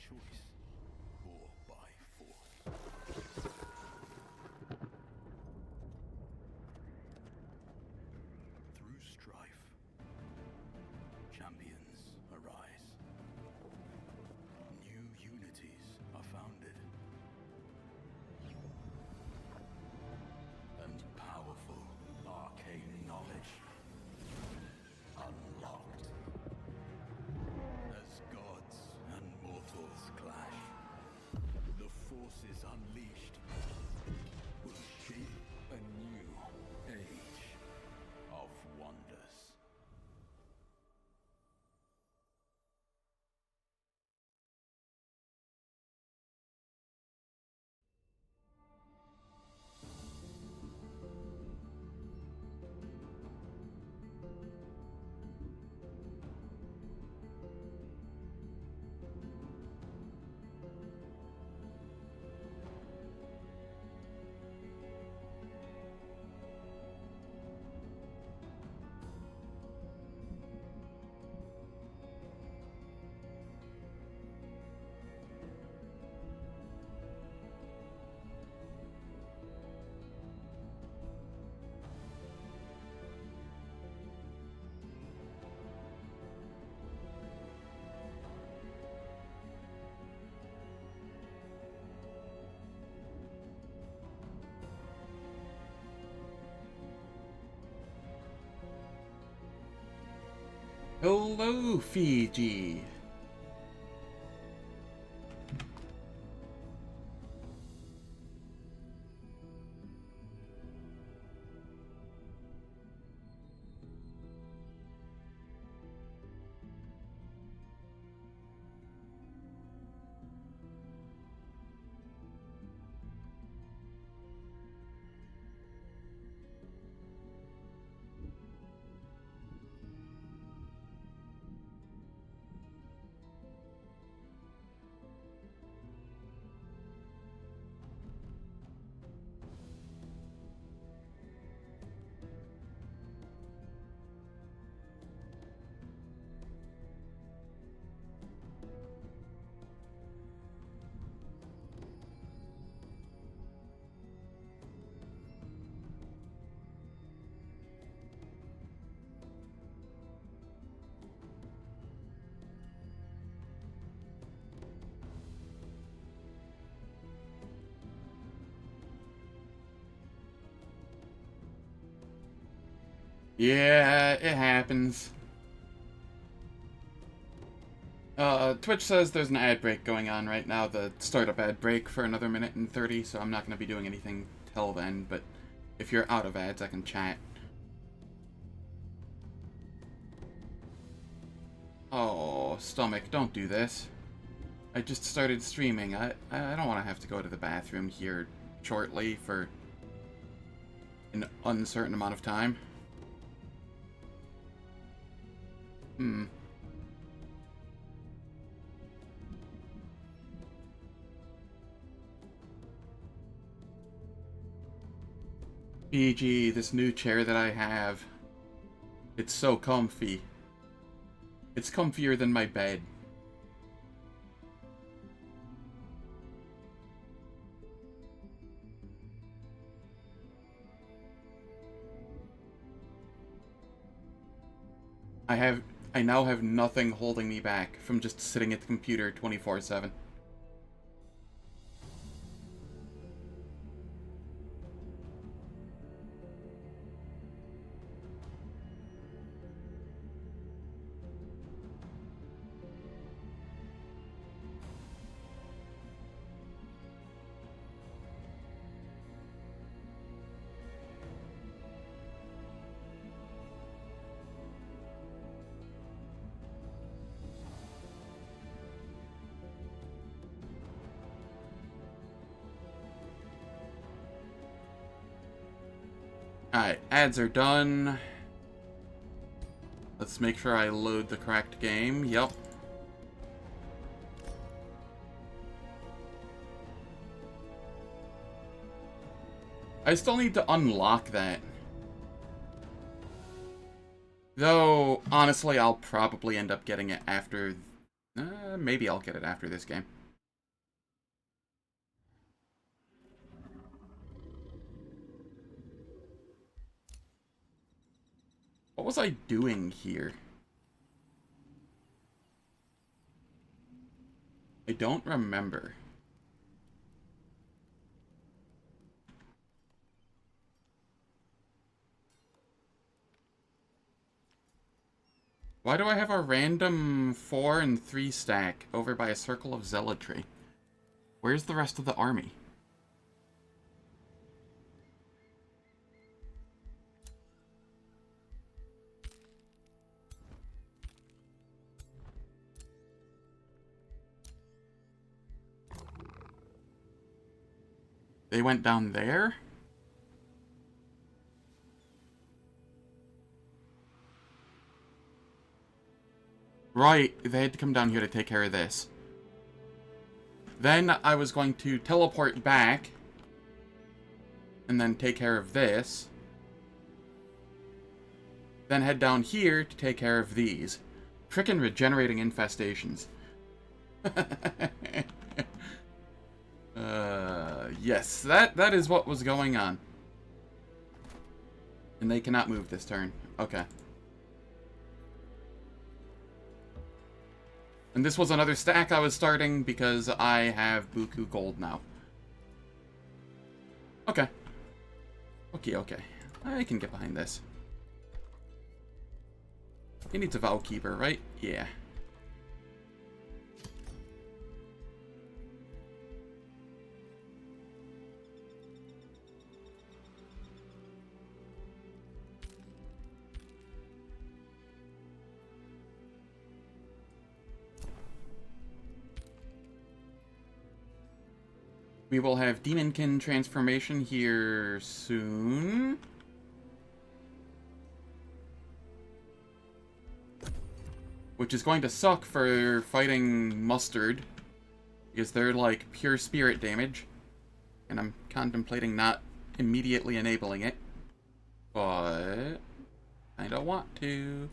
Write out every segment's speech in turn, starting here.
choice or by force. Through strife, champions arise. New unities are founded. And powerful arcane knowledge unlocked. As gods and mortals clash, the forces unleashed will shape a new age of wonders. Hello, Fiji. Yeah, it happens. Twitch says there's an ad break going on right now, the startup ad break for another minute and 30, so I'm not going to be doing anything till then, but if you're out of ads, I can chat. Oh, stomach, don't do this. I just started streaming. I don't want to have to go to the bathroom here shortly for an uncertain amount of time. PG, this new chair that I have, it's so comfy. It's comfier than my bed. I now have nothing holding me back from just sitting at the computer 24/7. Alright, ads are done. Let's make sure I load the correct game. Yup. I still need to unlock that. Though, honestly, I'll probably end up getting it after... maybe I'll get it after this game. was I doing here? I don't remember. Why do I have a random 4 and 3 stack over by a circle of zealotry? Where's the rest of the army? They went down there? Right, they had to come down here to take care of this. Then I was going to teleport back and then take care of this. Then head down here to take care of these. Frickin' regenerating infestations. Yes, that is what was going on. And they cannot move this turn. Okay. And this was another stack I was starting because I have Buku Gold now. Okay. Okay. I can get behind this. He needs a Vow Keeper, right? Yeah. We will have Demonkin transformation here soon. Which is going to suck for fighting Mustard. Because they're like pure spirit damage. And I'm contemplating not immediately enabling it. But I don't want to.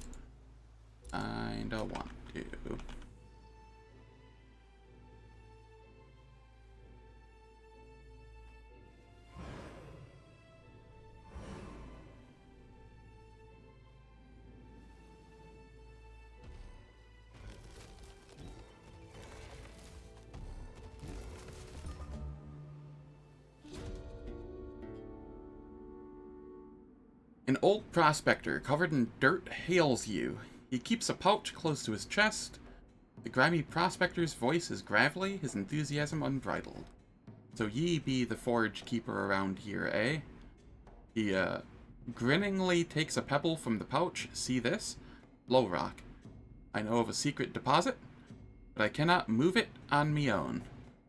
An old prospector covered in dirt hails you. He keeps a pouch close to his chest. The grimy prospector's voice is gravelly, his enthusiasm unbridled. So ye be the forge keeper around here, eh? He, grinningly takes a pebble from the pouch. See this? Low rock. I know of a secret deposit, but I cannot move it on me own.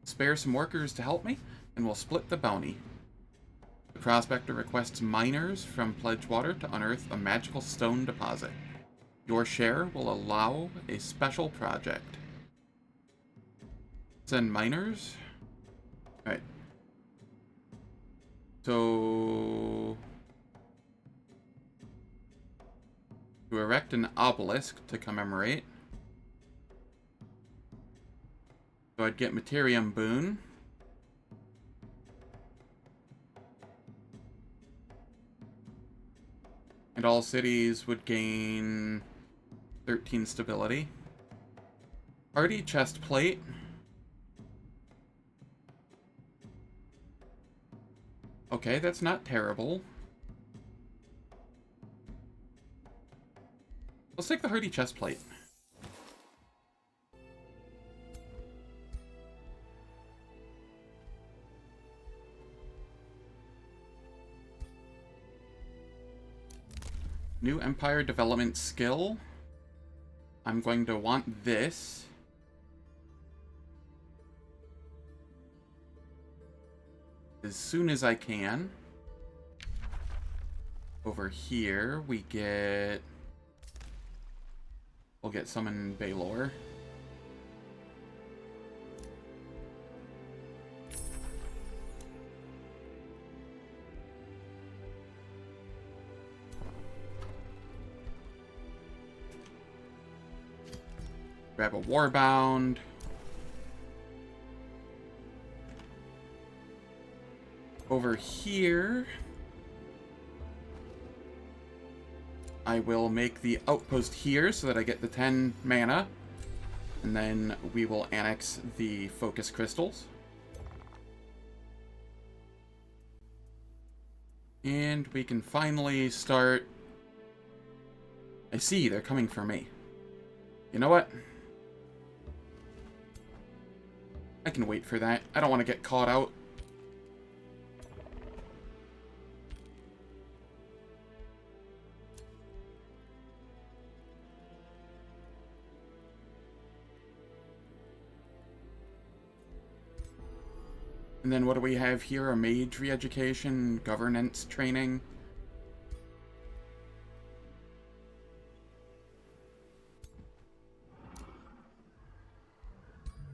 Spare some workers to help me, and we'll split the bounty. The prospector requests miners from Pledgewater to unearth a magical stone deposit. Your share will allow a special project. Send miners? Alright. So... to erect an obelisk to commemorate. So I'd get Materium Boon. And all cities would gain 13 stability. Hardy chest plate. Okay, that's not terrible. Let's take the hardy chest plate. New Empire development skill. I'm going to want this. As soon as I can. Over here, we get... we'll get Summon Baylor. Grab a Warbound. Over here... I will make the outpost here so that I get the 10 mana. And then we will annex the focus crystals. And we can finally start... I see, they're coming for me. You know what? I can wait for that. I don't want to get caught out. And then what do we have here? A mage re-education, governance training.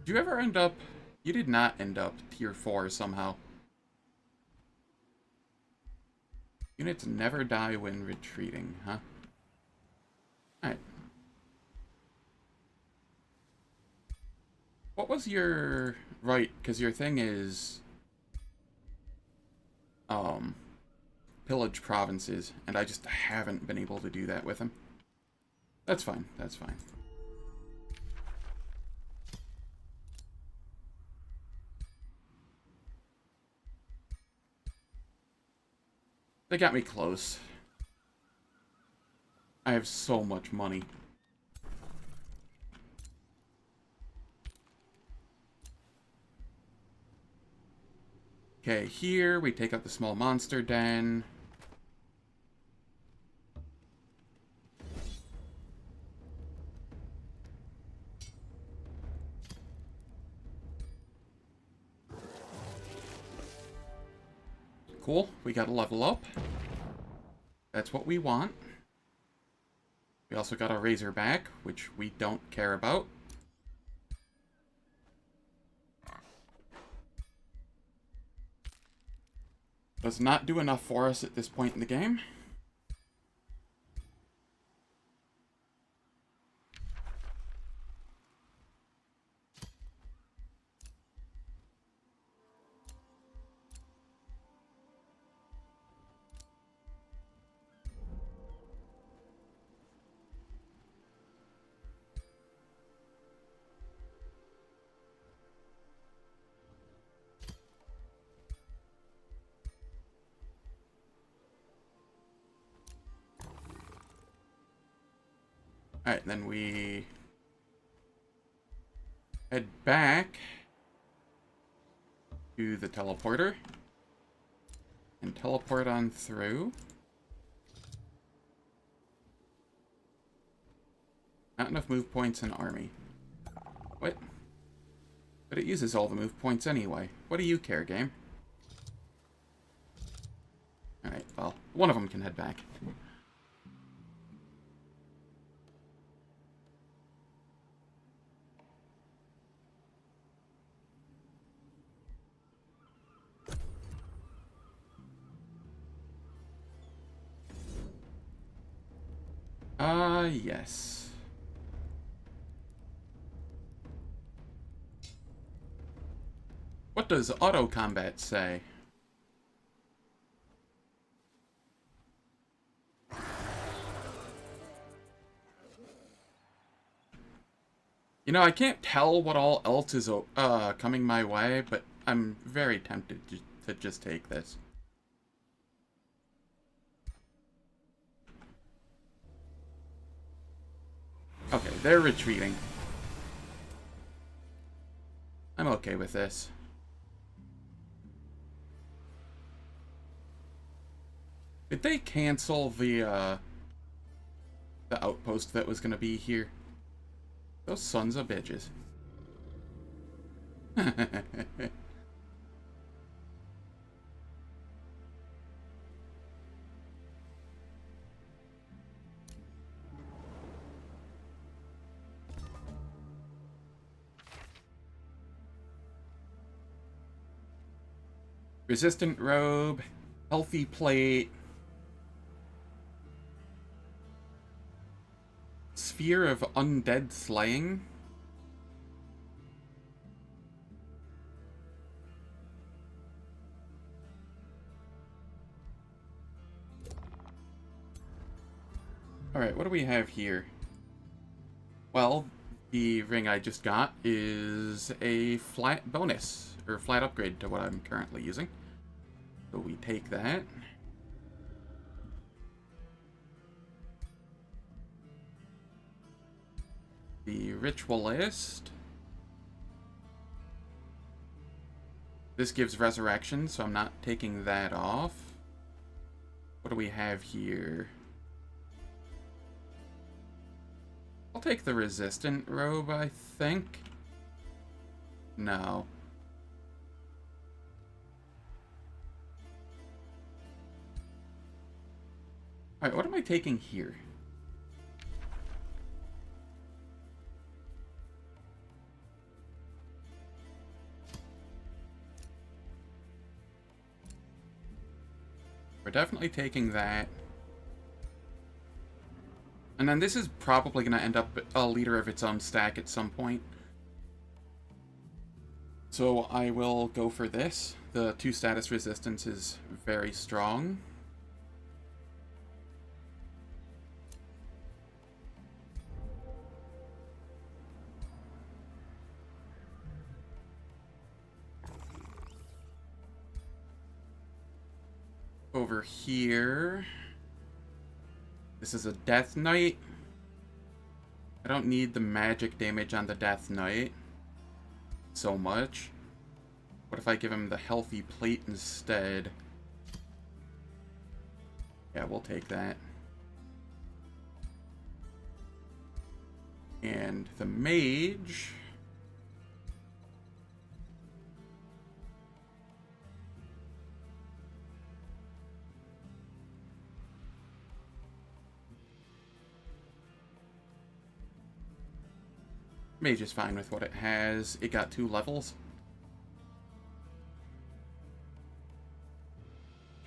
Did you ever end up... You did not end up tier 4 somehow. Units never die when retreating, huh? Alright. What was your... Right, because your thing is... Pillage provinces, and I just haven't been able to do that with him. That's fine, that's fine. They got me close. I have so much money. Okay, here we take out the small monster den. Cool, we got a level up. That's what we want. We also got a Razorback, which we don't care about. Does not do enough for us at this point in the game. Alright, then we head back to the teleporter and teleport on through. Not enough move points in army. What? But it uses all the move points anyway. What do you care, game? Alright, well, one of them can head back. Yes. What does auto combat say? You know, I can't tell what all else is coming my way, but I'm very tempted to just take this. Okay, they're retreating. I'm okay with this. Did they cancel the outpost that was gonna be here? Those sons of bitches. Resistant robe, healthy plate, sphere of undead slaying. Alright, what do we have here? Well, the ring I just got is a flat bonus, or flat upgrade to what I'm currently using. So we take that. The Ritualist. This gives Resurrection, so I'm not taking that off. What do we have here? I'll take the Resistant robe, I think. No. Alright, what am I taking here? We're definitely taking that. And then this is probably going to end up a leader of its own stack at some point. So I will go for this. The 2 status resistance is very strong. Over here, this is a Death Knight. I don't need the magic damage on the Death Knight so much. What if I give him the Healthy Plate instead? Yeah, we'll take that. And the Mage... Mage is fine with what it has. It got 2 levels.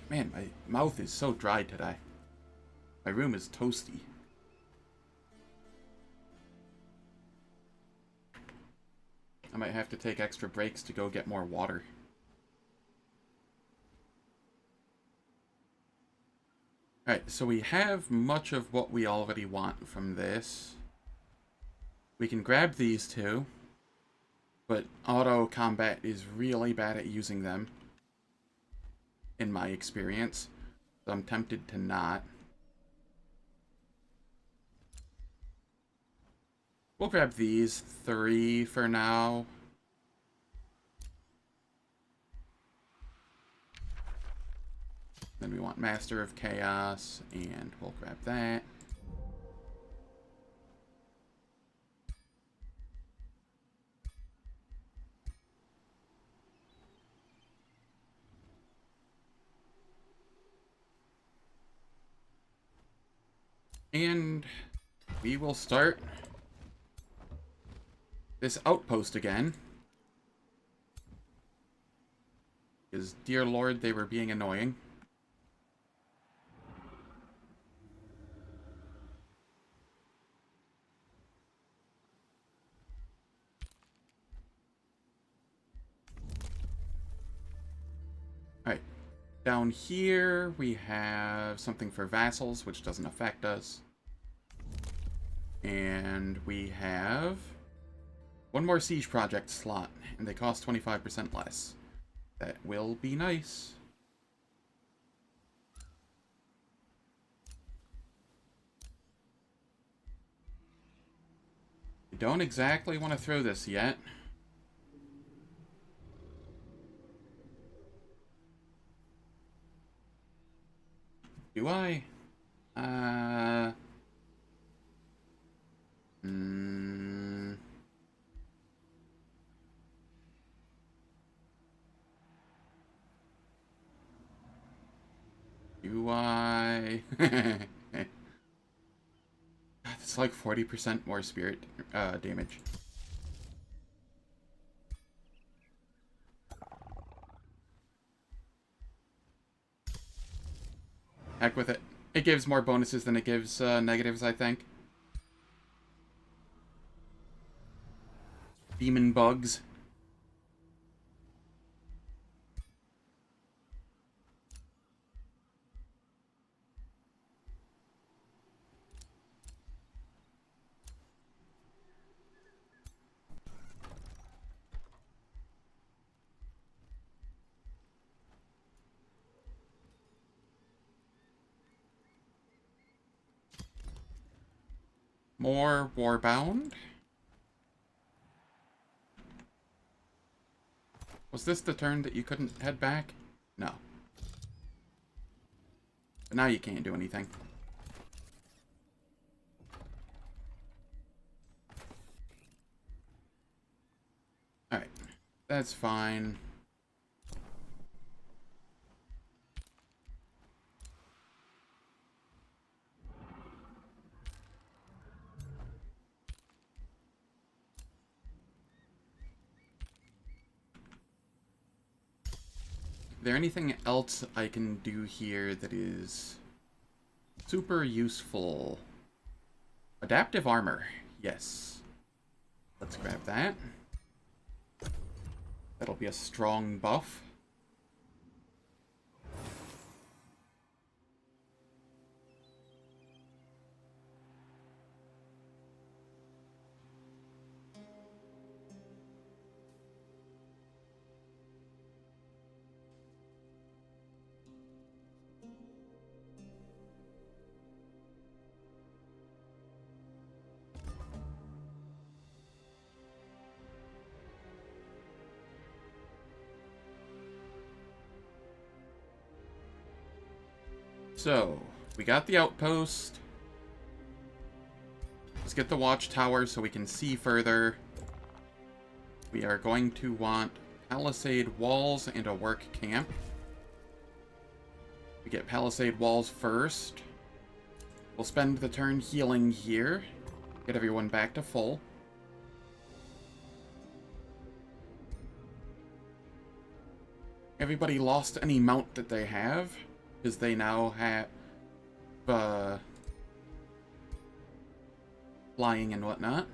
Man, my mouth is so dry today. My room is toasty. I might have to take extra breaks to go get more water. Alright, so we have much of what we already want from this. We can grab these 2, but auto combat is really bad at using them, in my experience, so I'm tempted to not. We'll grab these 3 for now. Then we want Master of Chaos, and we'll grab that. And we will start this outpost again. Because, dear lord, they were being annoying. Alright. Down here, we have something for vassals, which doesn't affect us. And we have 1 more siege project slot, and they cost 25% less. That will be nice. I don't exactly want to throw this yet. Do I? Do I? It's like 40% more spirit damage. Heck with it. It gives more bonuses than it gives negatives, I think. Demon bugs. more Warbound. Was this the turn that you couldn't head back? No. But now you can't do anything. Alright. That's fine. Is there anything else I can do here that is super useful? Adaptive armor. Yes. Let's grab that. That'll be a strong buff. So, we got the outpost. Let's get the watchtower so we can see further. We are going to want palisade walls and a work camp. We get palisade walls first. We'll spend the turn healing here. Get everyone back to full. Everybody lost any mount that they have, because they now have flying and whatnot.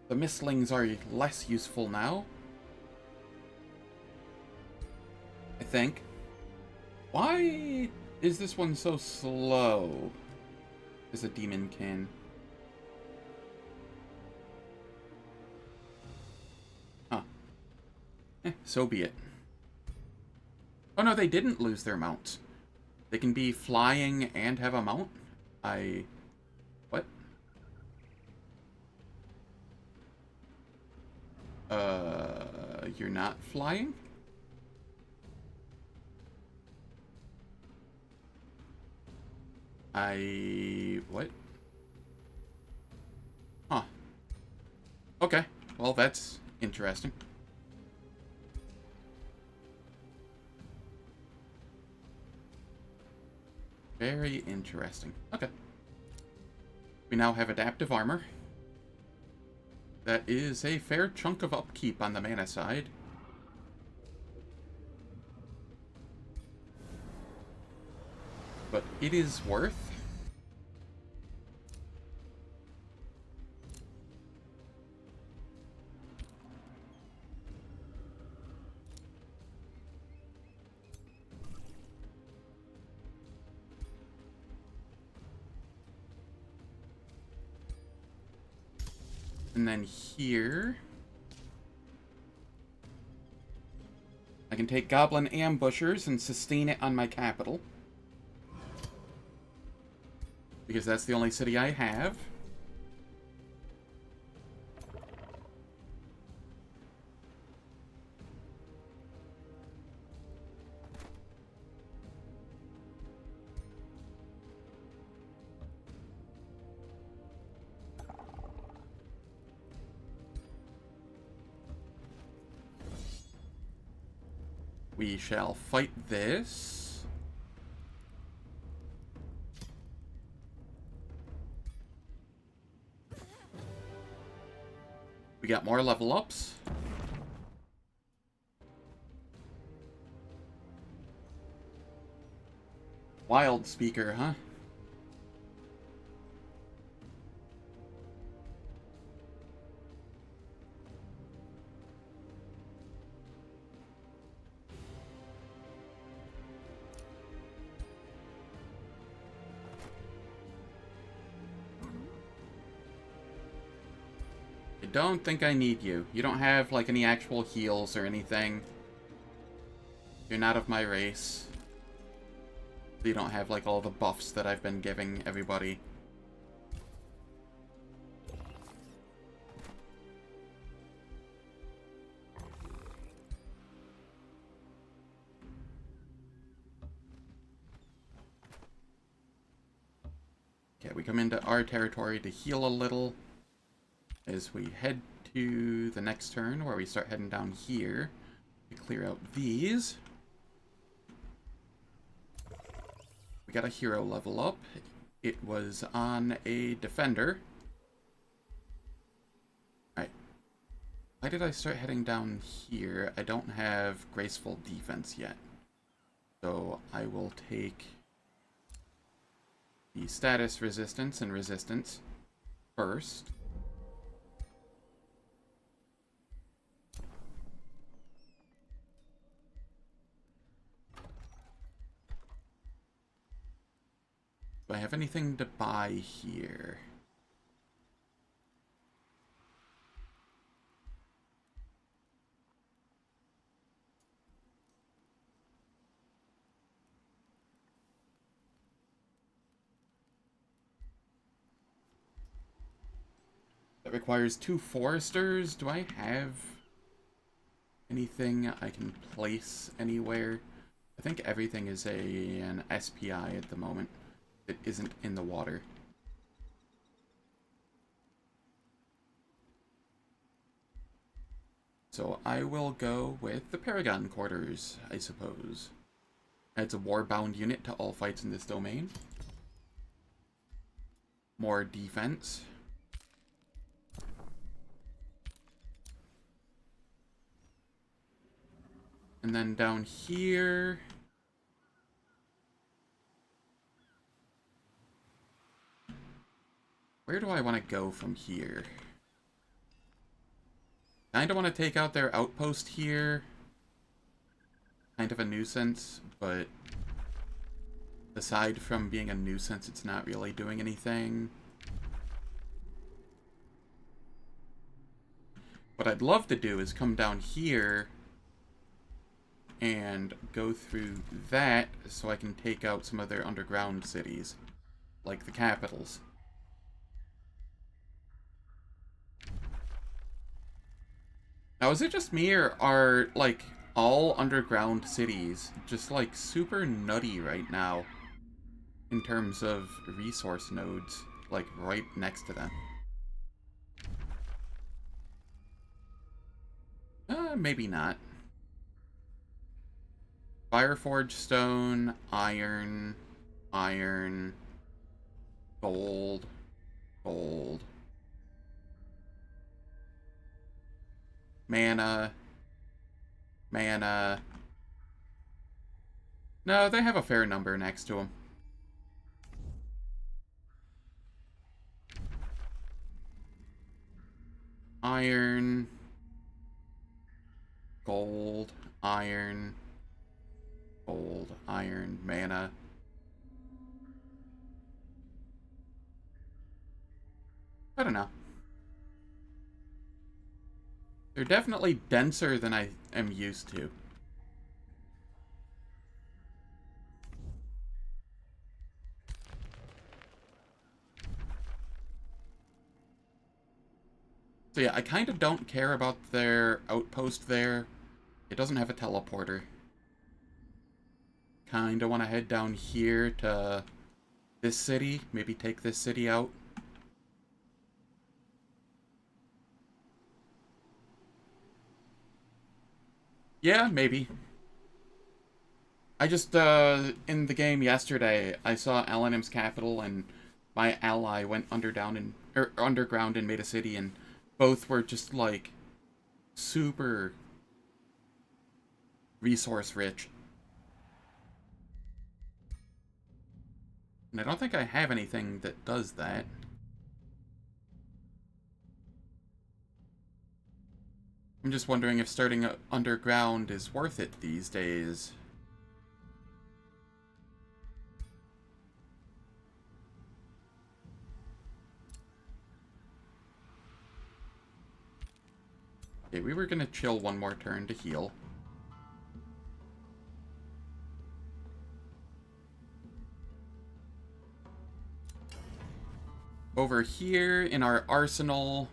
The mistlings are less useful now, I think. Why is this one so slow as a demonkin? Huh. So be it. Oh no, they didn't lose their mounts. They can be flying and have a mount? What? You're not flying? What? Huh. Okay. Well, that's interesting. Very interesting. Okay. We now have adaptive armor. That is a fair chunk of upkeep on the mana side. But it is worth. And then here, I can take Goblin Ambushers and sustain it on my capital. Because that's the only city I have. We shall fight this. We got more level ups. Wild Speaker, huh? Don't think I need you. You don't have, like, any actual heals or anything. You're not of my race. You don't have, like, all the buffs that I've been giving everybody. Okay, we come into our territory to heal a little as we head to the next turn, where we start heading down here to clear out these. We got a hero level up. It was on a defender. Alright. Why did I start heading down here? I don't have graceful defense yet. So I will take the status resistance and resistance first. Do I have anything to buy here? That requires 2 foresters. Do I have anything I can place anywhere? I think everything is an SPI at the moment. It isn't in the water. So I will go with the Paragon Quarters, I suppose. Adds a war-bound unit to all fights in this domain. More defense. And then down here... where do I want to go from here? Kinda want to take out their outpost here. Kind of a nuisance, but aside from being a nuisance, it's not really doing anything. What I'd love to do is come down here and go through that so I can take out some of their underground cities, like the capitals. Now, is it just me, or are, like, all underground cities just, like, super nutty right now in terms of resource nodes, like, right next to them? Maybe not. Fireforged stone, iron, iron, gold, gold. Mana. Mana. No, they have a fair number next to them. Iron. Gold. Iron. Gold. Iron. Mana. I don't know. They're definitely denser than I am used to. So yeah, I kind of don't care about their outpost there. It doesn't have a teleporter. Kind of want to head down here to this city. Maybe take this city out. Yeah, maybe. I just, in the game yesterday, I saw Alanim's capital, and my ally went underground and made a city, and both were just, like, super resource rich. And I don't think I have anything that does that. I'm just wondering if starting underground is worth it these days. Okay, we were gonna chill one more turn to heal. Over here in our arsenal,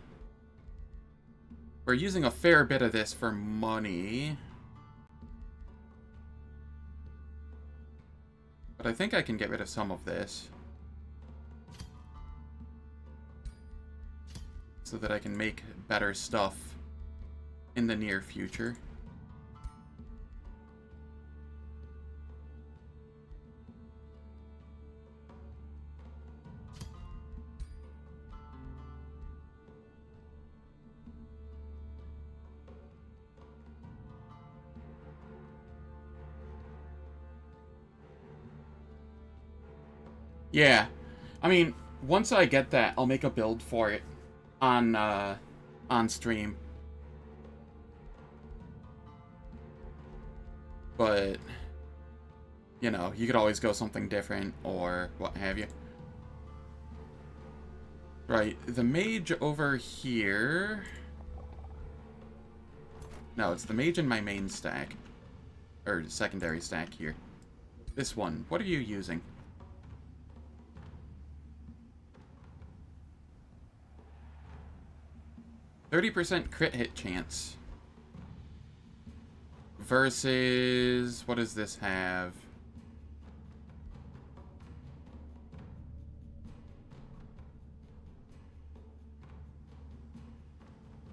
we're using a fair bit of this for money. But I think I can get rid of some of this. so that I can make better stuff in the near future. Yeah, I mean, once I get that, I'll make a build for it on stream. But, you know, you could always go something different or what have you. Right, the mage over here... No, it's the mage in my main stack. Or secondary stack here. This one, what are you using? 30% crit hit chance. Versus... what does this have?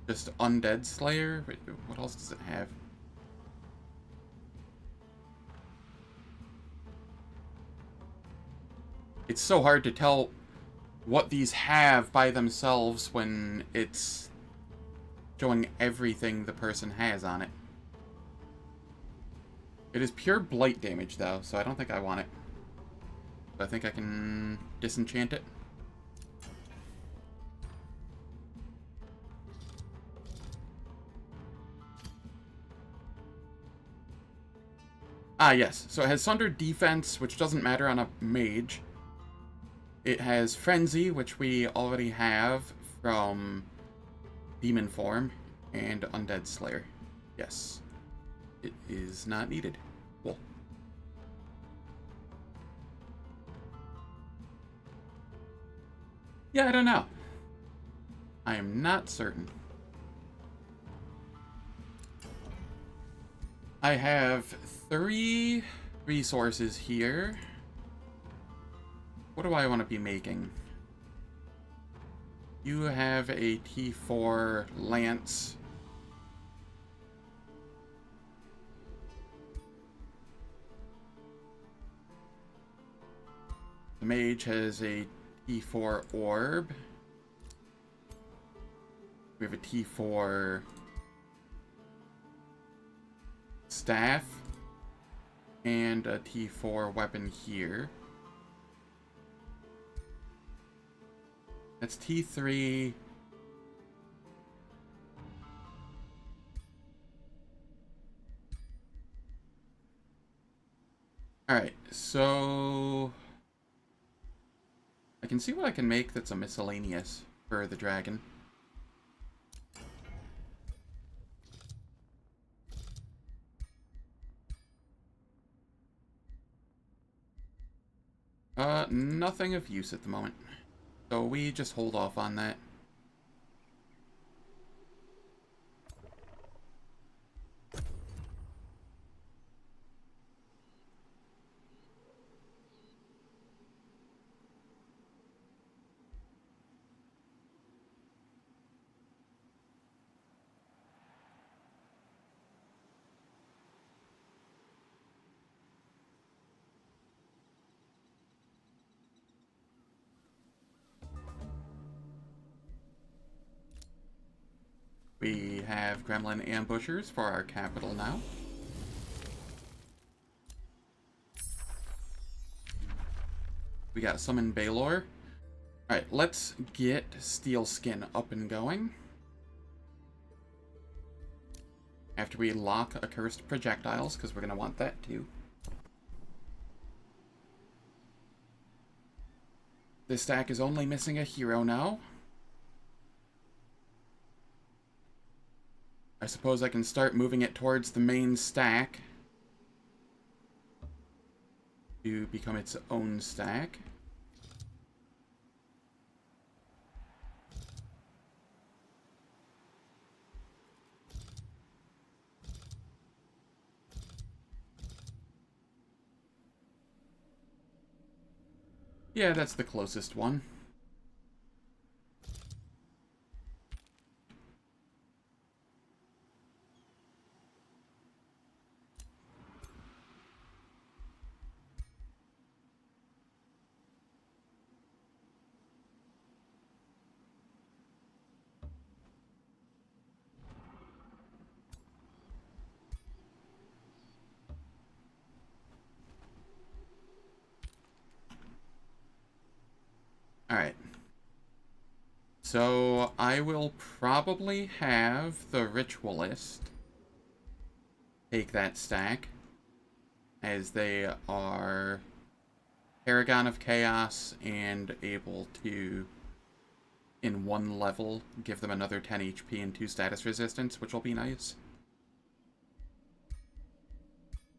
Just Undead Slayer? Wait, what else does it have? It's so hard to tell what these have by themselves when it's showing everything the person has on it. It is pure blight damage, though, so I don't think I want it. But I think I can disenchant it. Ah, yes. So it has Sundered Defense, which doesn't matter on a mage. It has Frenzy, which we already have from Demon Form, and Undead Slayer. Yes. It is not needed. Cool. Yeah, I don't know. I am not certain. I have 3 resources here. What do I want to be making? You have a T4 Lance. The mage has a T4 Orb. We have a T4 Staff. And a T4 weapon here. That's T3. Alright, so... I can see what I can make that's a miscellaneous for the dragon. Nothing of use at the moment. So we just hold off on that. We have Gremlin Ambushers for our capital now. We got Summon Balor. Alright, let's get Steel Skin up and going. After we lock Accursed Projectiles, because we're going to want that too. This stack is only missing a hero now. I suppose I can start moving it towards the main stack to become its own stack. Yeah, that's the closest one. Alright. So, I will probably have the Ritualist take that stack, as they are Paragon of Chaos and able to, in one level, give them another 10 HP and 2 status resistance, which will be nice.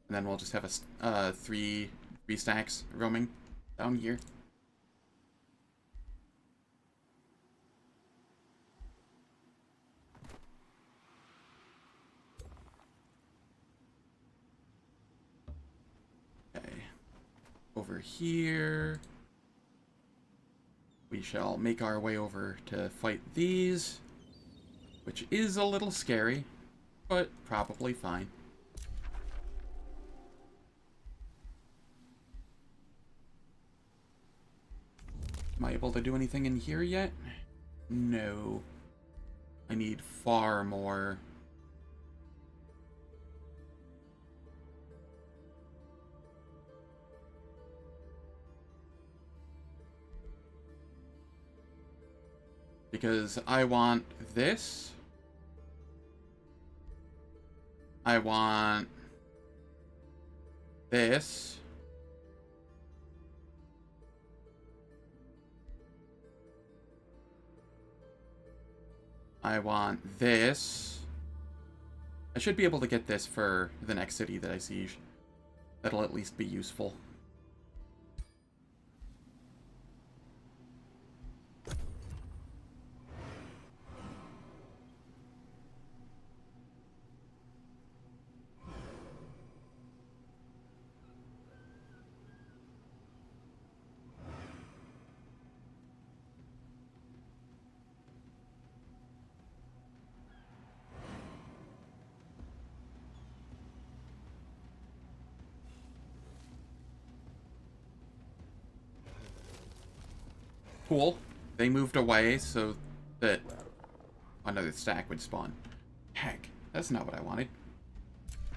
And then we'll just have a three stacks roaming down here. Okay. Over here. We shall make our way over to fight these, which is a little scary, but probably fine. Am I able to do anything in here yet? No. I need far more. Because I want this. I want this. I want this. I should be able to get this for the next city that I siege. That'll at least be useful. Cool. They moved away so that another stack would spawn. Heck, that's not what I wanted.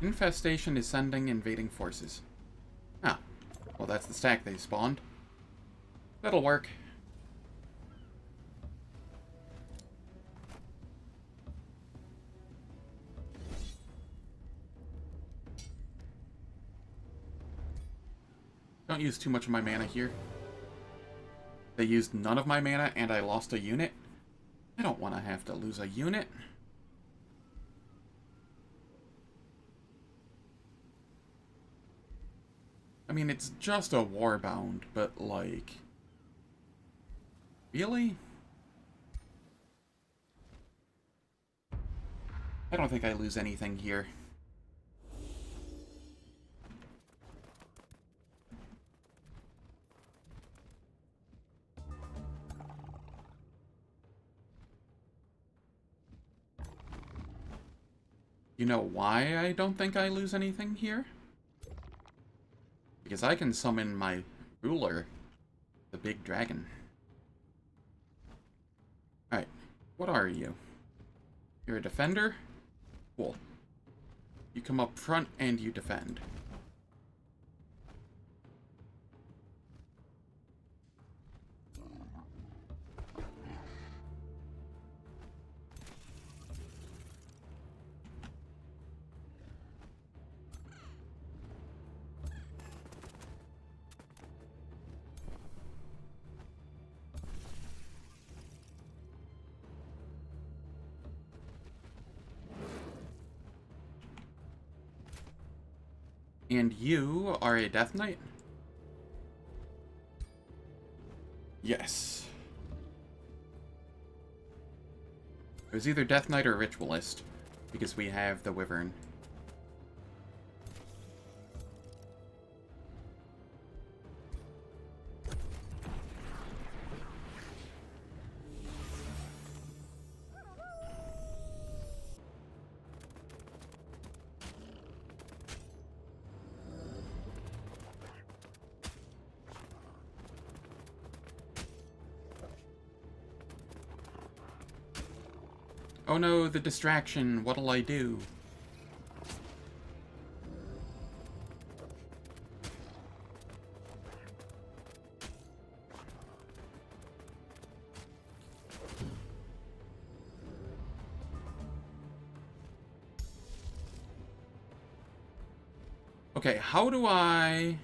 Infestation is sending invading forces. Ah, well that's the stack they spawned. That'll work. Don't use too much of my mana here. They used none of my mana and I lost a unit. I don't want to have to lose a unit. I mean, it's just a Warbound, but like... Really? I don't think I lose anything here. You know why I don't think I lose anything here? Because I can summon my ruler, the big dragon. Alright, what are you? You're a defender? Cool. You come up front and you defend. And you are a Death Knight? Yes. It was either Death Knight or Ritualist, because we have the Wyvern. Oh no, the distraction. What'll I do? Okay, how do I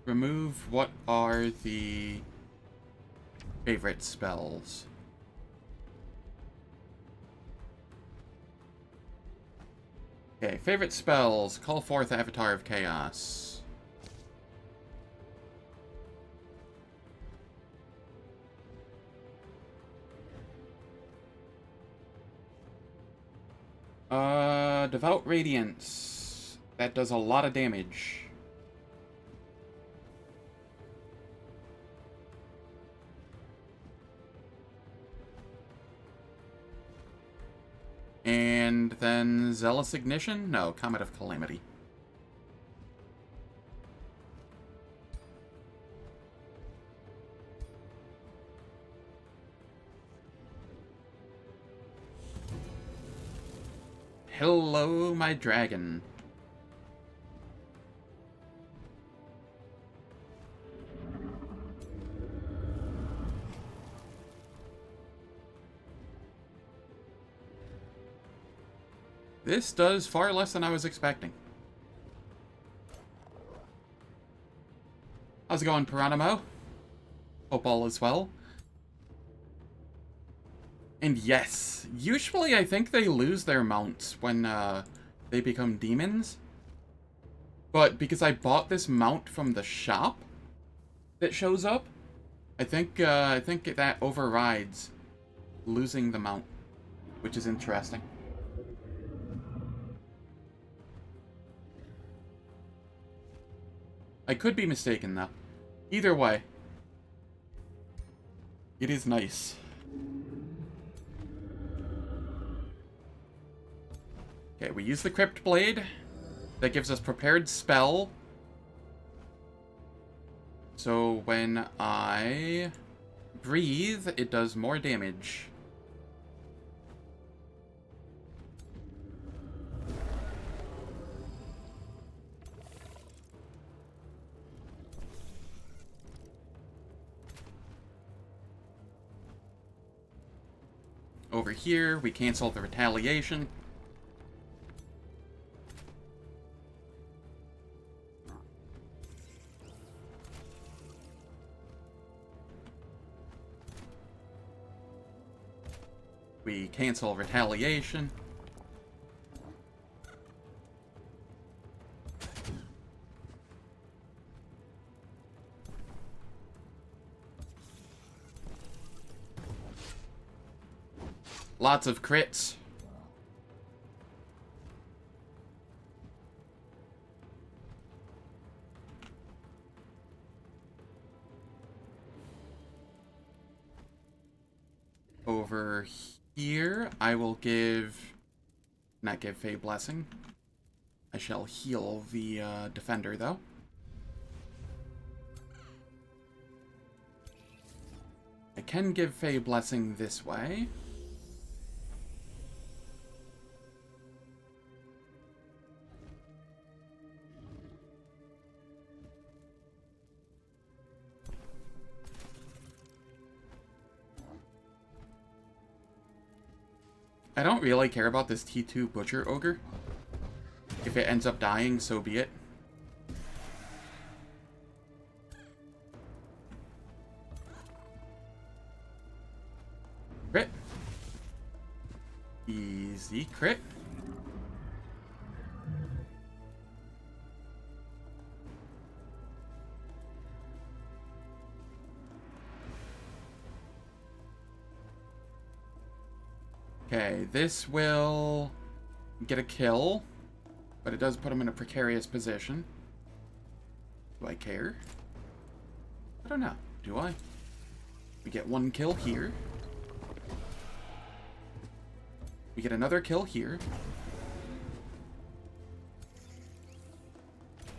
remove what are the favorite spells? Okay, favorite spells. Call forth Avatar of Chaos. Devout Radiance. That does a lot of damage. And then Zealous Ignition? No, Comet of Calamity. Hello, my dragon. This does far less than I was expecting. How's it going, Piranimo? Hope all is well. And yes, usually I think they lose their mounts when they become demons. But because I bought this mount from the shop that shows up, I think that overrides losing the mount, which is interesting. I could be mistaken, though. Either way, it is nice. Okay, we use the Crypt Blade. That gives us Prepared Spell. So when I breathe, it does more damage. Over here, we cancel the retaliation. We cancel retaliation. Lots of crits. Over here, I will not give Fey Blessing. I shall heal the defender, though. I can give Fey Blessing this way. I don't really care about this T2 Butcher Ogre. If it ends up dying, so be it. Crit. Easy crit. Okay, this will get a kill, but it does put him in a precarious position. Do I care? I don't know. Do I? We get one kill here. We get another kill here.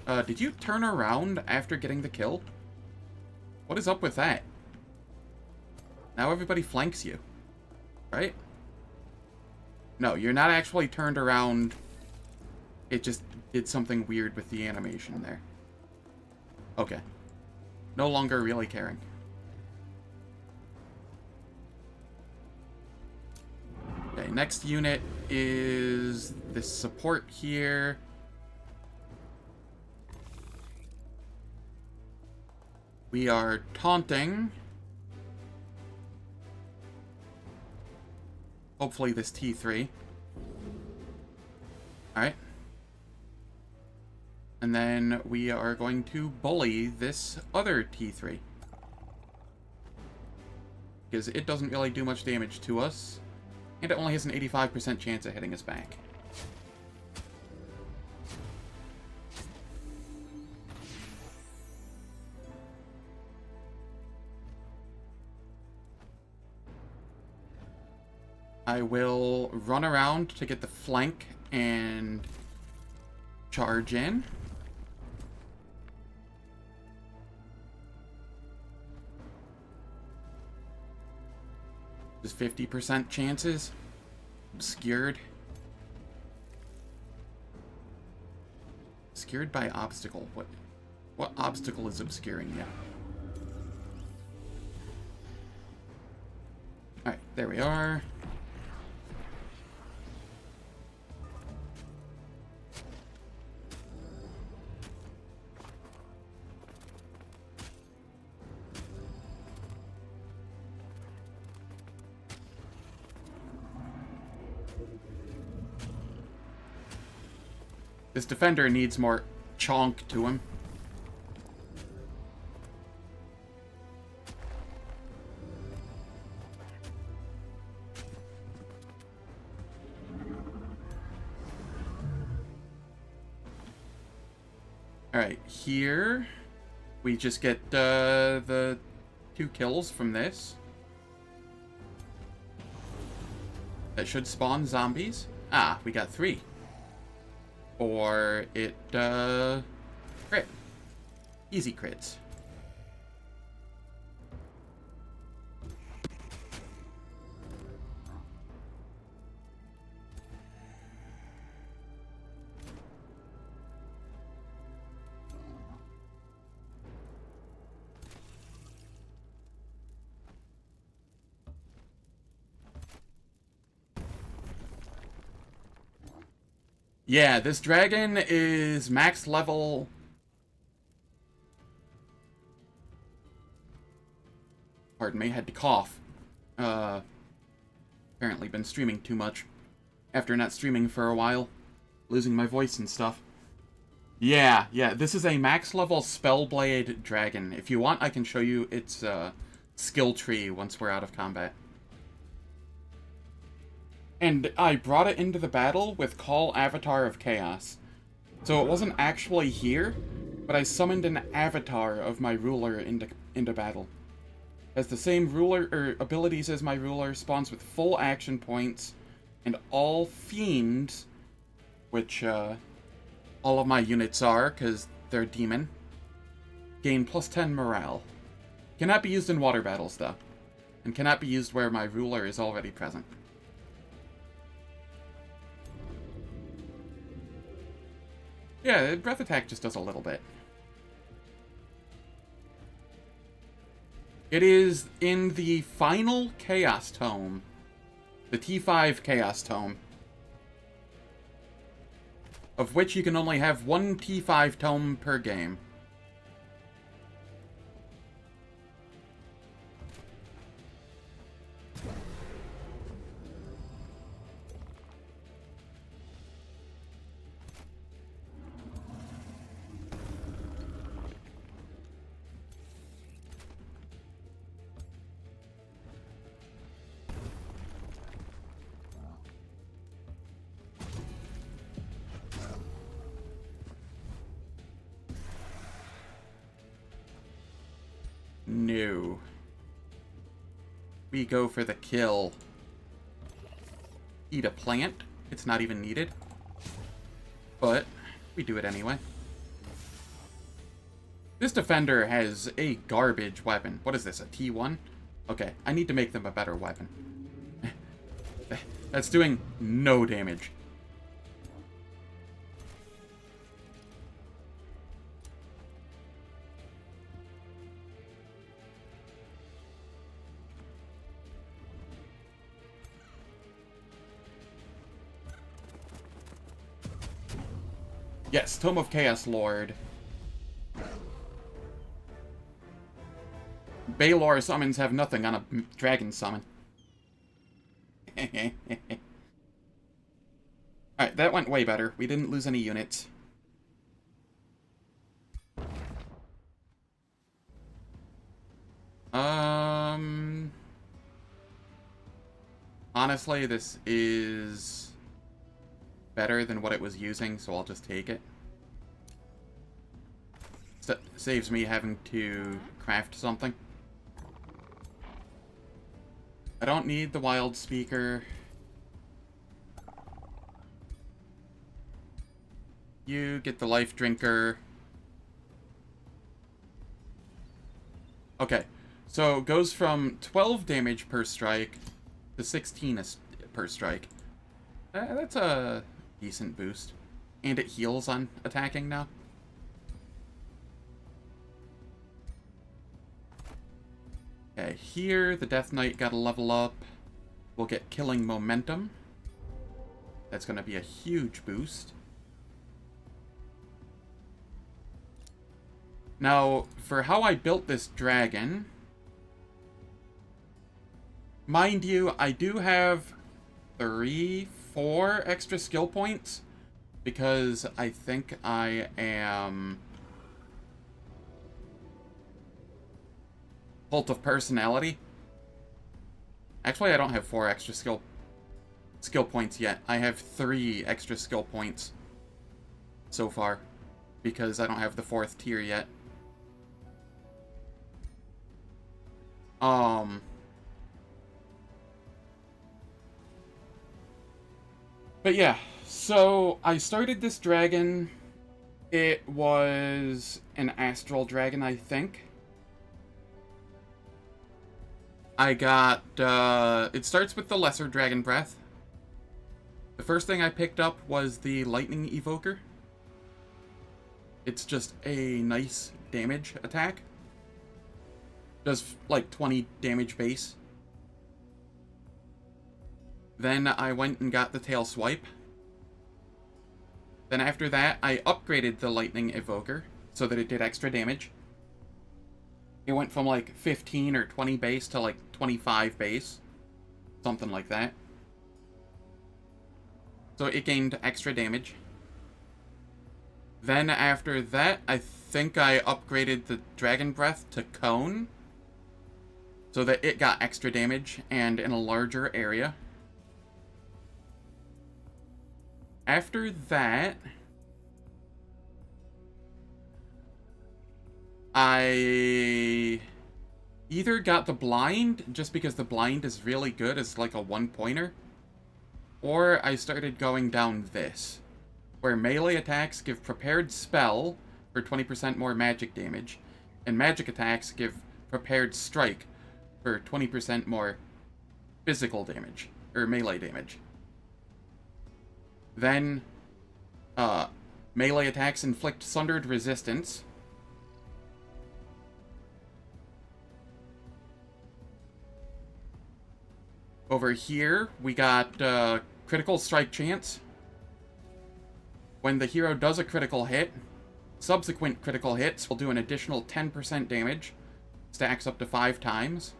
Did you turn around after getting the kill? What is up with that? Now everybody flanks you, right? No, you're not actually turned around. It just did something weird with the animation there. Okay. No longer really caring. Okay, next unit is this support here. We are taunting. Hopefully this T3. Alright. And then we are going to bully this other T3. Because it doesn't really do much damage to us. And it only has an 85% chance of hitting us back. I will run around to get the flank and charge in. Just 50% chances. Obscured. Obscured by obstacle. What obstacle is obscuring you? Alright, there we are. This defender needs more chonk to him. Alright, here we just get the 2 kills from this. That should spawn zombies. Ah, we got 3. Or it, crit. Easy crits. Yeah, this dragon is max level. Pardon me, had to cough. Apparently been streaming too much. After not streaming for a while. Losing my voice and stuff. Yeah, this is a max level Spellblade dragon. If you want, I can show you its skill tree once we're out of combat. And I brought it into the battle with Call Avatar of Chaos. So it wasn't actually here, but I summoned an avatar of my ruler into battle. Has the same ruler abilities as my ruler, spawns with full action points, and all fiends, which all of my units are, because they're demon, gain plus 10 morale. Cannot be used in water battles, though, and cannot be used where my ruler is already present. Yeah, Breath Attack just does a little bit. It is in the final Chaos Tome. The T5 Chaos Tome. Of which you can only have one T5 Tome per game. No. We go for the kill. Eat a plant. It's not even needed. But we do it anyway. This defender has a garbage weapon. What is this, a T1? Okay, I need to make them a better weapon. That's doing no damage. Yes, Tome of Chaos Lord. Baylor summons have nothing on a dragon summon. Alright, that went way better. We didn't lose any units. Honestly, this is better than what it was using, so I'll just take it. Saves me having to craft something. I don't need the wild speaker. You get the life drinker. Okay, so it goes from 12 damage per strike to 16 per strike. That's a decent boost. And it heals on attacking now. Okay, here the Death Knight got a level up. We'll get killing momentum. That's going to be a huge boost. Now, for how I built this dragon, mind you, I do have 4 extra skill points because I think I am Cult of Personality. Actually, I don't have 4 extra skill points yet. I have 3 extra skill points so far because I don't have the 4th tier yet. But yeah, so I started this dragon. It was an astral dragon, I think. I got, it starts with the Lesser Dragon Breath. The first thing I picked up was the Lightning Evoker. It's just a nice damage attack. Does like 20 damage base. Then I went and got the Tail Swipe. Then after that, I upgraded the Lightning Evoker so that it did extra damage. It went from like 15 or 20 base to like 25 base. Something like that. So it gained extra damage. Then after that, I think I upgraded the Dragon Breath to Cone, so that it got extra damage and in a larger area. After that, I either got the Blind, just because the Blind is really good as like a 1-pointer, or I started going down this, where melee attacks give Prepared Spell for 20% more magic damage, and magic attacks give Prepared Strike for 20% more physical damage, or melee damage. Then, melee attacks inflict Sundered Resistance. Over here, we got Critical Strike Chance. When the hero does a critical hit, subsequent critical hits will do an additional 10% damage. Stacks up to 5 times.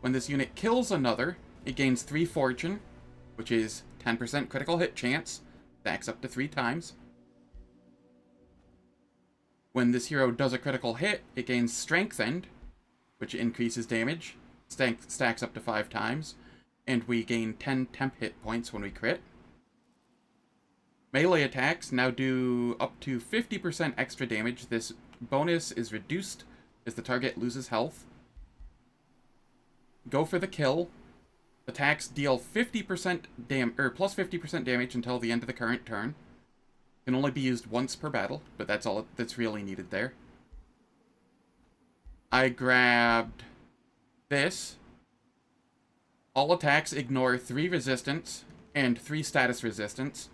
When this unit kills another, it gains 3 Fortune, which is 10% critical hit chance. Stacks up to 3 times. When this hero does a critical hit, it gains Strengthened, which increases damage. Stacks up to 5 times. And we gain 10 temp hit points when we crit. Melee attacks now do up to 50% extra damage. This bonus is reduced as the target loses health. Go for the kill. Attacks deal 50% plus 50% damage until the end of the current turn. Can only be used once per battle, but that's all that's really needed there. I grabbed this. All attacks ignore 3 resistance and 3 status resistance.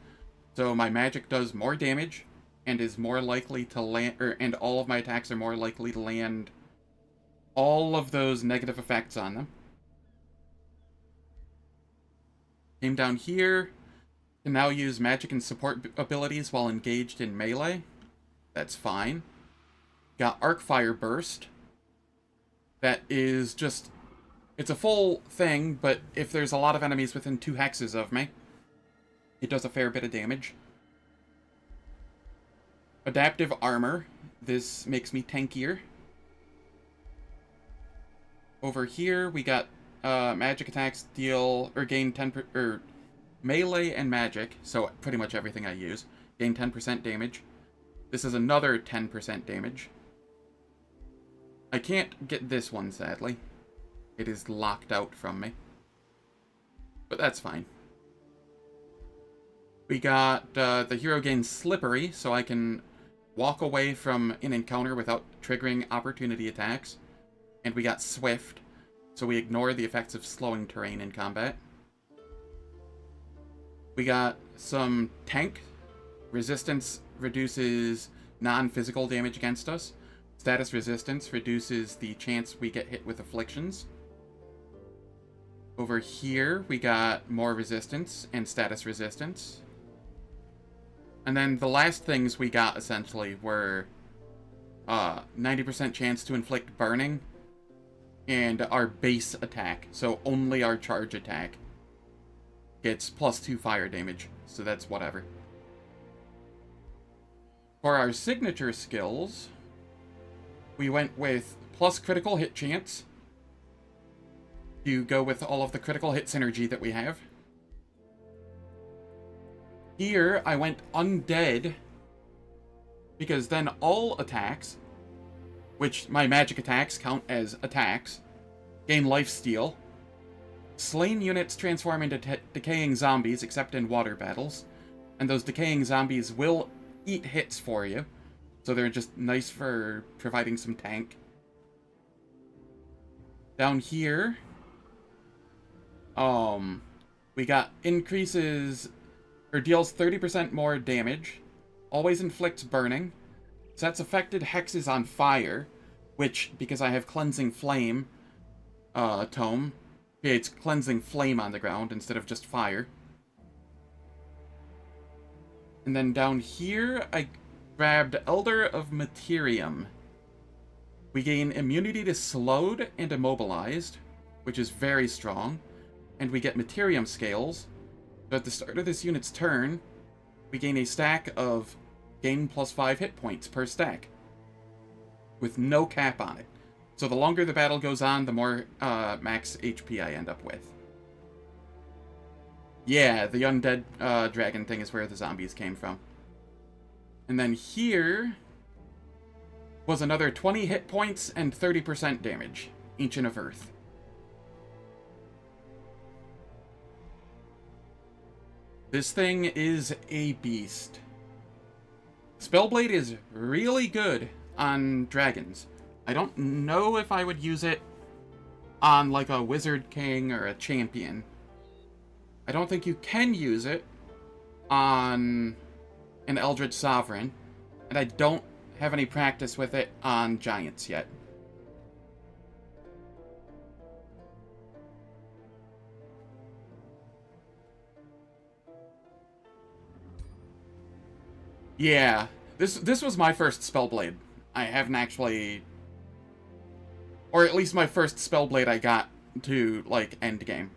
So my magic does more damage and is more likely to land, and all of my attacks are more likely to land all of those negative effects on them. Came down here, can now use magic and support abilities while engaged in melee. That's fine. Got Arcfire Burst. that is just... It's a full thing, but if there's a lot of enemies within 2 hexes of me, it does a fair bit of damage. Adaptive armor. This makes me tankier. Over here, we got magic attacks deal or gain 10% melee and magic, so pretty much everything I use. Gain 10% damage. This is another 10% damage. I can't get this one, sadly. It is locked out from me. But that's fine. We got the hero gains Slippery, so I can walk away from an encounter without triggering opportunity attacks. And we got Swift, so we ignore the effects of slowing terrain in combat. We got some Tank. Resistance reduces non-physical damage against us. Status Resistance reduces the chance we get hit with afflictions. Over here, we got more resistance and status resistance. And then the last things we got, essentially, were 90% chance to inflict burning and our base attack. So only our charge attack gets +2 fire damage. So that's whatever. For our signature skills, we went with plus critical hit chance. You go with all of the critical hit synergy that we have. Here, I went undead, because then all attacks, which my magic attacks count as attacks, gain lifesteal. Slain units transform into decaying zombies, except in water battles, and those decaying zombies will eat hits for you, so they're just nice for providing some tank. Down here, we got increases, or deals 30% more damage, always inflicts burning, sets affected hexes on fire, which, because I have Cleansing Flame tome, creates Cleansing Flame on the ground instead of just fire. And then down here, I grabbed Elder of Materium. We gain immunity to Slowed and Immobilized, which is very strong. And we get Materium Scales. So at the start of this unit's turn, we gain a stack of gain +5 hit points per stack, with no cap on it. So the longer the battle goes on, the more max HP I end up with. Yeah, the undead dragon thing is where the zombies came from. And then here was another 20 hit points and 30% damage, Ancient of Earth. This thing is a beast. Spellblade is really good on dragons. I don't know if I would use it on like a Wizard King or a Champion. I don't think you can use it on an Eldritch Sovereign, and I don't have any practice with it on Giants yet. Yeah, this was my first Spellblade. I haven't actually... Or at least my first Spellblade I got to, like, endgame.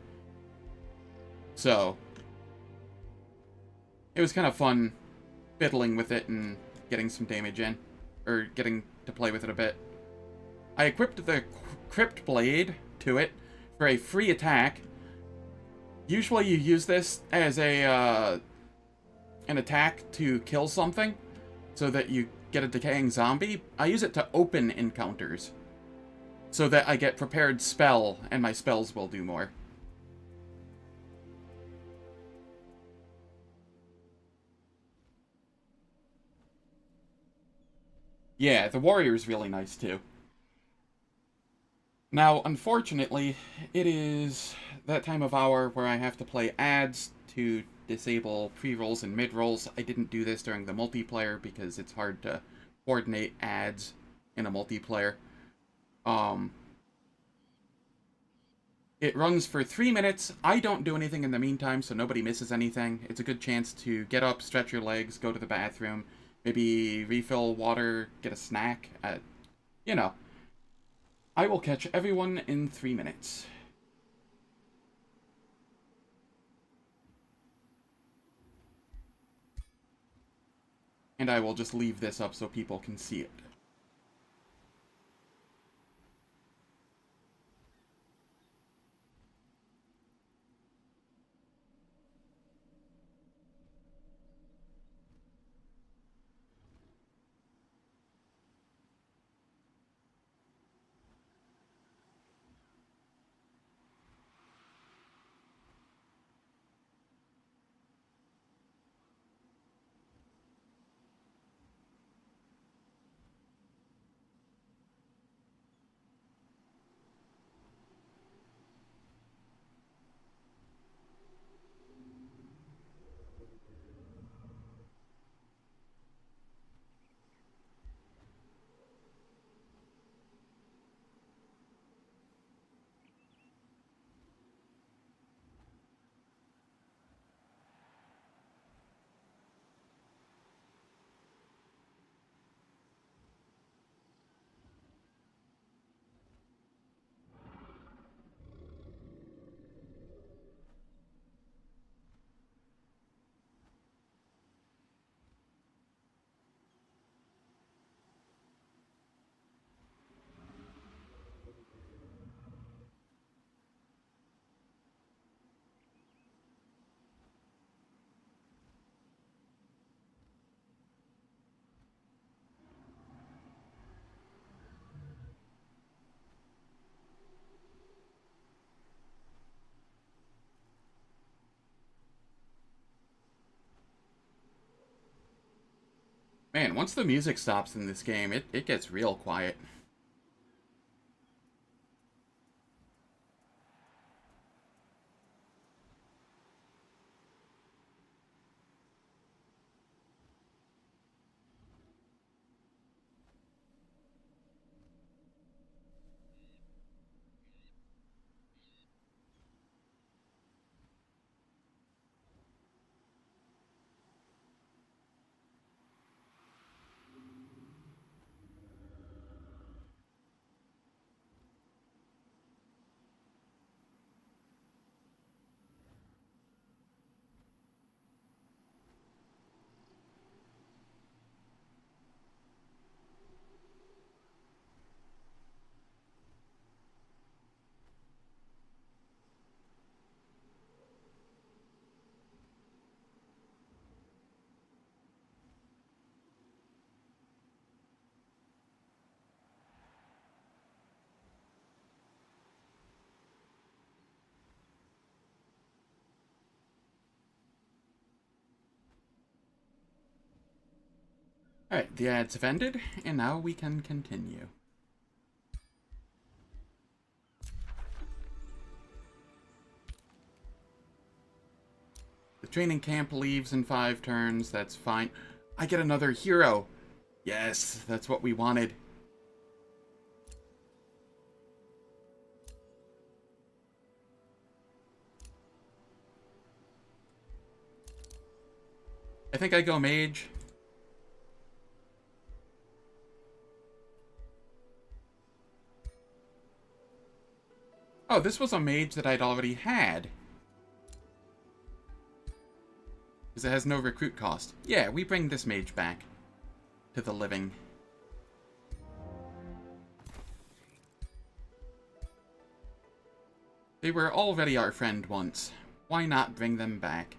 So, it was kind of fun fiddling with it and getting some damage in. Or getting to play with it a bit. I equipped the Crypt Blade to it for a free attack. Usually you use this as a, an attack to kill something, so that you get a decaying zombie. I use it to open encounters, so that I get prepared spell, and my spells will do more. Yeah, the warrior's really nice too. Now, unfortunately, it is that time of hour where I have to play ads to disable pre-rolls and mid-rolls. I didn't do this during the multiplayer because it's hard to coordinate ads in a multiplayer. It runs for 3 minutes. I don't do anything in the meantime, so nobody misses anything. It's a good chance to get up, stretch your legs, go to the bathroom, maybe refill water, get a snack. You know, I will catch everyone in 3 minutes. And I will just leave this up so people can see it. Man, once the music stops in this game, it gets real quiet. Alright, the ads have ended, and now we can continue. The training camp leaves in 5 turns, that's fine. I get another hero! Yes, that's what we wanted. I think I go mage. Oh, this was a mage that I'd already had. Because it has no recruit cost. Yeah, we bring this mage back to the living. They were already our friend once. Why not bring them back?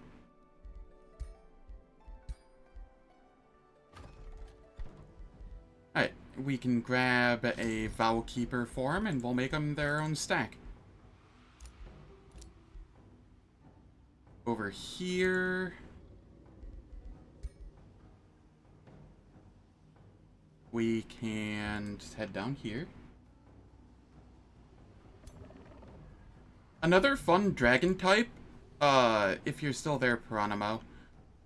Alright, we can grab a Vowkeeper form and we'll make them their own stack. Over here... we can just head down here. Another fun dragon type, if you're still there, Piranimo,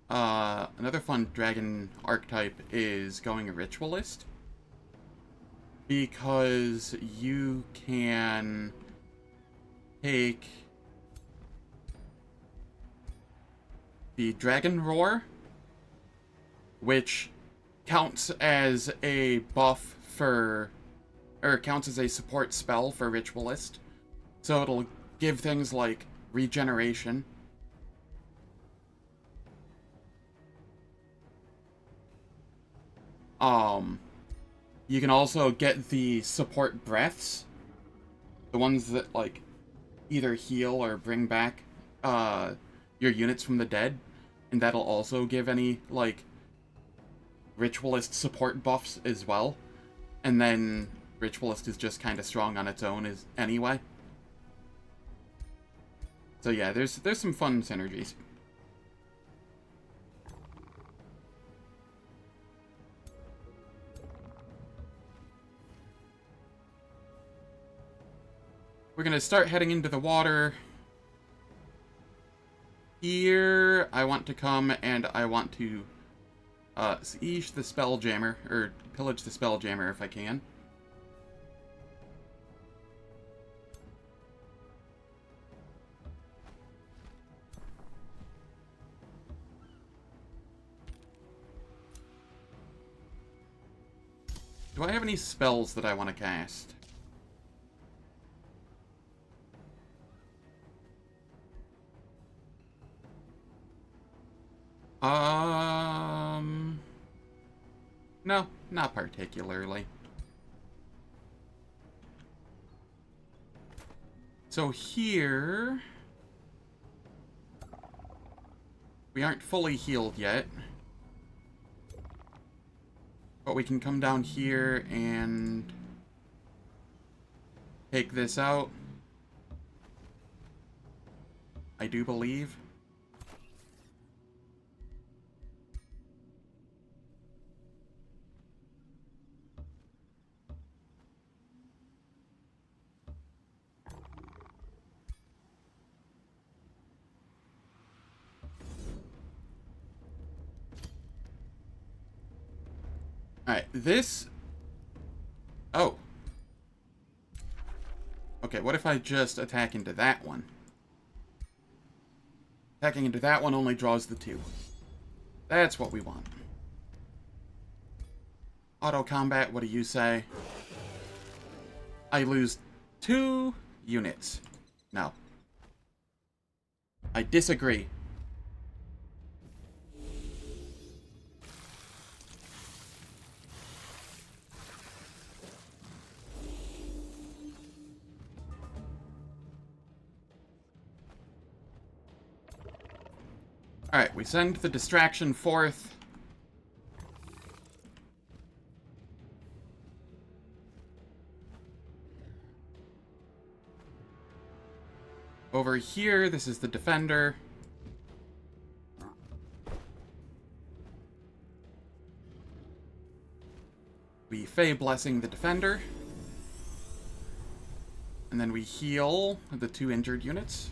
another fun dragon archetype is going a Ritualist. Because you can take the Dragon Roar, which counts as a buff for, or counts as a support spell for Ritualist. So it'll give things like regeneration. You can also get the support breaths. The ones that, like, either heal or bring back, your units from the dead. And that'll also give any, like, Ritualist support buffs as well. And then Ritualist is just kind of strong on its own anyway. So yeah, there's some fun synergies. We're gonna start heading into the water. Here, I want to come and I want to siege the Spelljammer, or pillage the Spelljammer if I can. Do I have any spells that I want to cast? No, not particularly. So here... we aren't fully healed yet. But we can come down here and... take this out. I do believe. Alright, this... oh. Okay, what if I just attack into that one? Attacking into that one only draws the 2. That's what we want. Auto combat, what do you say? I lose 2 units. No. I disagree. Alright, we send the distraction forth. Over here, this is the defender. We Fey Blessing the defender. And then we heal the 2 injured units.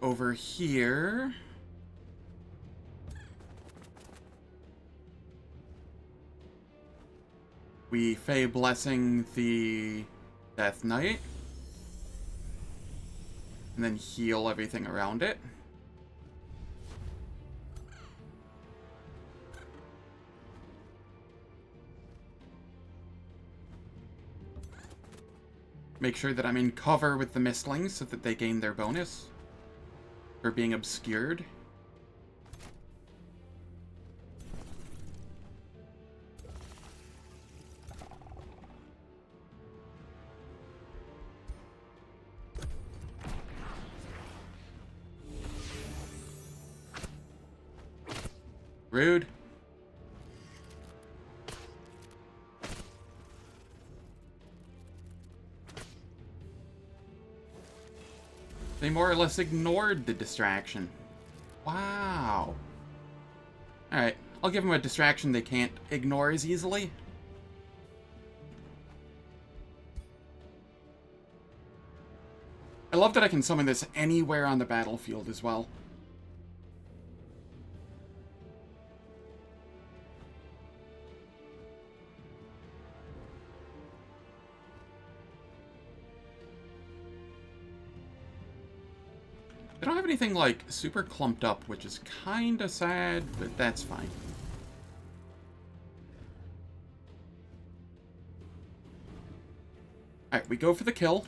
Over here... we Fey Blessing the Death Knight. And then heal everything around it. Make sure that I'm in cover with the Mistlings so that they gain their bonus for being obscured. Rude. They more or less ignored the distraction. Wow. Alright, I'll give them a distraction they can't ignore as easily. I love that I can summon this anywhere on the battlefield as well. have anything, like, super clumped up, which is kinda sad, but that's fine. Alright, we go for the kill.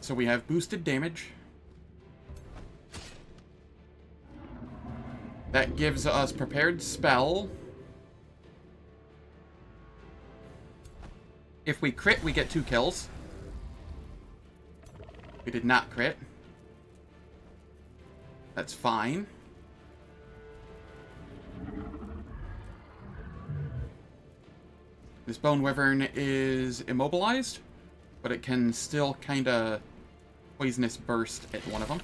So we have boosted damage. That gives us prepared spell. If we crit, we get 2 kills. We did not crit. That's fine. This Bone Wyvern is immobilized, but it can still kinda poisonous burst at one of them.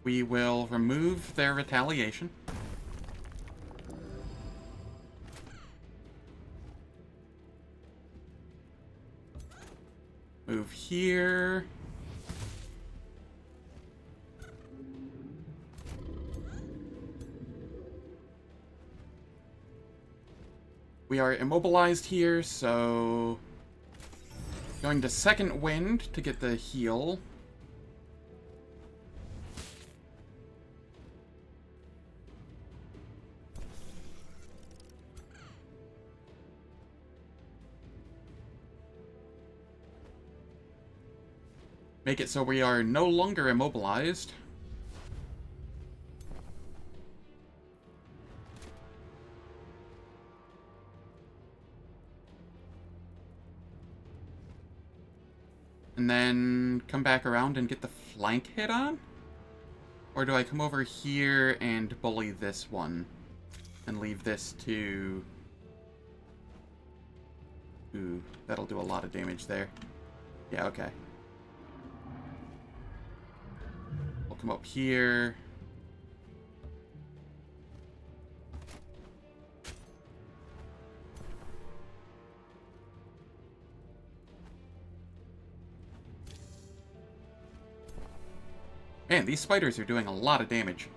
We will remove their retaliation. Move here. We are immobilized here, so going to Second Wind to get the heal. Make it so we are no longer immobilized. And then come back around and get the flank hit on? Or do I come over here and bully this one? And leave this to... Ooh, that'll do a lot of damage there. Yeah, okay. We'll come up here. Man, these spiders are doing a lot of damage.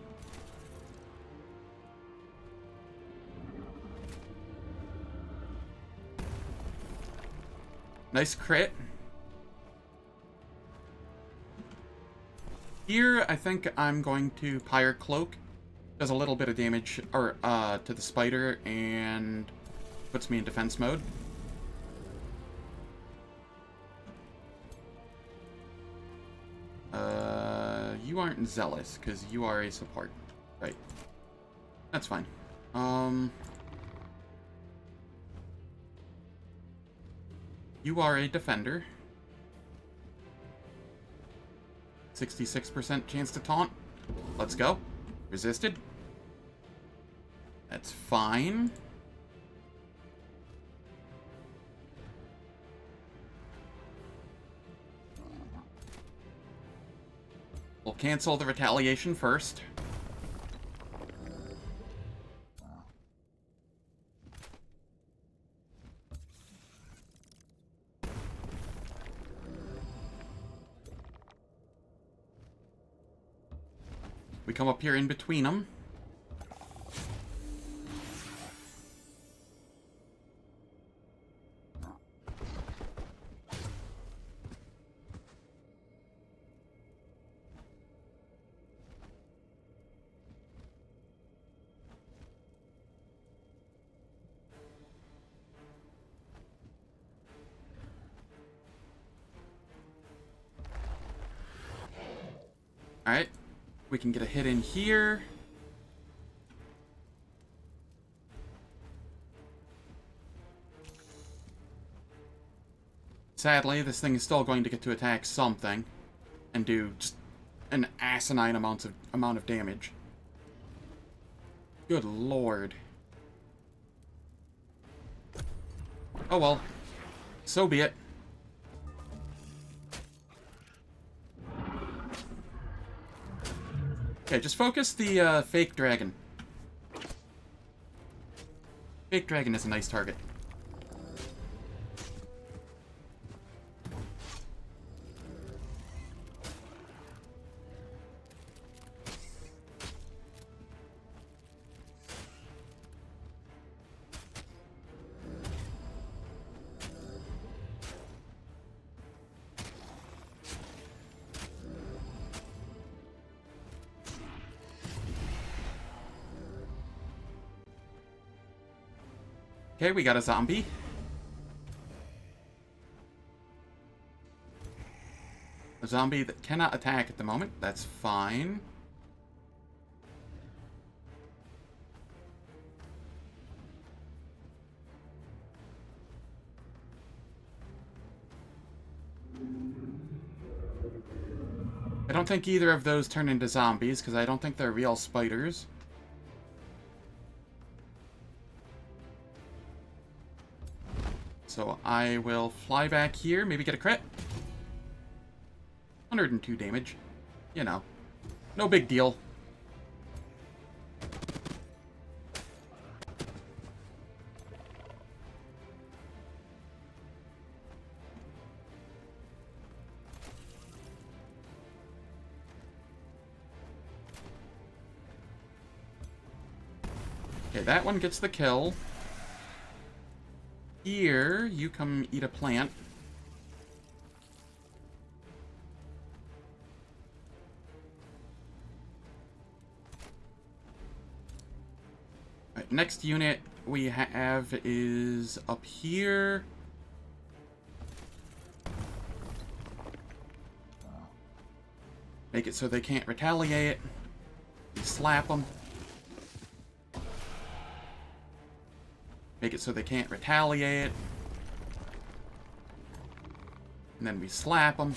Nice crit. Here, I think I'm going to Pyre Cloak. Does a little bit of damage or to the spider and puts me in defense mode. You aren't zealous, because you are a support. Right. That's fine. You are a defender. 66% chance to taunt. Let's go. Resisted. That's fine. We'll cancel the retaliation first. We come up here in between them. Alright. We can get a hit in here. Sadly, this thing is still going to get to attack something and do just an asinine amount of damage. Good lord. Oh well. So be it. Okay, just focus the fake dragon. Fake dragon is a nice target. Okay, we got a zombie. A zombie that cannot attack at the moment. That's fine. I don't think either of those turn into zombies, because I don't think they're real spiders. So I will fly back here, maybe get a crit. 102 damage. You know, no big deal. Okay, that one gets the kill. Here, you come eat a plant. Right, next unit we have is up here. Make it so they can't retaliate. We slap them. Make it so they can't retaliate. And then we slap them.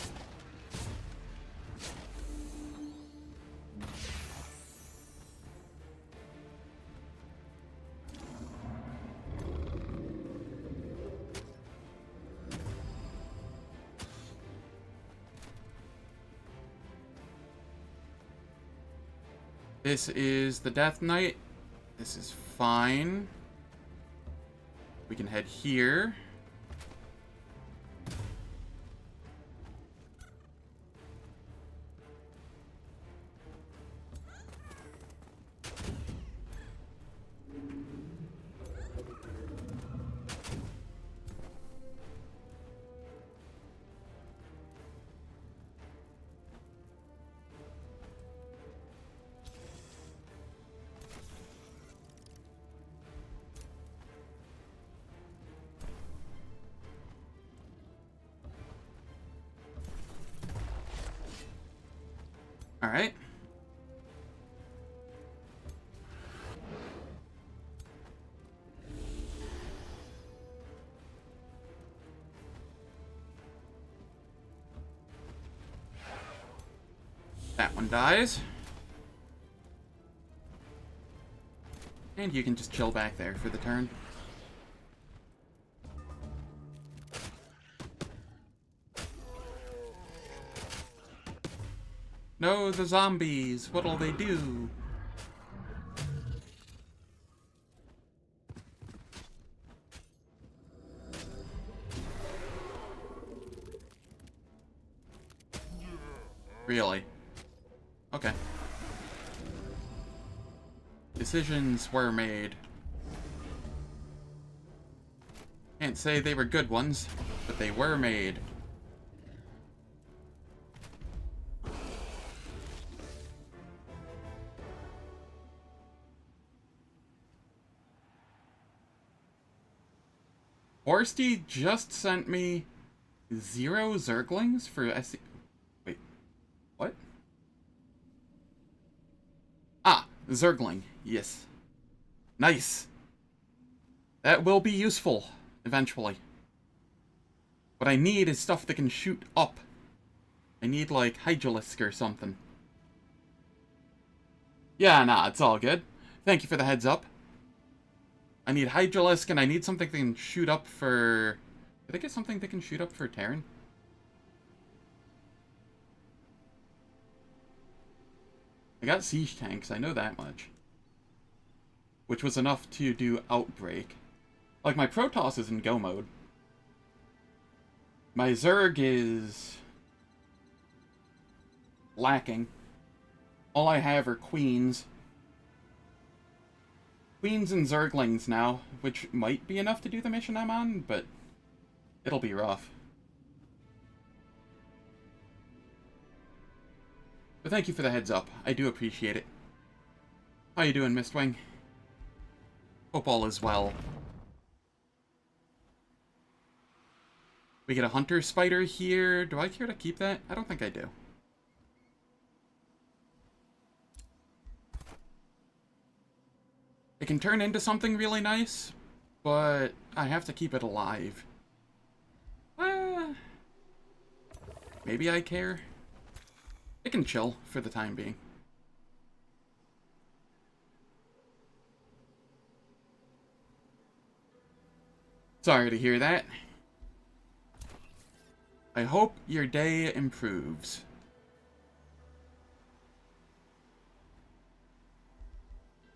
This is the Death Knight. This is fine. We can head here. All right. That one dies. And you can just chill back there for the turn. No, the zombies. What'll they do? Really? Okay. Decisions were made. Can't say they were good ones, but they were made. Horsty just sent me 0 Zerglings for SC. Wait, what? Ah, Zergling, yes. Nice. That will be useful, eventually. What I need is stuff that can shoot up. I need, like, Hydralisk or something. Yeah, nah, it's all good. Thank you for the heads up. I need Hydralisk, and I need something that can shoot up for... Did I get something that can shoot up for Terran? I got Siege Tanks, I know that much. Which was enough to do Outbreak. Like, my Protoss is in Go mode. My Zerg is... lacking. All I have are Queens. Queens and Zerglings now, which might be enough to do the mission I'm on, but it'll be rough. But thank you for the heads up. I do appreciate it. How you doing, Mistwing? Hope all is well. We get a hunter spider here. Do I care to keep that? I don't think I do. It can turn into something really nice, but I have to keep it alive. Maybe I care. It can chill for the time being. Sorry to hear that. I hope your day improves.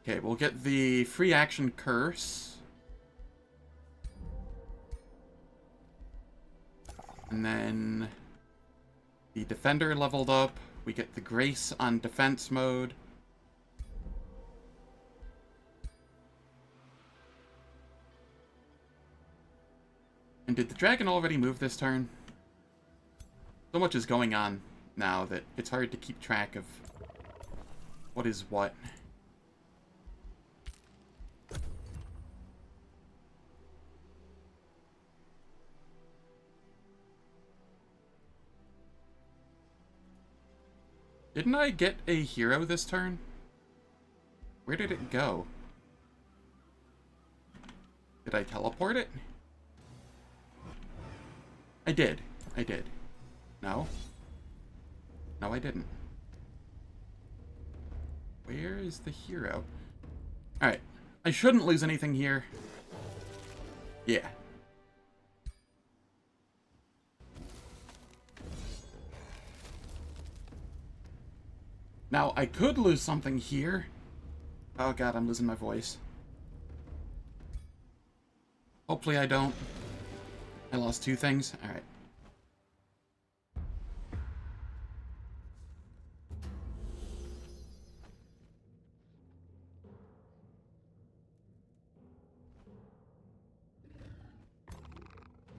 Okay, we'll get the free action curse. And then the defender leveled up. We get the grace on defense mode. And did the dragon already move this turn? So much is going on now that it's hard to keep track of what is what. Didn't I get a hero this turn? Where did it go? Did I teleport it? I did. I did. No? No, I didn't. Where is the hero? Alright. I shouldn't lose anything here. Yeah. Now, I could lose something here. Oh god, I'm losing my voice. Hopefully I don't. I lost 2 things. Alright.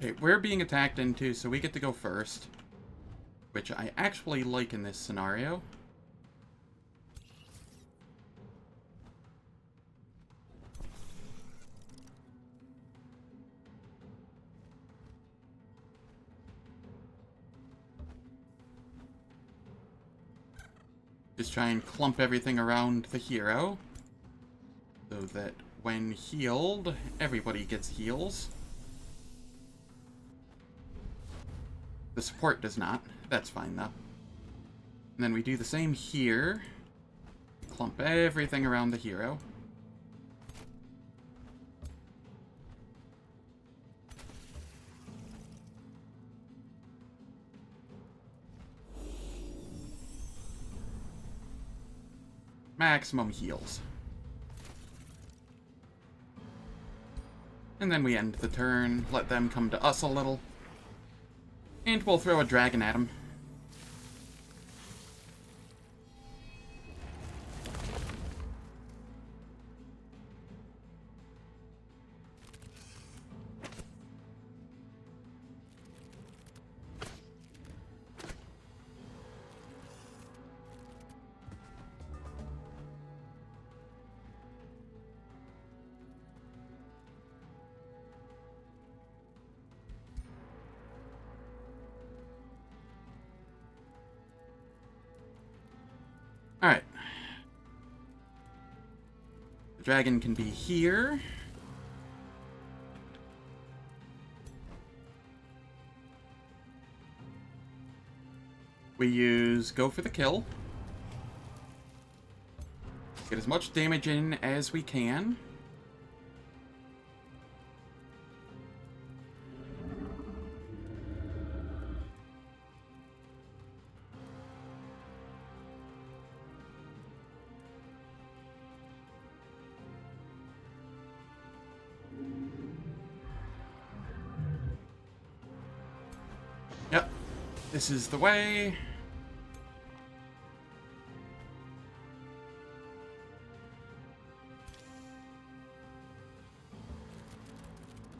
Okay, we're being attacked into, so we get to go first. Which I actually like in this scenario. Just try and clump everything around the hero. So that when healed, everybody gets heals. The support does not. That's fine, though. And then we do the same here. Clump everything around the hero. Maximum heals. And then we end the turn, let them come to us a little. And we'll throw a dragon at him. Alright. The dragon can be here. We use Go for the Kill. Get as much damage in as we can. Yep. This is the way.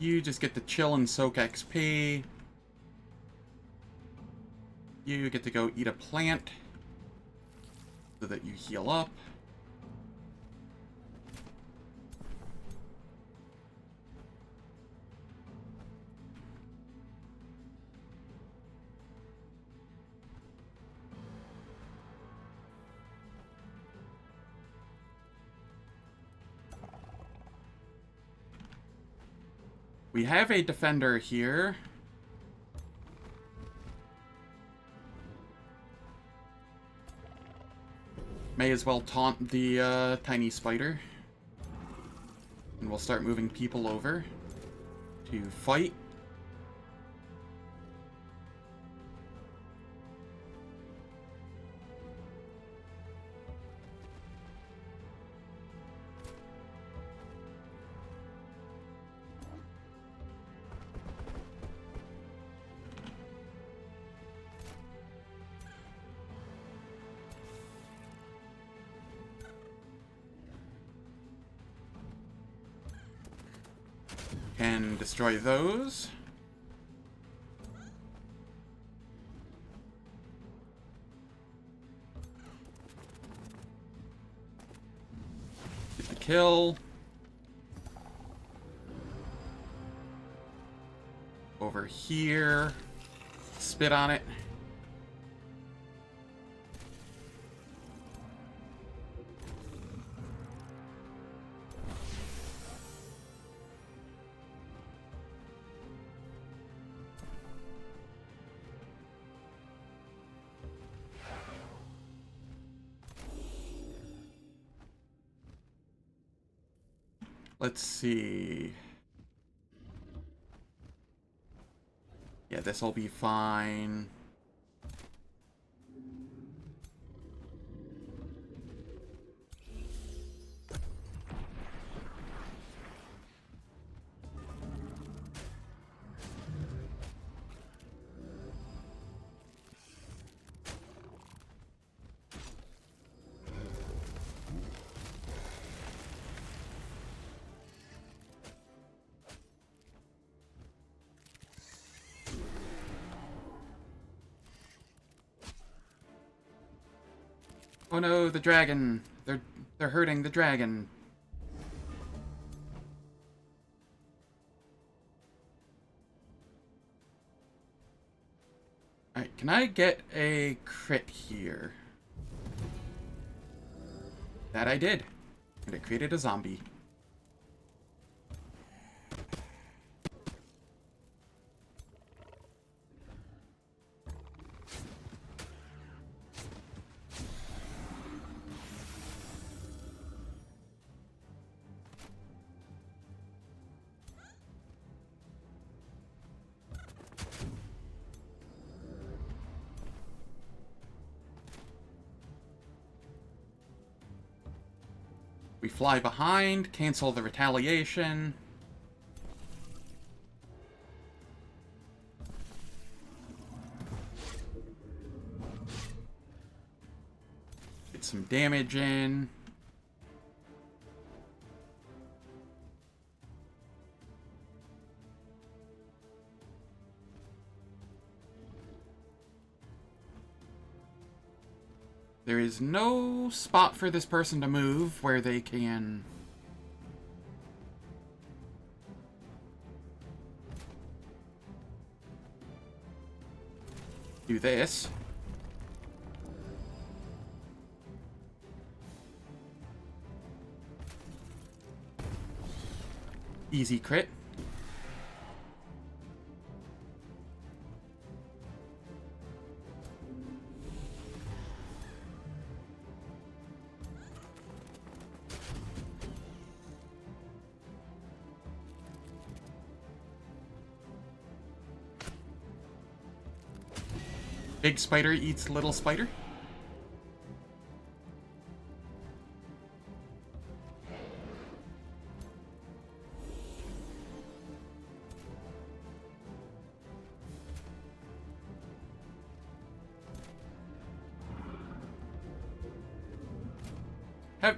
You just get to chill and soak XP. You get to go eat a plant so that you heal up. We have a defender here. May as well taunt the tiny spider. And we'll start moving people over to fight. Can destroy those. Get the kill. Over here. Spit on it. Let's see. Yeah, this'll be fine. Oh no, the dragon. They're hurting the dragon. Alright, can I get a crit here? That I did. And it created a zombie. We fly behind, cancel the retaliation. Get some damage in. There is no spot for this person to move where they can do this. Easy crit. Big spider eats little spider.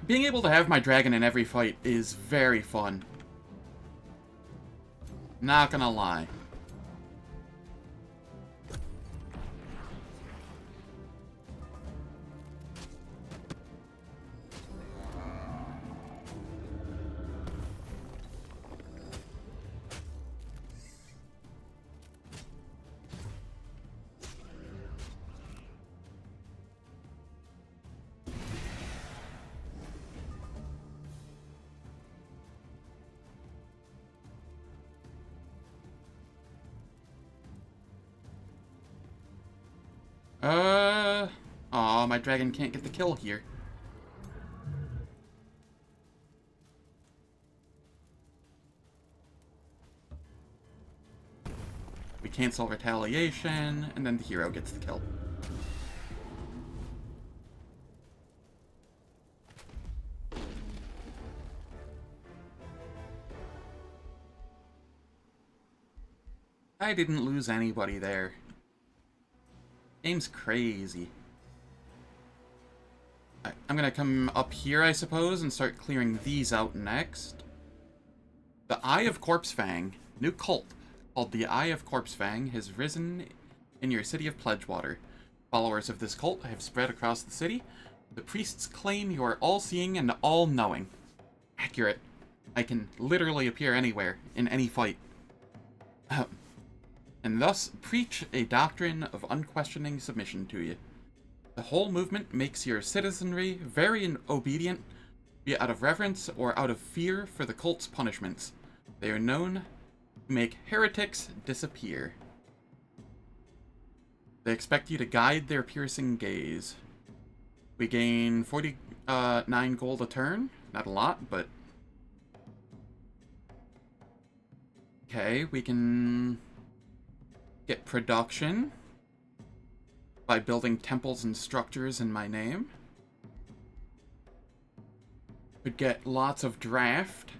Being able to have my dragon in every fight is very fun. Not gonna lie. Aw, my dragon can't get the kill here. We cancel retaliation, and then the hero gets the kill. I didn't lose anybody there. Game's crazy. I'm gonna come up here, I suppose, and start clearing these out next. The Eye of Corpsefang, new cult called the Eye of Corpsefang, has risen in your city of Pledgewater. Followers of this cult have spread across the city. The priests claim you are all-seeing and all-knowing. Accurate. I can literally appear anywhere, in any fight. And thus preach a doctrine of unquestioning submission to you. The whole movement makes your citizenry very obedient, be it out of reverence or out of fear for the cult's punishments. They are known to make heretics disappear. They expect you to guide their piercing gaze. We gain 49 gold a turn. Not a lot, but... Okay, we can get production by building temples and structures in my name. Could get lots of draft.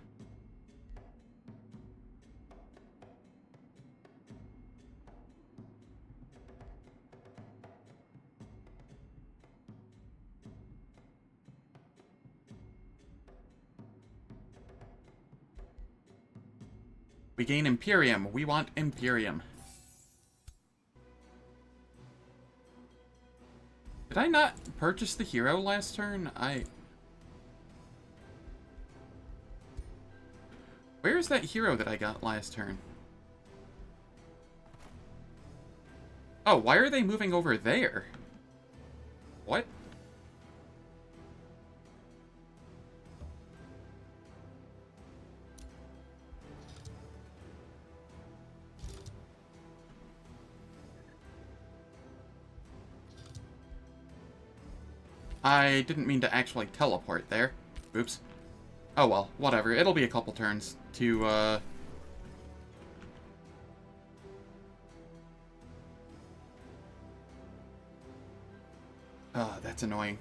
We gain Imperium. We want Imperium. Did I not purchase the hero last turn? Where's that hero that I got last turn? Oh, why are they moving over there? What? I didn't mean to actually teleport there. Oops. Oh well, whatever. It'll be a couple turns to, Oh, that's annoying.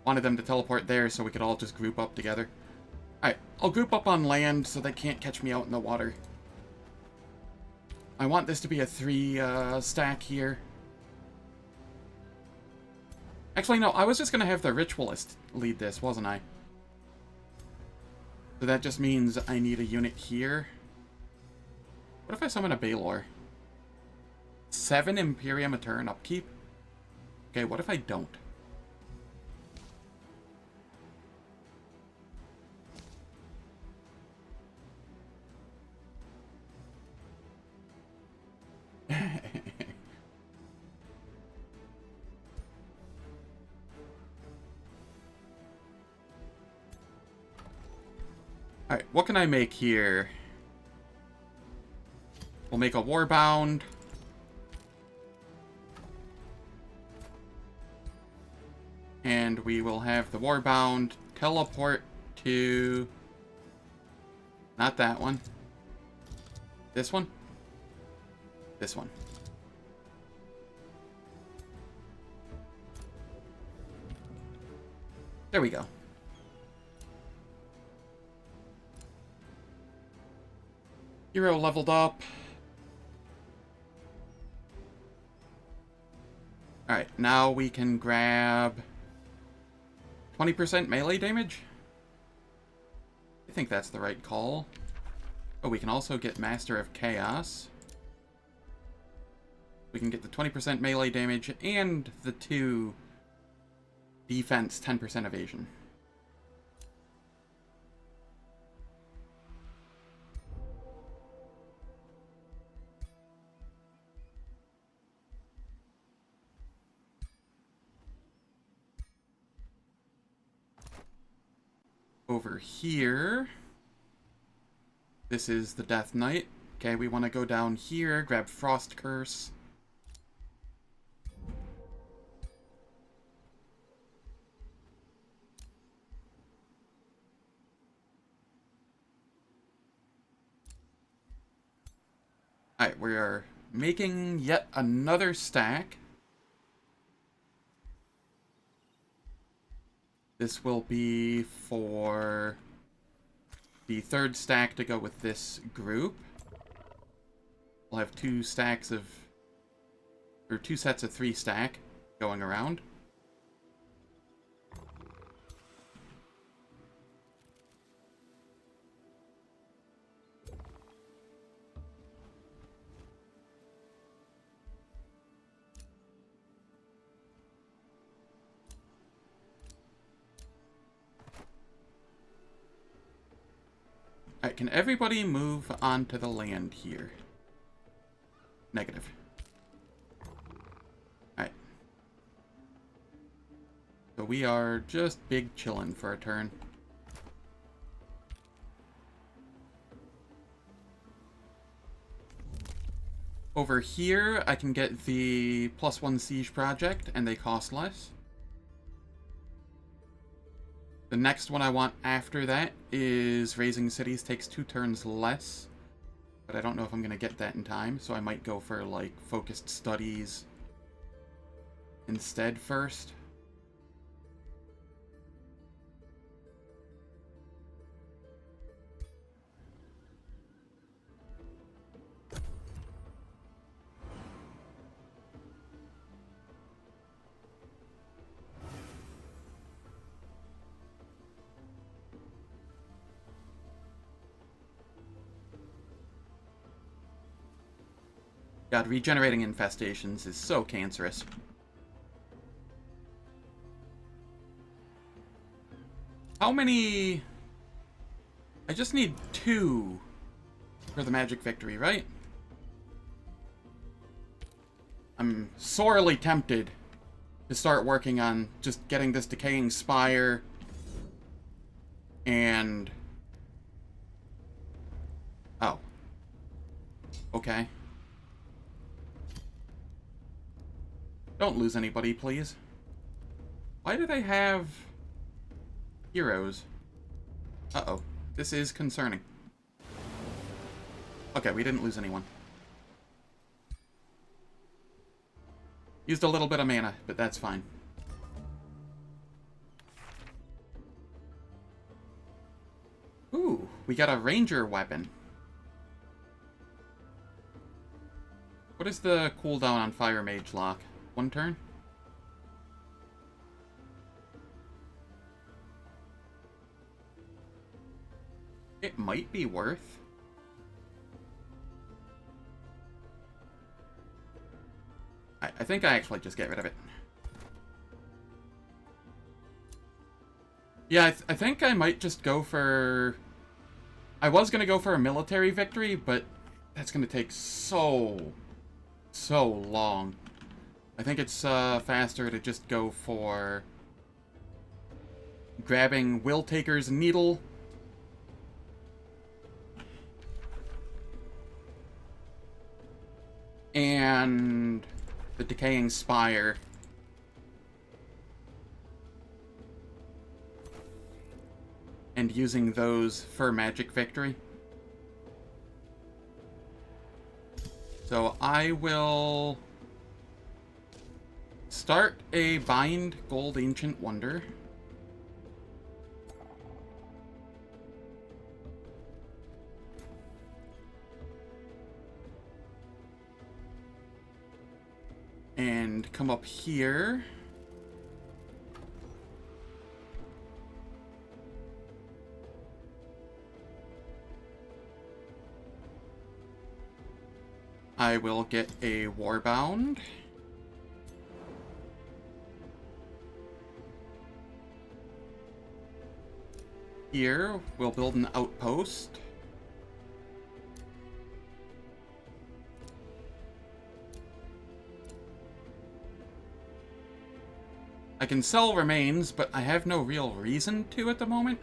Wanted them to teleport there so we could all just group up together. Alright, I'll group up on land so they can't catch me out in the water. I want this to be a 3 stack here. Actually, no, I was just going to have the Ritualist lead this, wasn't I? So that just means I need a unit here. What if I summon a Balor? 7 Imperium a turn upkeep? Okay, what if I don't? Alright, what can I make here? We'll make a Warbound. And we will have the Warbound teleport to... Not that one. This one? This one. There we go. Hero leveled up. Alright, now we can grab 20% melee damage? I think that's the right call. Oh, we can also get Master of Chaos. We can get the 20% melee damage and the 2 defense 10% evasion. Over here, this is the Death Knight. Okay, we want to go down here, grab Frost Curse. Alright, we are making yet another stack. This will be for the third stack to go with this group. We'll have two sets of 3 stack going around. Alright, can everybody move onto the land here? Negative. Alright. So we are just big chillin' for a turn. Over here, I can get the +1 siege project, and they cost less. The next one I want after that is Raising Cities, takes 2 turns less. But I don't know if I'm going to get that in time, so I might go for, like, Focused Studies instead first. God, regenerating infestations is so cancerous. How many... I just need 2 for the magic victory, right? I'm sorely tempted to start working on just getting this Decaying Spire and... Oh. Okay. Don't lose anybody, please. Why do they have heroes? Uh-oh. This is concerning. Okay, we didn't lose anyone. Used a little bit of mana, but that's fine. Ooh, we got a ranger weapon. What is the cooldown on Fire Mage Lock? 1 turn? It might be worth. I think I actually just get rid of it. Yeah, I think I might just go for... I was going to go for a military victory, but that's going to take so long. I think it's faster to just go for grabbing Willtaker's Needle and the Decaying Spire. And using those for magic victory. So I will start a Bind Gold Ancient Wonder. And come up here. I will get a Warbound. Here, we'll build an outpost. I can sell remains, but I have no real reason to at the moment.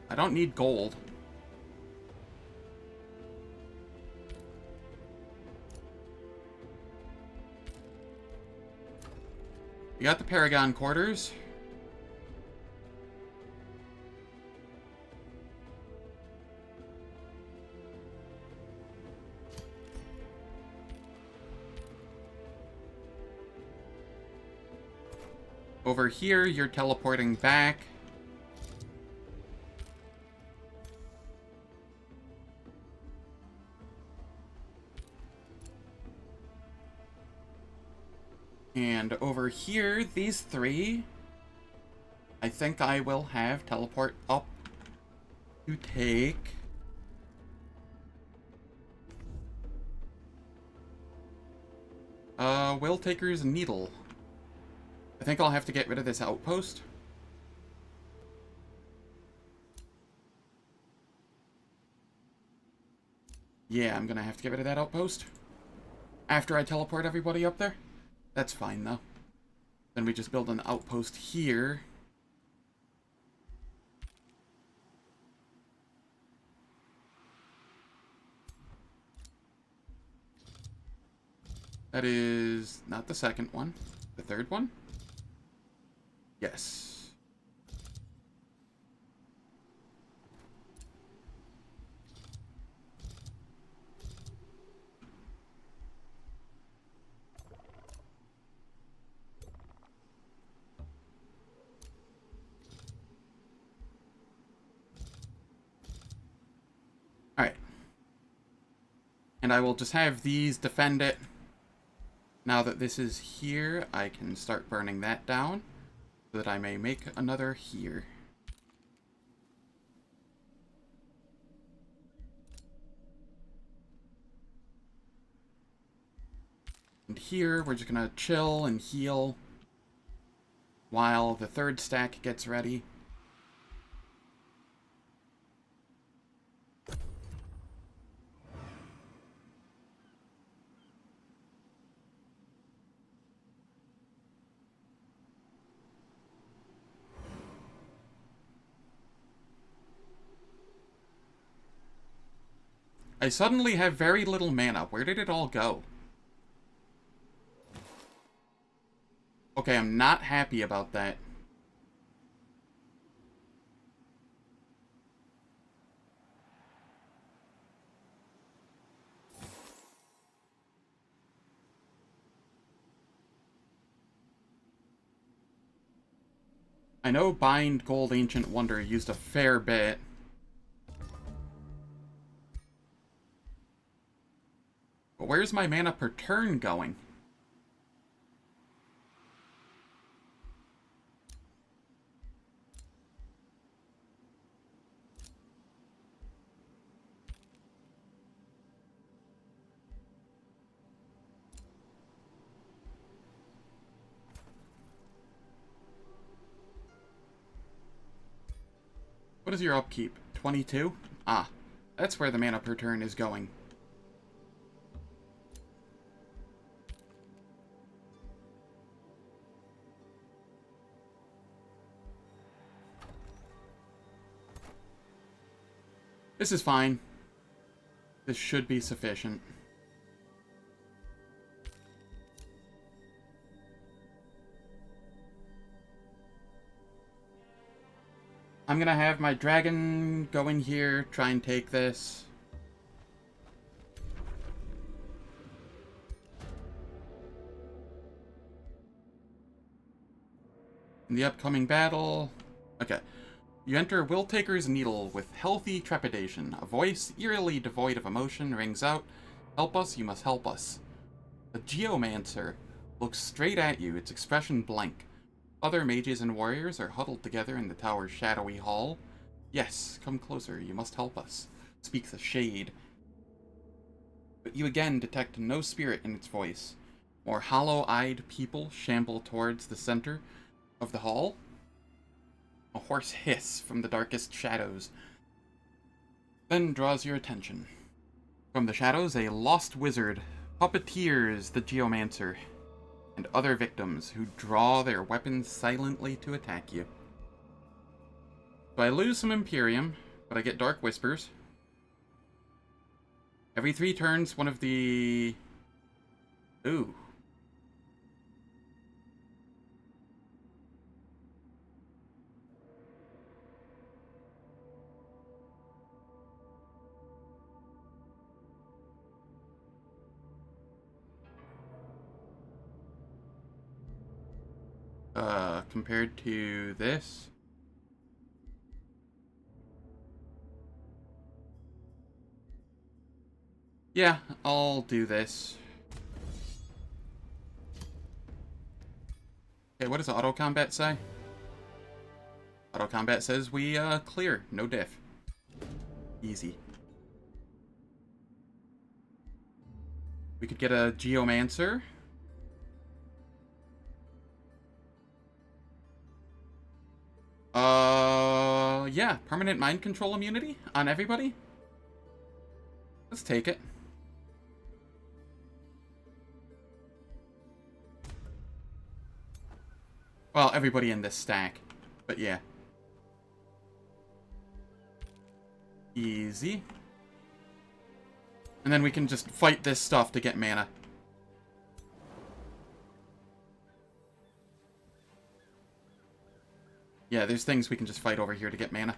I don't need gold. We got the Paragon Quarters. Over here, you're teleporting back. And over here, these three, I think I will have teleport up to take... Will Taker's Needle. I think I'll have to get rid of this outpost. Yeah, I'm gonna have to get rid of that outpost. After I teleport everybody up there. That's fine, though. Then we just build an outpost here. That is not the second one. The third one? Yes. Alright. And I will just have these defend it. Now that this is here, I can start burning that down so that I may make another here. And here, we're just gonna chill and heal while the third stack gets ready. I suddenly have very little mana. Where did it all go? Okay, I'm not happy about that. I know Bind Gold Ancient Wonder used a fair bit. But where's my mana per turn going? What is your upkeep? 22? Ah, that's where the mana per turn is going. This is fine. This should be sufficient. I'm gonna have my dragon go in here, try and take this. In the upcoming battle... Okay. You enter Will Taker's Needle with healthy trepidation. A voice, eerily devoid of emotion, rings out, "Help us, you must help us." The Geomancer looks straight at you, its expression blank. Other mages and warriors are huddled together in the tower's shadowy hall. "Yes, come closer, you must help us," speaks a shade. But you again detect no spirit in its voice. More hollow-eyed people shamble towards the center of the hall. A hoarse hiss from the darkest shadows then draws your attention. From the shadows, a lost wizard puppeteers the Geomancer and other victims who draw their weapons silently to attack you. So I lose some Imperium, but I get Dark Whispers. Every 3 turns, one of the... Ooh. compared to this. Yeah, I'll do this. Okay, what does auto combat say? Auto combat says we clear, no diff. Easy. We could get a Geomancer. Yeah, permanent mind control immunity on everybody. Let's take it. Well, everybody in this stack, but yeah. Easy. And then we can just fight this stuff to get mana. Yeah, there's things we can just fight over here to get mana.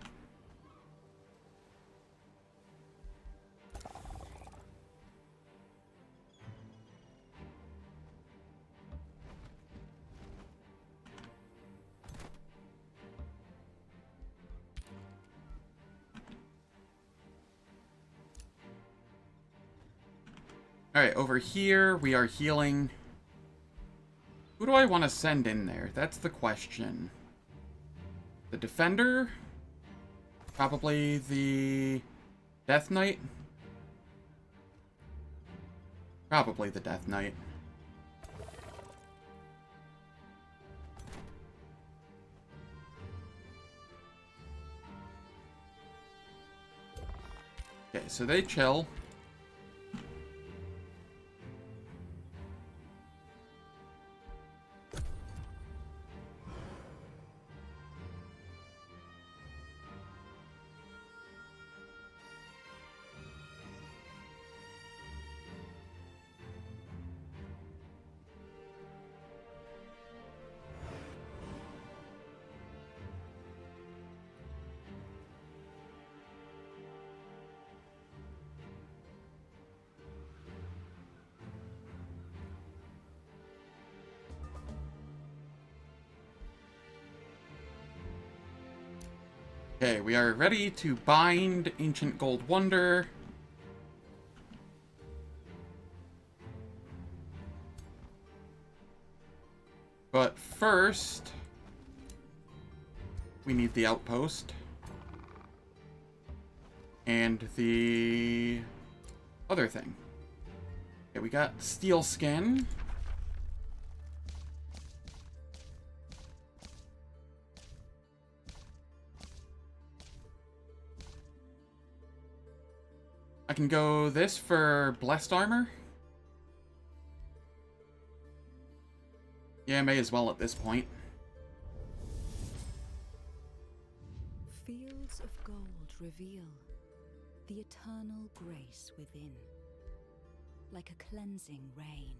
Alright, over here we are healing. Who do I want to send in there? That's the question. The Defender? Probably the Death Knight? Probably the Death Knight. Okay, so they chill. Okay, we are ready to bind Ancient Gold Wonder. But first, we need the outpost. And the other thing. Okay, we got Steel Skin. I can go this for Blessed Armor. Yeah, may as well at this point. Fields of gold reveal the eternal grace within, like a cleansing rain.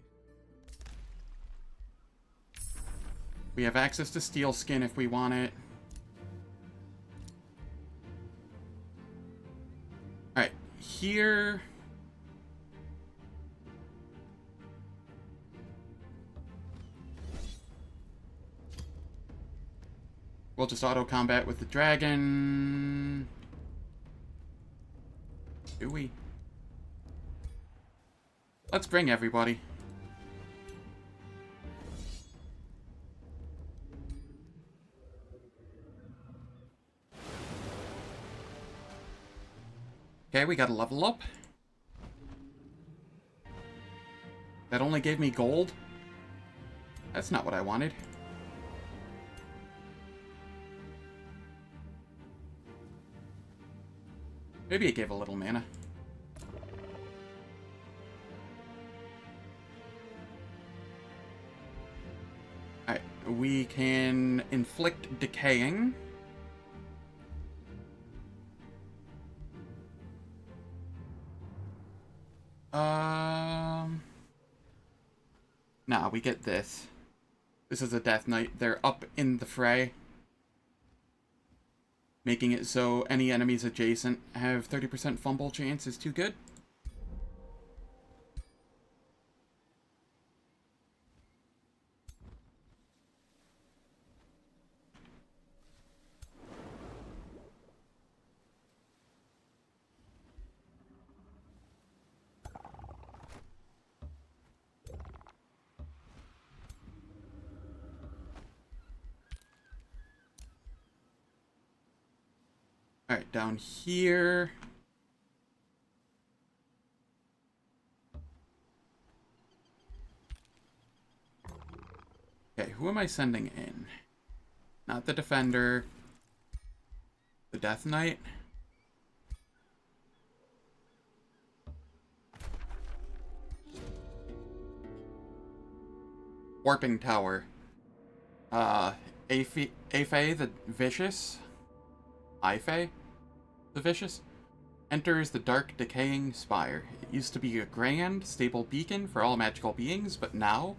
We have access to Steel Skin if we want it. Alright, here... we'll just auto-combat with the dragon. Do we? Let's bring everybody. Okay, we got a level up. That only gave me gold? That's not what I wanted. Maybe it gave a little mana. Alright, we can inflict decaying. Nah, we get this. This is a Death Knight. They're up in the fray, making it so any enemies adjacent have 30% fumble chance is too good. Alright, down here. Okay, who am I sending in? Not the Defender. The Death Knight. Warping Tower. Afe the Vicious. Ife the Vicious. Enters the dark, decaying spire. It used to be a grand, stable beacon for all magical beings, but now...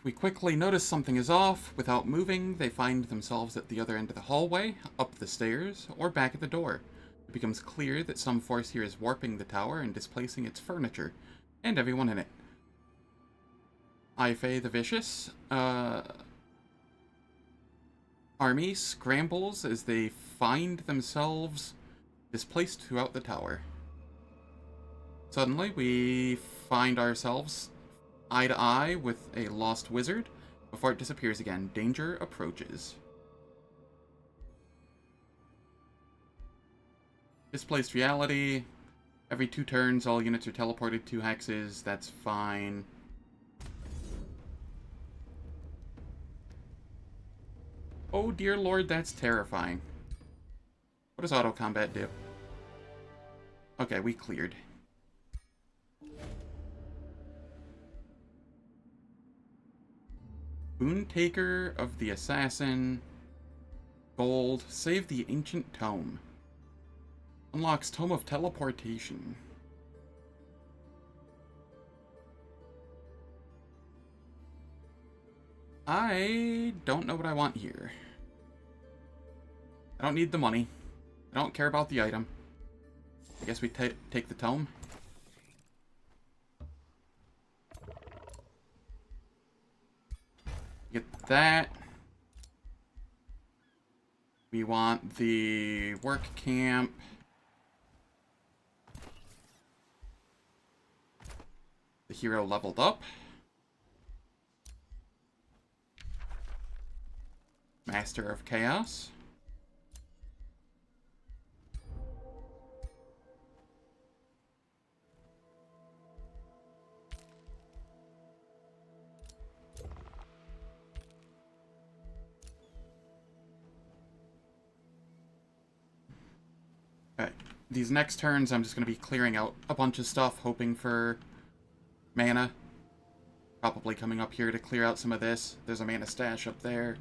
we quickly notice something is off. Without moving, they find themselves at the other end of the hallway, up the stairs, or back at the door. It becomes clear that some force here is warping the tower and displacing its furniture, and everyone in it. Ife the Vicious, army scrambles as they find themselves displaced throughout the tower. Suddenly, we find ourselves eye to eye with a lost wizard. Before it disappears again, danger approaches. Displaced reality. Every 2 turns, all units are teleported 2 hexes. That's fine. Oh dear lord, that's terrifying. What does auto combat do? Okay, we cleared. Boon Taker of the Assassin. Gold. Save the Ancient Tome. Unlocks Tome of Teleportation. I don't know what I want here. I don't need the money. I don't care about the item. I guess we take the tome. Get that. We want the work camp. The hero leveled up. Master of Chaos. Alright, these next turns I'm just going to be clearing out a bunch of stuff, hoping for mana. Probably coming up here to clear out some of this. There's a mana stash up there.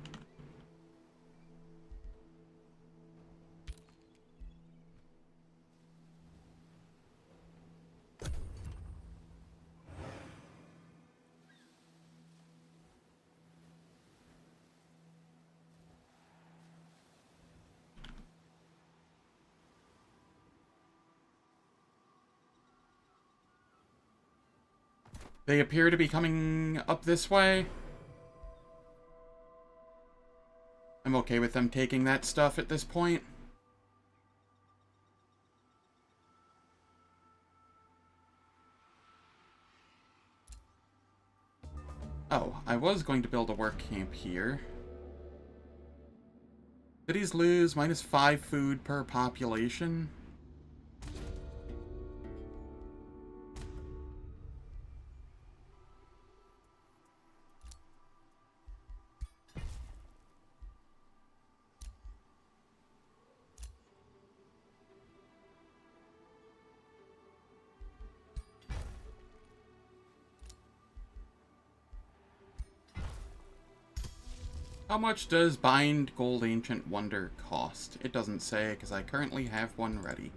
They appear to be coming up this way. I'm okay with them taking that stuff at this point. Oh, I was going to build a work camp here. Cities lose -5 food per population. How much does Bind Gold Ancient Wonder cost? It doesn't say, because I currently have one ready.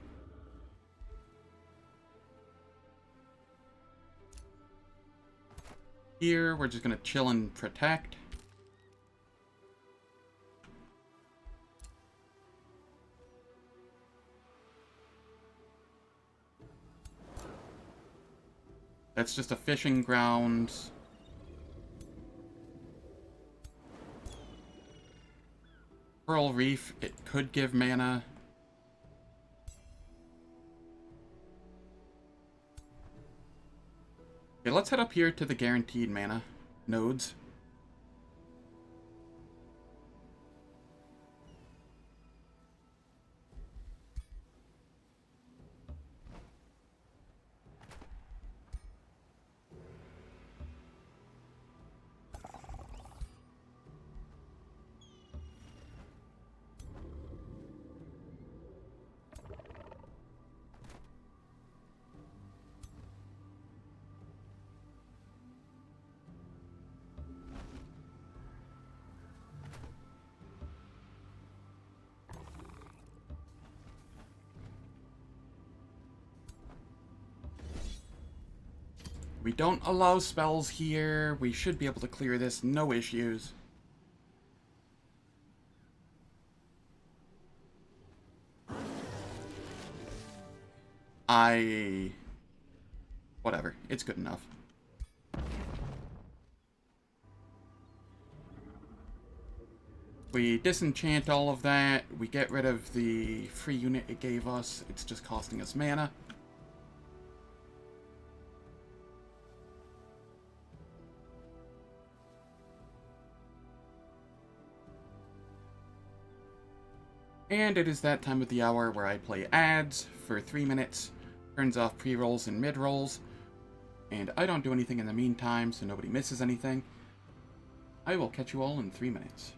Here, we're just going to chill and protect. That's just a fishing ground. Pearl Reef, it could give mana. Okay, let's head up here to the guaranteed mana nodes. We don't allow spells here. We should be able to clear this, no issues. Whatever, it's good enough. We disenchant all of that. We get rid of the free unit it gave us. It's just costing us mana. And it is that time of the hour where I play ads for 3 minutes, turns off pre-rolls and mid-rolls, and I don't do anything in the meantime so nobody misses anything. I will catch you all in 3 minutes.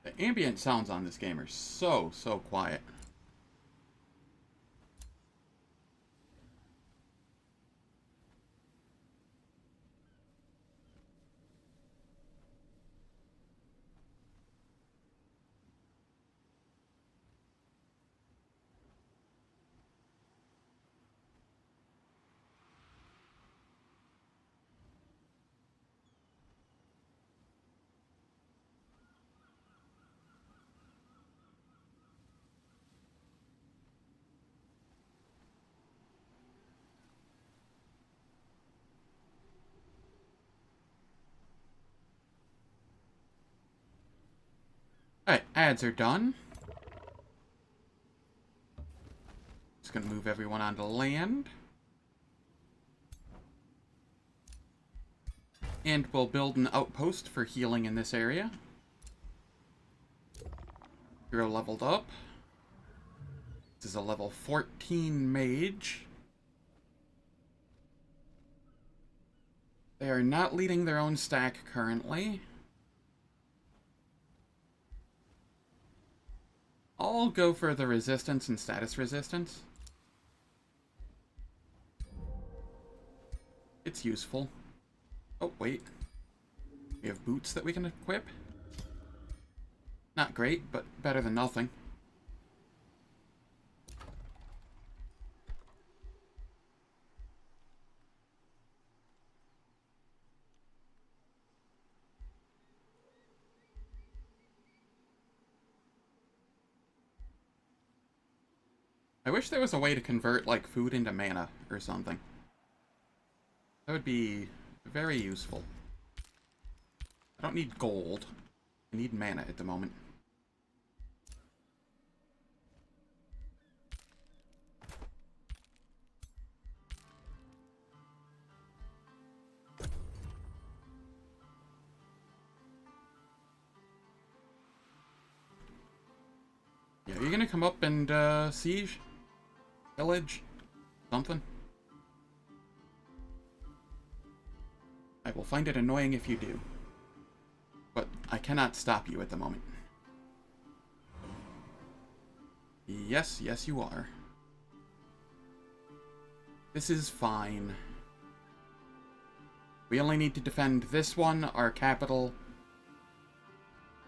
The ambient sounds on this game are so quiet. Alright, ads are done. Just gonna move everyone onto land. And we'll build an outpost for healing in this area. Hero leveled up. This is a level 14 mage. They are not leading their own stack currently. I'll go for the resistance and status resistance. It's useful. Oh, wait. We have boots that we can equip. Not great, but better than nothing. I wish there was a way to convert, like, food into mana or something. That would be very useful. I don't need gold. I need mana at the moment. Yeah, are you gonna come up and, siege? Village? Something? I will find it annoying if you do. But I cannot stop you at the moment. Yes, yes you are. This is fine. We only need to defend this one, our capital,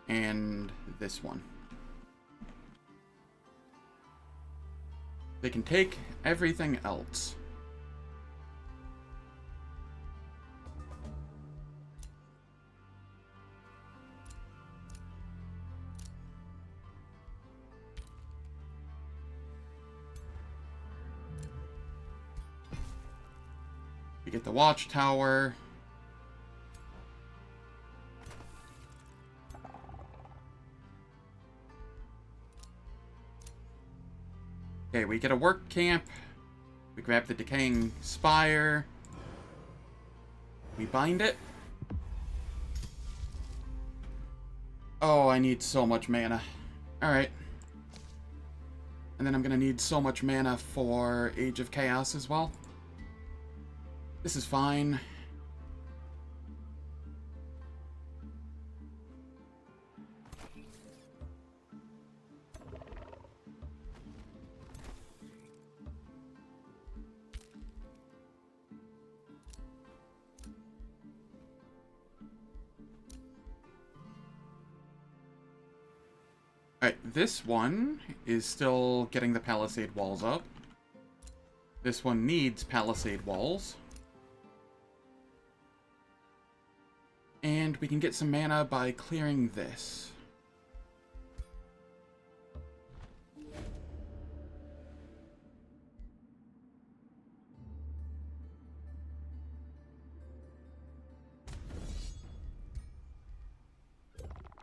and this one. They can take everything else. We get the watchtower. Okay, we get a work camp. We grab the decaying spire. We bind it. Oh, I need so much mana. Alright. And then I'm gonna need so much mana for Age of Chaos as well. This is fine. Alright, this one is still getting the palisade walls up. This one needs palisade walls. And we can get some mana by clearing this.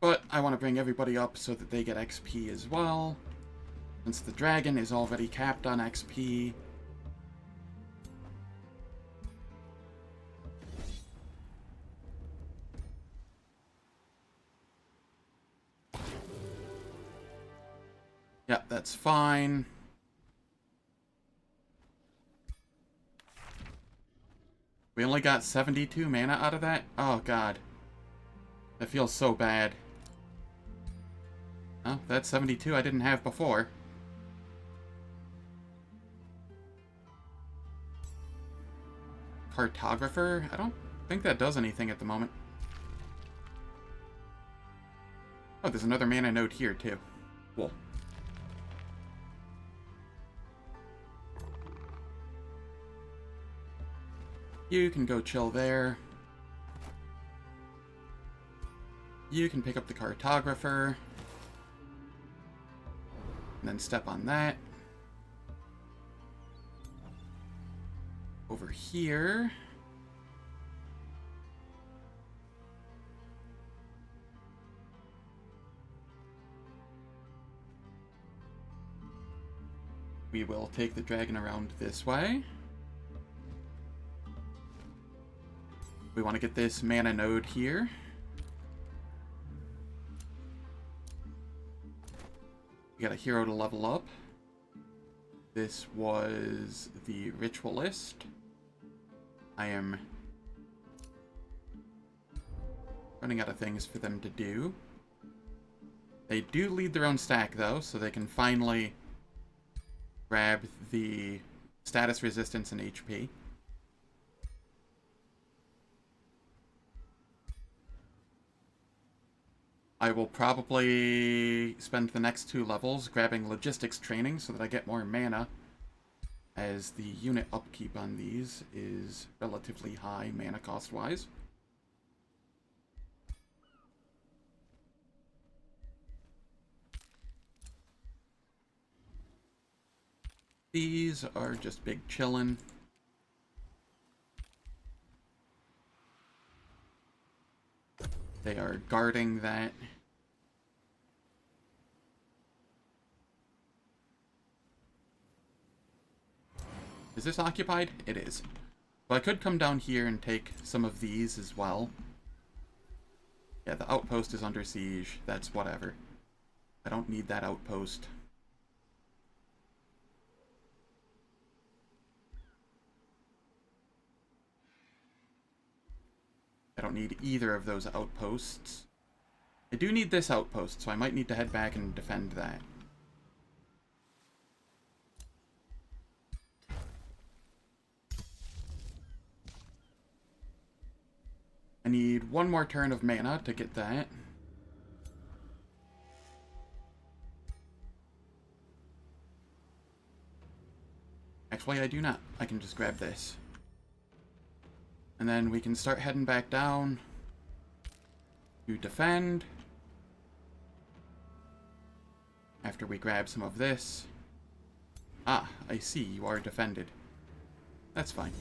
But I want to bring everybody up so that they get XP as well. Since the dragon is already capped on XP. Yeah, that's fine. We only got 72 mana out of that? Oh, God. That feels so bad. Oh, that's 72 I didn't have before. Cartographer? I don't think that does anything at the moment. Oh, there's another mana node here, too. Cool. You can go chill there. You can pick up the cartographer. And then step on that. Over here. We will take the dragon around this way. We want to get this mana node here. We got a hero to level up. This was the Ritualist. I am running out of things for them to do. They do lead their own stack, though, so they can finally grab the status resistance and HP. I will probably spend the next 2 levels grabbing logistics training so that I get more mana, as the unit upkeep on these is relatively high mana cost-wise. These are just big chillin'. They are guarding that. Is this occupied? It is. So I could come down here and take some of these as well. Yeah, the outpost is under siege. That's whatever. I don't need that outpost. I don't need either of those outposts. I do need this outpost, so I might need to head back and defend that. I need one more turn of mana to get that. Actually, I do not. I can just grab this. And then we can start heading back down. You defend. After we grab some of this. Ah, I see. You are defended. That's fine.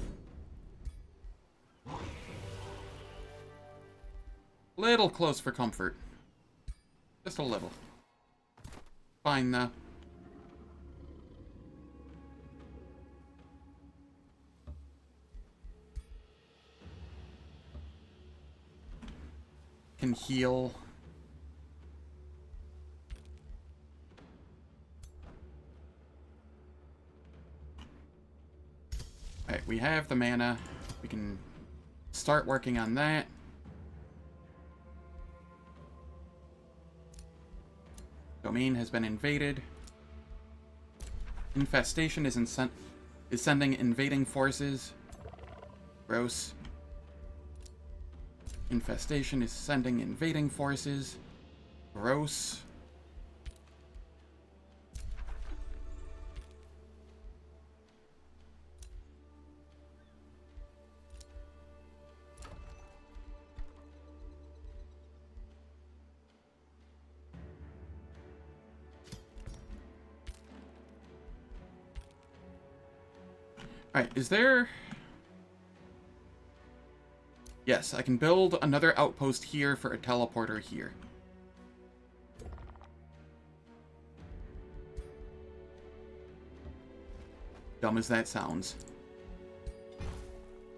Little close for comfort. Just a little. Fine, though. Can heal. Alright, we have the mana. We can start working on that. Domain has been invaded. Infestation is sending invading forces. Gross. Infestation is sending invading forces. Gross. Alright, is there... Yes, I can build another outpost here for a teleporter here. Dumb as that sounds.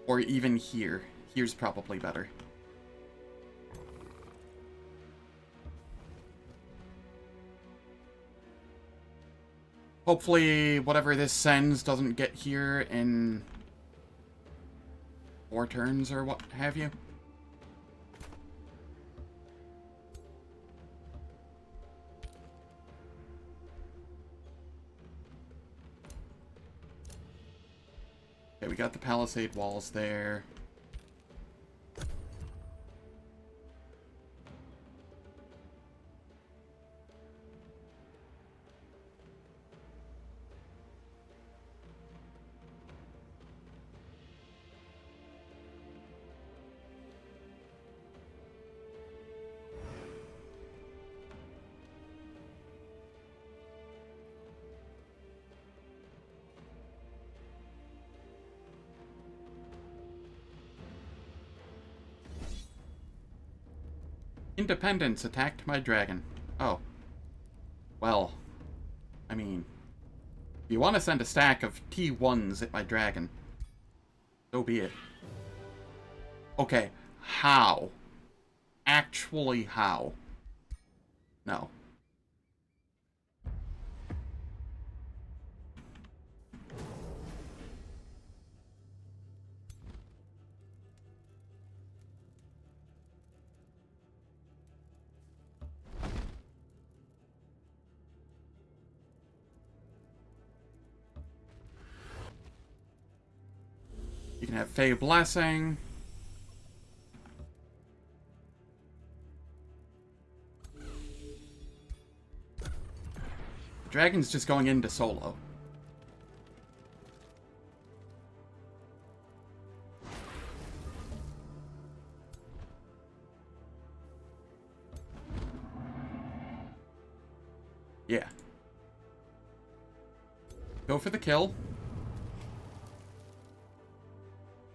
Or even here. Here's probably better. Hopefully, whatever this sends doesn't get here in 4 turns or what have you. Okay, we got the palisade walls there. Independence attacked my dragon. Oh. Well. I mean... If you want to send a stack of T1s at my dragon, so be it. Okay. How? Actually, how? No. You can have Fey Blessing. The dragon's just going into solo. Yeah. Go for the kill.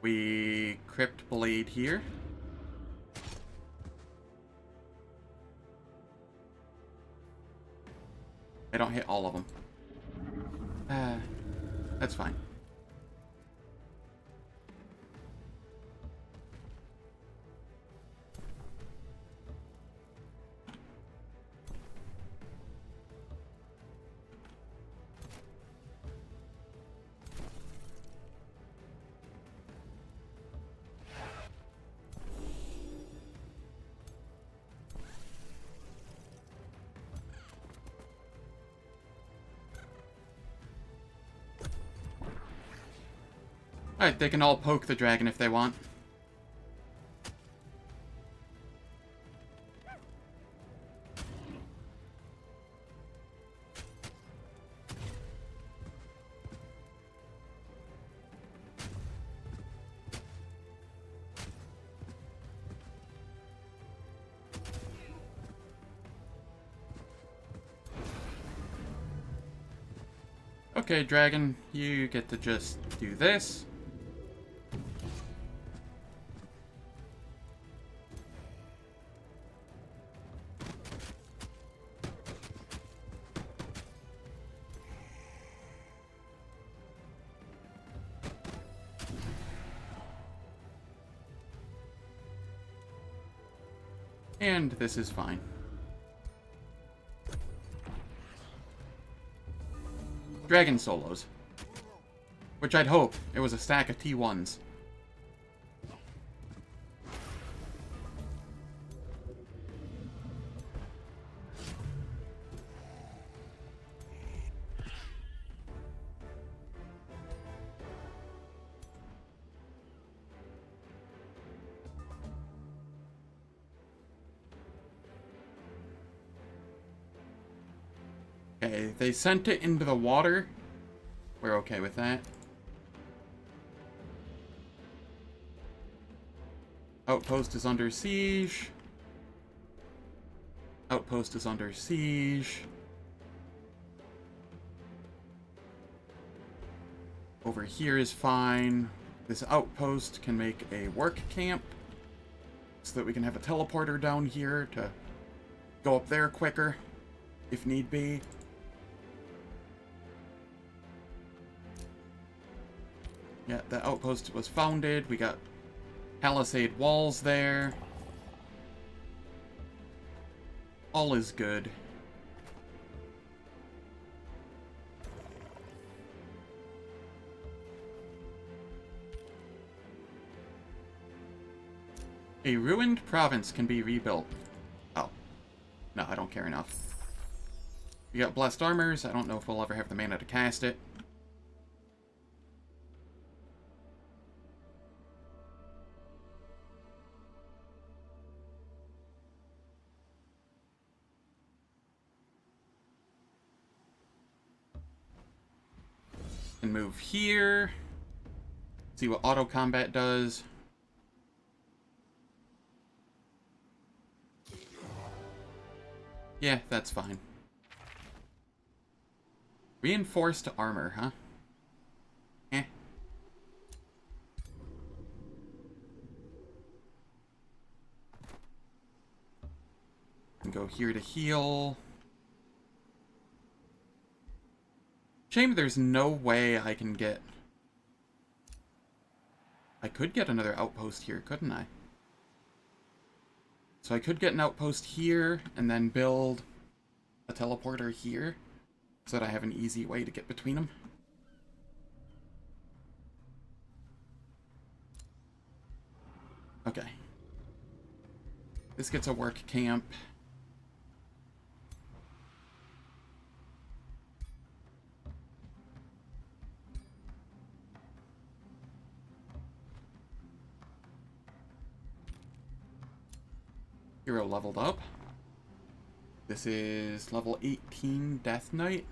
We Crypt Blade here. I don't hit all of them. That's fine. Alright, they can all poke the dragon if they want. Okay, dragon, you get to just do this. And this is fine. Dragon solos. Which I'd hope. It was a stack of T1s. Okay, they sent it into the water. We're okay with that. Outpost is under siege. Outpost is under siege. Over here is fine. This outpost can make a work camp so that we can have a teleporter down here to go up there quicker if need be. Yeah, the outpost was founded. We got palisade walls there. All is good. A ruined province can be rebuilt. Oh. No, I don't care enough. We got blessed armors. I don't know if we'll ever have the mana to cast it. And move here. See what auto combat does. Yeah, that's fine. Reinforced armor, huh? Eh. And go here to heal. Shame there's no way I can get... I could get another outpost here, couldn't I? So I could get an outpost here, and then build a teleporter here, so that I have an easy way to get between them. Okay. This gets a work camp. Hero leveled up. This is level 18 Death Knight.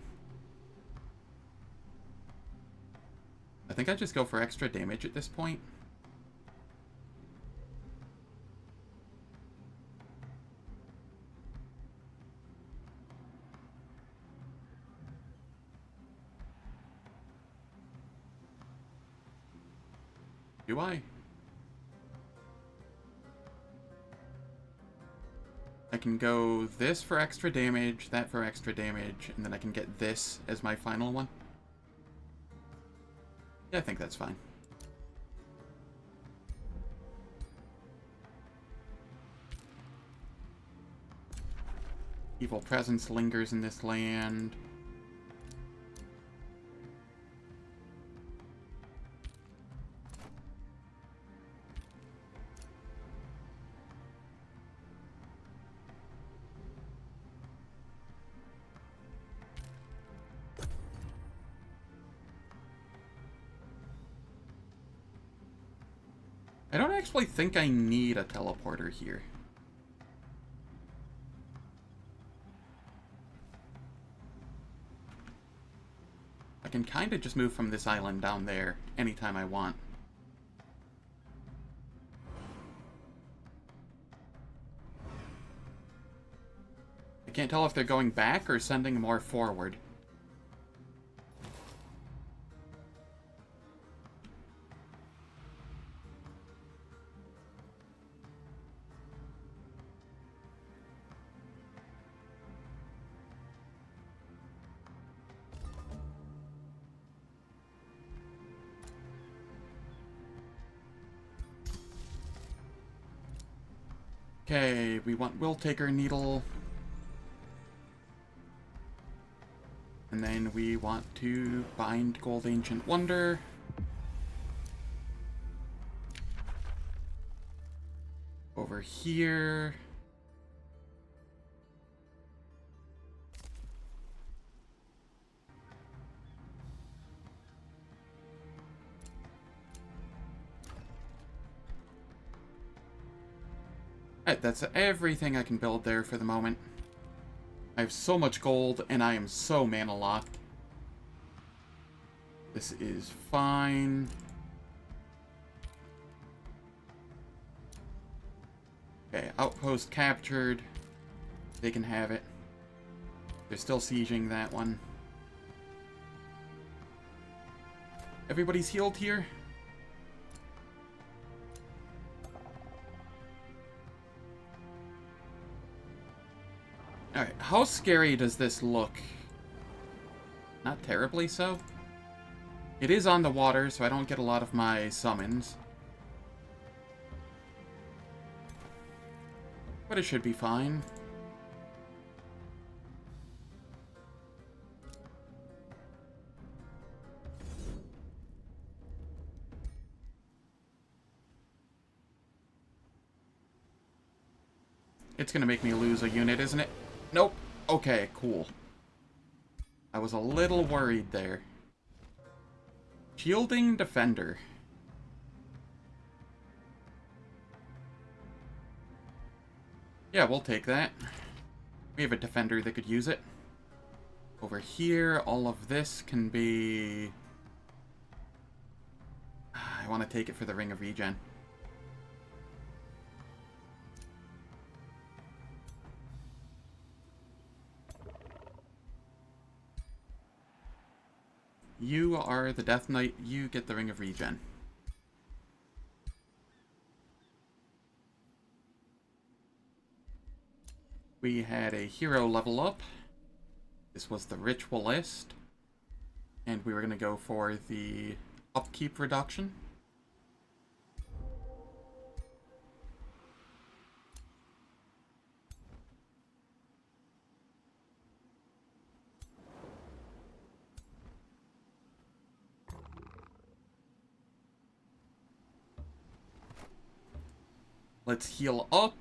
I think I just go for extra damage at this point. Do I? I can go this for extra damage, that for extra damage, and then I can get this as my final one. Yeah, I think that's fine. Evil presence lingers in this land. I don't actually think I need a teleporter here. I can kind of just move from this island down there anytime I want. I can't tell if they're going back or sending more forward. Okay, we want Will Taker Needle. And then we want to bind Gold Ancient Wonder. Over here. Alright, that's everything I can build there for the moment. I have so much gold, and I am so mana locked. This is fine. Okay, outpost captured. They can have it. They're still sieging that one. Everybody's healed here? Alright, how scary does this look? Not terribly so. It is on the water, so I don't get a lot of my summons. But it should be fine. It's gonna make me lose a unit, isn't it? Nope. Okay, cool. I was a little worried there. Shielding Defender. Yeah, we'll take that. We have a Defender that could use it. Over here, all of this can be... I want to take it for the Ring of Regen. You are the Death Knight. You get the Ring of Regen. We had a hero level up. This was the Ritualist. And we were going to go for the upkeep reduction. Let's heal up.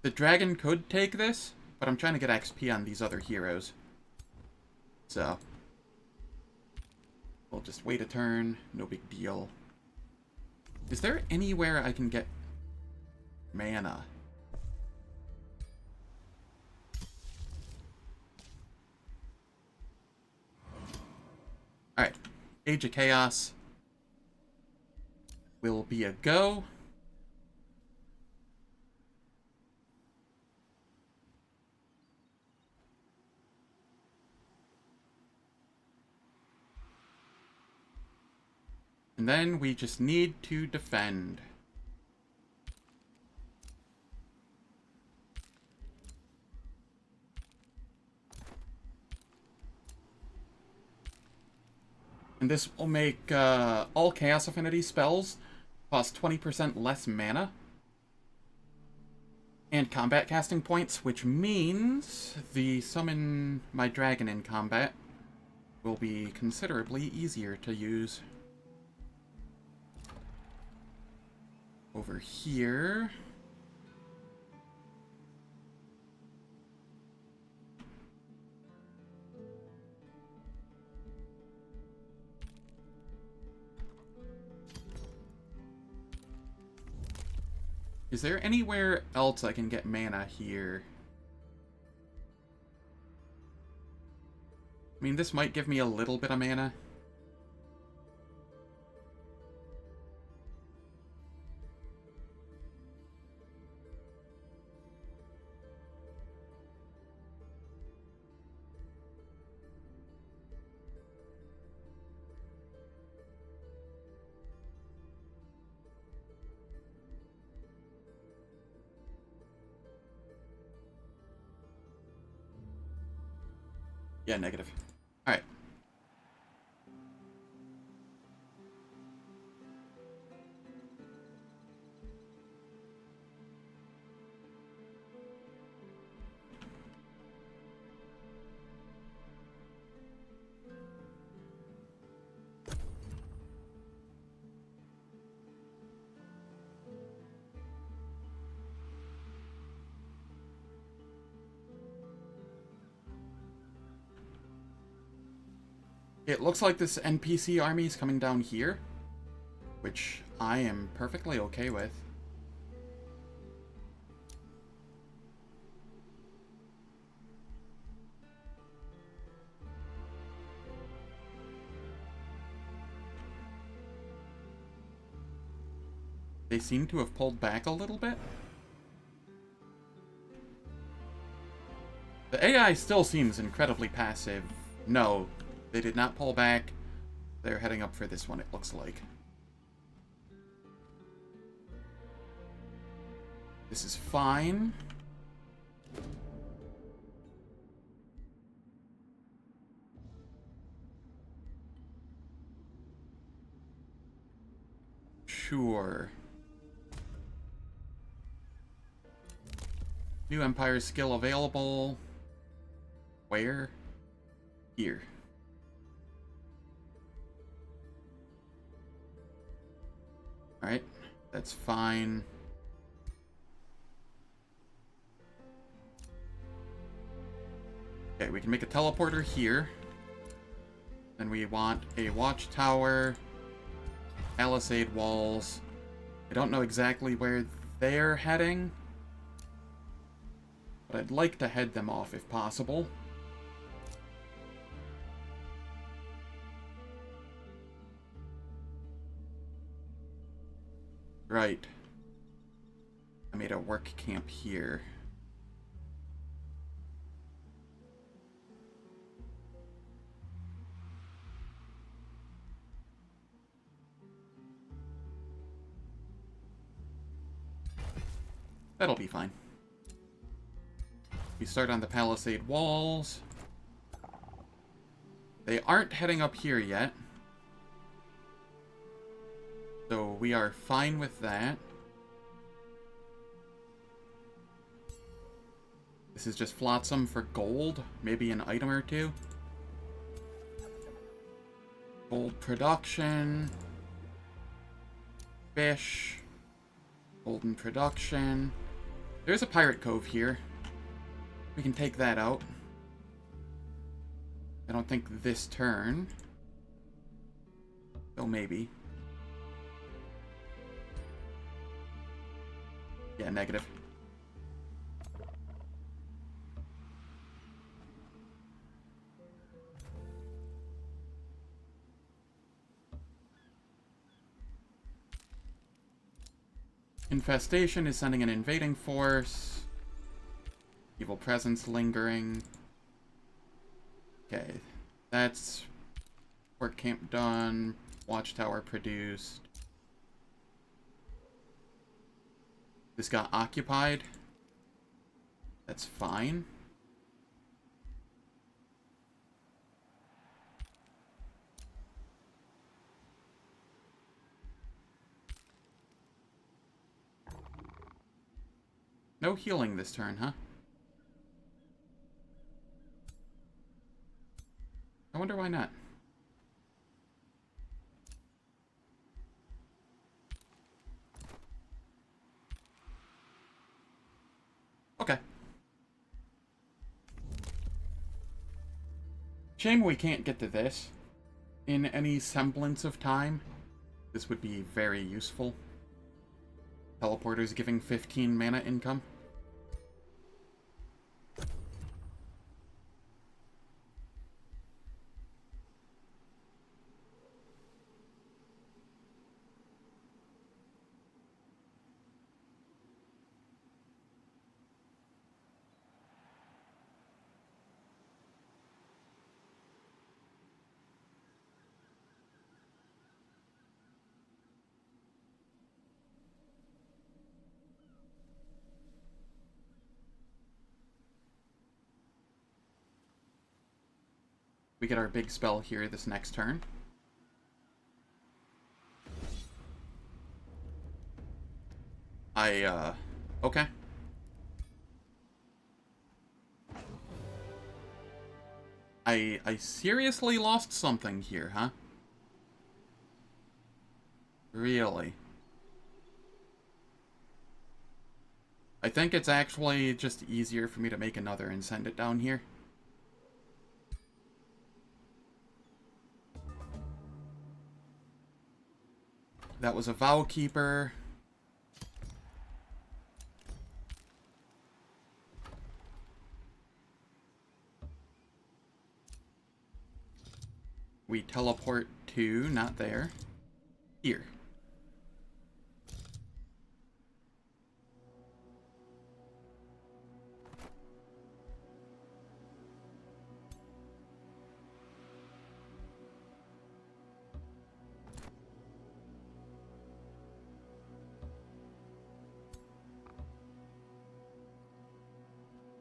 The dragon could take this, but I'm trying to get XP on these other heroes. So, we'll just wait a turn. No big deal. Is there anywhere I can get mana? Alright. Age of Chaos will be a go. And then we just need to defend. And this will make all Chaos Affinity spells cost 20% less mana and combat casting points, which means the summon my dragon in combat will be considerably easier to use. Over here. Is there anywhere else I can get mana here? I mean, this might give me a little bit of mana. Yeah, negative. Alright. It looks like this NPC army is coming down here, which I am perfectly okay with. They seem to have pulled back a little bit. The AI still seems incredibly passive. No, they did not pull back. They're heading up for this one, it looks like. This is fine. Sure. New Empire skill available. Where? Here. Alright, that's fine. Okay, we can make a teleporter here. Then we want a watchtower, palisade walls. I don't know exactly where they're heading, but I'd like to head them off if possible. Right. I made a work camp here. That'll be fine. We start on the palisade walls. They aren't heading up here yet. So we are fine with that. This is just flotsam for gold, maybe an item or two. Gold production. Fish. Golden production. There's a pirate cove here. We can take that out. I don't think this turn. Oh, maybe. Yeah, negative. Infestation is sending an invading force. Evil presence lingering. Okay, that's work camp done. Watchtower produced. This got occupied. That's fine. No healing this turn, huh? I wonder why not. Okay. Shame we can't get to this in any semblance of time. This would be very useful. Teleporters giving 15 mana income. We get our big spell here this next turn. Okay. I seriously lost something here, huh? Really? I think it's actually just easier for me to make another and send it down here. That was a Vow Keeper. We teleport to, not there, here.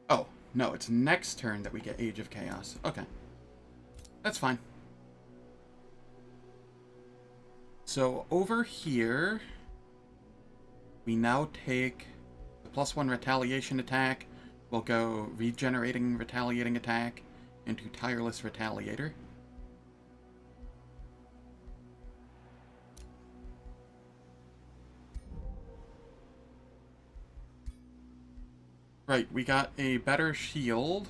Oh, no, it's next turn that we get Age of Chaos. Okay. That's fine. So over here, we now take the +1 retaliation attack. We'll go regenerating retaliating attack into tireless retaliator. Right, we got a better shield,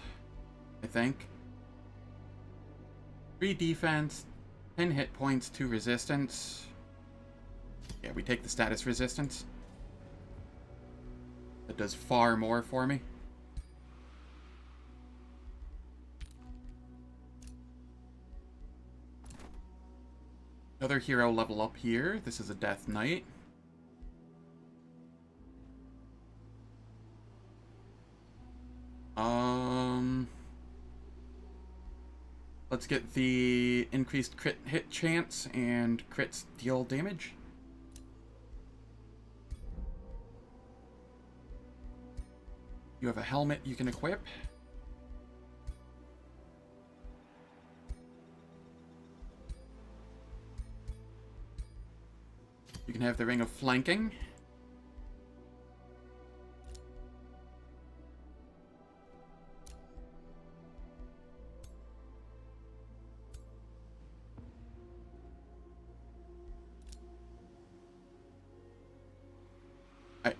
I think. 3 defense, 10 hit points, 2 resistance. Yeah, we take the status resistance. That does far more for me. Another hero level up here. This is a Death Knight. Let's get the increased crit hit chance and crits deal damage. You have a helmet you can equip. You can have the Ring of Flanking.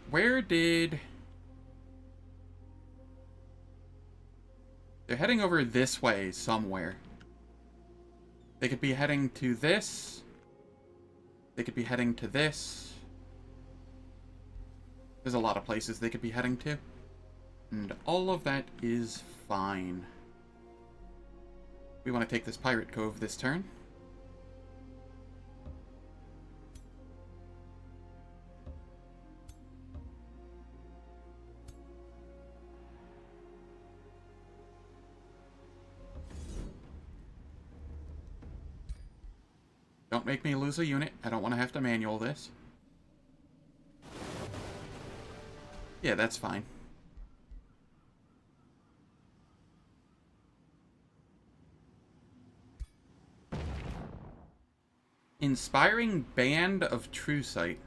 Where did... They're heading over this way somewhere. They could be heading to this. They could be heading to this. There's a lot of places they could be heading to. And all of that is fine. We want to take this Pirate Cove this turn. don't make me lose a unit. I don't want to have to manual this. Yeah, that's fine. Inspiring Band of True Sight.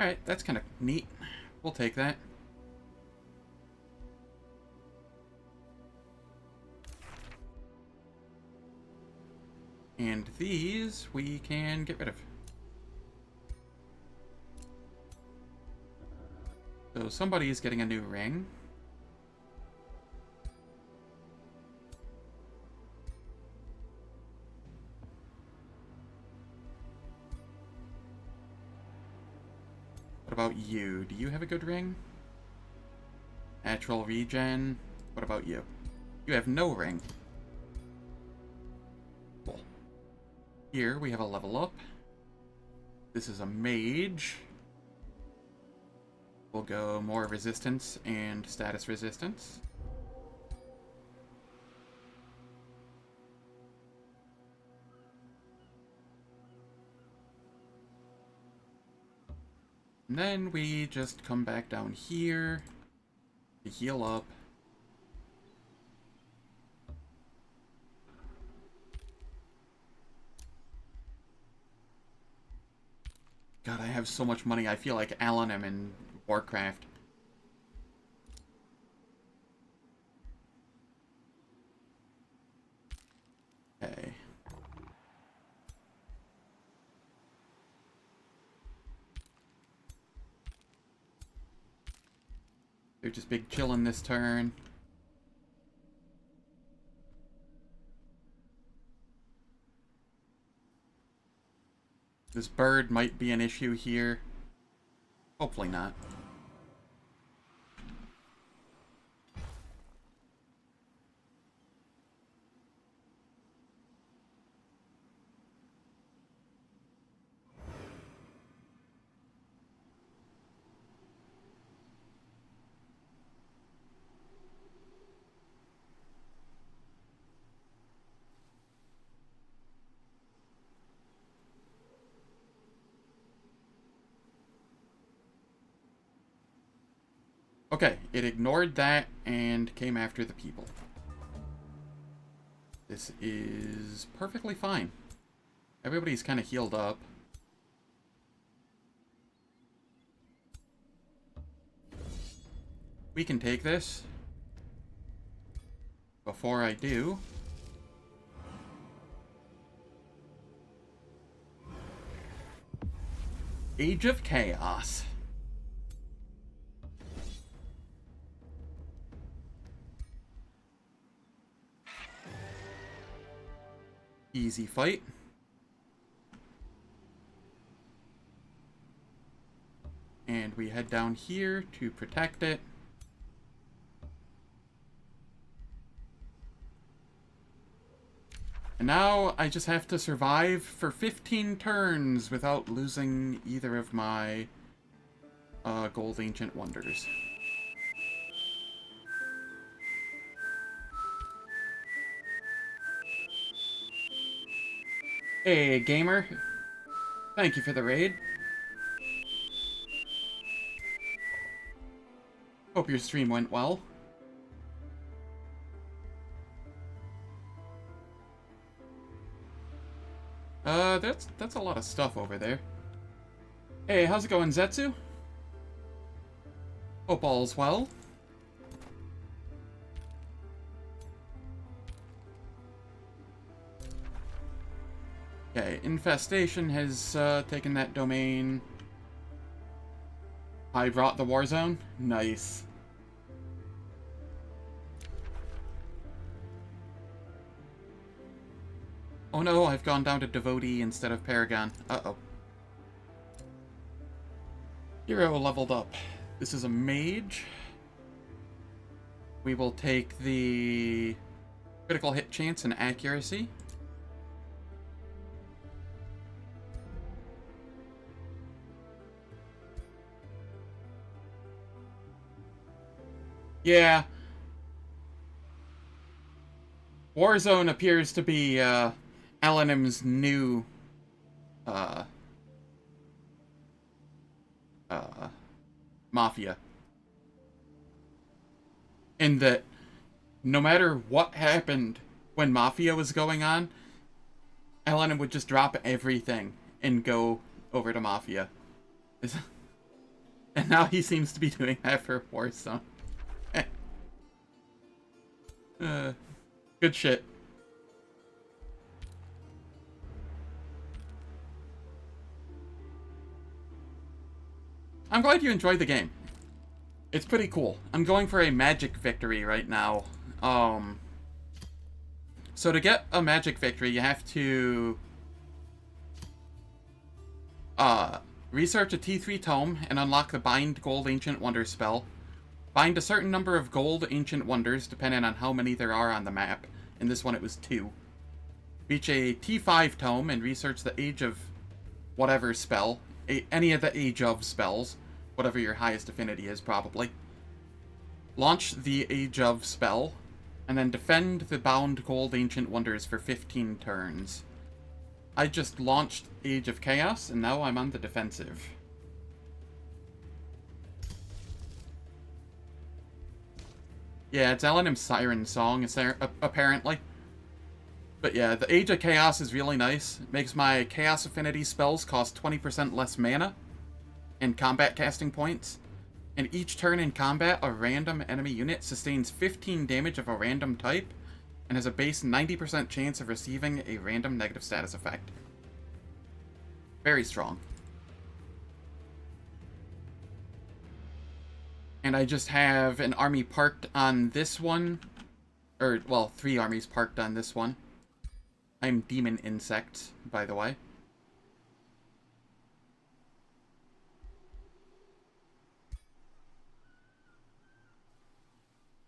Alright, that's kind of neat. We'll take that. And these we can get rid of. So somebody's getting a new ring. What about you? Do you have a good ring? Natural regen. What about you? You have no ring. Cool. Here we have a level up. This is a mage. We'll go more resistance and status resistance. And then we just come back down here to heal up. God, I have so much money. I feel like Alan am in Warcraft. Okay. They're just big chillin' this turn. This bird might be an issue here. Hopefully not. Okay, it ignored that and came after the people. This is perfectly fine. Everybody's kind of healed up. We can take this. Before I do, Age of Chaos. Easy fight. And we head down here to protect it. And now I just have to survive for 15 turns without losing either of my Gold Ancient Wonders. Hey, gamer. Thank you for the raid. Hope your stream went well. That's a lot of stuff over there. Hey, how's it going, Zetsu? Hope all's well. Okay, Infestation has taken that domain. I brought the war zone. Nice. Oh no, I've gone down to Devotee instead of Paragon. Uh-oh. Hero leveled up. This is a mage. We will take the critical hit chance and accuracy. Yeah. Warzone appears to be Alanim's new mafia. In that no matter what happened when Mafia was going on, Alanim would just drop everything and go over to Mafia. And now he seems to be doing that for Warzone. Good shit. I'm glad you enjoyed the game. It's pretty cool. I'm going for a magic victory right now. So to get a magic victory, you have to research a T3 tome and unlock the Bind Gold Ancient Wonder spell. Bind a certain number of gold Ancient Wonders, depending on how many there are on the map. In this one, it was 2. Reach a T5 tome and research the Age of whatever spell. Any of the Age of spells. Whatever your highest affinity is, probably. Launch the Age of spell, and then defend the Bound Gold Ancient Wonders for 15 turns. I just launched Age of Chaos, and now I'm on the defensive. Yeah, it's Alanim's Siren Song, apparently. But yeah, the Age of Chaos is really nice. It makes my Chaos Affinity spells cost 20% less mana and combat casting points. And each turn in combat, a random enemy unit sustains 15 damage of a random type and has a base 90% chance of receiving a random negative status effect. Very strong. And I just have an army parked on this one. Or, well, 3 armies parked on this one. I'm Demon Insect, by the way.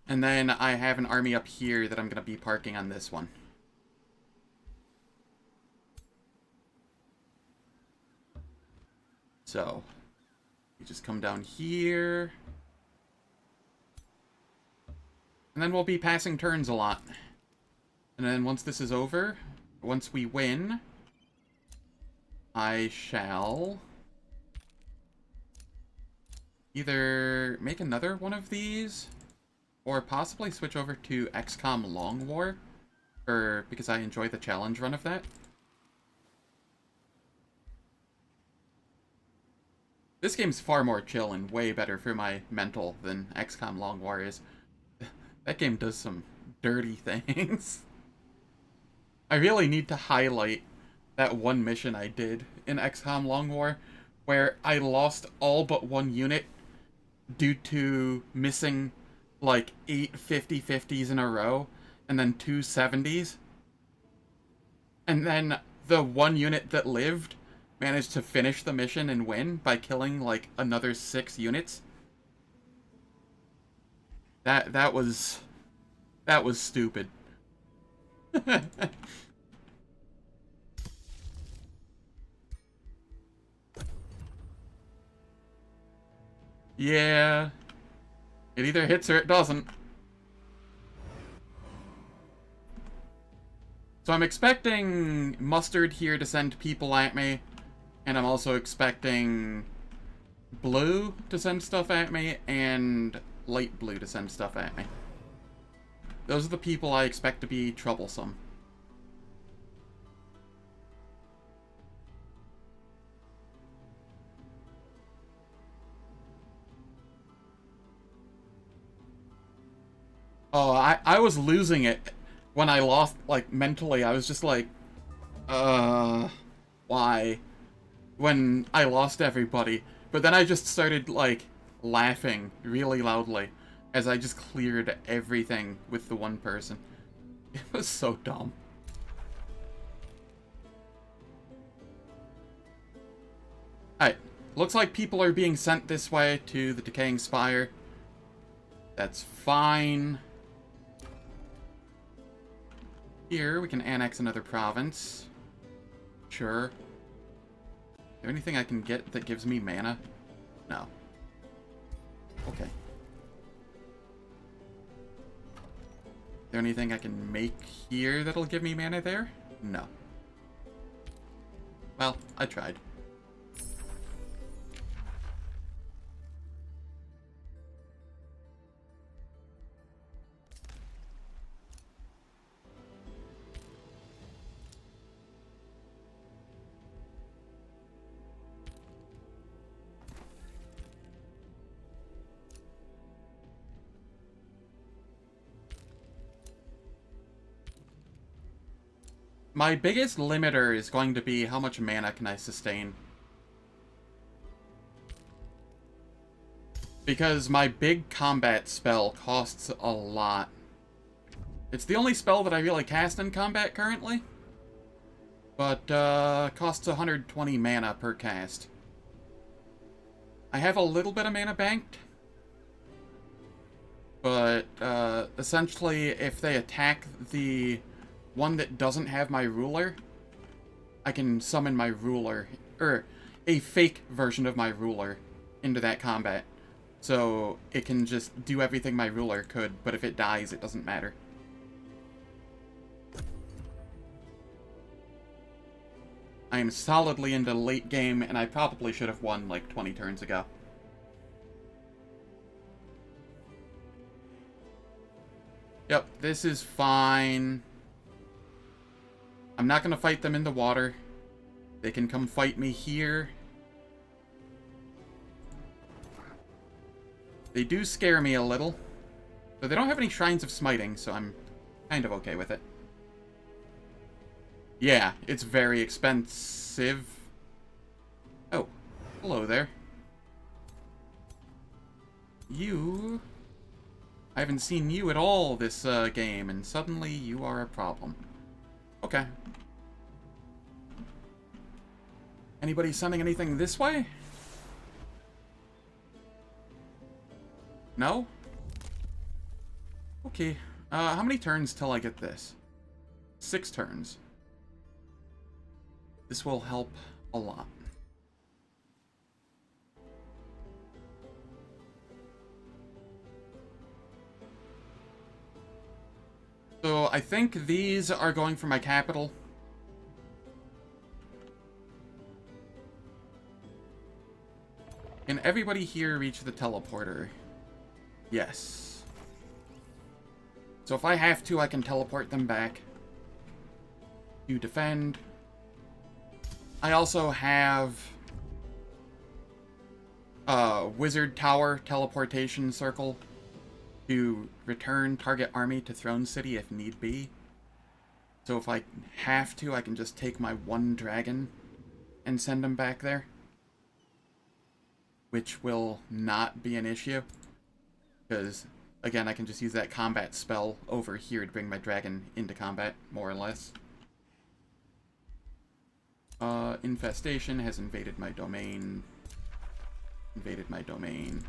And then I have an army up here that I'm going to be parking on this one. So, you just come down here. And then we'll be passing turns a lot. And then once this is over, once we win, I shall either make another one of these, or possibly switch over to XCOM Long War, because I enjoy the challenge run of that. This game's far more chill and way better for my mental than XCOM Long War is. That game does some dirty things. I really need to highlight that one mission I did in XCOM Long War, where I lost all but 1 unit due to missing like 8 50-50s in a row, and then 2 70s. And then the 1 unit that lived managed to finish the mission and win by killing like another 6 units. That was stupid. Yeah. It either hits or it doesn't. So I'm expecting Mustard here to send people at me, and I'm also expecting Blue to send stuff at me, and Light Blue to send stuff at me. Those are the people I expect to be troublesome. Oh, I was losing it when I lost, like, mentally. I was just like, why? When I lost everybody. But then I just started, like, laughing really loudly as I just cleared everything with the one person. It was so dumb. Alright, looks like people are being sent this way to the Decaying Spire. That's fine. Here, we can annex another province. Sure. Is there anything I can get that gives me mana? No. Okay. Is there anything I can make here that'll give me mana there? No. Well, I tried. My biggest limiter is going to be how much mana can I sustain. Because my big combat spell costs a lot. It's the only spell that I really cast in combat currently. But, costs 120 mana per cast. I have a little bit of mana banked. But, essentially, if they attack the one that doesn't have my ruler, I can summon my ruler, or a fake version of my ruler, into that combat. So it can just do everything my ruler could, but if it dies, it doesn't matter. I am solidly into late game, and I probably should have won like 20 turns ago. Yep, this is fine. I'm not going to fight them in the water. They can come fight me here. They do scare me a little. But they don't have any Shrines of Smiting, so I'm kind of okay with it. Yeah, it's very expensive. Oh, hello there. You... I haven't seen you at all this game, and suddenly you are a problem. Okay. Anybody sending anything this way? No? Okay. How many turns till I get this? 6 turns. This will help a lot. So I think these are going for my capital. Can everybody here reach the teleporter? Yes. So if I have to, I can teleport them back. To defend. I also have Wizard Tower teleportation circle to return target army to Throne City if need be. So if I have to, I can just take my one dragon and send them back there. Which will not be an issue. Because, again, I can just use that combat spell over here to bring my dragon into combat, more or less. Infestation has invaded my domain. Invaded my domain.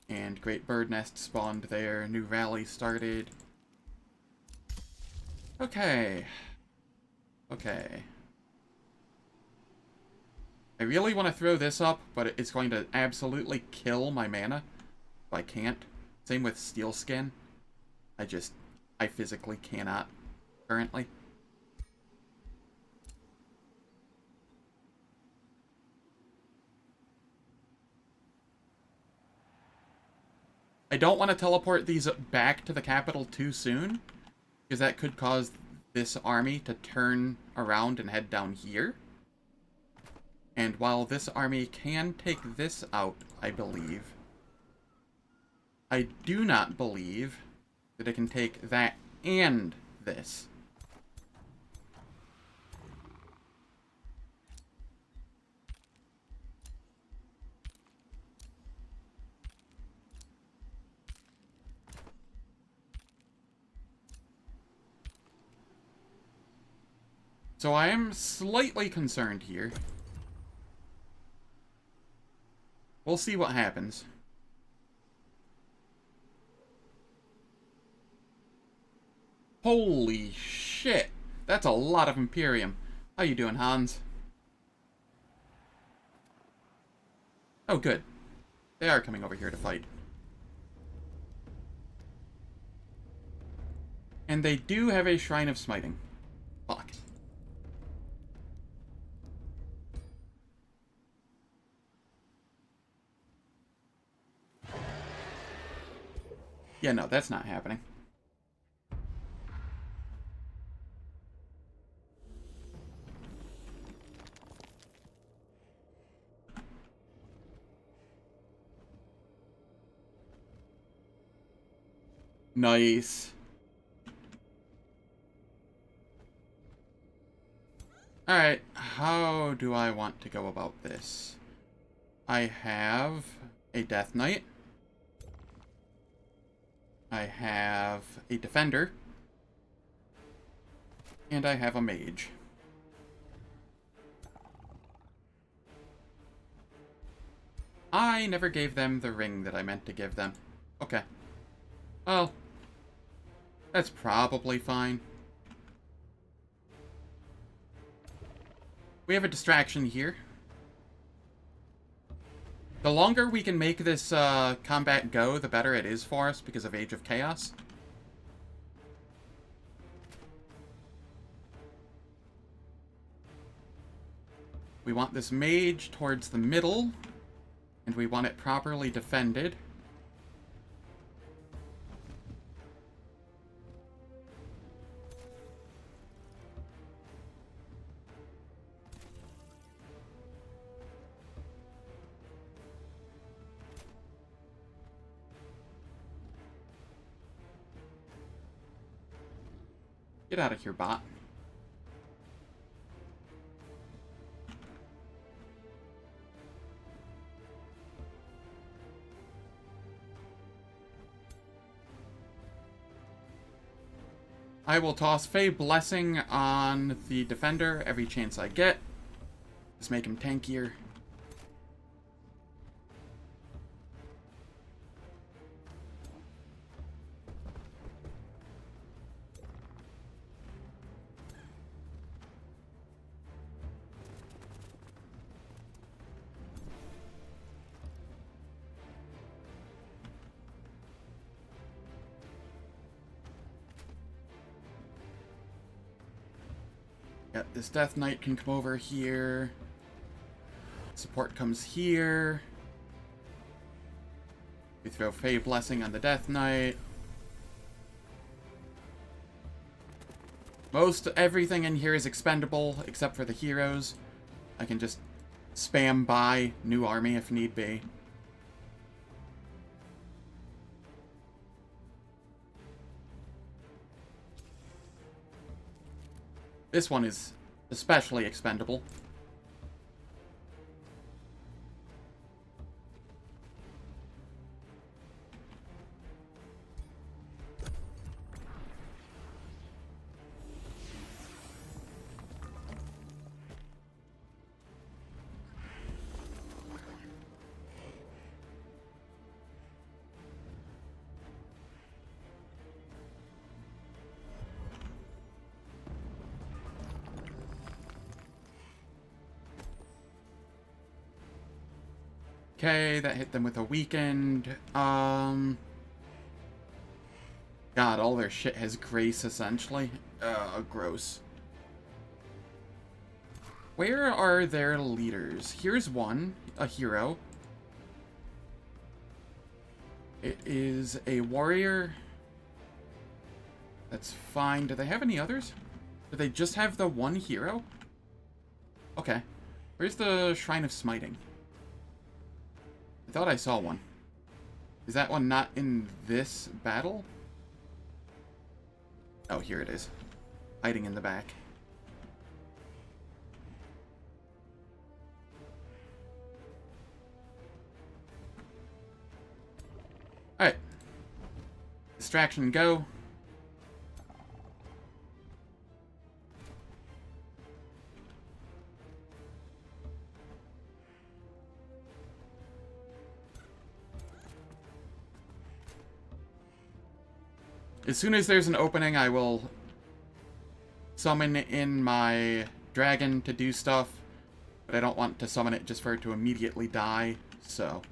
And Great Bird Nest spawned there. New rally started. Okay. Okay. I really want to throw this up, but it's going to absolutely kill my mana if I can't. Same with Steel Skin. I physically cannot currently. I don't want to teleport these back to the capital too soon, because that could cause this army to turn around and head down here. And while this army can take this out, I believe, I do not believe that it can take that and this. So I am slightly concerned here. We'll see what happens. Holy shit! That's a lot of Imperium. How you doing, Hans? Oh, good. They are coming over here to fight. And they do have a Shrine of Smiting. Fuck. Yeah, no, that's not happening. Nice. Alright, how do I want to go about this? I have a Death Knight. I have a Defender. And I have a Mage. I never gave them the ring that I meant to give them. Okay. Well, that's probably fine. We have a distraction here. The longer we can make this combat go, the better it is for us because of Age of Chaos. We want this mage towards the middle, and we want it properly defended. Get out of here, bot. I will toss Fey Blessing on the defender every chance I get. Just make him tankier. Yeah, this Death Knight can come over here. Support comes here. We throw Fey Blessing on the Death Knight. Most everything in here is expendable, except for the heroes. I can just spam buy new army if need be. This one is especially expendable. Okay, that hit them with a weakened. God, all their shit has grace, essentially. Gross. Where are their leaders? Here's one, a hero. It is a warrior. That's fine. Do they have any others? Do they just have the one hero? Okay. Where's the Shrine of Smiting? I thought I saw one. Is that one not in this battle? Oh, here it is. Hiding in the back. Alright. Distraction, go. As soon as there's an opening, I will summon in my dragon to do stuff, but I don't want to summon it just for it to immediately die, so...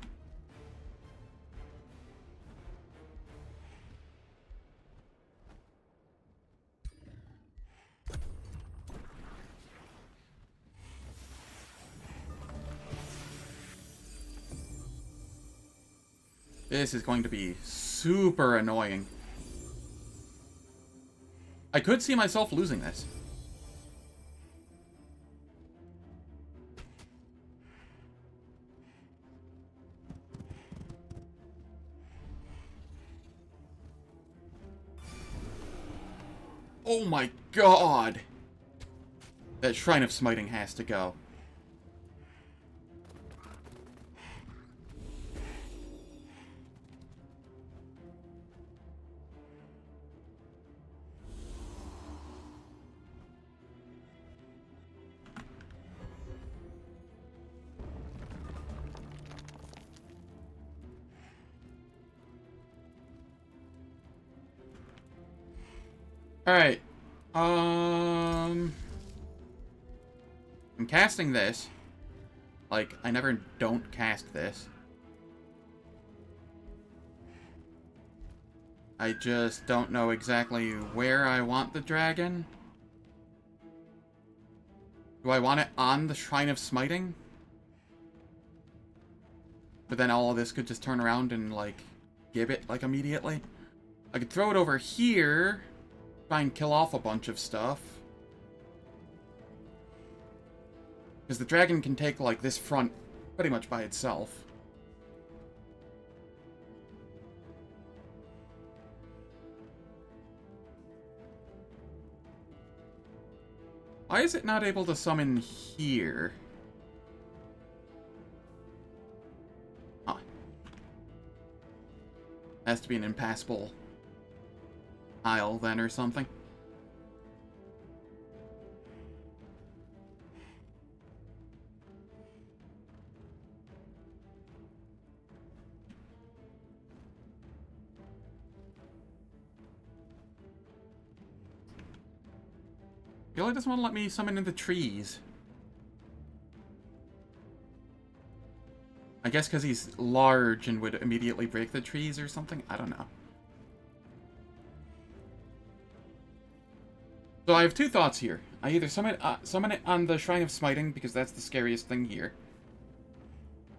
This is going to be super annoying. I could see myself losing this. Oh my god! That Shrine of Smiting has to go. Alright. I'm casting this. Like, I never don't cast this. I just don't know exactly where I want the dragon. Do I want it on the Shrine of Smiting? But then all of this could just turn around and, like, give it, like, immediately. I could throw it over here. Try and kill off a bunch of stuff. Because the dragon can take, like, this front pretty much by itself. Why is it not able to summon here? Huh. Has to be an impassable aisle then or something. He really doesn't want to let me summon in the trees. I guess because he's large and would immediately break the trees or something? I don't know. So I have two thoughts here. I either summon it on the Shrine of Smiting, because that's the scariest thing here.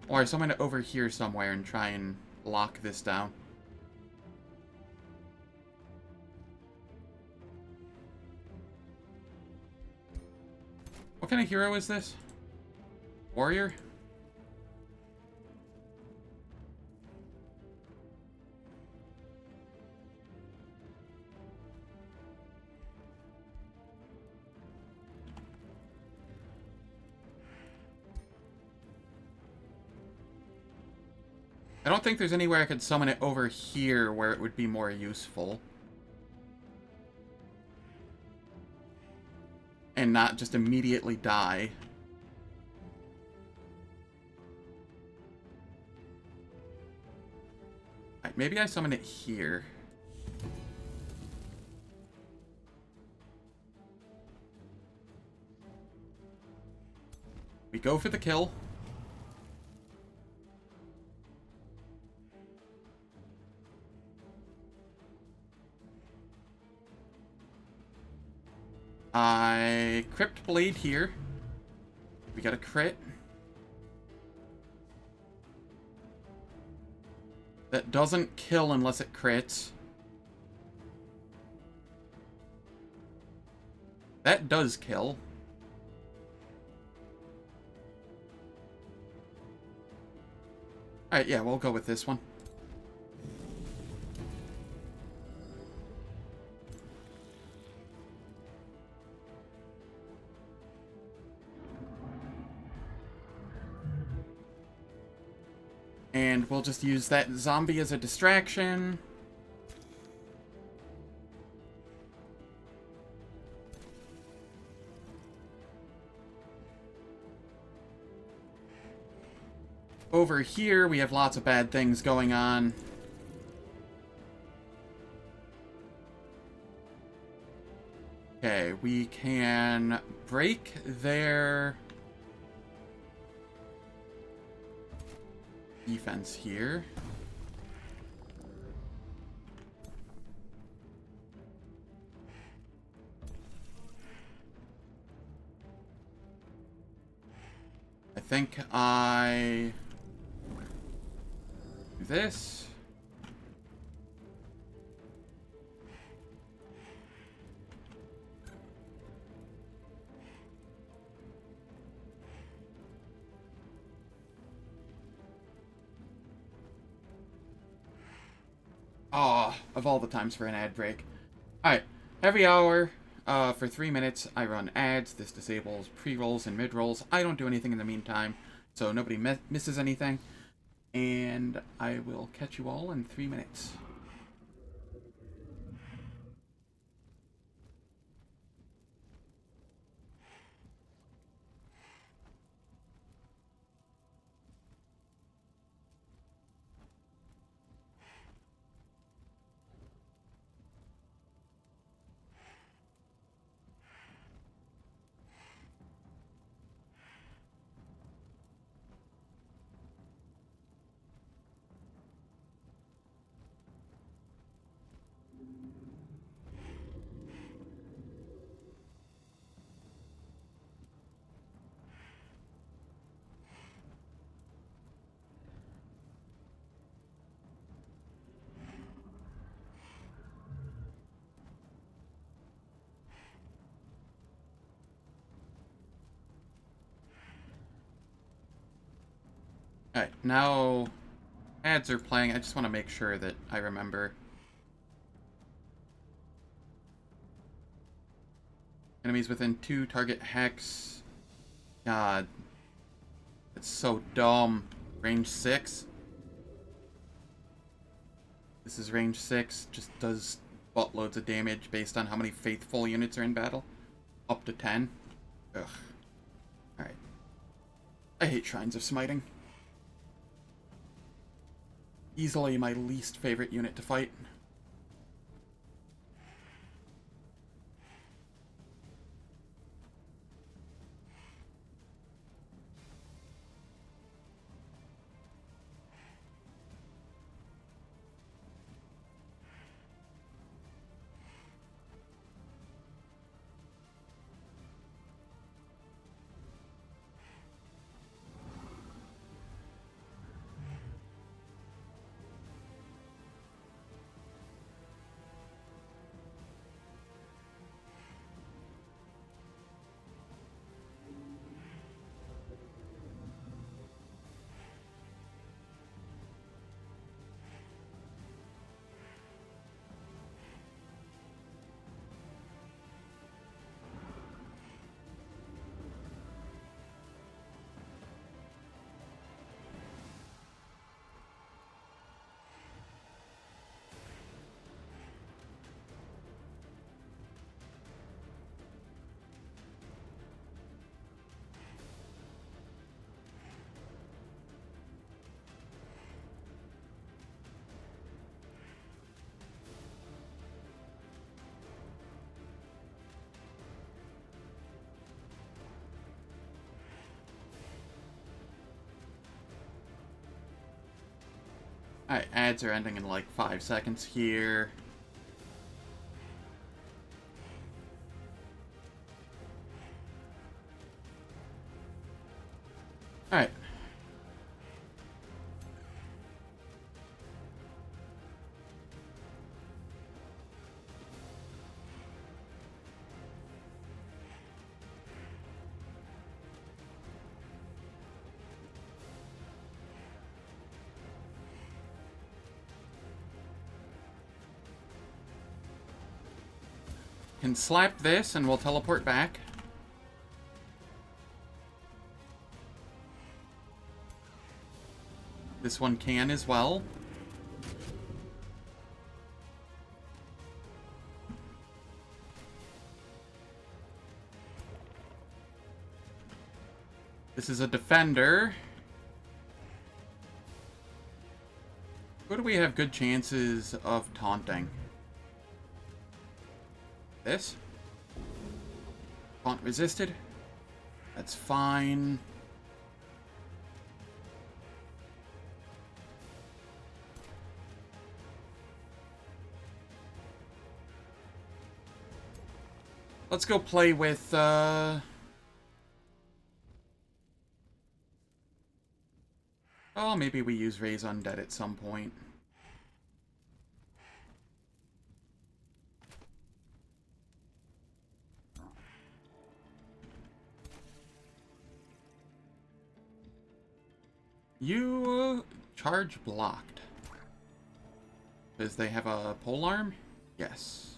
Or I summon it over here somewhere and try and lock this down. What kind of hero is this? Warrior? I don't think there's anywhere I could summon it over here where it would be more useful. And not just immediately die. Right, maybe I summon it here. We go for the kill. I Crypt Blade here. We got a crit. That doesn't kill unless it crits. That does kill. Alright, yeah, we'll go with this one. And we'll just use that zombie as a distraction. Over here, we have lots of bad things going on. Okay, we can break their defense here. I think I do this. Ah, of all the times for an ad break. Alright, every hour, for 3 minutes, I run ads. This disables pre-rolls and mid-rolls. I don't do anything in the meantime, so nobody misses anything. And I will catch you all in 3 minutes. Alright, now ads are playing. I just want to make sure that I remember. Enemies within 2 target hex. God. It's so dumb. Range 6. This is range 6. Just does buttloads of damage based on how many faithful units are in battle. Up to 10. Ugh. Alright. I hate Shrines of Smiting. Easily my least favorite unit to fight. Alright, ads are ending in like 5 seconds here. Alright. Can slap this and we'll teleport back. This one can as well. This is a defender. Who do we have good chances of taunting? This? Taunt resisted? That's fine. Let's go play with, Oh, maybe we use Raise Undead at some point. You charge blocked. Because they have a polearm? Yes.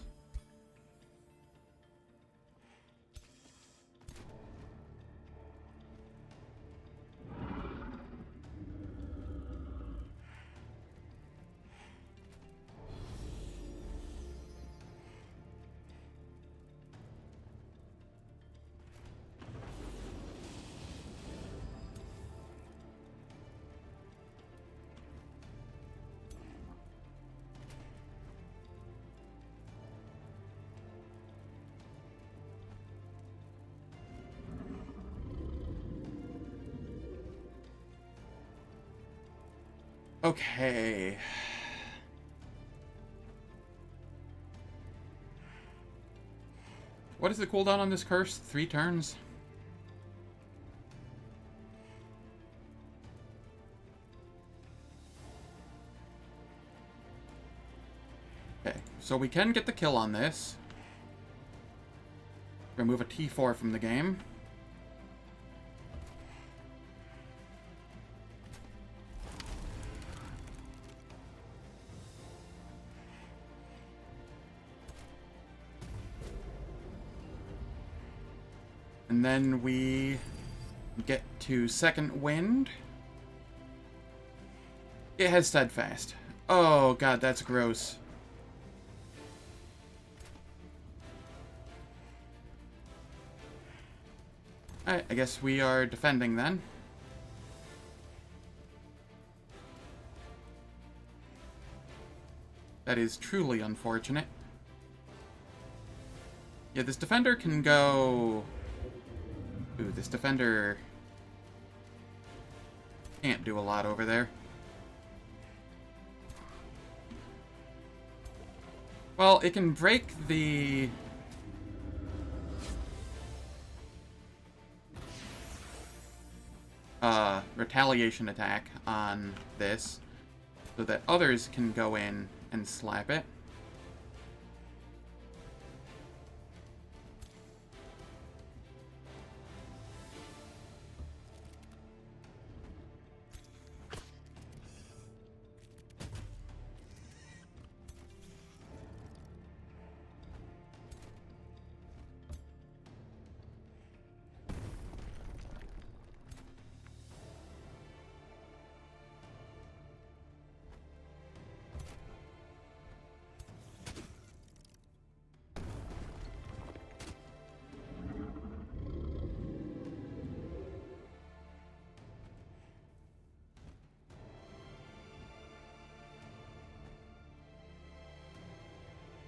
Okay. What is the cooldown on this curse? 3 turns? Okay, so we can get the kill on this. Remove a T4 from the game. And then we get to second wind. It has steadfast. Oh god, that's gross. Alright, I guess we are defending then. That is truly unfortunate. Yeah, this defender can go... Ooh, this defender can't do a lot over there. Well, it can break the... retaliation attack on this, so that others can go in and slap it.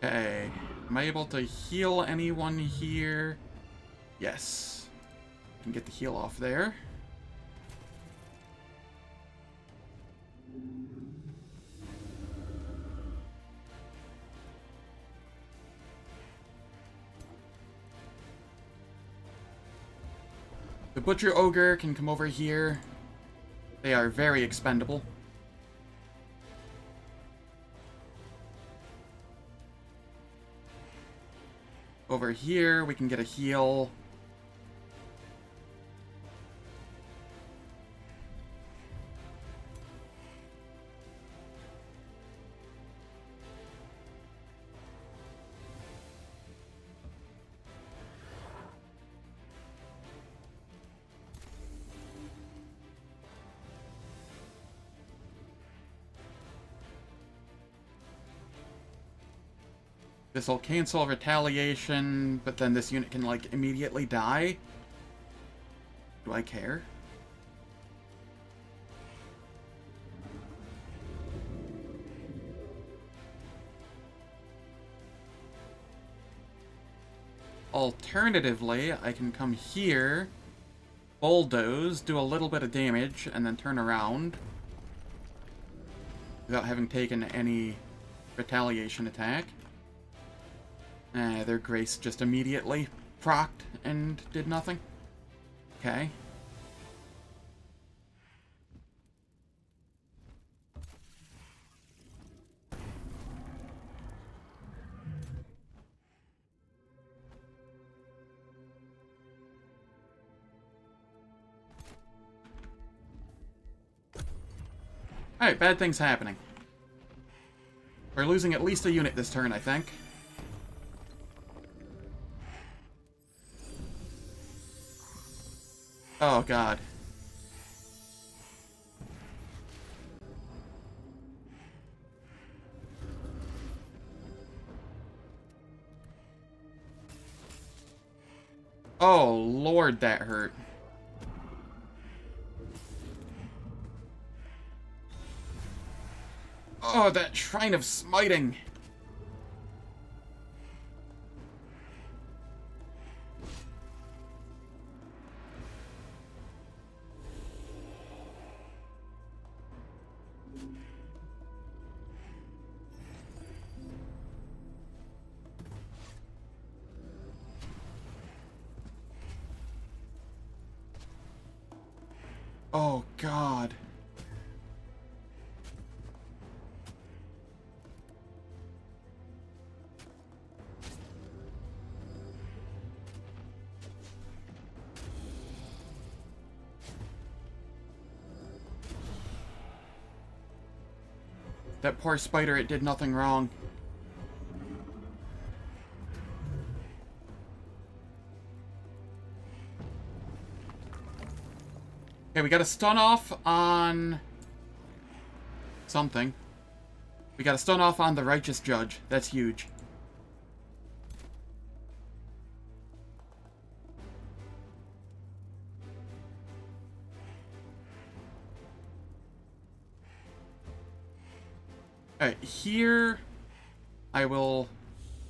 Okay. Am I able to heal anyone here? Yes. Can get the heal off there. The Butcher Ogre can come over here. They are very expendable. Over here, we can get a heal. This will cancel retaliation, but then this unit can, like, immediately die. Do I care? Alternatively, I can come here, bulldoze, do a little bit of damage, and then turn around without having taken any retaliation attack. Their grace just immediately procced and did nothing. Okay. Alright, bad things happening. We're losing at least a unit this turn, I think. Oh, God. Oh, Lord, that hurt. Oh, that Shrine of Smiting. Oh, God. That poor spider, it did nothing wrong. Okay, we got a stun off on something. We got a stun off on the Righteous Judge. That's huge. Alright, here I will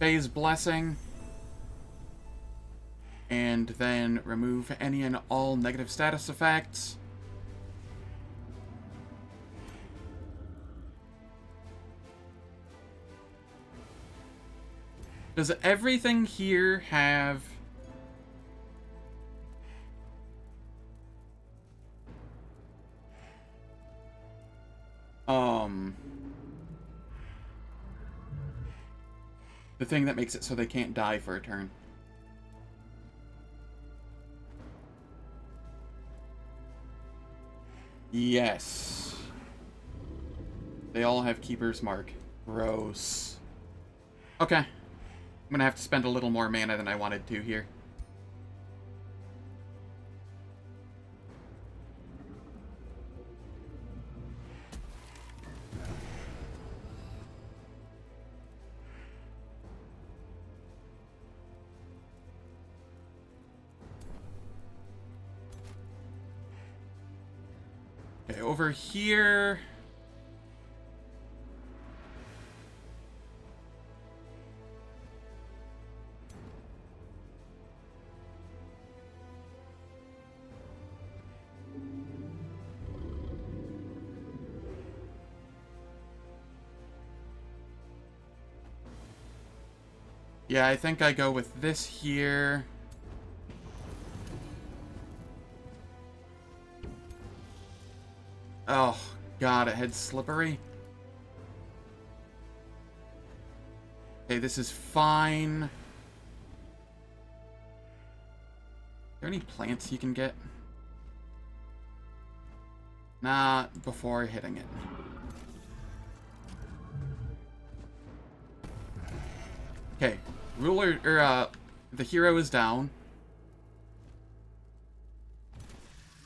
phase Blessing and then remove any and all negative status effects. Does everything here have... the thing that makes it so they can't die for a turn? Yes. They all have Keeper's Mark. Gross. Okay. I'm gonna have to spend a little more mana than I wanted to here. Okay, over here... Yeah, I think I go with this here. Oh, God, it had Slippery. Okay, this is fine. Are there any plants you can get? Not before hitting it. Okay, the hero is down.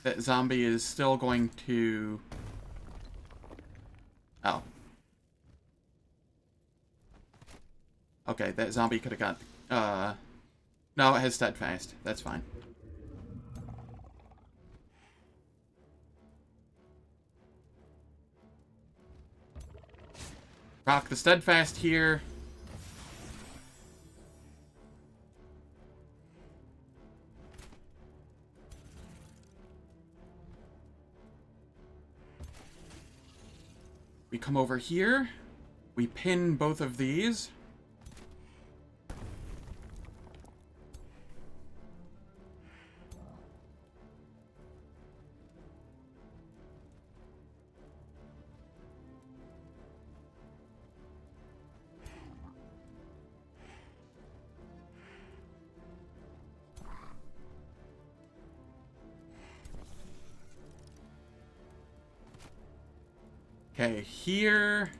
That zombie is still going to... Oh. Okay, that zombie could have got... No, it has Steadfast. That's fine. Rock the Steadfast here. We come over here. We pin both of these. Okay, here...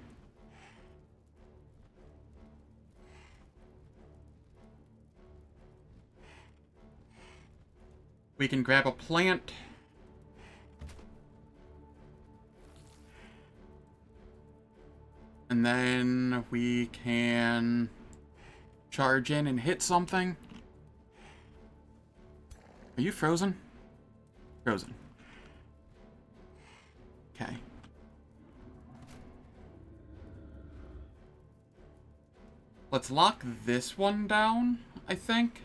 We can grab a plant. And then we can charge in and hit something. Are you frozen? Frozen. Okay. Let's lock this one down, I think.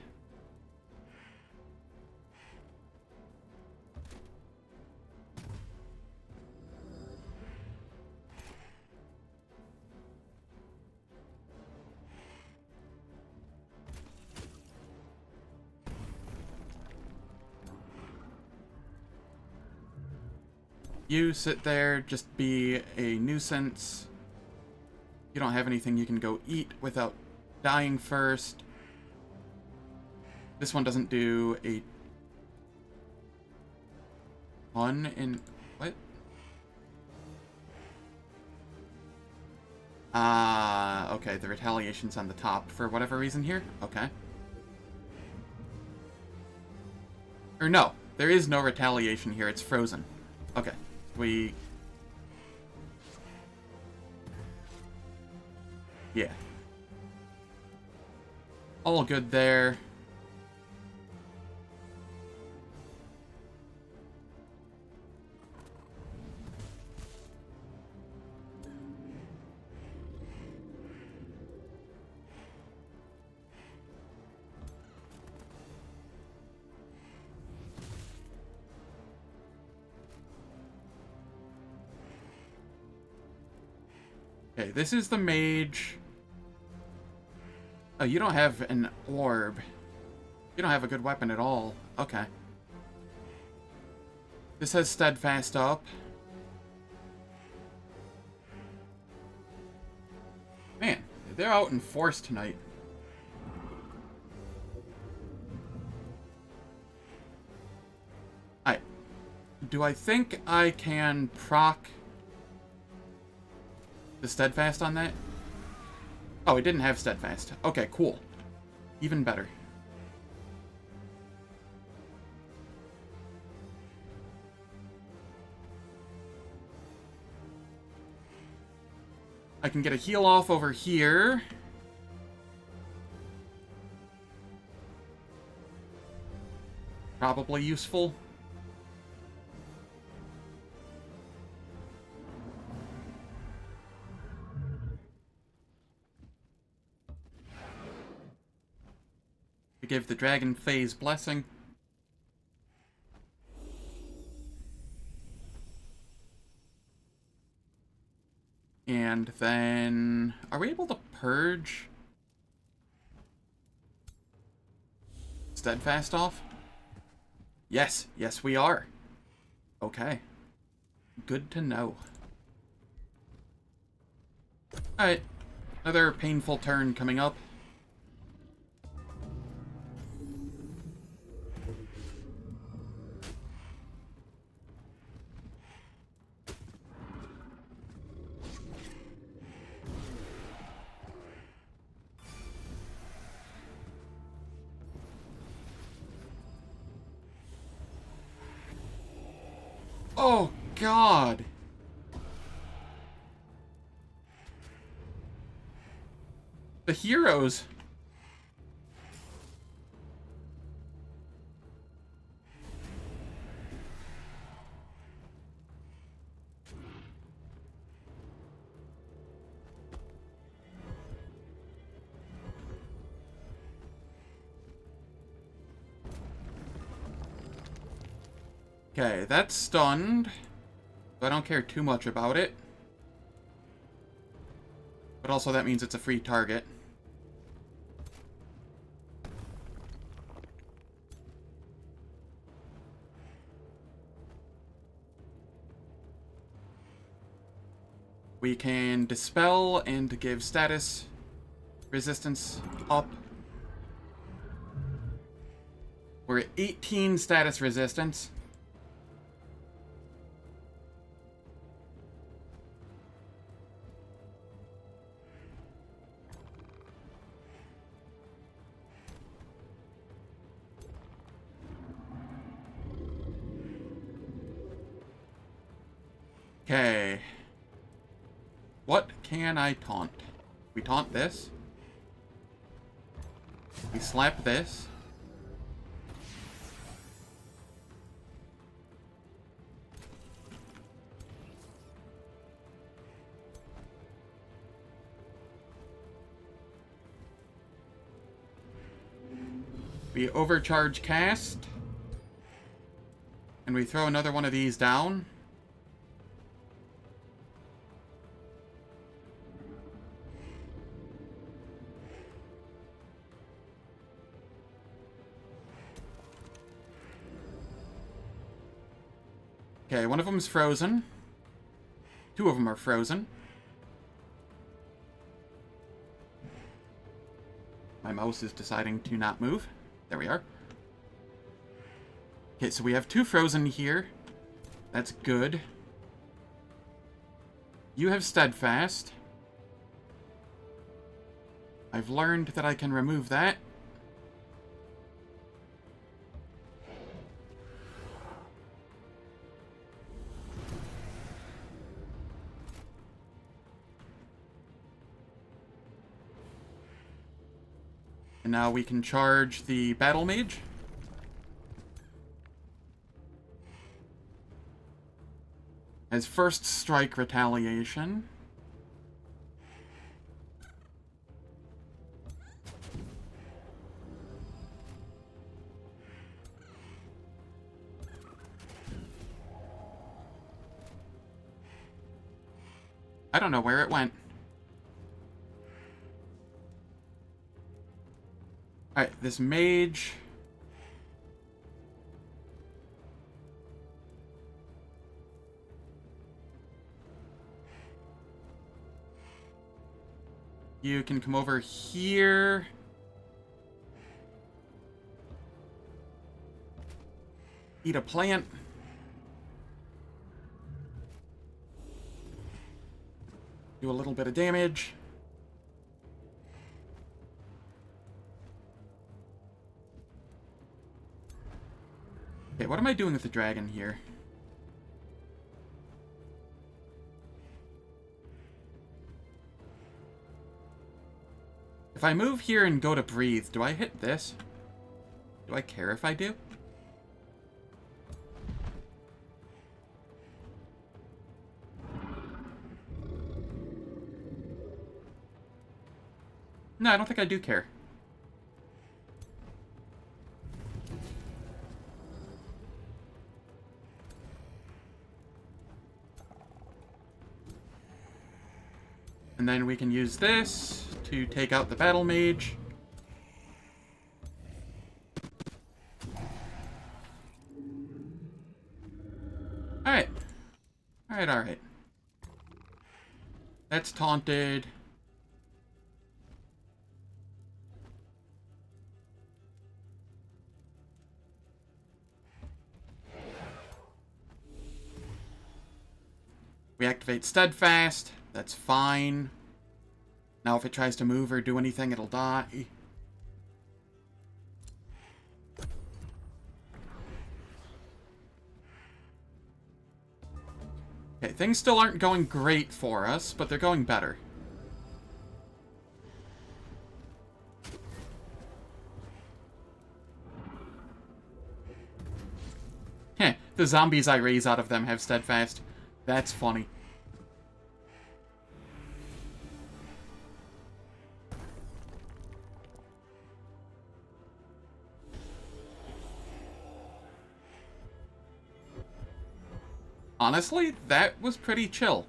You sit there, just be a nuisance. You don't have anything you can go eat without dying first. This one doesn't do a ton in... What? Okay, the retaliation's on the top for whatever reason here. Okay. Or no, there is no retaliation here, it's frozen. Okay, we... Yeah. All good there. Okay, this is the mage. Oh, you don't have an orb. You don't have a good weapon at all. Okay. This has steadfast up. Man, they're out in force tonight. Do I think I can proc the steadfast on that? Oh, it didn't have steadfast. Okay, cool. Even better. I can get a heal off over here. Probably useful. To give the dragon phase blessing. And then... Are we able to purge steadfast off? Yes, yes we are. Okay. Good to know. Alright. Another painful turn coming up. Oh, God. The heroes. Okay, that's stunned. So I don't care too much about it. But also that means it's a free target. We can dispel and give status resistance up. We're at 18 status resistance. Okay. What can I taunt? We taunt this. We slap this. We overcharge cast. And we throw another one of these down. Okay, one of them's frozen. Two of them are frozen. My mouse is deciding to not move. There we are. Okay, so we have two frozen here. That's good. You have steadfast. I've learned that I can remove that. And now we can charge the Battle Mage. As first strike retaliation. I don't know where it went. Alright, this mage... You can come over here. Eat a plant. Do a little bit of damage. Okay, what am I doing with the dragon here? If I move here and go to breathe, do I hit this? Do I care if I do? No, I don't think I do care. And then we can use this to take out the Battle Mage. Alright. Alright. That's taunted. We activate Steadfast. That's fine. Now if it tries to move or do anything, it'll die. Okay, things still aren't going great for us, but they're going better. Heh, the zombies I raise out of them have Steadfast. That's funny. Honestly, that was pretty chill.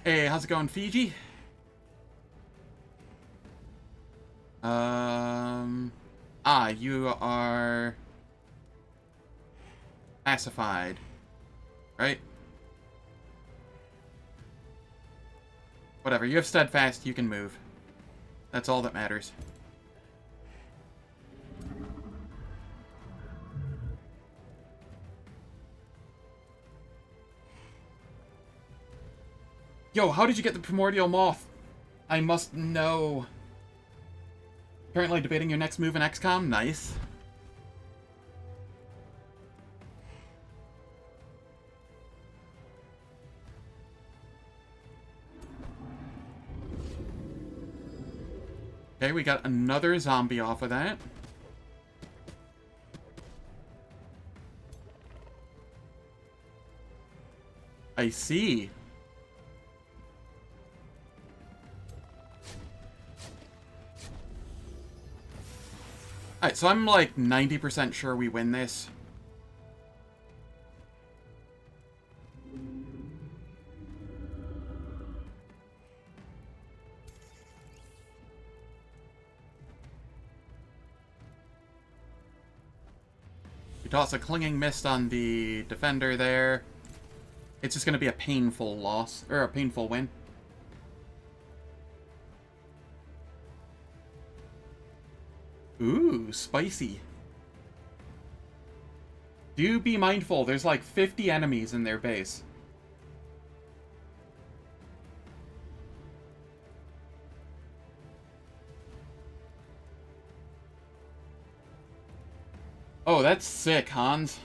Hey, how's it going, Fiji? You are... pacified, right? Whatever, you have Steadfast, you can move. That's all that matters. Yo, how did you get the Primordial Moth? I must know. Currently debating your next move in XCOM? Nice. Okay, we got another zombie off of that. I see. Alright, so I'm like 90% sure we win this. We toss a Clinging Mist on the defender there. It's just going to be a painful loss, or a painful win. Ooh, spicy. Do be mindful, there's like 50 enemies in their base. Oh, that's sick, Hans.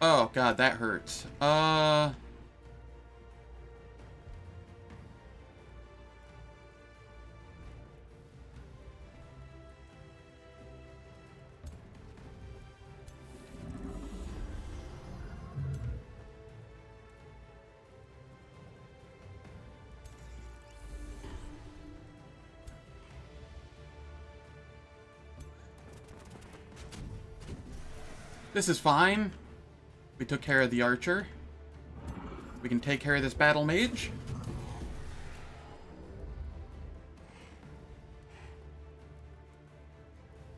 Oh god, that hurts. This is fine. We took care of the archer. We can take care of this battle mage.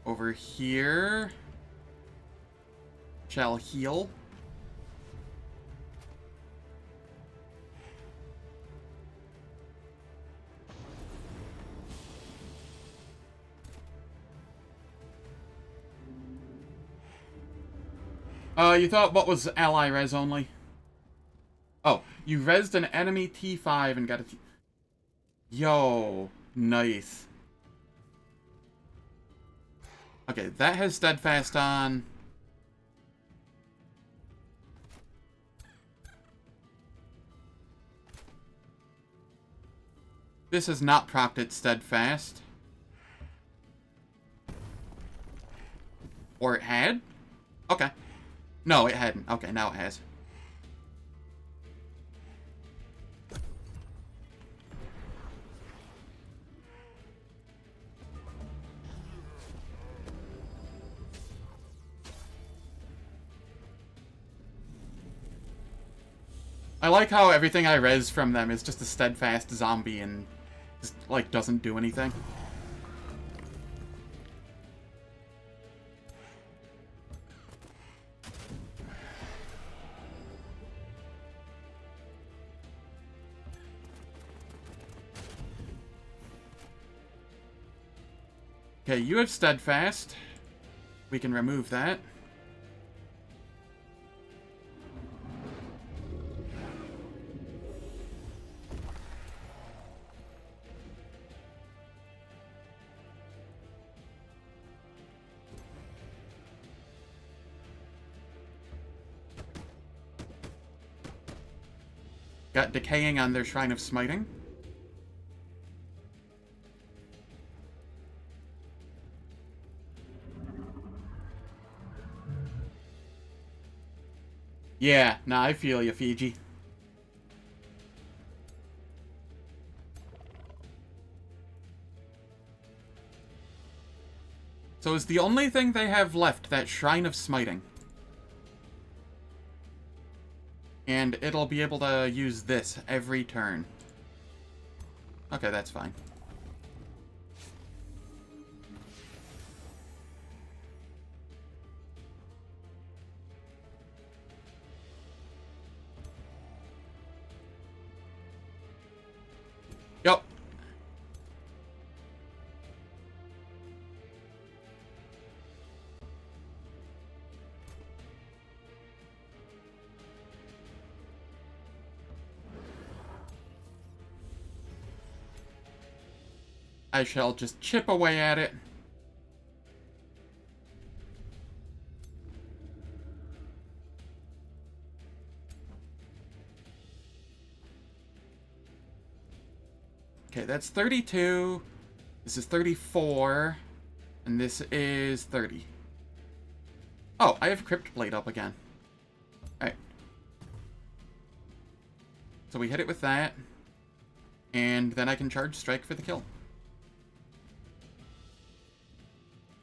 Over here. Shall heal. You thought what was ally res only? Oh, you rezzed an enemy T5 and got a T... Yo, nice. Okay, that has steadfast on. This has not procced it steadfast. Or it had? Okay. No, it hadn't. Okay, now it has. I like how everything I res from them is just a steadfast zombie and just, like, doesn't do anything. Okay, you have steadfast. We can remove that. Got decaying on their Shrine of Smiting. Yeah, nah, I feel you, Fiji. So is the only thing they have left that Shrine of Smiting. And it'll be able to use this every turn. Okay, that's fine. I shall just chip away at it. Okay, that's 32. This is 34. And this is 30. Oh, I have Crypt Blade up again. Alright. So we hit it with that. And then I can charge Strike for the kill.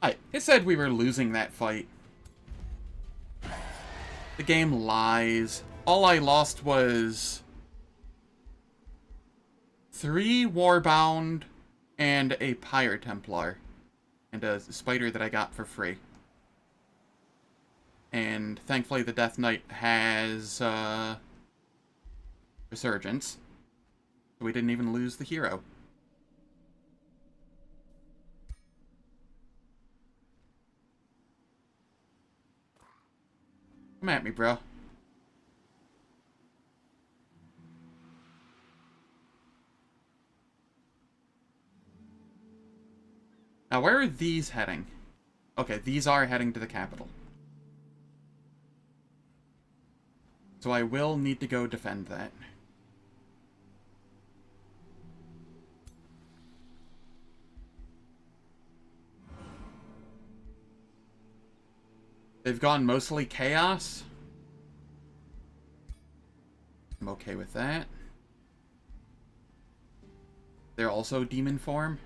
Alright, it said we were losing that fight. The game lies. All I lost was 3 Warbound and a Pyre Templar. And a spider that I got for free. And thankfully the Death Knight has Resurgence. So we didn't even lose the hero. Come at me, bro. Now, where are these heading? Okay, these are heading to the capital. So I will need to go defend that. They've gone mostly Chaos. I'm okay with that. They're also Demon form.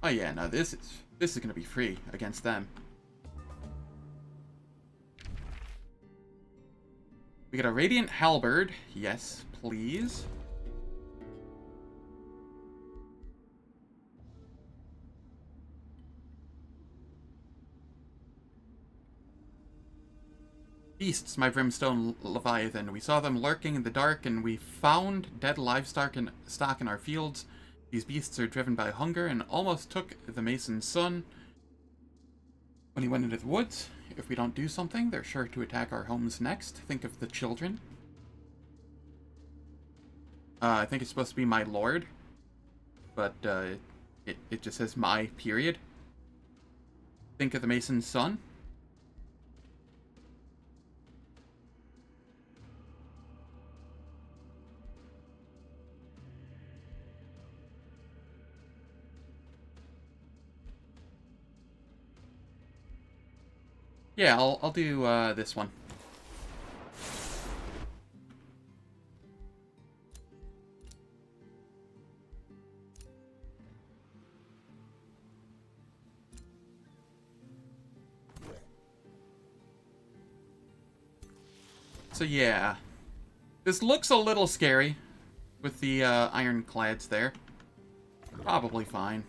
Oh yeah, no, this is gonna be free against them. We got a Radiant Halberd. Yes, please. Beasts, my Brimstone Leviathan. We saw them lurking in the dark, and we found dead livestock in our fields. These beasts are driven by hunger and almost took the Mason's son when he went into the woods. If we don't do something, they're sure to attack our homes next. Think of the children. I think it's supposed to be my lord, but it just says my period. Think of the Mason's son. Yeah, I'll do this one. So yeah, this looks a little scary with the ironclads there. Probably fine.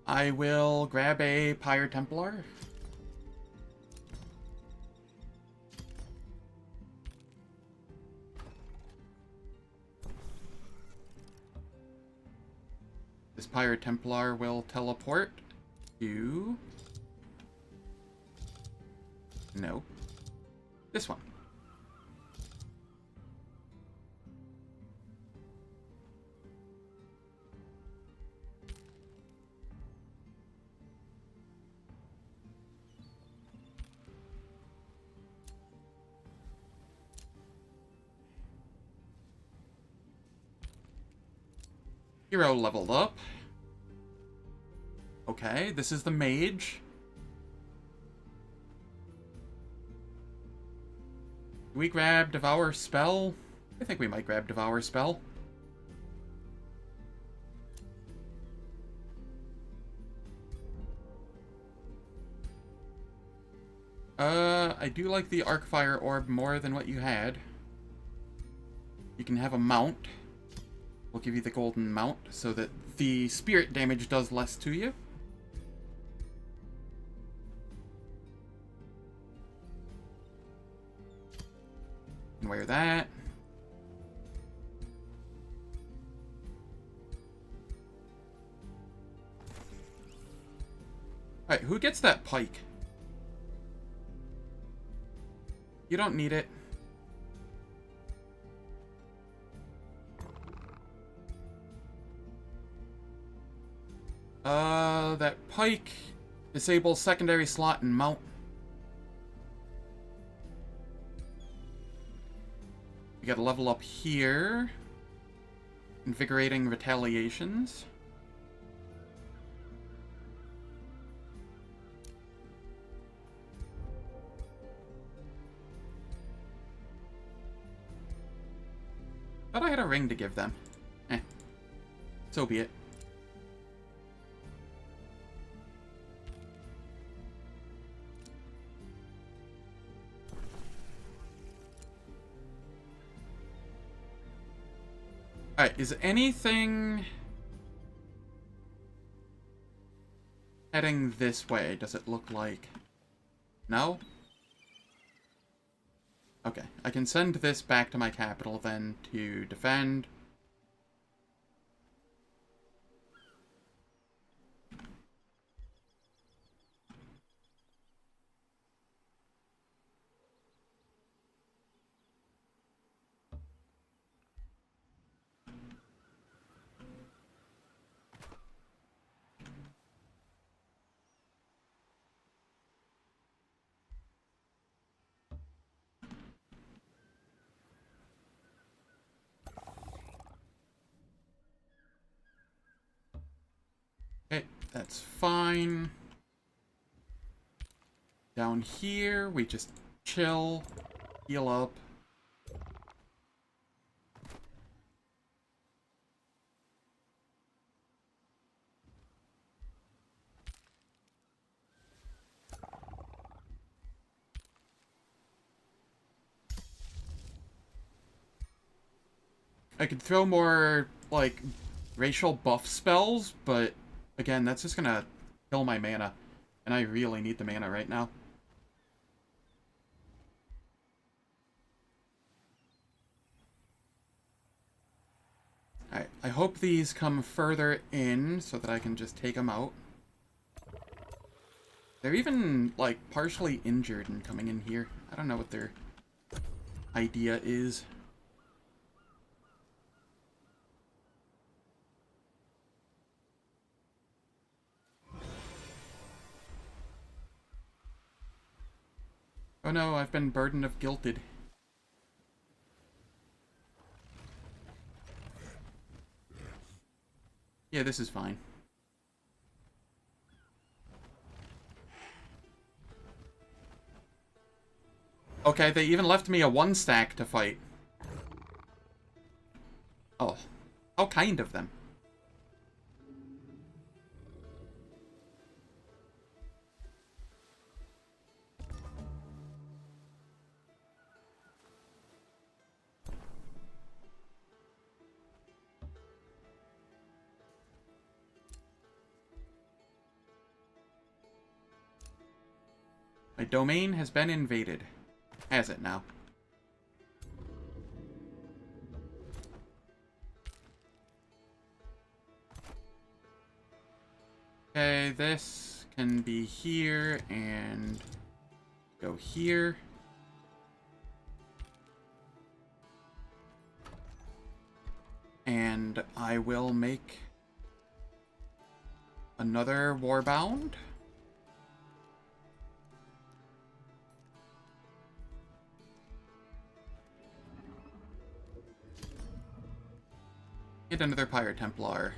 I will grab a Pyre Templar. This Pyre Templar will teleport to... No. This one. Hero leveled up. Okay, this is the mage. Do we grab Devour Spell? I think we might grab Devour Spell. I do like the Arcfire Orb more than what you had. You can have a mount. We'll give you the golden mount so that the spirit damage does less to you. And wear that. Alright, who gets that pike? You don't need it. That pike disables secondary slot and mount. We gotta level up here. Invigorating retaliations. Thought I had a ring to give them. Eh. So be it. Alright, is anything heading this way? Does it look like... No? Okay, I can send this back to my capital then to defend. Okay, that's fine. Down here, we just chill, heal up. I could throw more, like, racial buff spells, but again, that's just gonna kill my mana. And I really need the mana right now. Alright, I hope these come further in so that I can just take them out. They're even, like, partially injured and coming in here. I don't know what their idea is. Oh no, I've been burdened of guilted. Yeah, this is fine. Okay, they even left me a 1-stack to fight. Oh, how kind of them. My domain has been invaded. Has it now? Okay, this can be here and go here. And I will make another Warbound. And another Pyre Templar.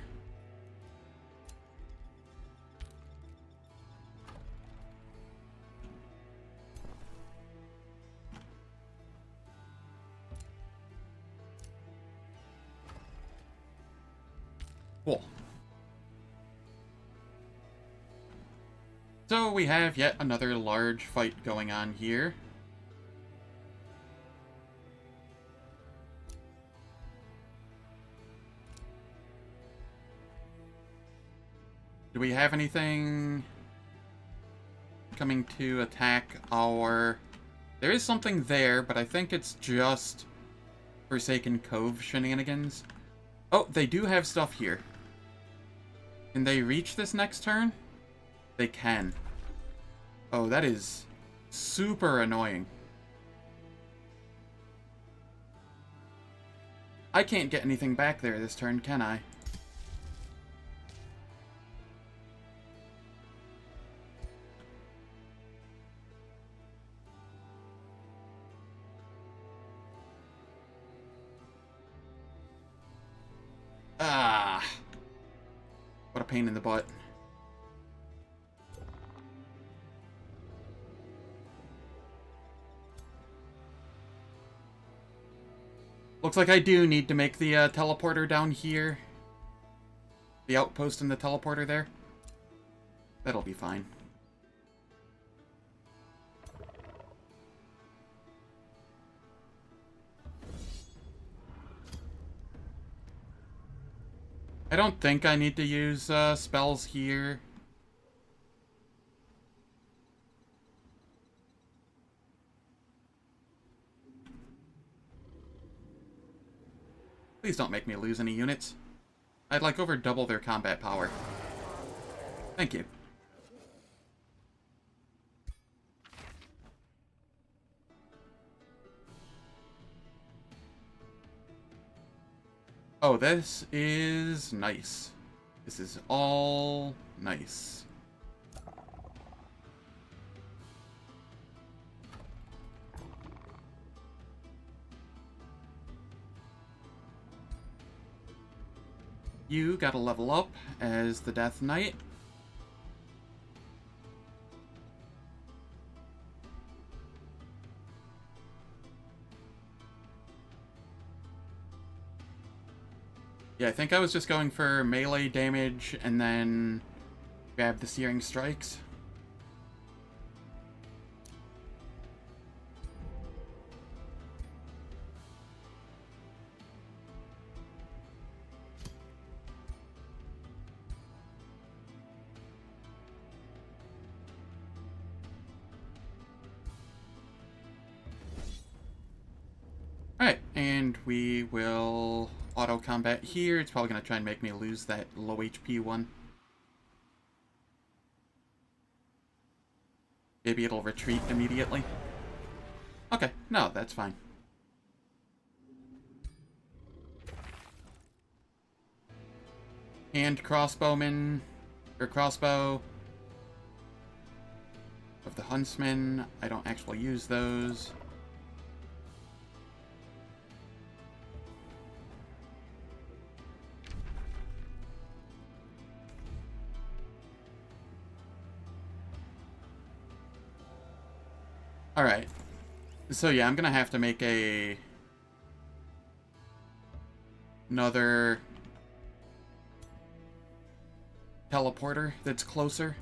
Cool. So we have yet another large fight going on here. Do we have anything coming to attack our... There is something there, but I think it's just Forsaken Cove shenanigans. Oh, they do have stuff here. Can they reach this next turn? They can. Oh, that is super annoying. I can't get anything back there this turn, can I? Ah! What a pain in the butt. Looks like I do need to make the teleporter down here. The outpost and the teleporter there. That'll be fine. I don't think I need to use spells here. Please don't make me lose any units. I'd like over double their combat power. Thank you. Oh, this is nice. This is all nice. You gotta level up as the Death Knight. Yeah, I think I was just going for melee damage and then grab the Searing Strikes. Alright, and we will auto combat here. It's probably going to try and make me lose that low HP one. Maybe it'll retreat immediately. Okay, no, that's fine. Hand crossbowman, or crossbow of the huntsman. I don't actually use those. Alright. So yeah, I'm gonna have to make another teleporter that's closer.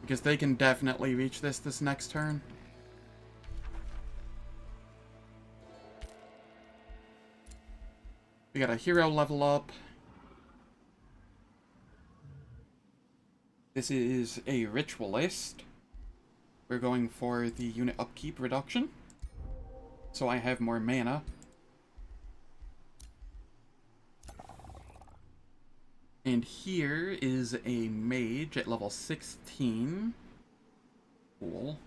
Because they can definitely reach this next turn. We got a hero level up. This is a ritualist. We're going for the unit upkeep reduction. So I have more mana. And here is a mage at level 16. Cool.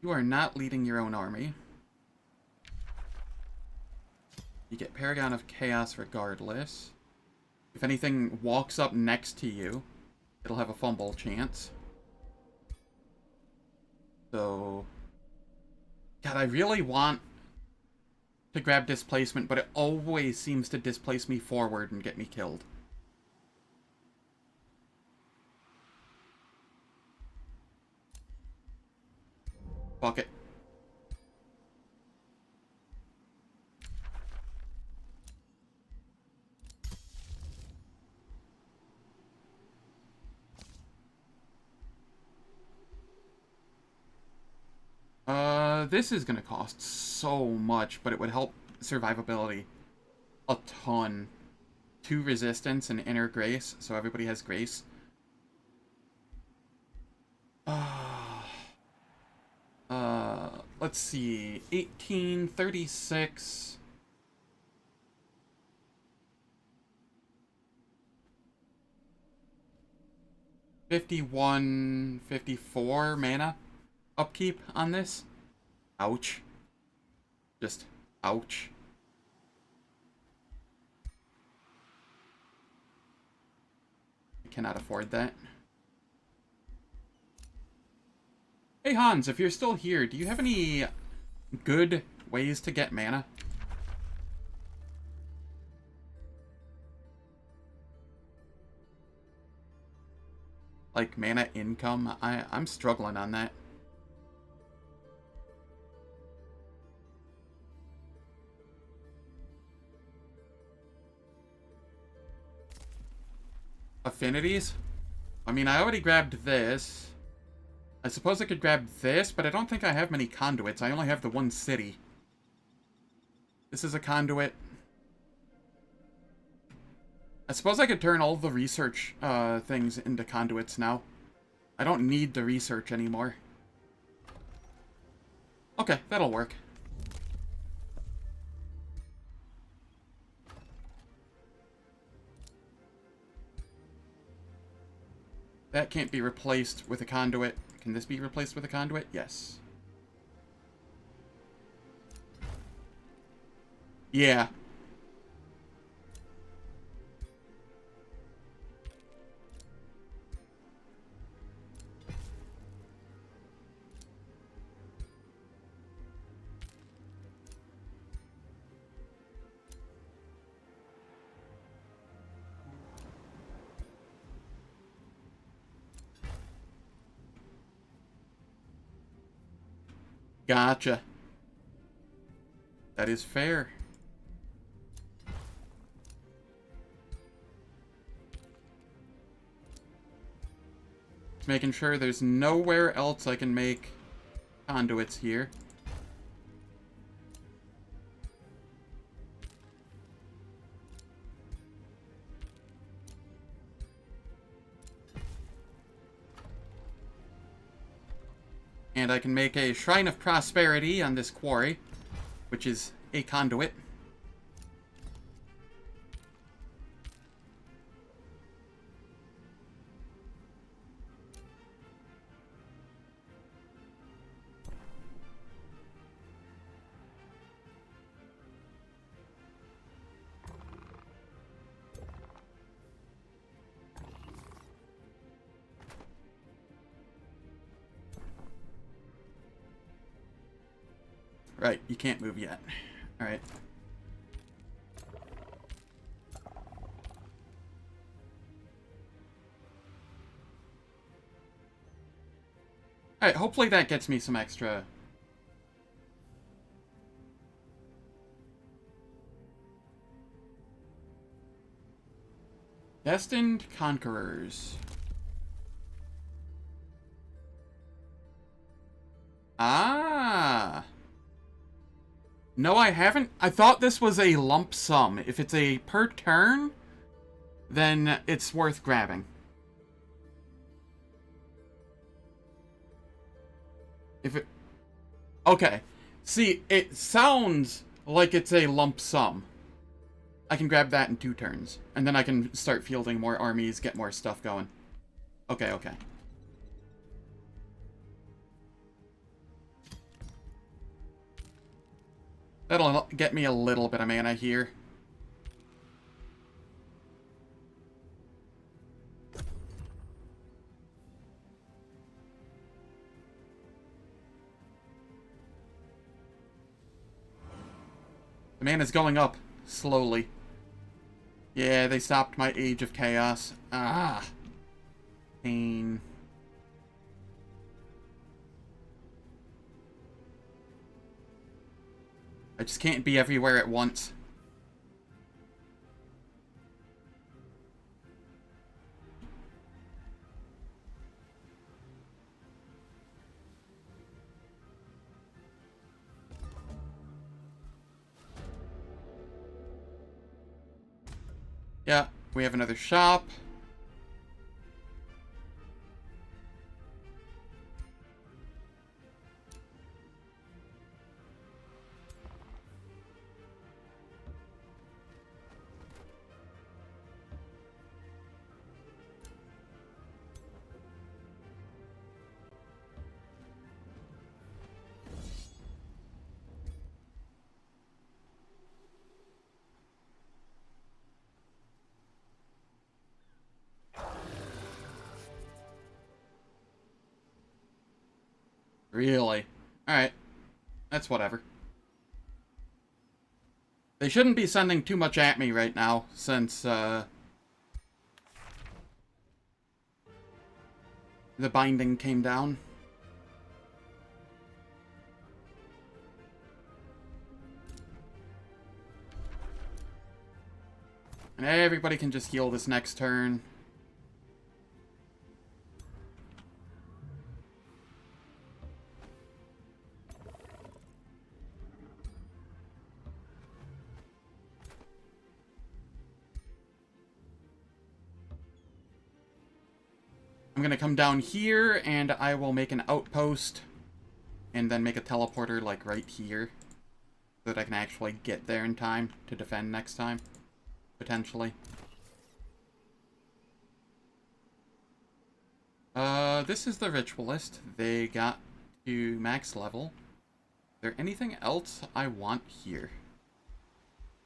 You are not leading your own army. You get Paragon of Chaos regardless. If anything walks up next to you, it'll have a fumble chance. So... God, I really want to grab displacement, but it always seems to displace me forward and get me killed. Fuck it. This is gonna cost so much, but it would help survivability a ton. 2 resistance and inner grace, so everybody has grace. Let's see. 1836. $51, $54 mana. upkeep on this. Ouch. Just ouch. I cannot afford that. Hey Hans, if you're still here, do you have any good ways to get mana? Like mana income? I'm struggling on that. Affinities? I mean, I already grabbed this. I suppose I could grab this, but I don't think I have many conduits. I only have the one city. This is a conduit. I suppose I could turn all the research things into conduits now. I don't need the research anymore. Okay, that'll work. That can't be replaced with a conduit. Can this be replaced with a conduit? Yes. Yeah. Gotcha. That is fair. Making sure there's nowhere else I can make conduits here. And I can make a Shrine of Prosperity on this quarry, which is a conduit. Right, you can't move yet. Alright. Alright, hopefully that gets me some extra. Destined Conquerors. Ah! No, I haven't. I thought this was a lump sum. If it's a per turn, then it's worth grabbing. If it... Okay. See, it sounds like it's a lump sum. I can grab that in 2 turns. And then I can start fielding more armies, get more stuff going. Okay, okay. That'll get me a little bit of mana here. The mana's going up slowly. Yeah, they stopped my Age of Chaos. Ah. Pain. I just can't be everywhere at once. Yeah, we have another shop. Really? Alright. That's whatever. They shouldn't be sending too much at me right now, since, the binding came down. And everybody can just heal this next turn. I'm gonna come down here, and I will make an outpost, and then make a teleporter, like, right here, so that I can actually get there in time to defend next time, potentially. This is the Ritualist. They got to max level. Is there anything else I want here?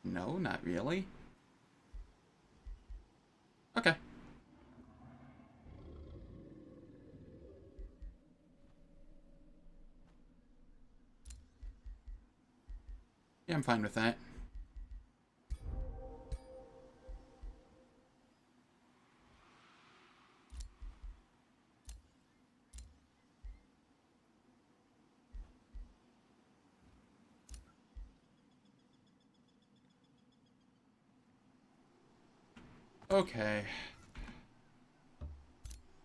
No, not really. Okay. Yeah, I'm fine with that. Okay.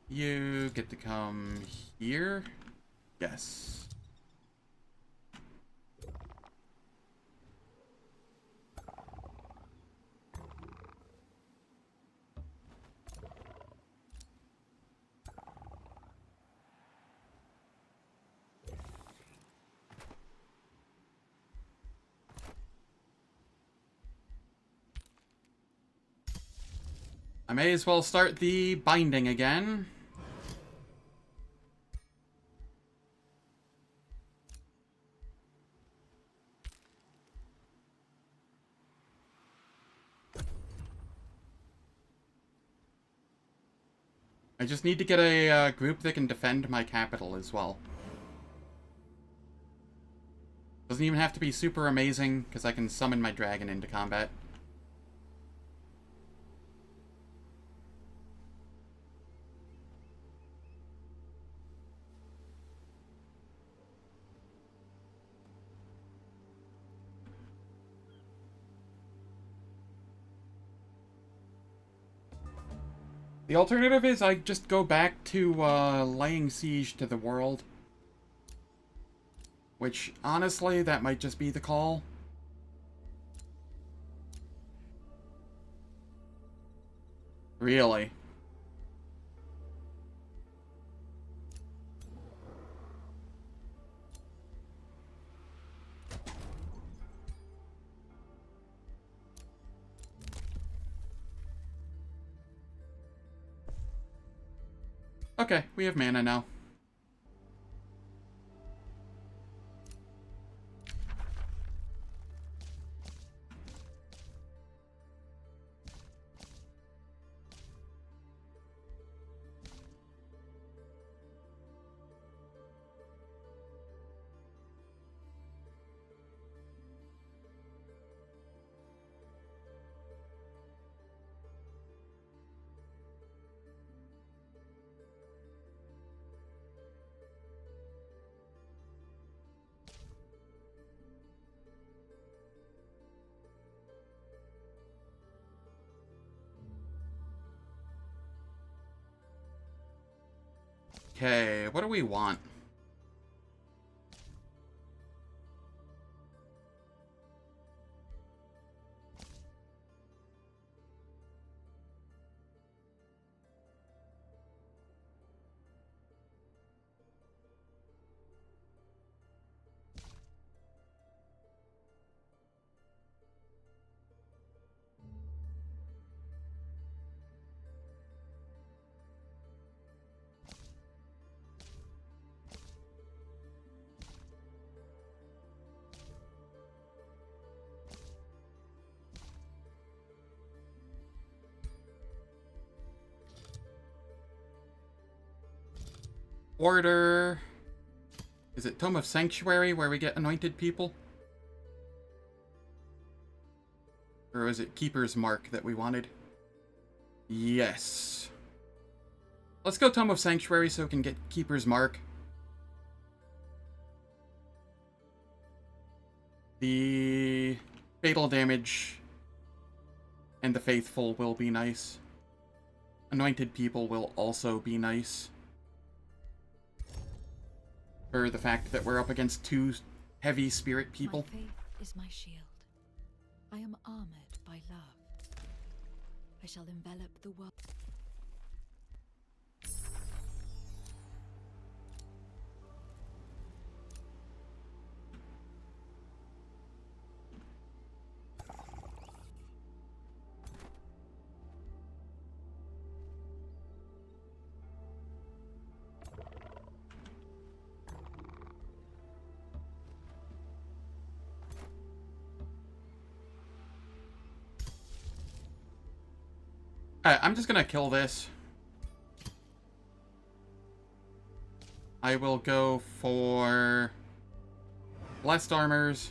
You get to come here? Yes. I may as well start the binding again. I just need to get a group that can defend my capital as well. Doesn't even have to be super amazing, because I can summon my dragon into combat. The alternative is I just go back to laying siege to the world. Which, honestly, that might just be the call. Really? Okay, we have mana now. Okay, what do we want? Order. Is it Tome of Sanctuary where we get anointed people? Or is it Keeper's Mark that we wanted? Yes. Let's go Tome of Sanctuary so we can get Keeper's Mark. The fatal damage and the faithful will be nice. Anointed people will also be nice. For the fact that we're up against 2 heavy spirit people. My faith is my shield. I am armored by love. I shall envelop the world. Alright, I'm just gonna kill this. I will go for Blessed Armors.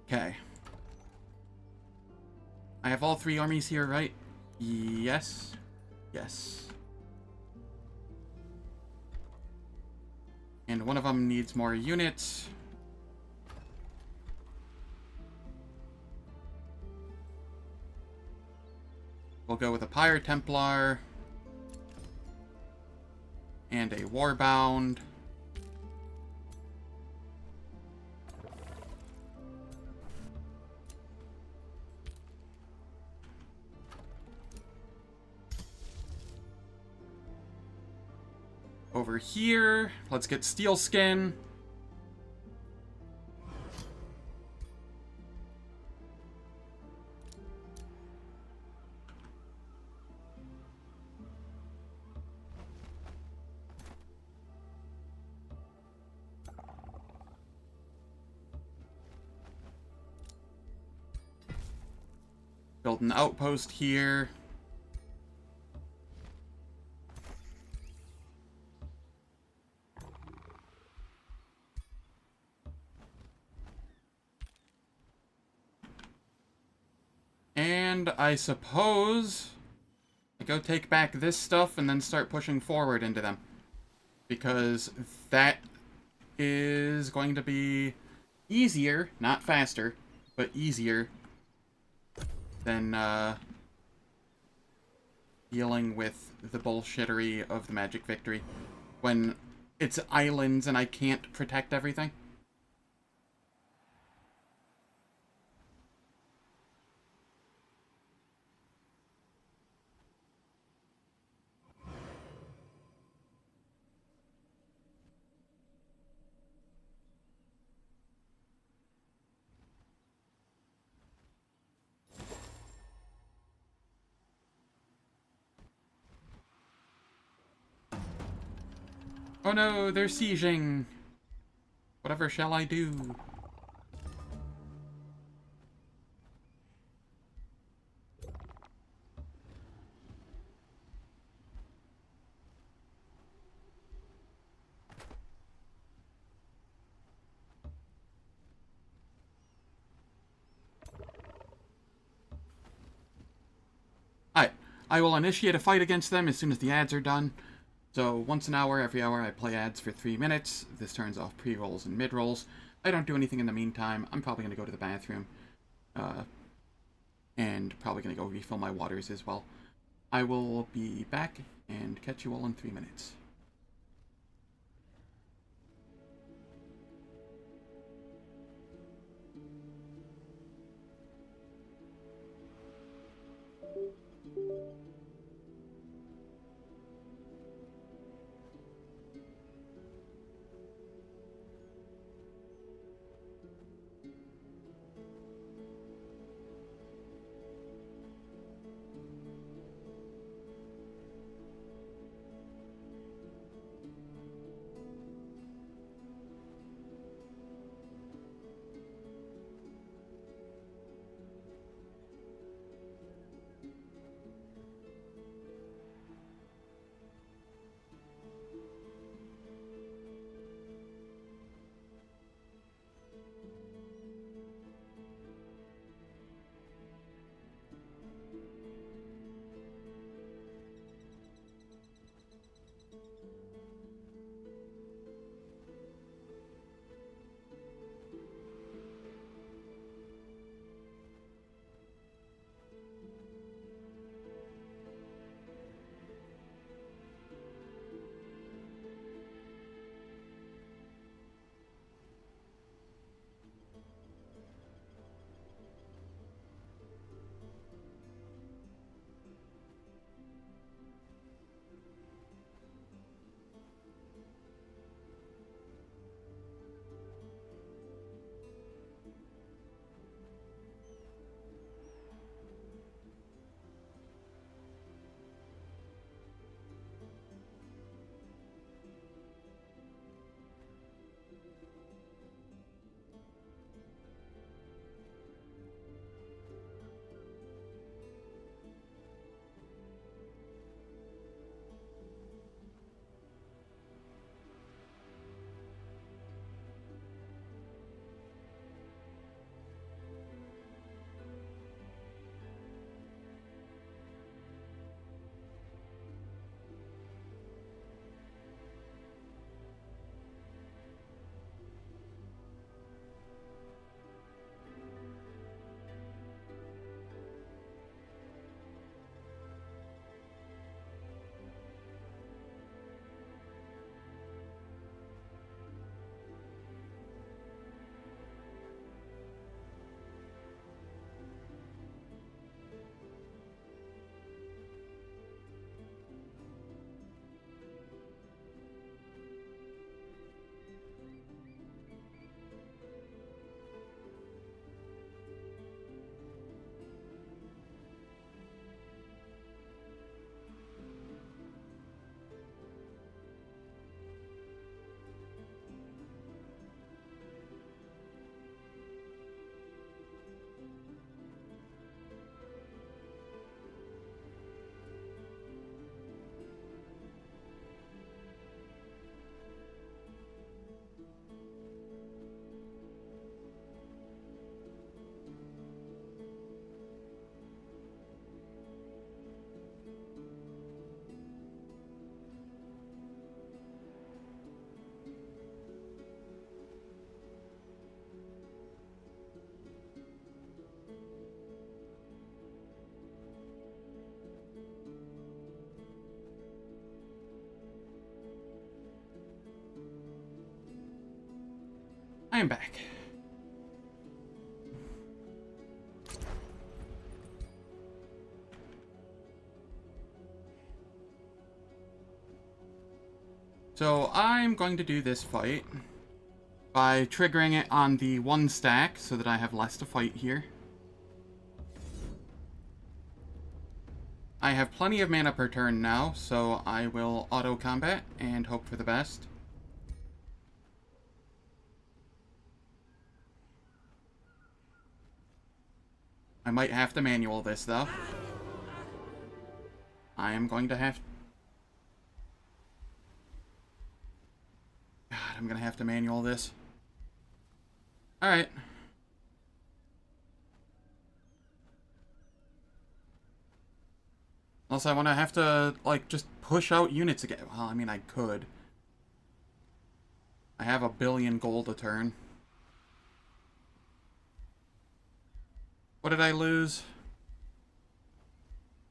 Okay. I have all 3 armies here, right? Yes. Yes. And one of them needs more units. We'll go with a Pyre Templar. And a Warbound. Over here, let's get Steel Skin. Build an outpost here. And I suppose I go take back this stuff and then start pushing forward into them. Because that is going to be easier, not faster, but easier than dealing with the bullshittery of the Magic Victory when it's islands and I can't protect everything. Oh no, they're sieging. Whatever shall I do? Alright, I will initiate a fight against them as soon as the ads are done. So once an hour, every hour, I play ads for 3 minutes. This turns off pre-rolls and mid-rolls. I don't do anything in the meantime. I'm probably going to go to the bathroom. And probably going to go refill my waters as well. I will be back and catch you all in 3 minutes. I'm back. So I'm going to do this fight by triggering it on the 1 stack so that I have less to fight here. I have plenty of mana per turn now, so I will auto-combat and hope for the best. I might have to manual this, though. I am going to have... God, I'm going to have to manual this. Alright. Unless I want to have to, like, just push out units again. Well, I mean, I could. I have 1 billion gold a turn. What did I lose?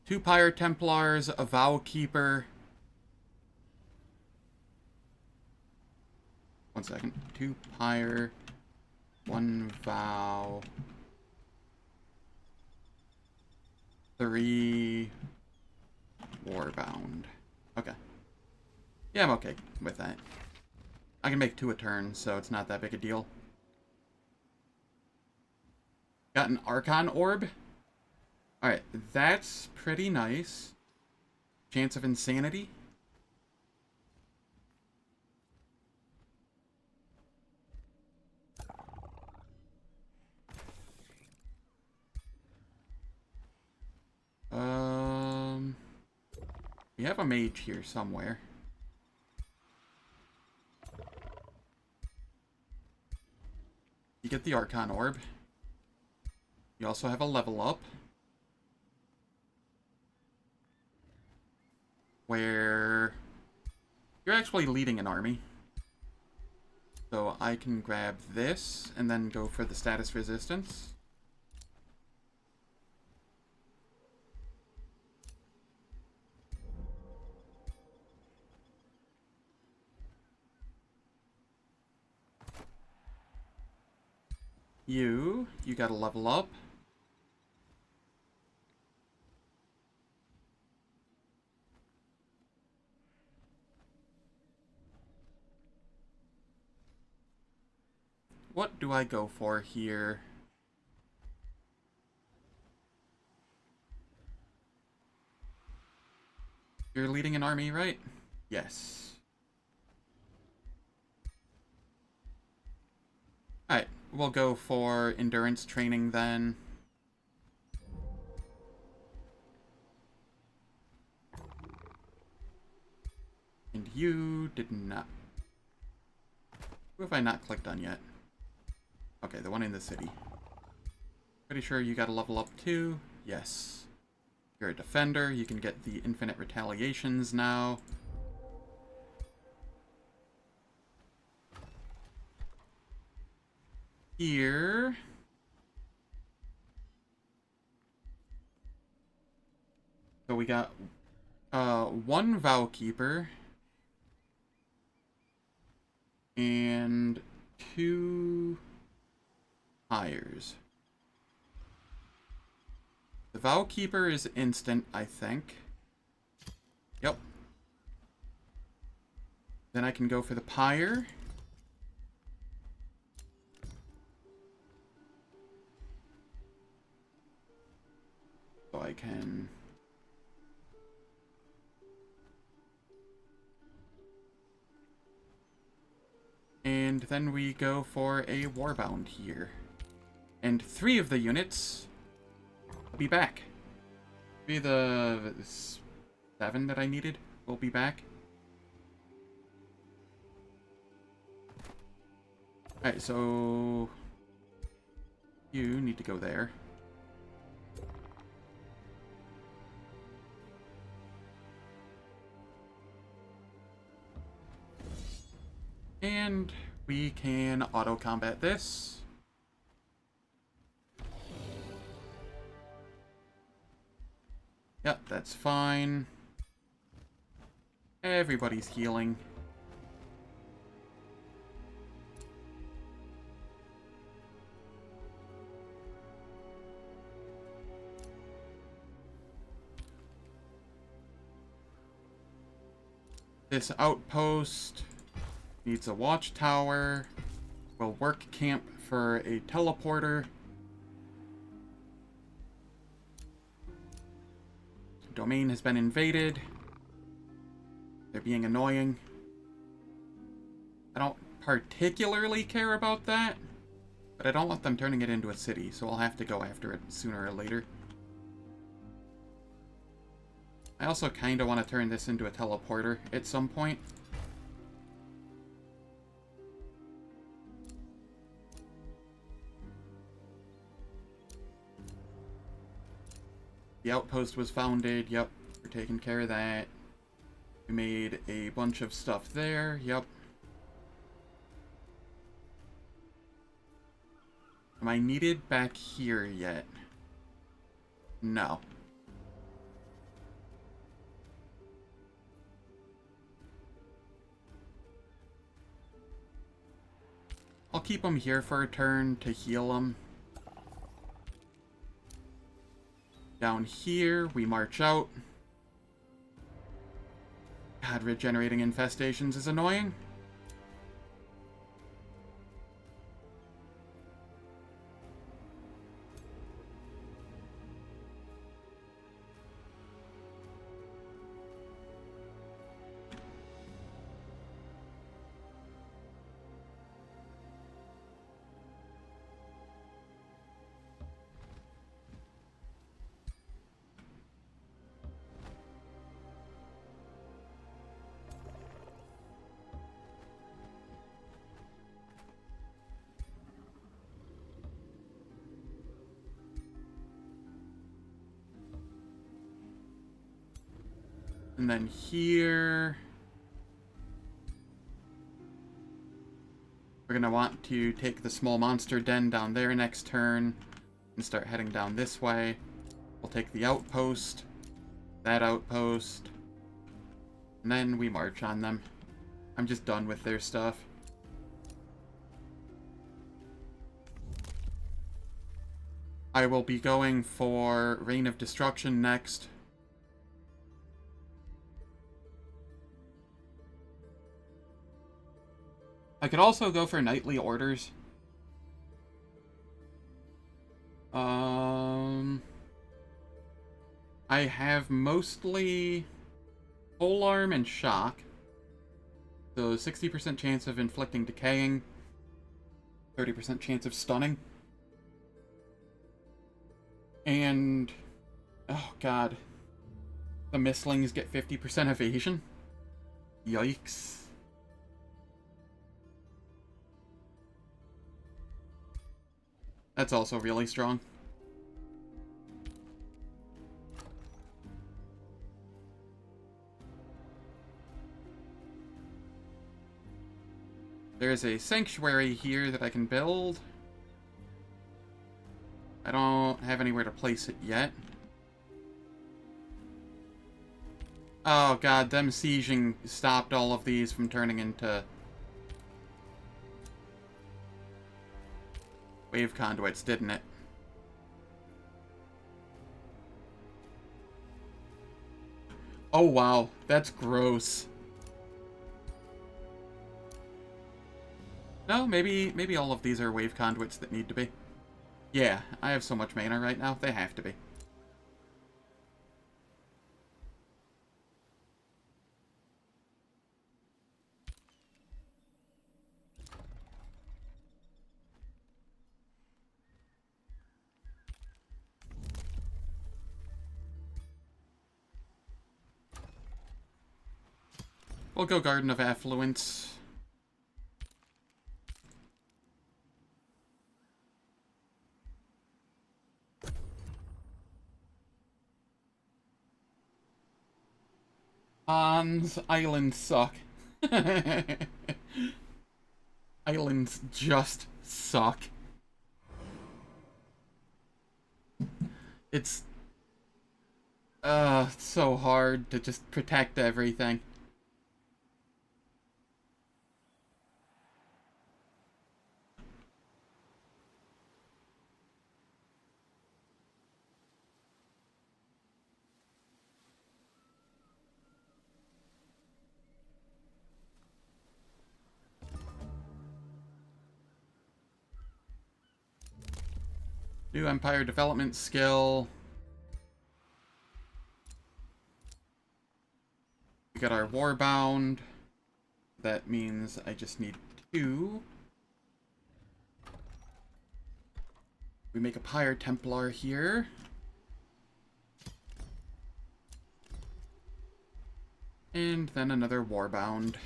2 Pyre Templars, a Vow Keeper. 1 second. 2 Pyre, 1 Vow. 3 Warbound. Okay. Yeah, I'm okay with that. I can make 2 a turn, so it's not that big a deal. Got an Archon Orb. Alright, that's pretty nice. Chance of Insanity. We have a mage here somewhere. You get the Archon Orb. You also have a level up. Where you're actually leading an army. So I can grab this and then go for the status resistance. You gotta level up. What do I go for here? You're leading an army, right? Yes. Alright, we'll go for endurance training then. And you did not... Who have I not clicked on yet? Okay, the one in the city. Pretty sure you got a level up too. Yes. You're a defender. You can get the infinite retaliations now. Here. So we got 1 Vow Keeper. And 2 hires. The Vow Keeper is instant, I think. Yep. Then I can go for the Pyre. So I can... And then we go for a Warbound here. And 3 of the units will be back. 3 of the 7 that I needed will be back. Alright, so... You need to go there. And we can auto-combat this. Yep, that's fine. Everybody's healing. This outpost needs a watchtower. We'll work camp for a teleporter. Domain has been invaded. They're being annoying. I don't particularly care about that, but I don't want them turning it into a city, so I'll have to go after it sooner or later. I also kind of want to turn this into a teleporter at some point. The outpost was founded. Yep, we're taking care of that. We made a bunch of stuff there. Yep. Am I needed back here yet? No. I'll keep him here for a turn to heal him. Down here, we march out. God, regenerating infestations is annoying. And then here, we're going to want to take the small monster den down there next turn and start heading down this way. We'll take the outpost, that outpost, and then we march on them. I'm just done with their stuff. I will be going for Reign of Destruction next. I could also go for Knightly Orders. I have mostly Polearm and Shock. So 60% chance of inflicting decaying, 30% chance of stunning. And, oh god, the Mistlings get 50% evasion? Yikes. That's also really strong. There's a sanctuary here that I can build. I don't have anywhere to place it yet. Oh god, them sieging stopped all of these from turning into wave conduits, didn't it? Oh wow, that's gross. No, maybe all of these are wave conduits that need to be. Yeah, I have so much mana right now, they have to be. We'll go Garden of Affluence. Hans, islands suck. Islands just suck. It's so hard to just protect everything. New Empire development skill. We got our Warbound. That means I just need 2. We make a Pyre Templar here. And then another Warbound.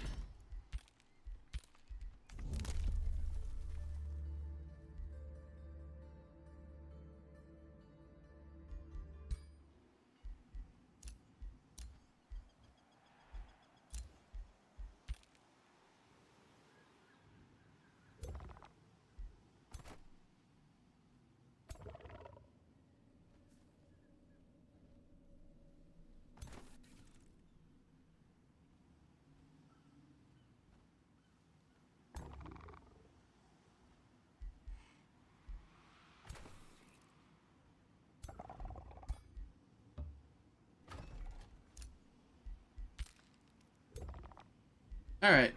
Alright.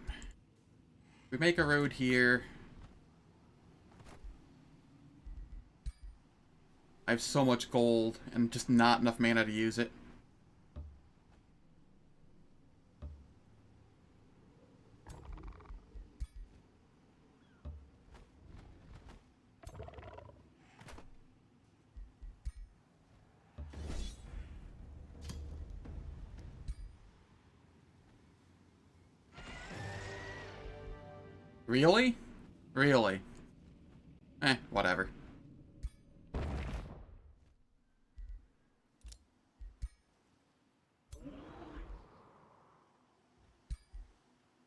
We make a road here. I have so much gold and just not enough mana to use it. Really? Really? Whatever.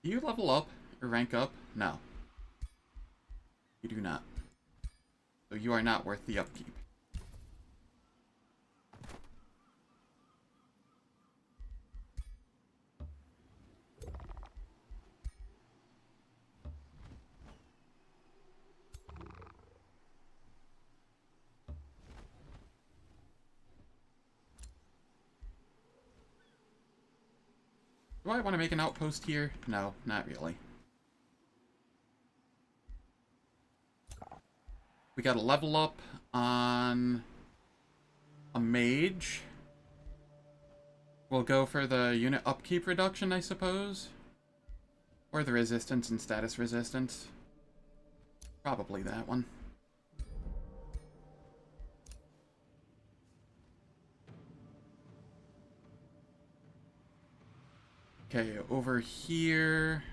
Do you level up or rank up? No. You do not. So you are not worth the upkeep. Do I want to make an outpost here? No, not really. We got a level up on a mage. We'll go for the unit upkeep reduction, I suppose. Or the resistance and status resistance. Probably that one. Okay, over here.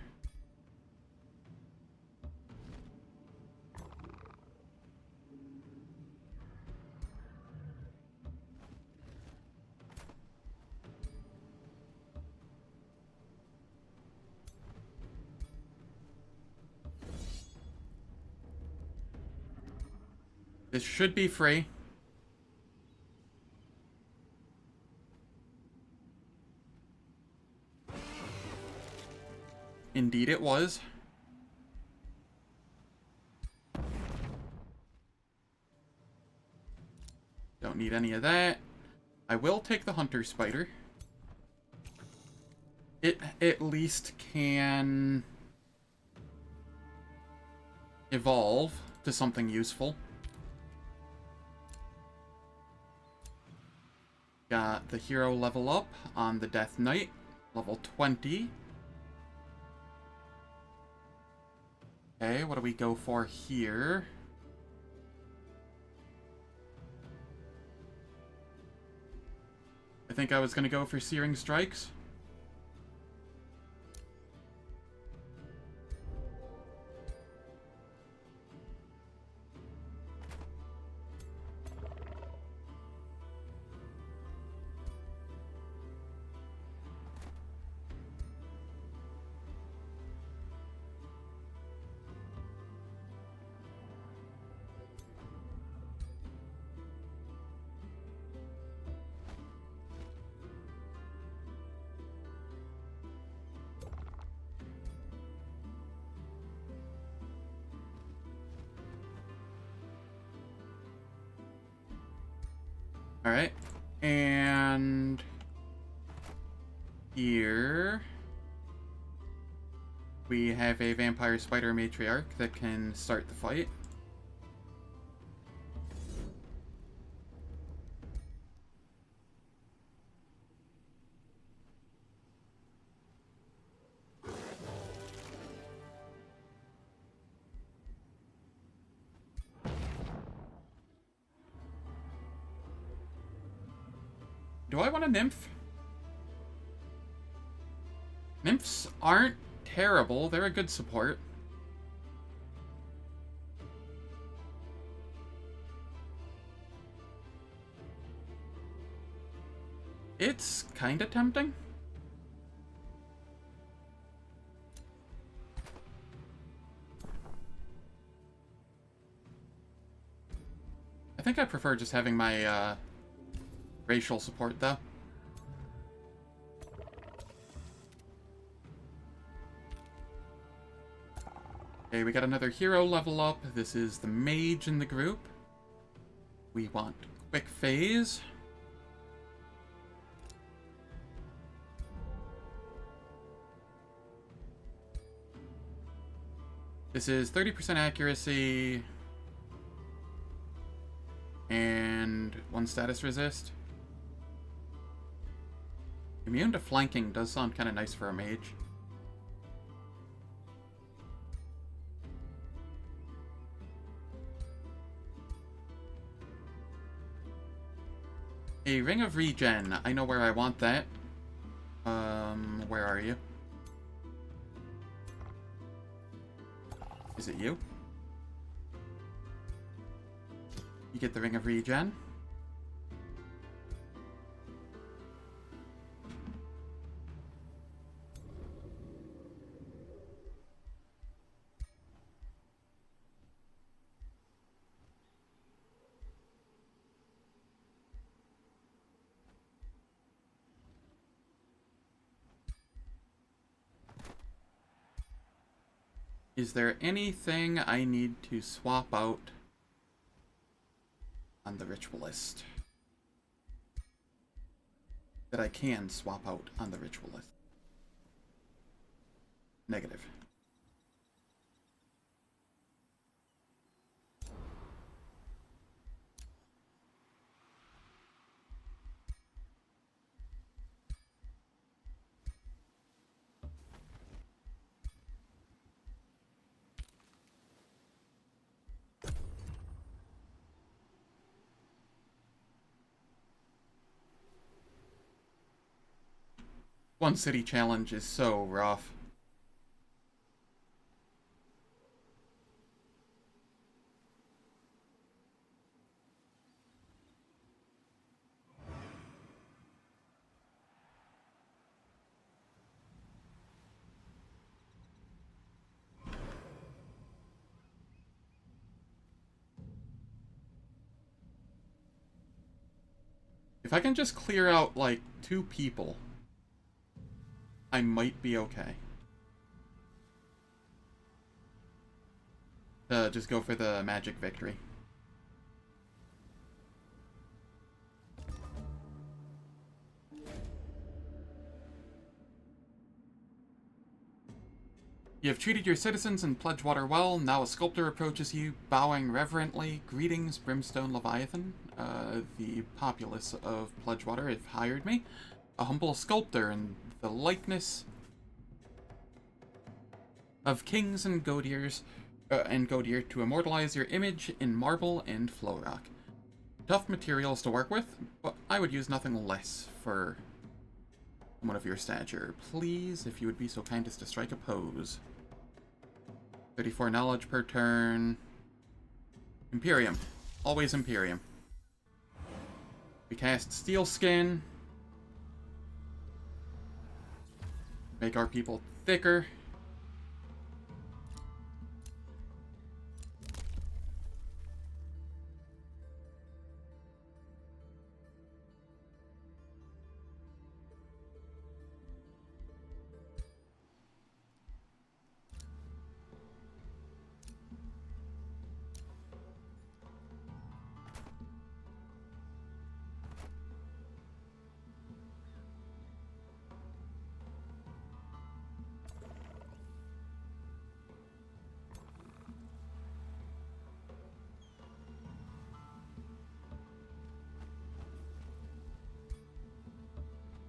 This should be free. Indeed it was. Don't need any of that. I will take the Hunter Spider. It at least can evolve to something useful. Got the hero level up on the Death Knight, level 20. Okay, what do we go for here? I think I was gonna go for Searing Strikes. Alright, and here we have a Vampire Spider Matriarch that can start the fight. Do I want a nymph? Nymphs aren't terrible. They're a good support. It's kinda tempting. I think I prefer just having my, racial support, though. Okay, we got another hero level up. This is the mage in the group. We want quick phase. This is 30% accuracy and 1 status resist. Immune to flanking does sound kind of nice for a mage. A Ring of Regen. I know where I want that. Where are you? Is it you? You get the Ring of Regen. Is there anything I need to swap out on the Ritualist that I can swap out on the Ritualist? Negative. One city challenge is so rough. If I can just clear out, like, 2 people, I might be okay. Just go for the magic victory. You have treated your citizens in Pledgewater well. Now a sculptor approaches you, bowing reverently. Greetings, Brimstone Leviathan. The populace of Pledgewater have hired me. A humble sculptor in the likeness of kings and Godiers, Godier to immortalize your image in marble and flow rock. Tough materials to work with, but I would use nothing less for one of your stature. Please, if you would be so kind as to strike a pose. 34 knowledge per turn. Imperium. Always Imperium. We cast Steel Skin. Make our people thicker.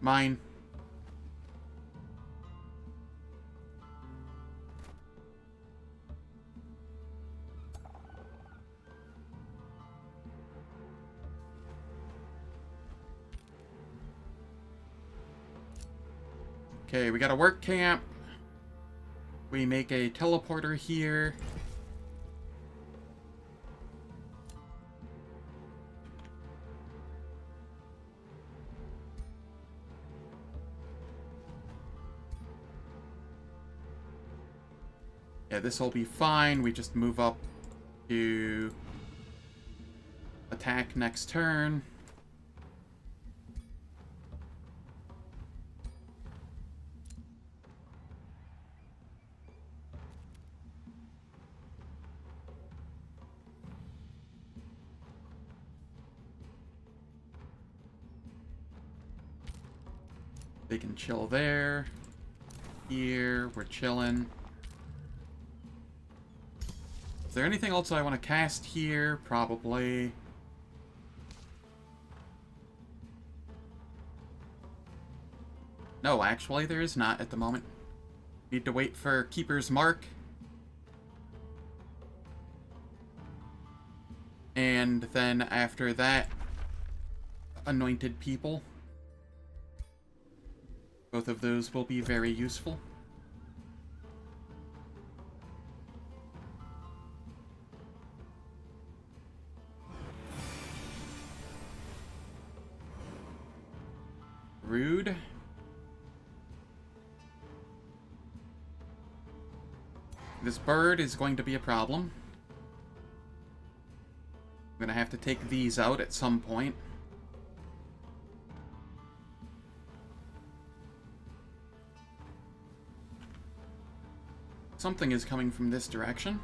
Mine. Okay, we got a work camp. We make a teleporter here. Yeah, this will be fine. We just move up to attack next turn. They can chill there. Here, we're chilling. Is there anything else I want to cast here? Probably. No, actually, there is not at the moment. Need to wait for Keeper's Mark. And then after that, Anointed People. Both of those will be very useful. Rude. This bird is going to be a problem. I'm gonna have to take these out at some point. Something is coming from this direction.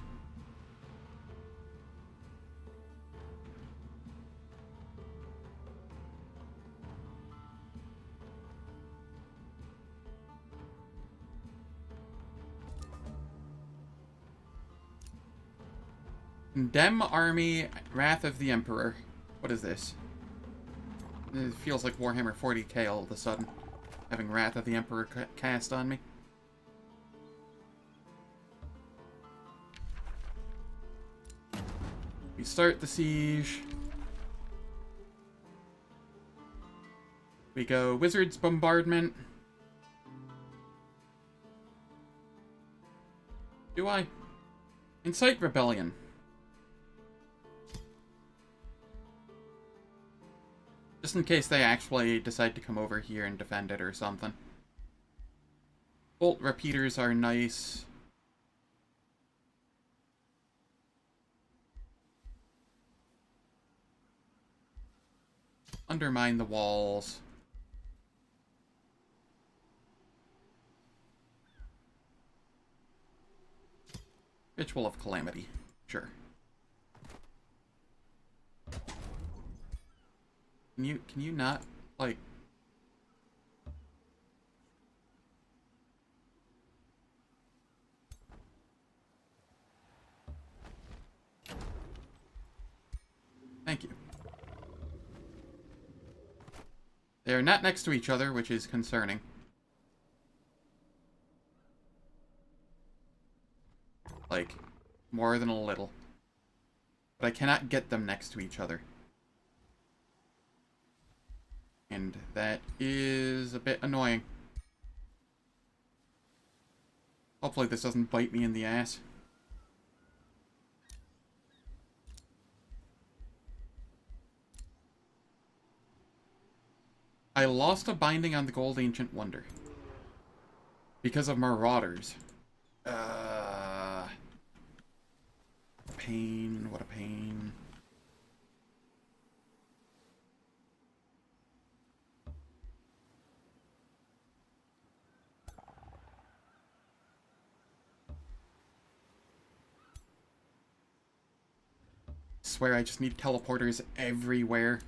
Condemn Army, Wrath of the Emperor. What is this? It feels like Warhammer 40k all of a sudden. Having Wrath of the Emperor cast on me. We start the siege. We go Wizard's Bombardment. Do I? Incite Rebellion. Just in case they actually decide to come over here and defend it or something. Bolt repeaters are nice. Undermine the walls. Ritual of Calamity. Sure. Can you not, like... Thank you. They are not next to each other, which is concerning. Like, more than a little. But I cannot get them next to each other. And that is a bit annoying. Hopefully this doesn't bite me in the ass. I lost a binding on the Gold Ancient Wonder. Because of Marauders. Pain, what a pain. Swear I just need teleporters everywhere.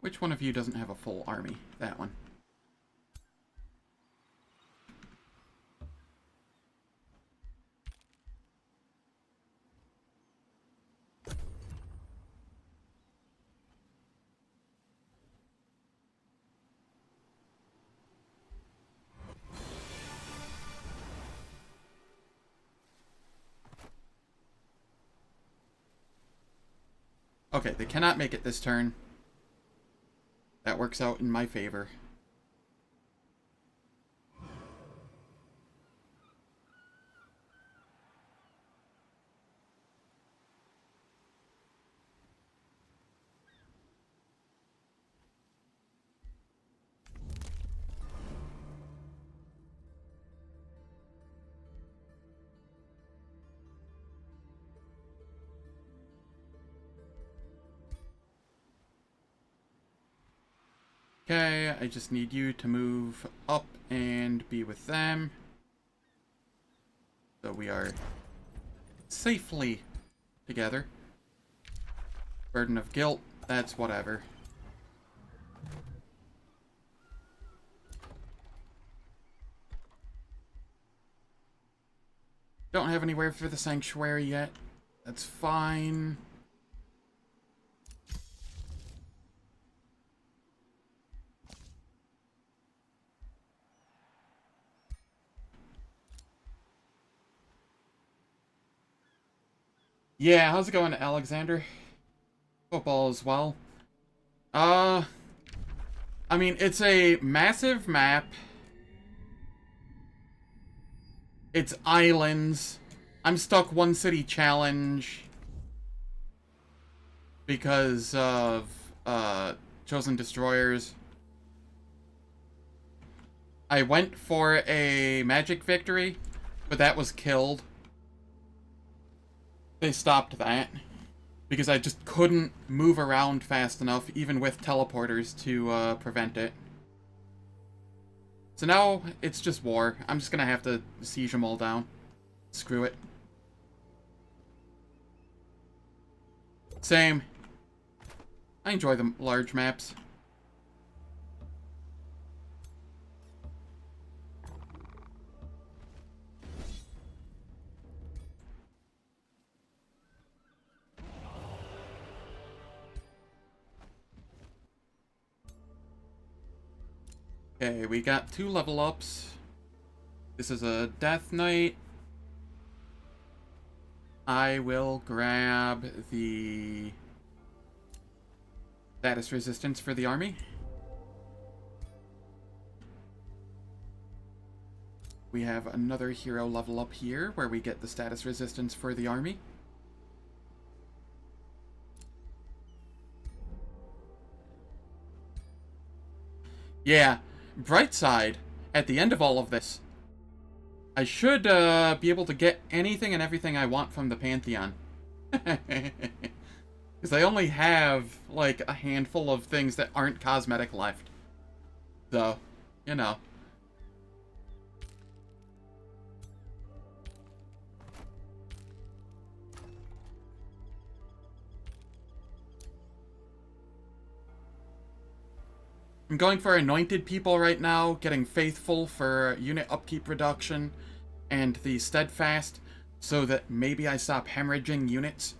Which one of you doesn't have a full army? That one. Okay, they cannot make it this turn. That works out in my favor. Okay, I just need you to move up and be with them. So we are safely together. Burden of guilt, that's whatever. Don't have anywhere for the sanctuary yet. That's fine. Yeah, how's it going, Alexander? Football as well. I mean, it's a massive map. It's islands. I'm stuck one city challenge because of Chosen Destroyers. I went for a magic victory, but that was killed. They stopped that because I just couldn't move around fast enough, even with teleporters, to prevent it. So now it's just war. I'm just gonna have to siege them all down. Screw it. Same. I enjoy the large maps. Okay, we got 2 level ups. This is a Death Knight. I will grab the status resistance for the army. We have another hero level up here where we get the status resistance for the army. Yeah, bright side, at the end of all of this, I should be able to get anything and everything I want from the Pantheon. Because I only have, like, a handful of things that aren't cosmetic left. So, you know. I'm going for Anointed People right now, getting Faithful for unit upkeep reduction, and the Steadfast, so that maybe I stop hemorrhaging units.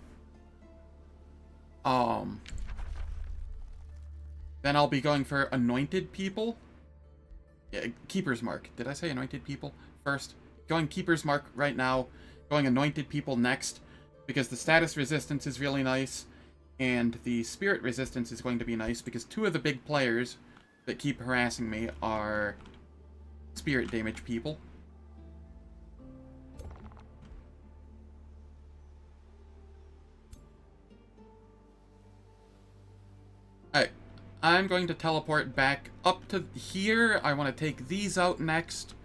Then I'll be going for Anointed People. Yeah, Keeper's Mark. Did I say Anointed People first? Going Keeper's Mark right now, going Anointed People next, because the status resistance is really nice, and the spirit resistance is going to be nice, because 2 of the big players that keep harassing me are spirit damage people. Alright, I'm going to teleport back up to here. I want to take these out next.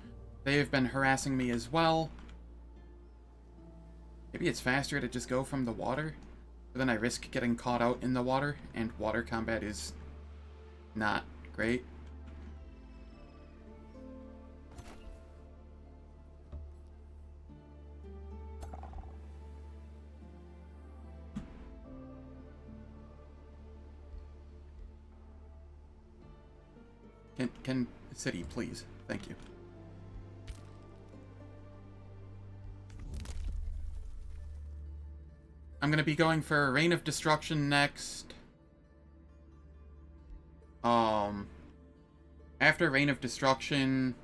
They have been harassing me as well. Maybe it's faster to just go from the water, but then I risk getting caught out in the water, and water combat is not great. Can city, please? Thank you. I'm gonna be going for Reign of Destruction next. After Reign of Destruction,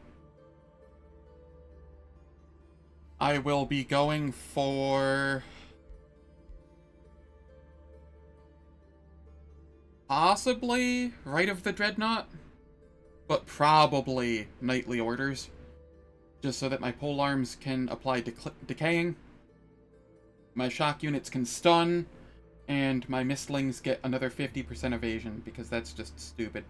I will be going for possibly Rite of the Dreadnought, but probably Knightly Orders, just so that my polearms can apply decaying, my shock units can stun, and my mistlings get another 50% evasion, because that's just stupid.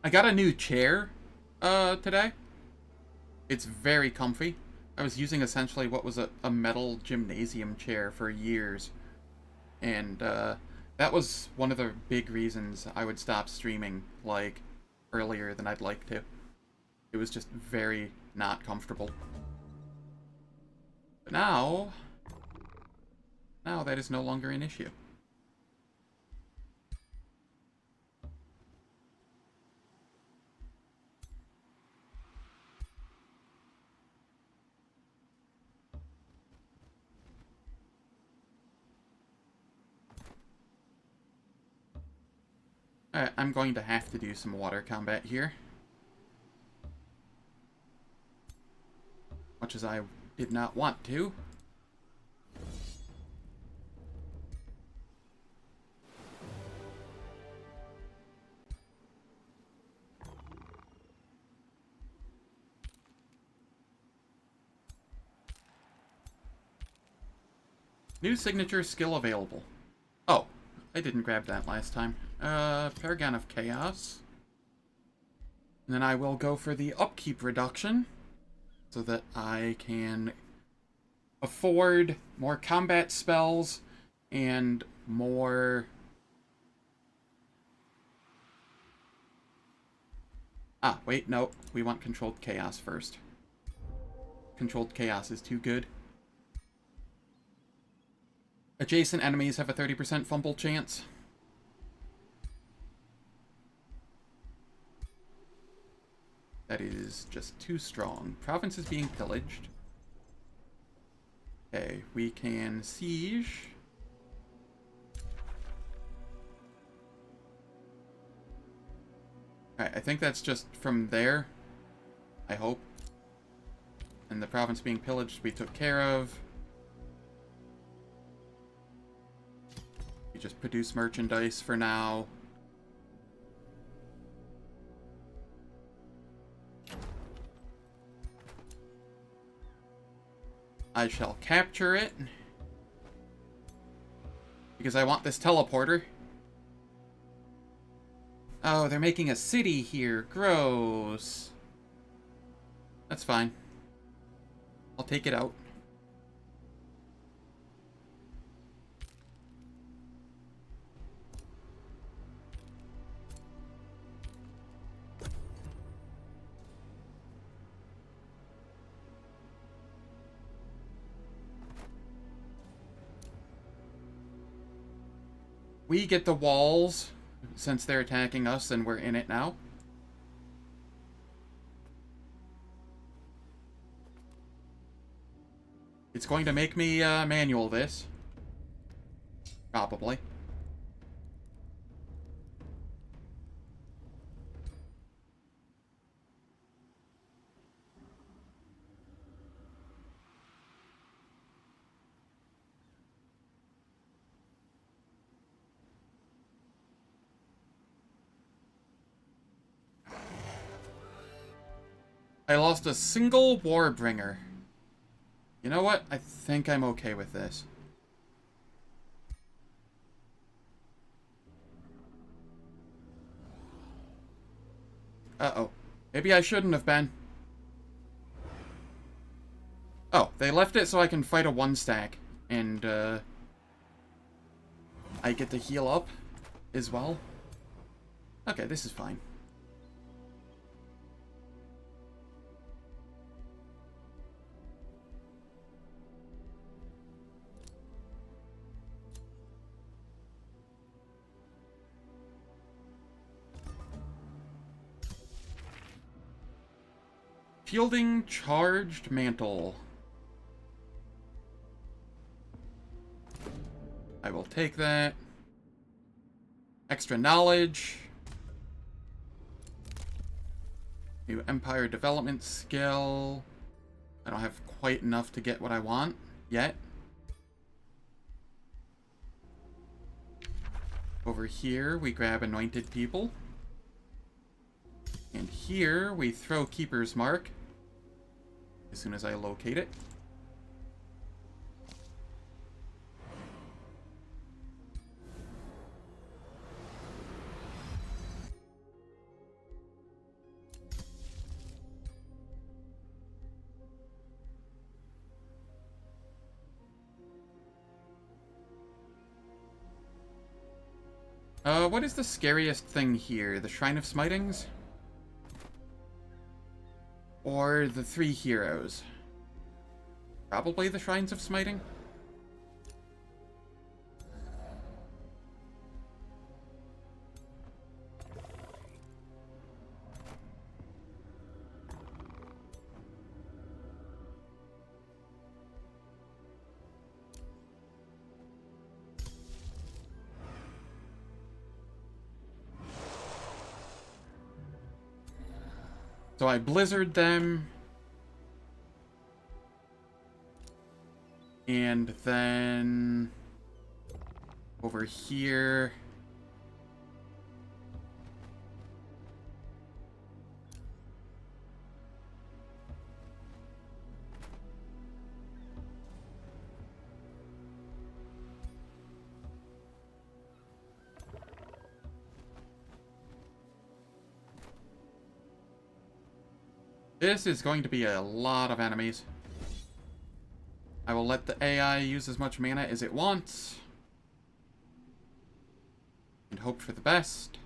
I got a new chair today. It's very comfy. I was using essentially what was a metal gymnasium chair for years. And that was one of the big reasons I would stop streaming, like, earlier than I'd like to. It was just very not comfortable. But now that is no longer an issue. Alright, I'm going to have to do some water combat here. Much as I did not want to. New signature skill available. Oh, I didn't grab that last time. Paragon of Chaos. And then I will go for the upkeep reduction, so that I can afford more combat spells and more... Ah, wait, no. We want Controlled Chaos first. Controlled Chaos is too good. Adjacent enemies have a 30% fumble chance. That is just too strong. Province is being pillaged. Okay, we can siege. Alright, I think that's just from there. I hope. And the province being pillaged we took care of. We just produce merchandise for now. I shall capture it. Because I want this teleporter. Oh, they're making a city here. Gross. That's fine. I'll take it out. We get the walls, since they're attacking us and we're in it now. It's going to make me manual this. Probably. I lost a single Warbringer. You know what? I think I'm okay with this. Uh-oh. Maybe I shouldn't have been. Oh, they left it so I can fight a one-stack. And, I get to heal up as well. Okay, this is fine. Fielding Charged Mantle. I will take that. Extra knowledge. New empire development skill. I don't have quite enough to get what I want yet. Over here, we grab Anointed People. And here, we throw Keeper's Mark. As soon as I locate it. What is the scariest thing here? The Shrine of Smitings? Or the 3 heroes? Probably the Shrines of Smiting? So I blizzard them. And then over here. This is going to be a lot of enemies. I will let the AI use as much mana as it wants. And hope for the best.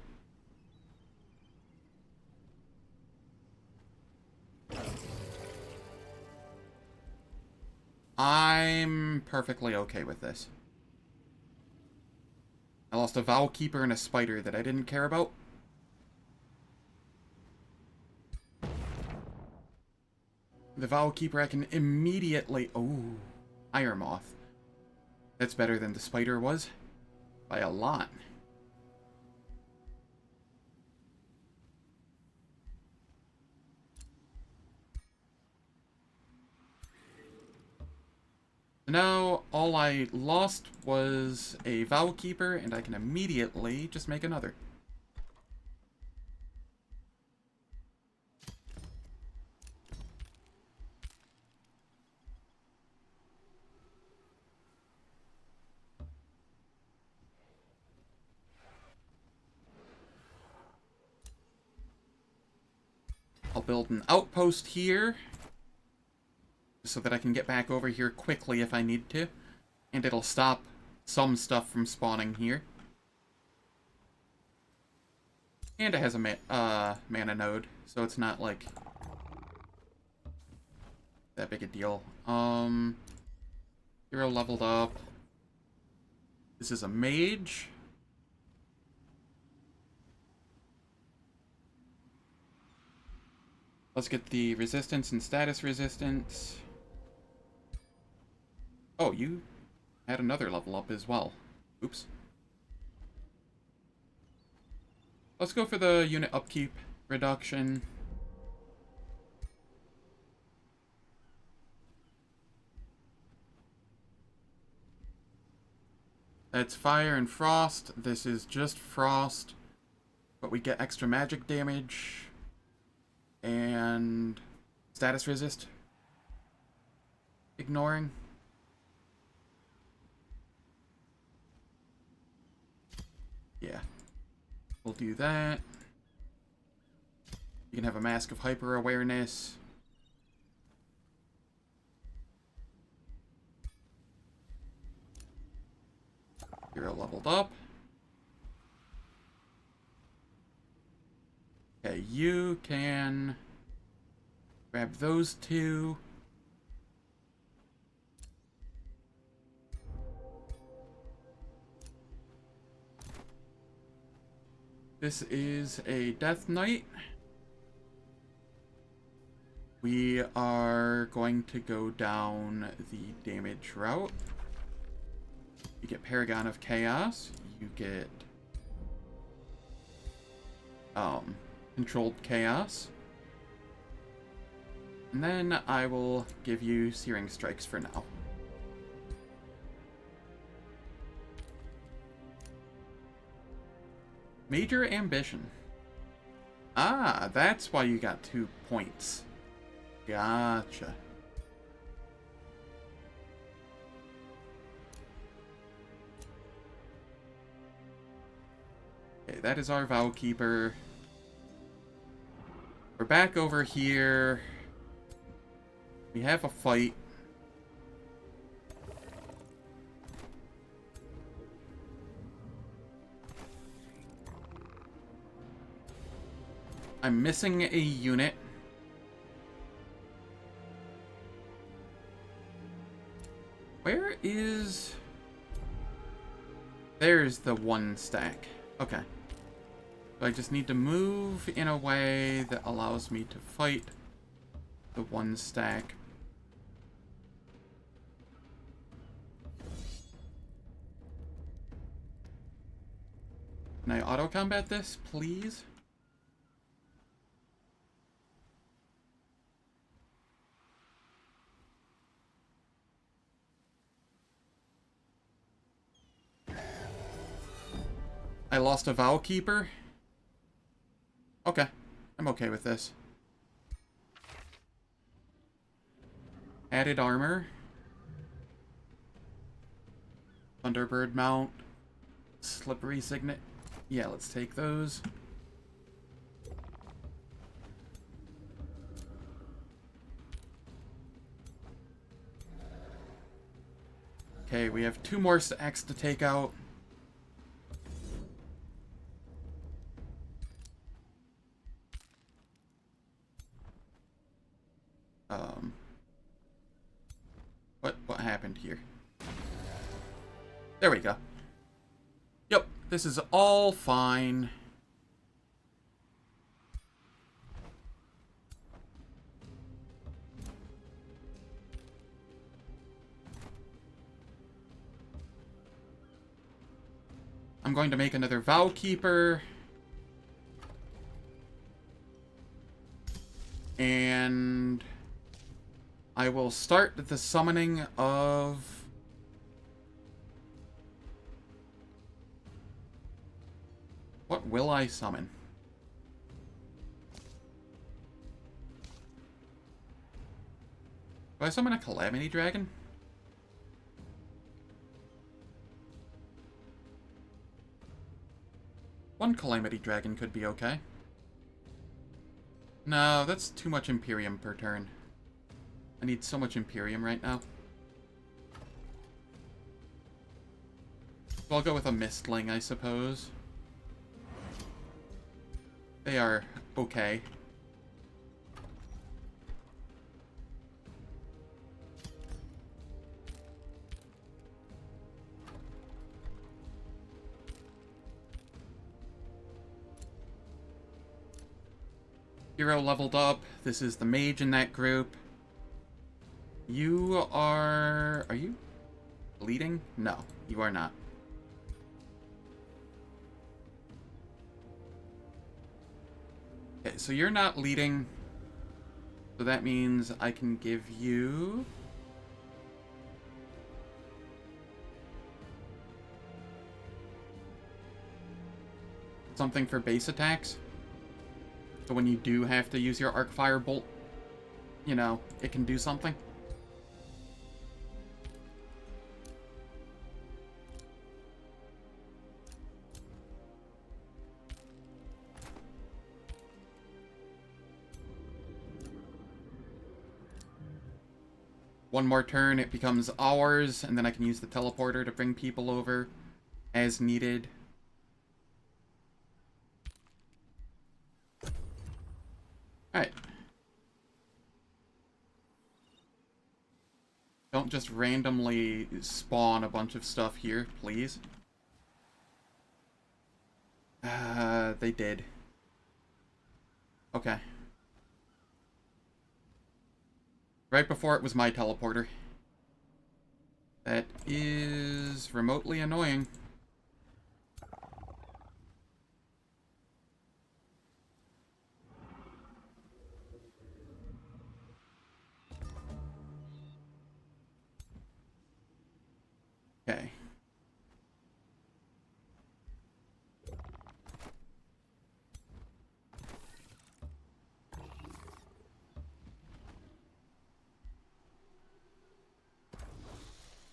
I'm perfectly okay with this. I lost a Vow Keeper and a Spider that I didn't care about. The Vow Keeper I can immediately... Oh, Iron Moth. That's better than the Spider was. By a lot. Now, all I lost was a Vow Keeper, and I can immediately just make another. I'll build an outpost here, so that I can get back over here quickly if I need to. And it'll stop some stuff from spawning here. And it has a mana node, so it's not, like, that big a deal. Hero leveled up. This is a mage. Let's get the resistance and status resistance. Oh, you had another level up as well. Oops. Let's go for the unit upkeep reduction. That's fire and frost. This is just frost, but we get extra magic damage. And status resist. Ignoring. Yeah. We'll do that. You can have a Mask of Hyper Awareness. Hero leveled up. Okay, you can grab those two. This is a Death Knight. We are going to go down the damage route. get Paragon of Chaos. You get Controlled Chaos. And then I will give you Searing Strikes for now. Major Ambition. Ah, that's why you got 2 points. Gotcha. Okay, that is our Vow Keeper. We're back over here. We have a fight. I'm missing a unit. Where is... There's the 1 stack. Okay. So I just need to move in a way that allows me to fight the 1 stack. Can I auto-combat this, please? I lost a Vow Keeper? Okay. I'm okay with this. Added armor. Thunderbird mount. Slippery Signet. Yeah, let's take those. Okay, we have 2 more stacks to take out. What happened here? There we go. Yep, this is all fine. I'm going to make another Vow Keeper. And I will start the summoning of... What will I summon? Do I summon a Calamity Dragon? One Calamity Dragon could be okay. No, that's too much Imperium per turn. I need so much Imperium right now. So I'll go with a Mistling, I suppose. They are okay. Hero leveled up. This is the mage in that group. You are... Are you bleeding? No, you are not. Okay, so you're not leading. So that means I can give you... something for base attacks. So when you do have to use your Arc Fire Bolt, you know, it can do something. One more turn, it becomes ours, and then I can use the teleporter to bring people over as needed. Alright. Don't just randomly spawn a bunch of stuff here, please. They did. Okay. Right before it was my teleporter. That is remotely annoying. Okay.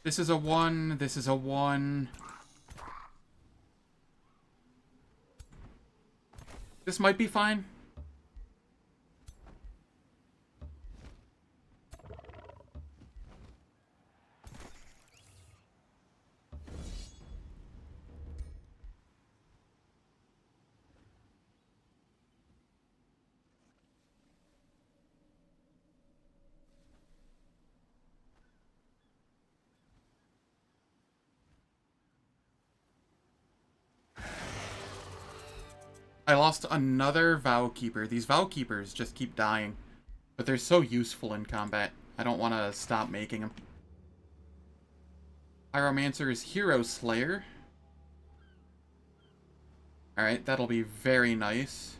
This is a 1, this is a 1. This might be fine. I lost another Vow Keeper. These Vow Keepers just keep dying. But they're so useful in combat. I don't want to stop making them. Pyromancer's Hero Slayer. Alright, that'll be very nice.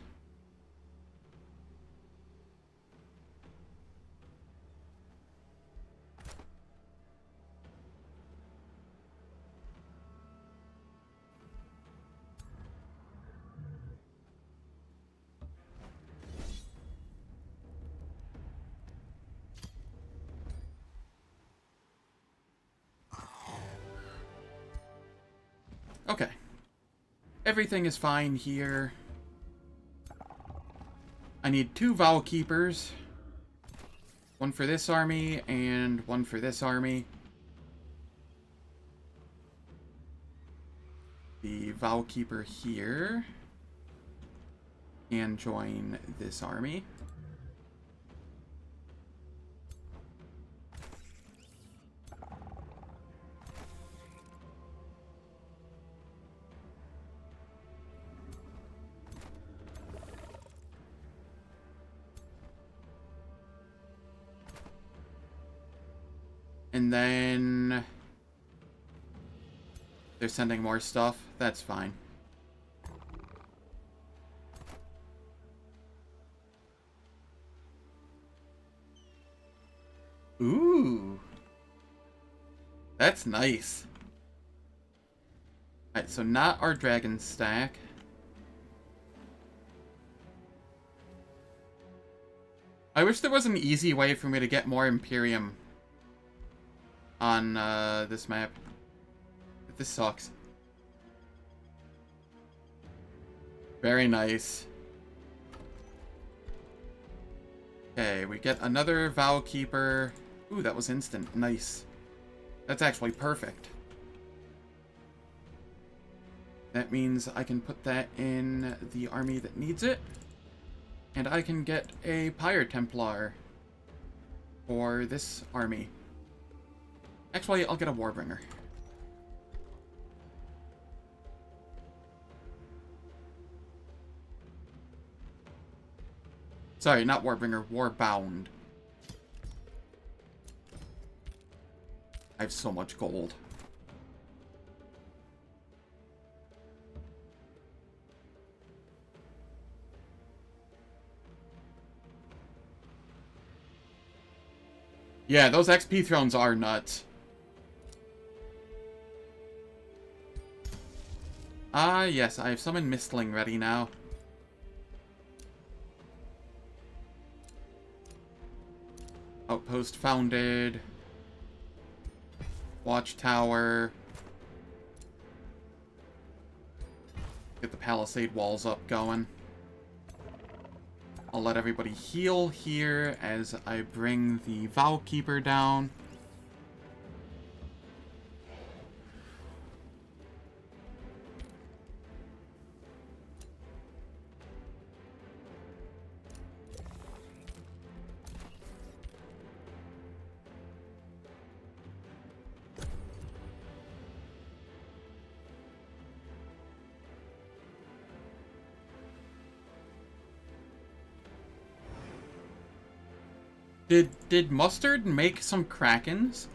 Okay. Everything is fine here. I need 2 Vow Keepers. One for this army, and one for this army. The Vow Keeper here can join this army. And then they're sending more stuff. That's fine. Ooh. That's nice. Alright, so not our dragon stack. I wish there was an easy way for me to get more Imperium on this map. But this sucks. Very nice. Okay, we get another Vow Keeper. Ooh, that was instant. Nice. That's actually perfect. That means I can put that in the army that needs it. And I can get a Pyre Templar for this army. Actually, I'll get a Warbringer. Sorry, not Warbringer, Warbound. I have so much gold. Yeah, those XP thrones are nuts. Ah, yes, I have summoned Mistling ready now. Outpost founded. Watchtower. Get the palisade walls up going. I'll let everybody heal here as I bring the Vow Keeper down. Did Mustard make some Krakens?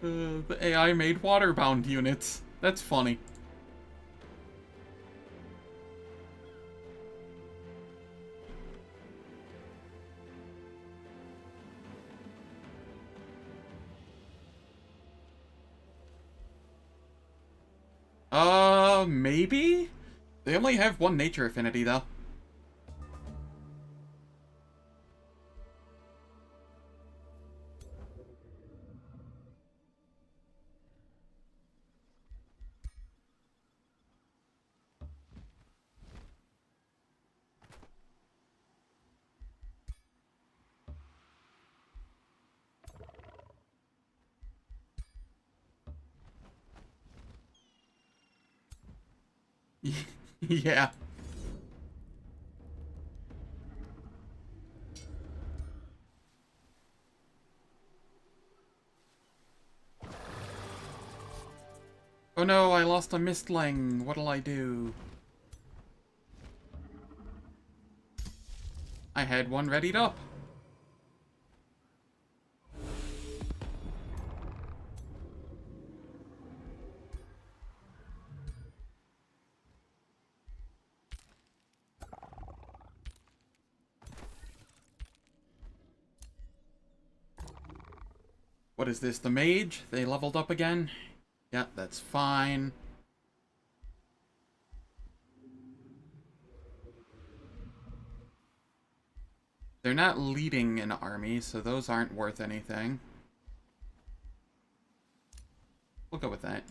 The AI made waterbound units. That's funny. Maybe? They only have one nature affinity, though. Yeah. Oh no, I lost a Mistling. What'll I do? I had one readied up. What is this, the mage? They leveled up again? Yeah, that's fine. They're not leading an army, so those aren't worth anything. We'll go with that.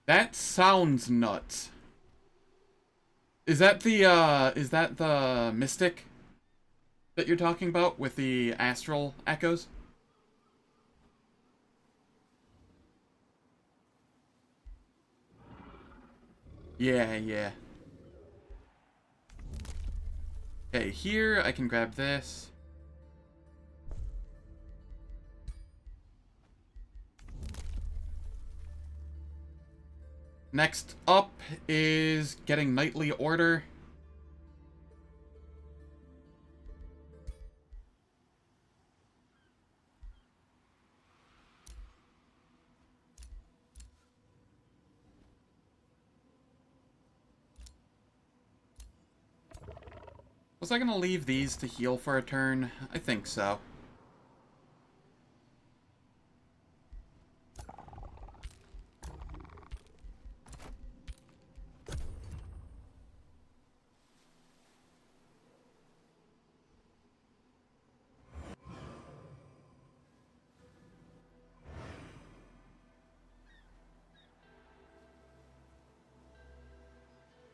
That sounds nuts. Is that the mystic that you're talking about with the astral echoes? Yeah, yeah. Okay, here I can grab this. Next up is getting Knightly Order. Was I gonna leave these to heal for a turn? I think so.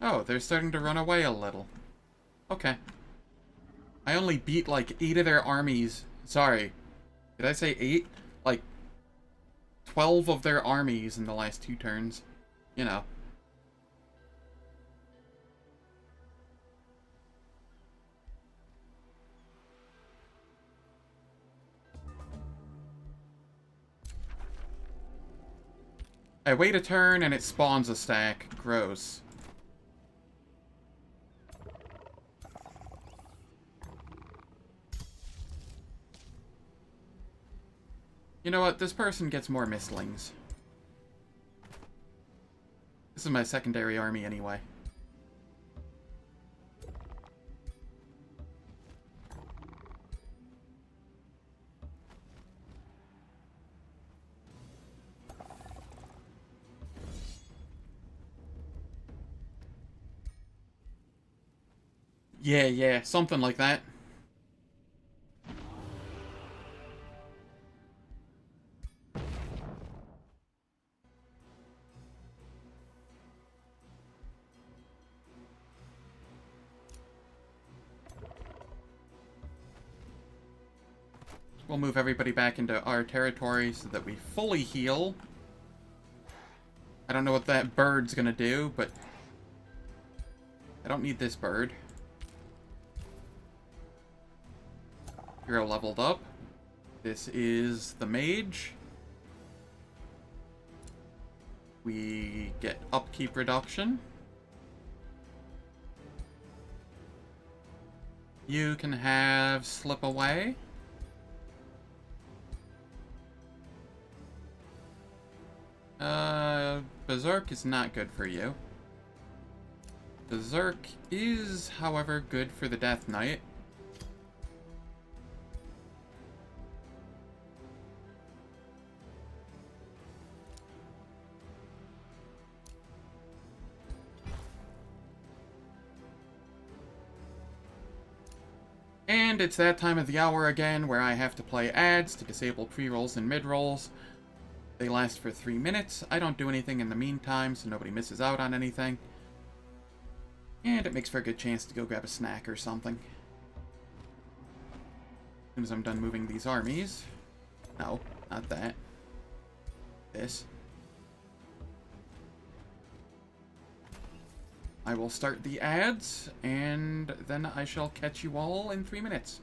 Oh, they're starting to run away a little. Okay. I only beat like 8 of their armies. Sorry. Did I say 8? Like 12 of their armies in the last 2 turns. You know. I wait a turn and it spawns a stack. Gross. You know what? This person gets more mistlings. This is my secondary army anyway. Yeah, something like that. We'll move everybody back into our territory so that we fully heal. I don't know what that bird's gonna do, but I don't need this bird. Hero leveled up. This is the mage. We get upkeep reduction. You can have Slip Away. Berserk is not good for you. Berserk is, however, good for the Death Knight. And it's that time of the hour again where I have to play ads to disable pre-rolls and mid-rolls. They last for 3 minutes. I don't do anything in the meantime, so nobody misses out on anything. And it makes for a good chance to go grab a snack or something. As soon as I'm done moving these armies. No, not that. This. I will start the ads, and then I shall catch you all in 3 minutes.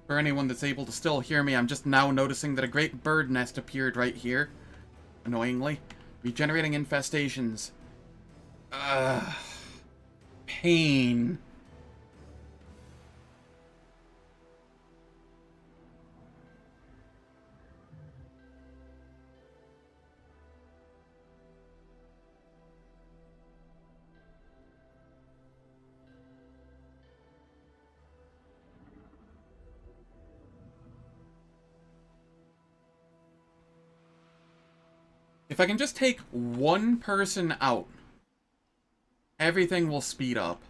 For anyone that's able to still hear me, I'm just now noticing that a great bird nest appeared right here. Annoyingly. Regenerating infestations. Ugh. Pain. If I can just take one person out, everything will speed up.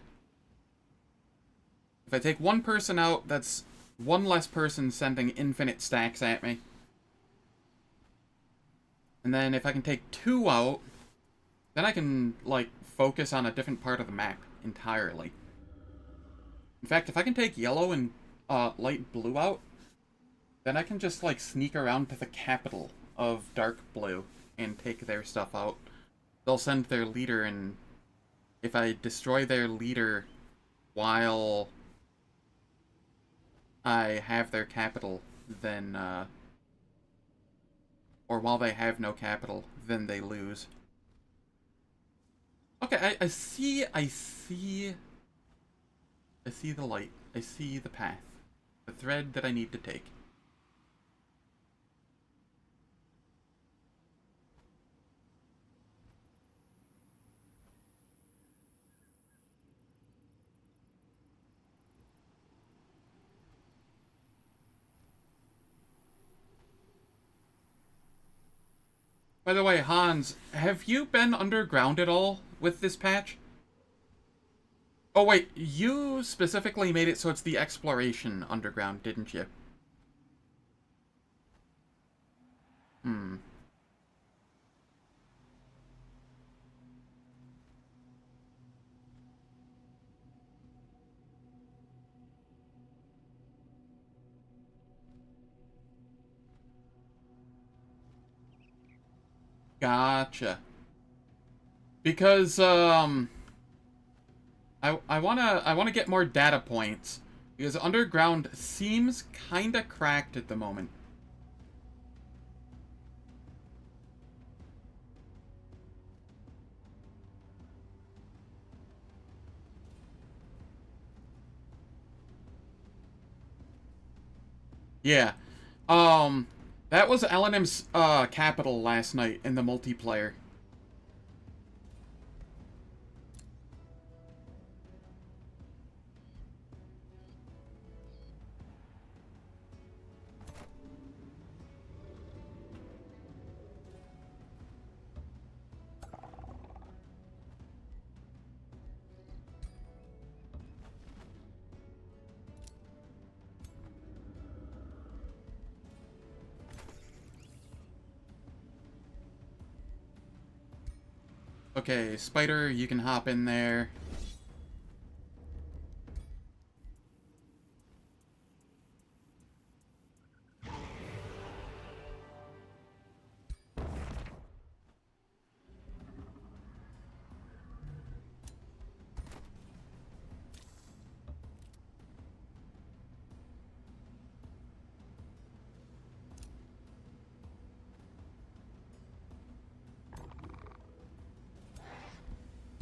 If I take one person out, that's one less person sending infinite stacks at me. And then if I can take 2 out, then I can, like, focus on a different part of the map entirely. In fact, if I can take yellow and light blue out, then I can just, like, sneak around to the capital of dark blue and take their stuff out. They'll send their leader, and if I destroy their leader while I have their capital, then, or while they have no capital, then they lose. Okay, I see the light. I see the path. The thread that I need to take. By the way, Hans, have you been underground at all with this patch? Oh wait, you specifically made it so it's the exploration underground, didn't you? Hmm. Gotcha. Because, I wanna get more data points. Because underground seems kinda cracked at the moment. Yeah. That was LNM's, capital last night in the multiplayer. Okay, Spider, you can hop in there.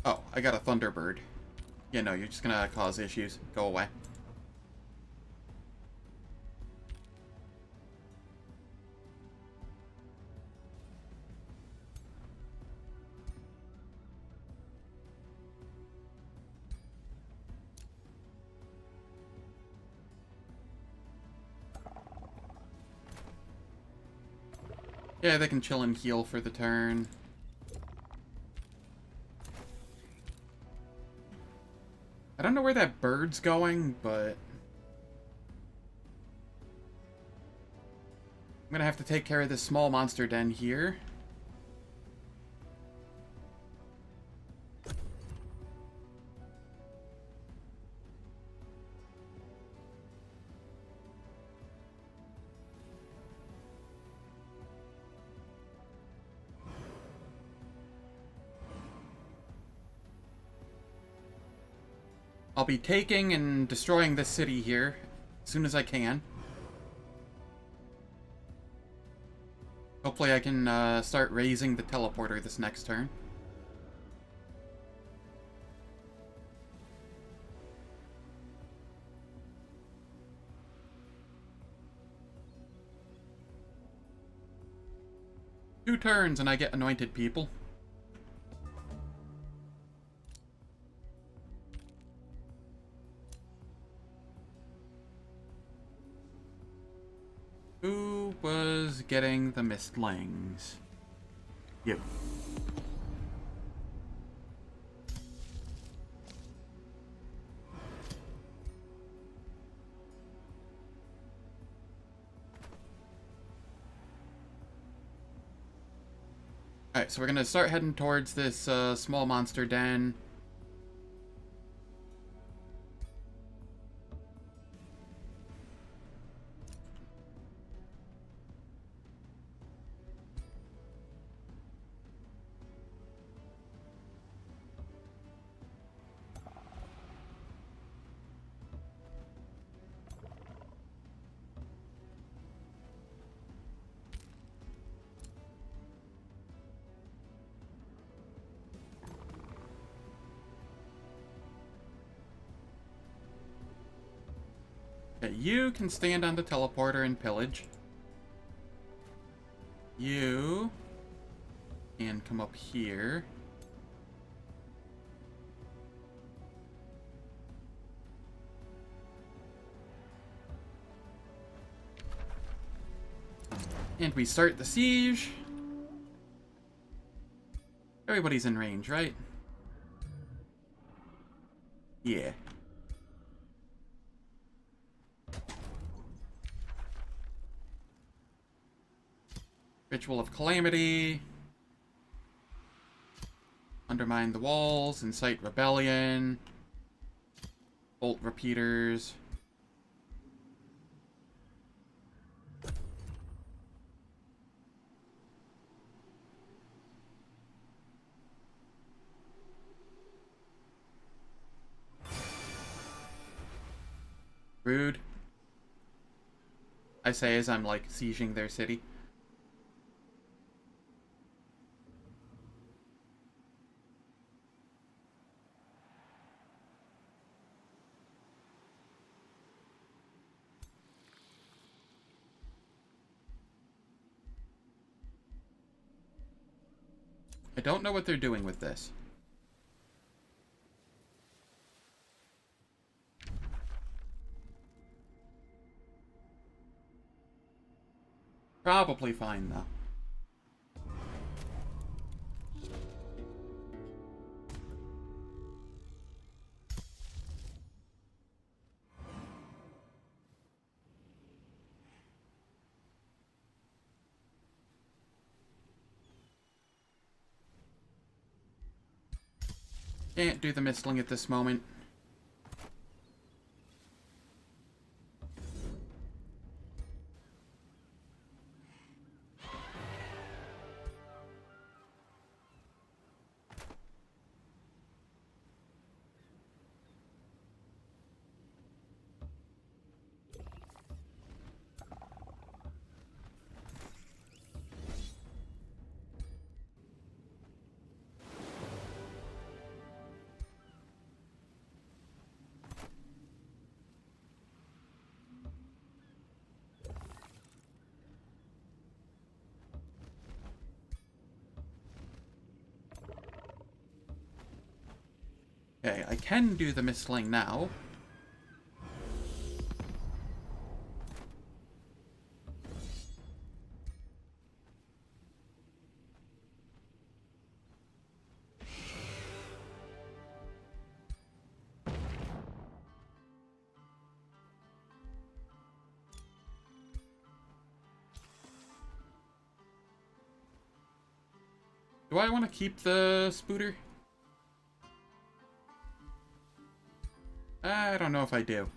Oh, I got a Thunderbird. Yeah, no, you're just gonna cause issues. Go away. Yeah, they can chill and heal for the turn. I don't know where that bird's going, but I'm gonna have to take care of this small monster den here. I'll be taking and destroying this city here as soon as I can. Hopefully I can start raising the teleporter this next turn. Two turns and I get anointed people. Who was getting the mistlings? You. Alright, so we're gonna start heading towards this small monster den. Okay, you can stand on the teleporter and pillage. You can come up here. And we start the siege. Everybody's in range, right? Yeah. Ritual of Calamity. Undermine the walls. Incite rebellion. Bolt repeaters. Rude. I say as I'm, like, sieging their city. I don't know what they're doing with this. Probably fine, though. Can't do the mistling at this moment. Okay, I can do the mistling now. Do I want to keep the spooter? I don't know if I do.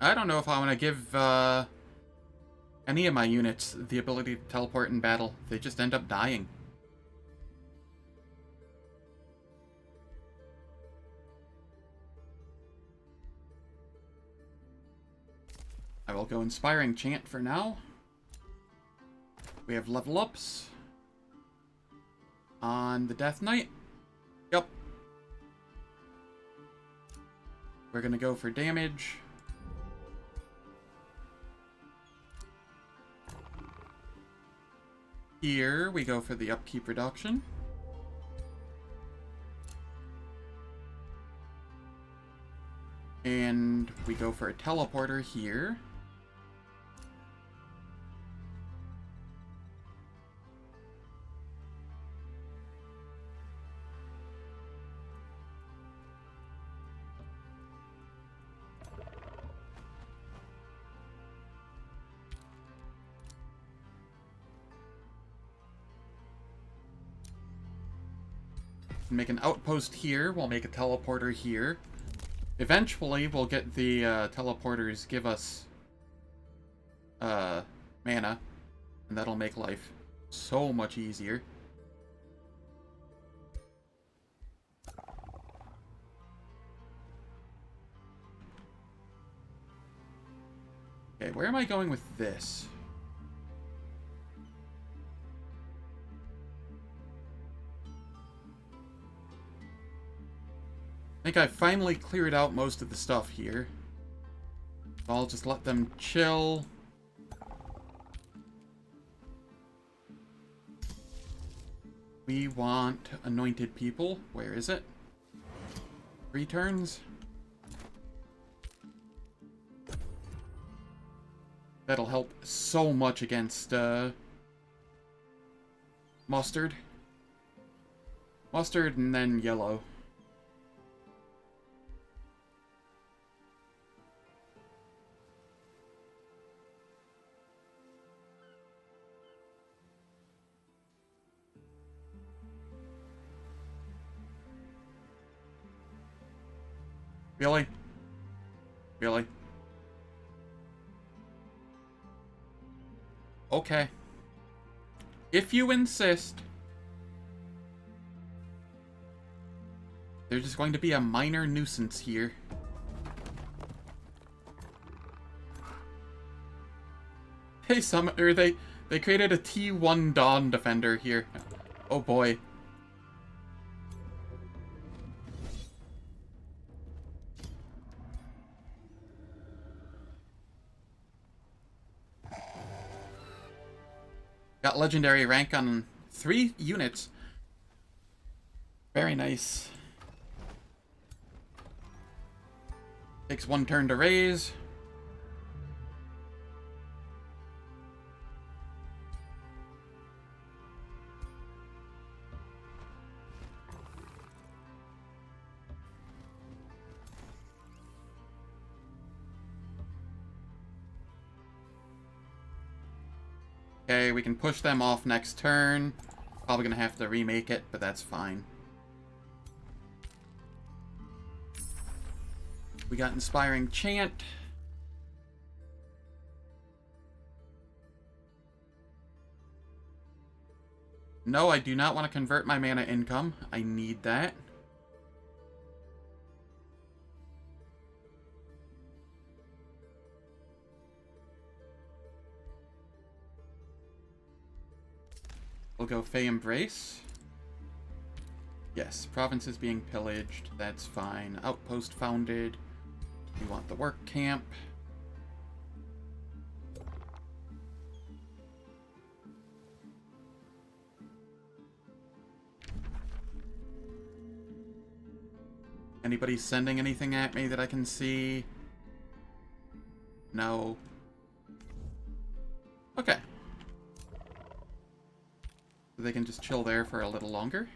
I don't know if I want to give any of my units the ability to teleport in battle. They just end up dying. I will go Inspiring Chant for now. We have level ups on the Death Knight. Yep. We're gonna go for damage. Here we go for the upkeep reduction. And we go for a teleporter here. Make an outpost here. We'll make a teleporter here. Eventually, we'll get the teleporters give us mana, and that'll make life so much easier. Okay, where am I going with this? I think I finally cleared out most of the stuff here. So I'll just let them chill. We want anointed people. Where is it? 3 turns. That'll help so much against mustard. Mustard and then yellow. Really? Really? Okay. If you insist. There's just going to be a minor nuisance here. They created a T1 Dawn Defender here. Oh boy. Got legendary rank on 3 units. Very nice. Takes 1 turn to raise. Okay, we can push them off next turn. Probably gonna have to remake it, but that's fine. We got Inspiring Chant. No, I do not want to convert my mana income. I need that. We'll go Fey Embrace. Yes, province is being pillaged. That's fine. Outpost founded. We want the work camp. Anybody sending anything at me that I can see? No. Okay. So they can just chill there for a little longer.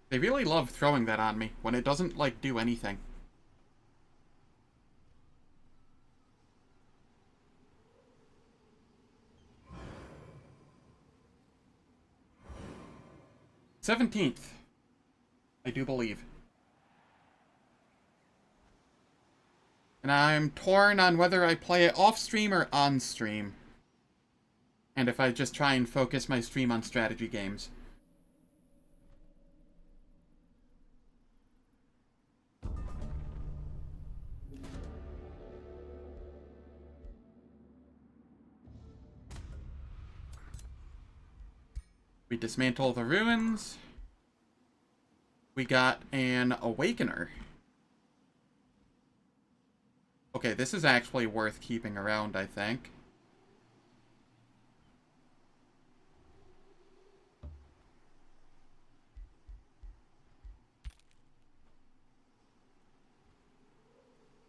They really love throwing that on me when it doesn't, like, do anything. $17th, I do believe. And I'm torn on whether I play it off-stream or on-stream. And if I just try and focus my stream on strategy games. We dismantle the ruins. We got an Awakener. Okay, this is actually worth keeping around, I think.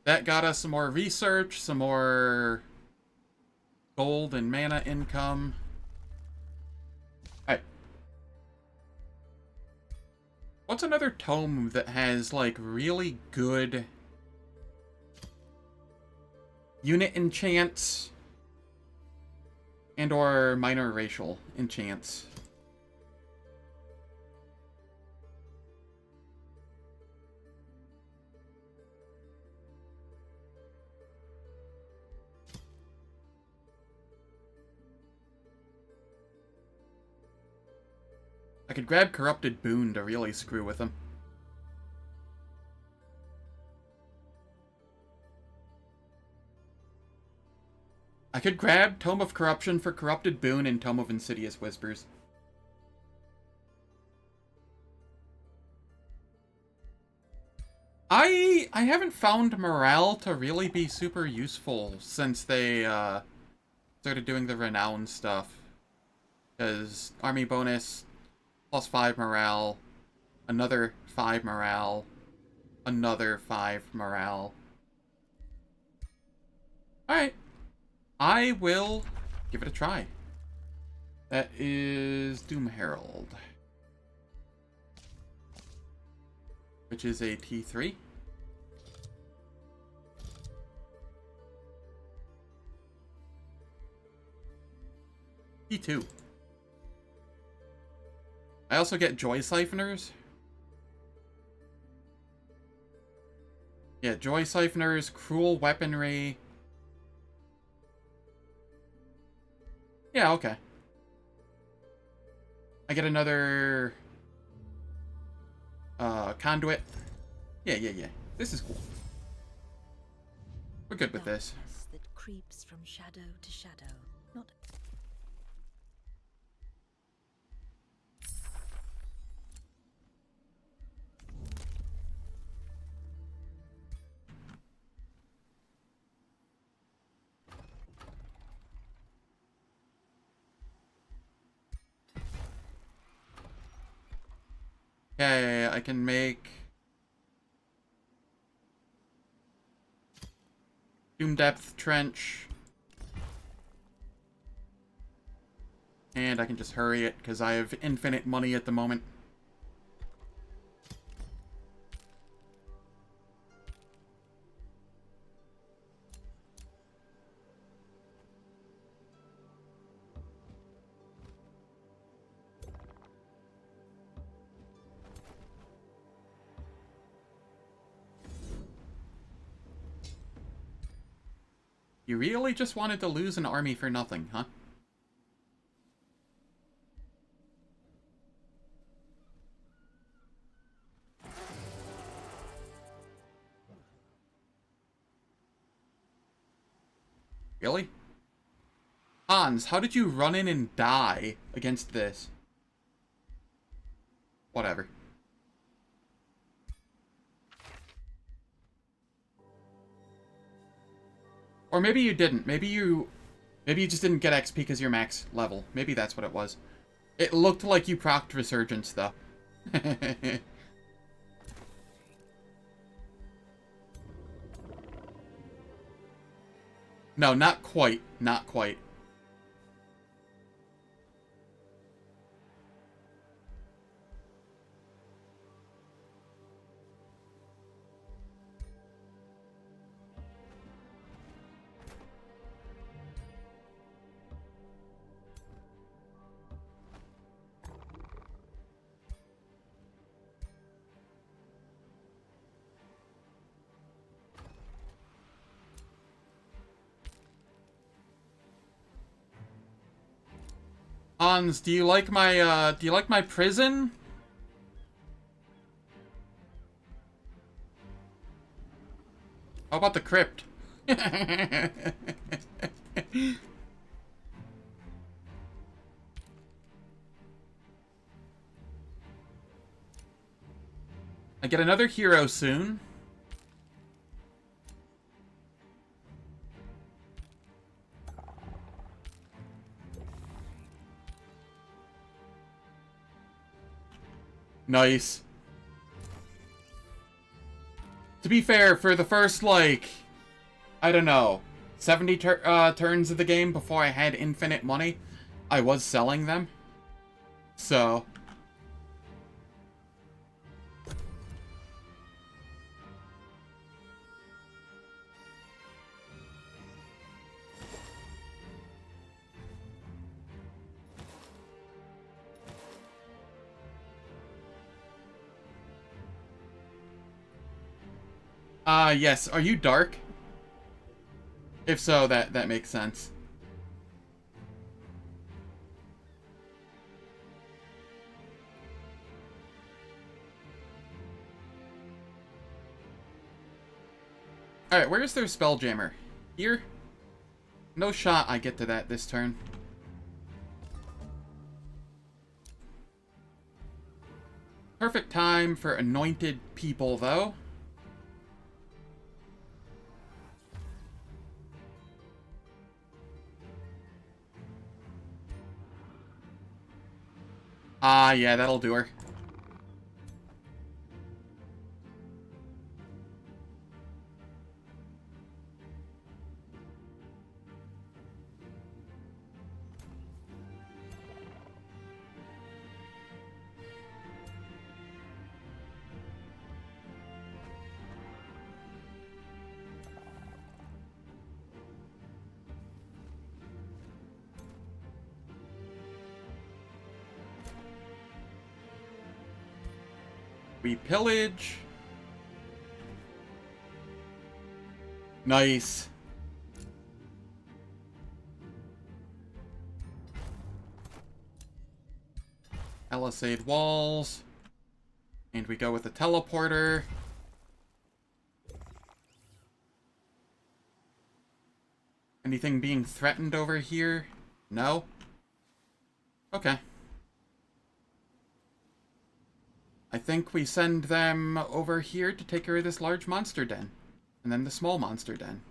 That got us some more research, some more gold and mana income. Alright. What's another tome that has, like, really good unit enchants and or minor racial enchants? I could grab Corrupted Boon to really screw with him. I could grab Tome of Corruption for Corrupted Boon and Tome of Insidious Whispers. I haven't found morale to really be super useful since they started doing the renown stuff. Because army bonus, +5 morale, another 5 morale, another 5 morale. Alright. I will give it a try. That is Doom Herald. Which is a T3. T2. I also get Joy Siphoners. Yeah, Joy Siphoners, Cruel Weaponry. Yeah, okay. I get another Conduit. Yeah. This is cool. We're good with this. That creeps from shadow to shadow. Not Okay, I can make Doom Depth Trench. And I can just hurry it, because I have infinite money at the moment. You really just wanted to lose an army for nothing, huh? Really? Hans, how did you run in and die against this? Whatever. Or maybe you didn't. Maybe you just didn't get XP because you're max level. Maybe that's what it was. It looked like you procced Resurgence, though. No, not quite. Not quite. Hans, do you like my prison? How about the crypt? I get another hero soon. Nice. To be fair, for the first, like, I don't know, 70 turns of the game before I had infinite money, I was selling them. So... yes. Are you dark? If so, that makes sense. Alright, where's their Spelljammer? Here? No shot I get to that this turn. Perfect time for anointed people, though. Ah, yeah, that'll do her. We pillage. Nice. Palisade walls. And we go with the teleporter. Anything being threatened over here? No? Okay. I think we send them over here to take care of this large monster den. And then the small monster den.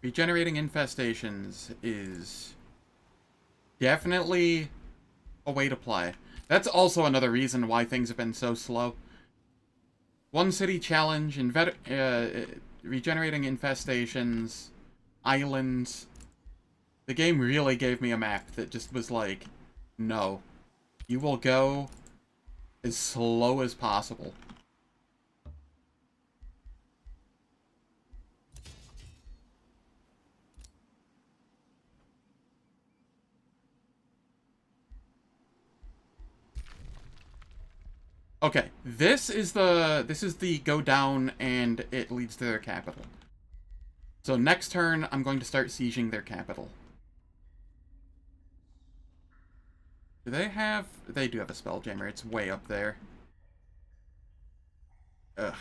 Regenerating infestations is definitely a way to play. That's also another reason why things have been so slow. One city challenge, regenerating infestations, islands. The game really gave me a map that just was like, no. You will go as slow as possible. Okay, this is the go down and it leads to their capital. So next turn, I'm going to start sieging their capital. Do they have... They do have a Spelljammer. It's way up there. Ugh.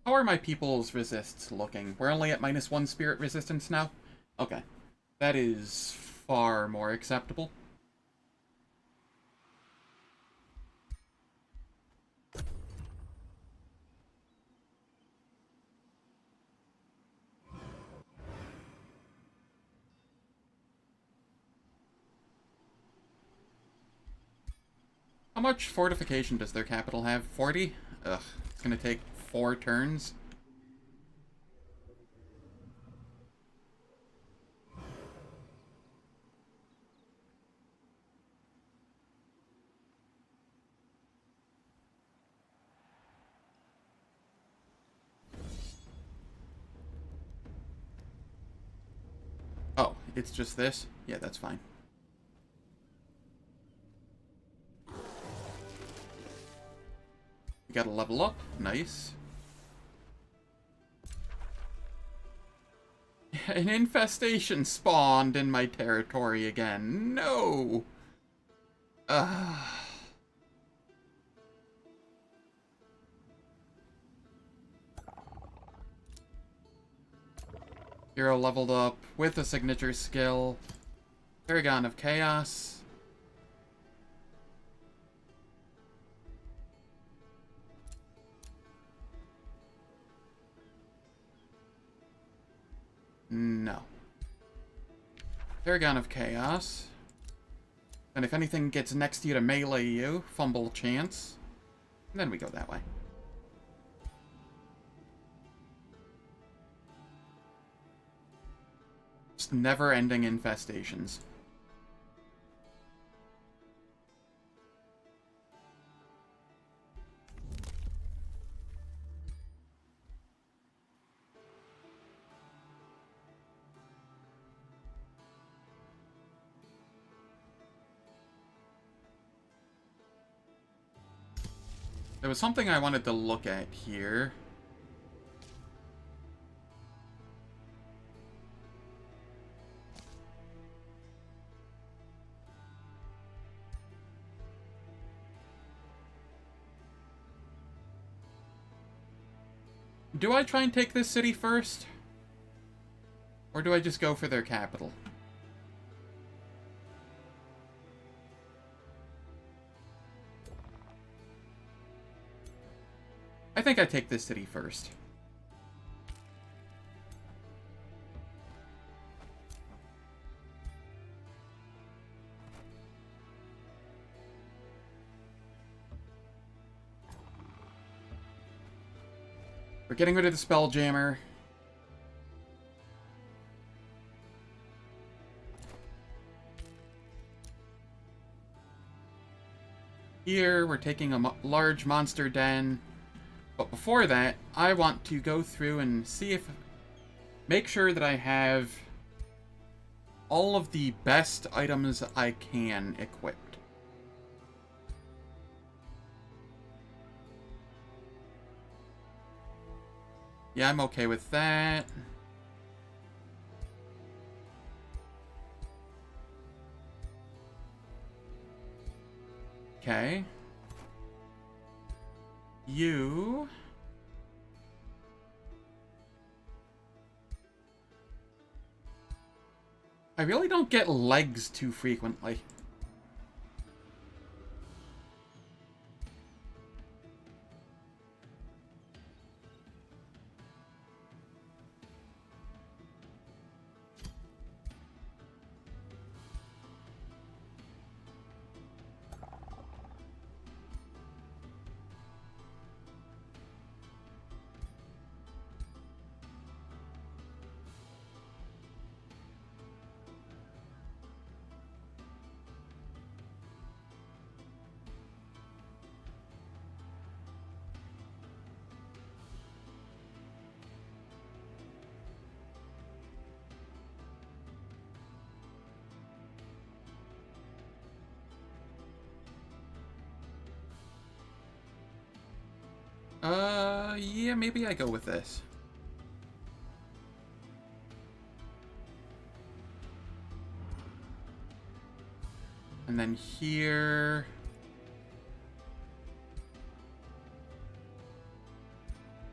How are my people's resists looking? We're only at -1 spirit resistance now? Okay. That is far more acceptable. How much fortification does their capital have? 40? Ugh. It's gonna take 4 turns. Oh, it's just this? Yeah, that's fine. You gotta level up. Nice. An infestation spawned in my territory again. No! Hero leveled up with a signature skill. Paragon of Chaos. No. Paragon of Chaos. And if anything gets next to you to melee you, fumble chance. And then we go that way. Just never-ending infestations. There was something I wanted to look at here. Do I try and take this city first? Or do I just go for their capital? I think I take this city first. We're getting rid of the Spelljammer. Here, we're taking a large monster den. But before that, I want to go through and see if... Make sure that I have all of the best items I can equipped. Yeah, I'm okay with that. Okay. You... I really don't get legs too frequently. Yeah, maybe I go with this. And then here...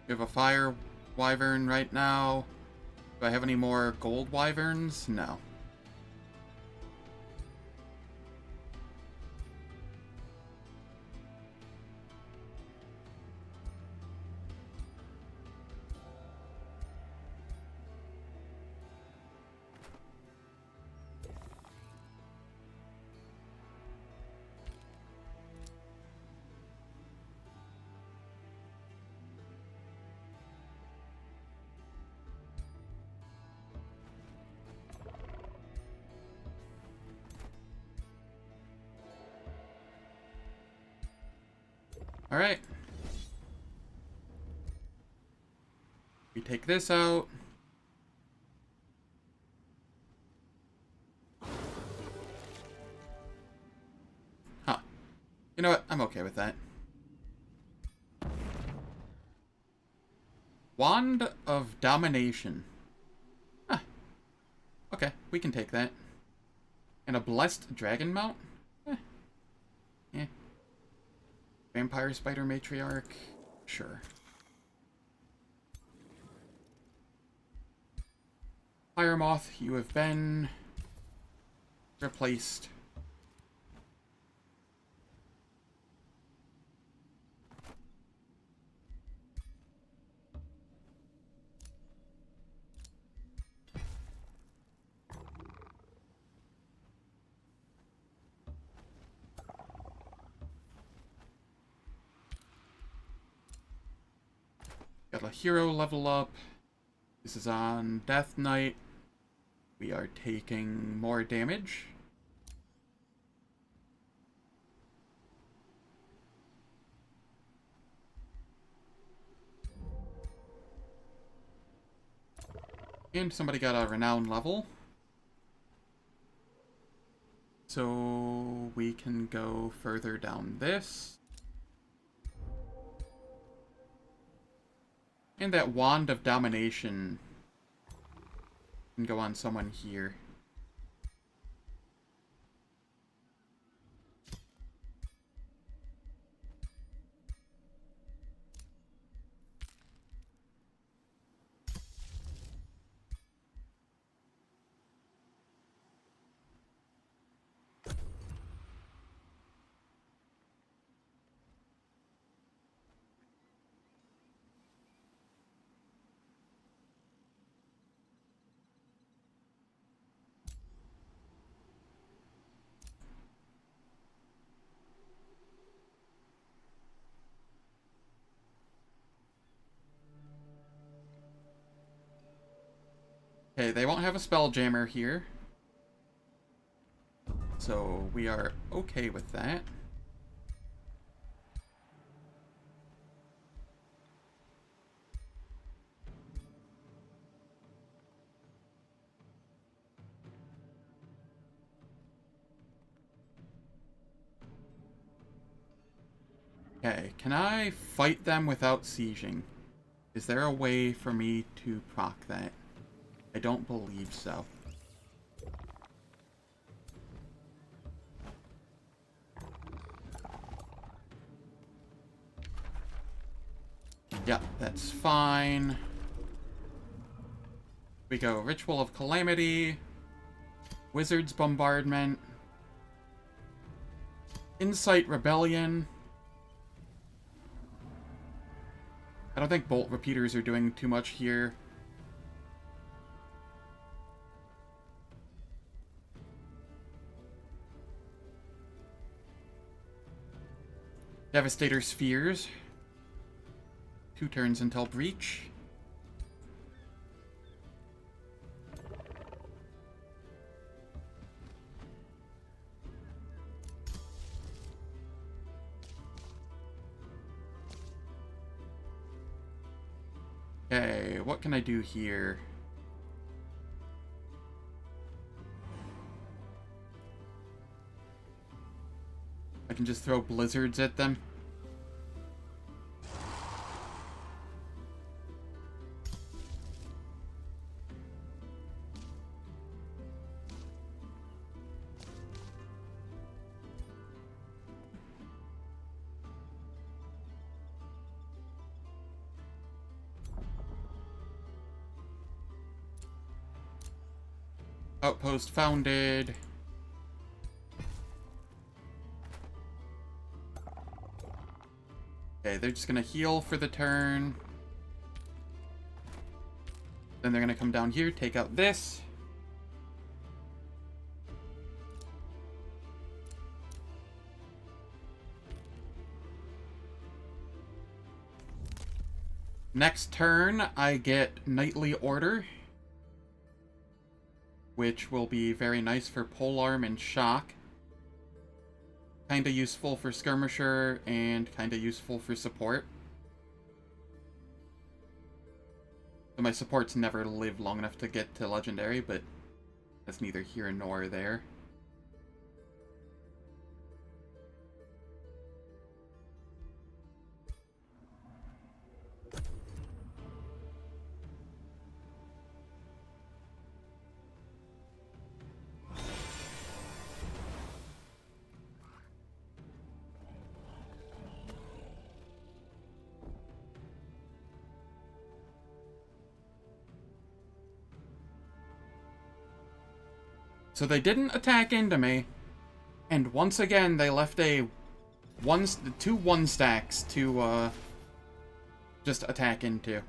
we have a fire wyvern right now. Do I have any more gold wyverns? No. Alright. We take this out. Huh. You know what? I'm okay with that. Wand of Domination. Huh. Okay, we can take that. And a Blessed Dragon Mount? Eh. Vampire Spider Matriarch? Sure. Fire Moth, you have been replaced. Got a hero level up. This is on Death Knight. We are taking more damage. And somebody got a renown level. So we can go further down this. And that Wand of Domination can go on someone here. Okay, they won't have a Spelljammer here. So we are okay with that. Okay, can I fight them without sieging? Is there a way for me to proc that? I don't believe so. Yeah, that's fine. We go Ritual of Calamity. Wizard's Bombardment. Insight Rebellion. I don't think Bolt Repeaters are doing too much here. Devastator Spheres. 2 turns until Breach. Okay, what can I do here? I can just throw blizzards at them. Outpost founded. Okay, they're just gonna heal for the turn. Then they're gonna come down here, take out this. Next turn, I get Knightly Order, which will be very nice for Polearm and Shock. Kinda useful for Skirmisher, and kinda useful for support. So my supports never live long enough to get to Legendary, but that's neither here nor there. So they didn't attack into me, and once again they left two 1-stacks to just attack into.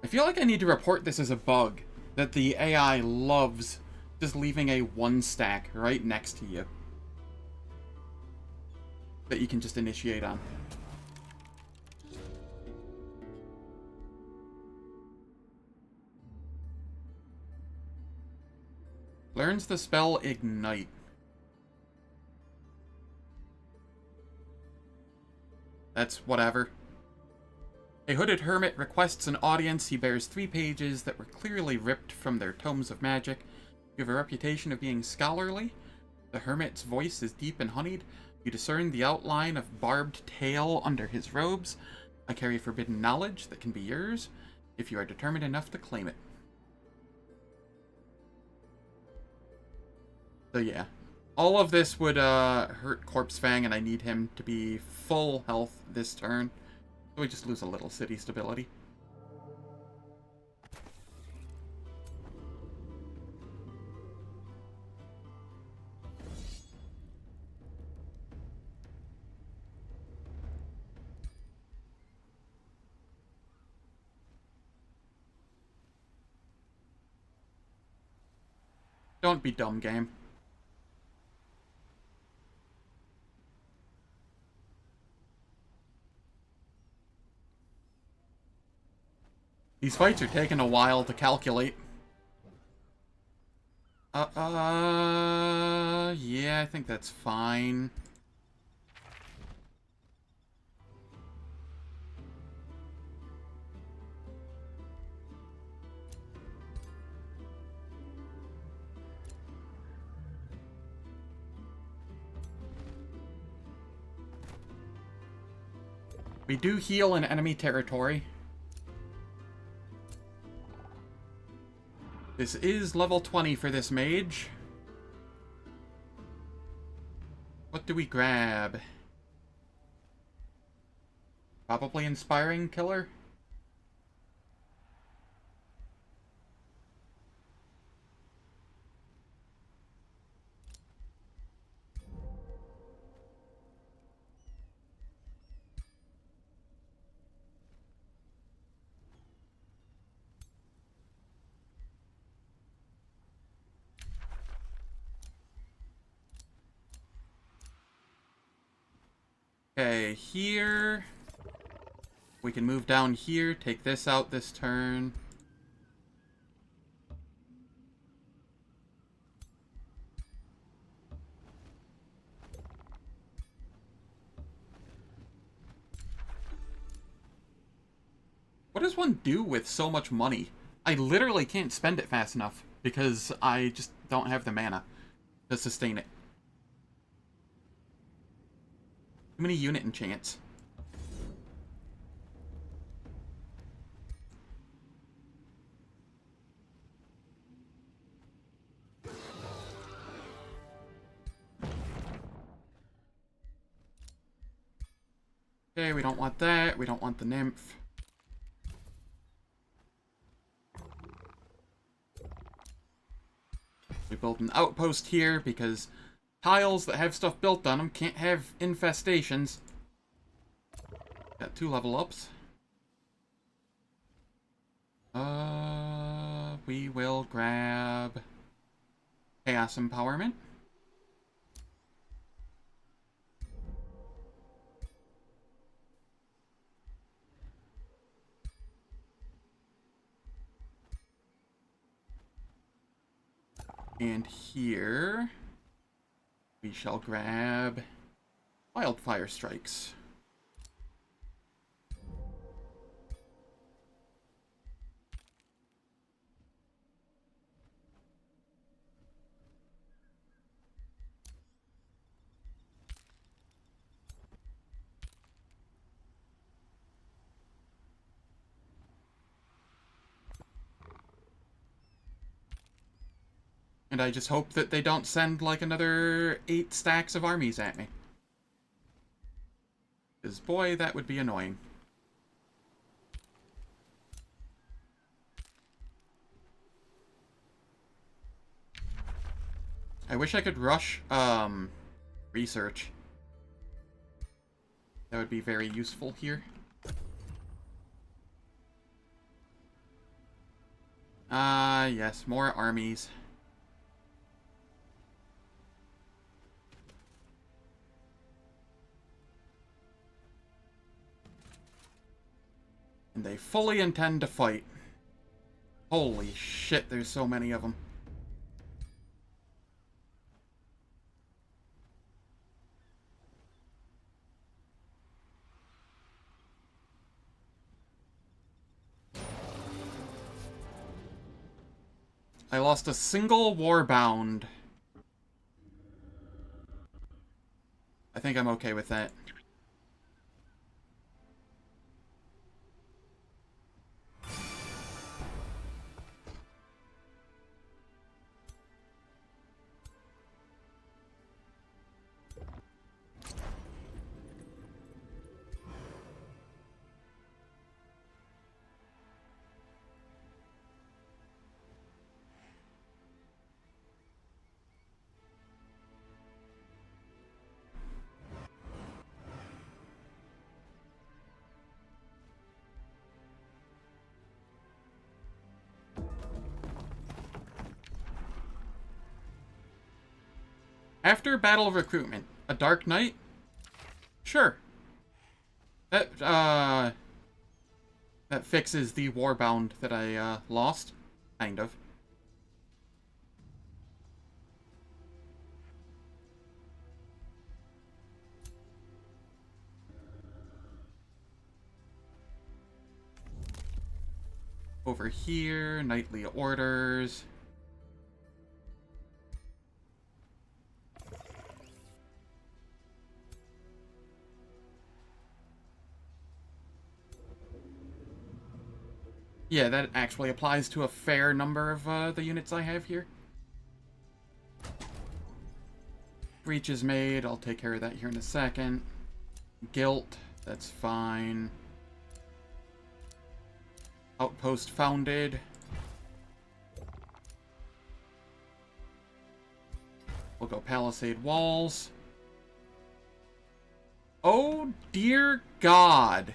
I feel like I need to report this as a bug, that the AI loves just leaving a 1-stack right next to you that you can just initiate on. Learns the spell Ignite. That's whatever. A hooded hermit requests an audience. He bears 3 pages that were clearly ripped from their tomes of magic. You have a reputation of being scholarly. The hermit's voice is deep and honeyed. You discern the outline of barbed tail under his robes. I carry forbidden knowledge that can be yours, if you are determined enough to claim it. So yeah, all of this would hurt Corpse Fang, and I need him to be full health this turn. So we just lose a little city stability. Don't be dumb, game. These fights are taking a while to calculate. Yeah, I think that's fine. We do heal in enemy territory. This is level 20 for this mage. What do we grab? Probably Inspiring Killer? Okay, here. We can move down here, take this out this turn. What does one do with so much money? I literally can't spend it fast enough because I just don't have the mana to sustain it. Too many unit enchants. Okay, we don't want that. We don't want the nymph. We build an outpost here because tiles that have stuff built on them can't have infestations. Got 2 level ups. We will grab Chaos Empowerment. And here, we shall grab Wildfire Strikes. And I just hope that they don't send, like, another 8 stacks of armies at me. Because, boy, that would be annoying. I wish I could rush, research. That would be very useful here. Yes, more armies. And they fully intend to fight. Holy shit, there's so many of them. I lost a single warbound. I think I'm okay with that. After Battle of Recruitment, a Dark Knight? Sure. That fixes the warbound that I, lost. Kind of. Over here, Knightly Orders. Yeah, that actually applies to a fair number of the units I have here. Breach is made. I'll take care of that here in a second. Guilt. That's fine. Outpost founded. We'll go Palisade Walls. Oh, dear God.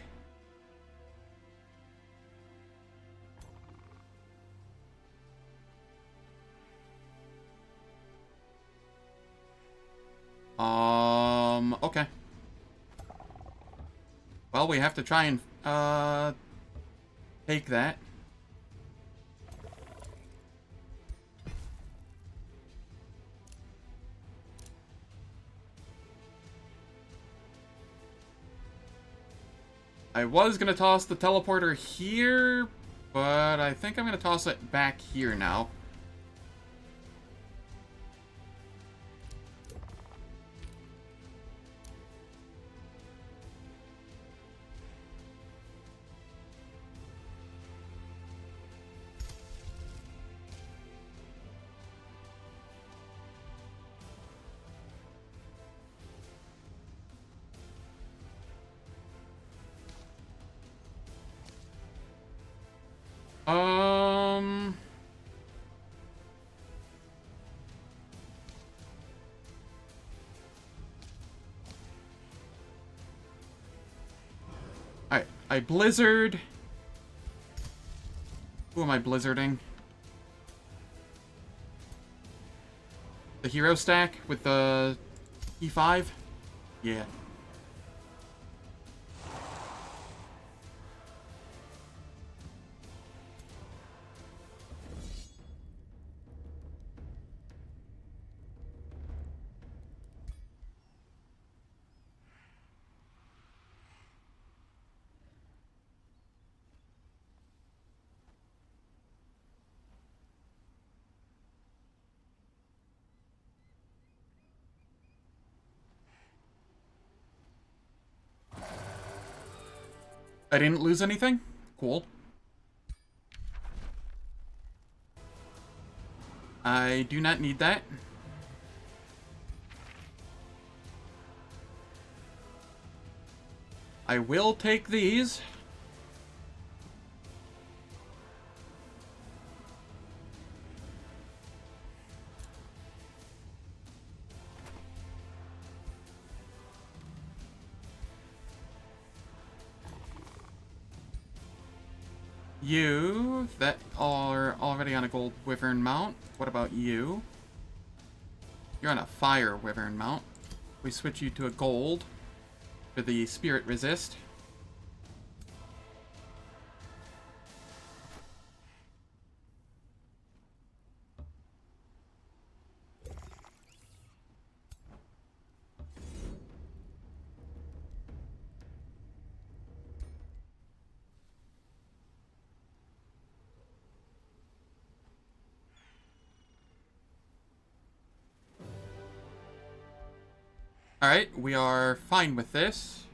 Okay. Well, we have to try and, take that. I was gonna toss the teleporter here, but I think I'm gonna toss it back here now. Alright, I blizzard. Who am I blizzarding? The hero stack with the E5? Yeah. I didn't lose anything? Cool. I do not need that. I will take these. You that are already on a gold wyvern mount. What about you? You're on a fire wyvern mount. We switch you to a gold for the spirit resist. Alright, we are fine with this.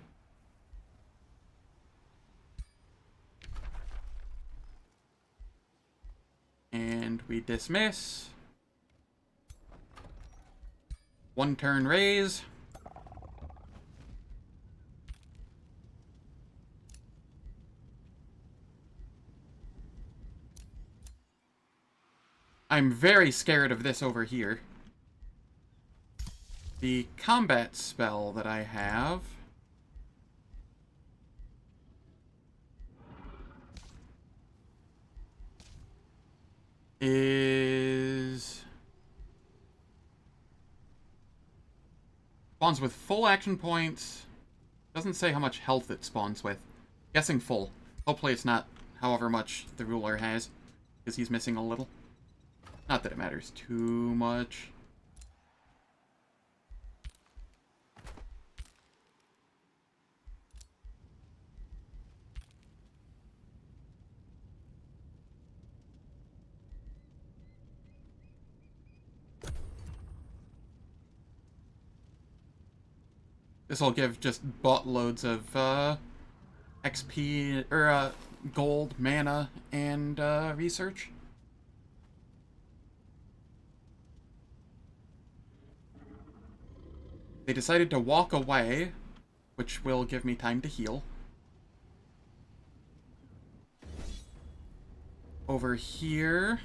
And we dismiss. One turn raise. I'm very scared of this over here. The combat spell that I have is spawns with full action points. Doesn't say how much health it spawns with. Guessing full. Hopefully it's not however much the ruler has, because he's missing a little. Not that it matters too much. This will give just buttloads of XP, or gold, mana, and research. They decided to walk away, which will give me time to heal. Over here,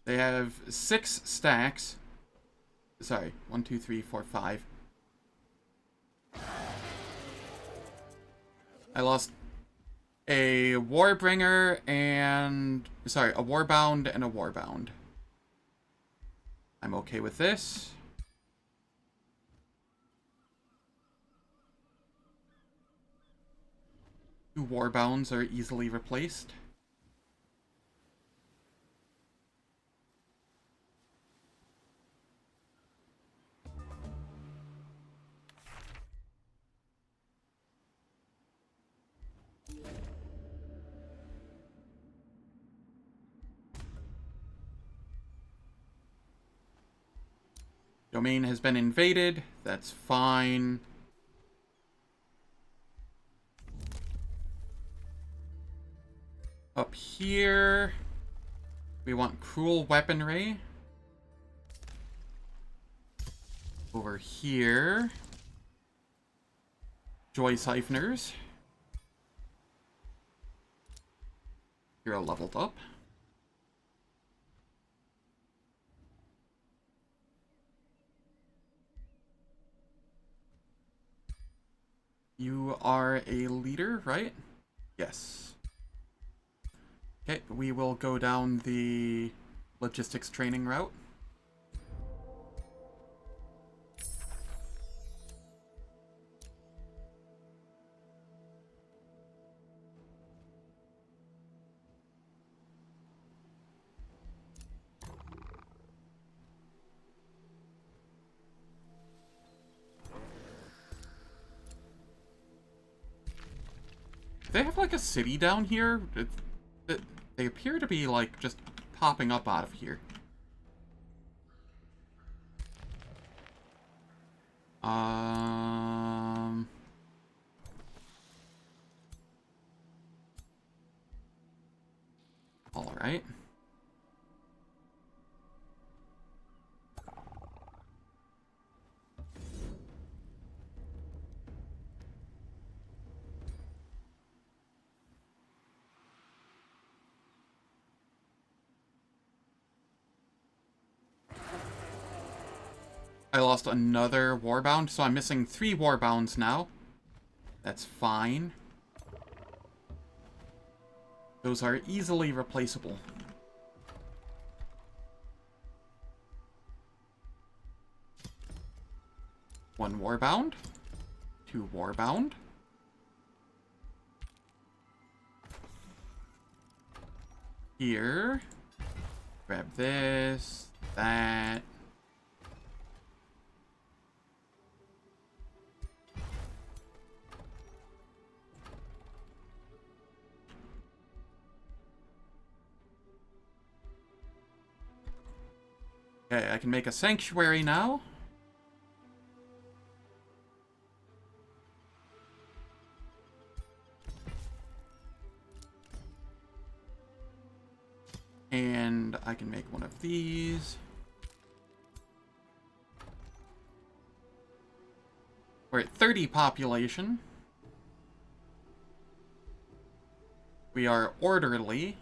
they have 6 stacks. Sorry, 1, 2, 3, 4, 5. I lost a Warbringer and... Sorry, a Warbound and a Warbound. I'm okay with this. 2 warbounds are easily replaced. Domain has been invaded. That's fine. Up here, we want cruel weaponry. Over here, joy siphoners. Hero leveled up. You are a leader, right? Yes. Okay, we will go down the logistics training route. They have like a city down here. They appear to be like just popping up out of here. All right. I lost another warbound, so I'm missing 3 warbounds now. That's fine. Those are easily replaceable. One warbound. 2 warbound. Here. Grab this, that. Okay, I can make a sanctuary now. And I can make one of these. We're at 30 population. We are orderly.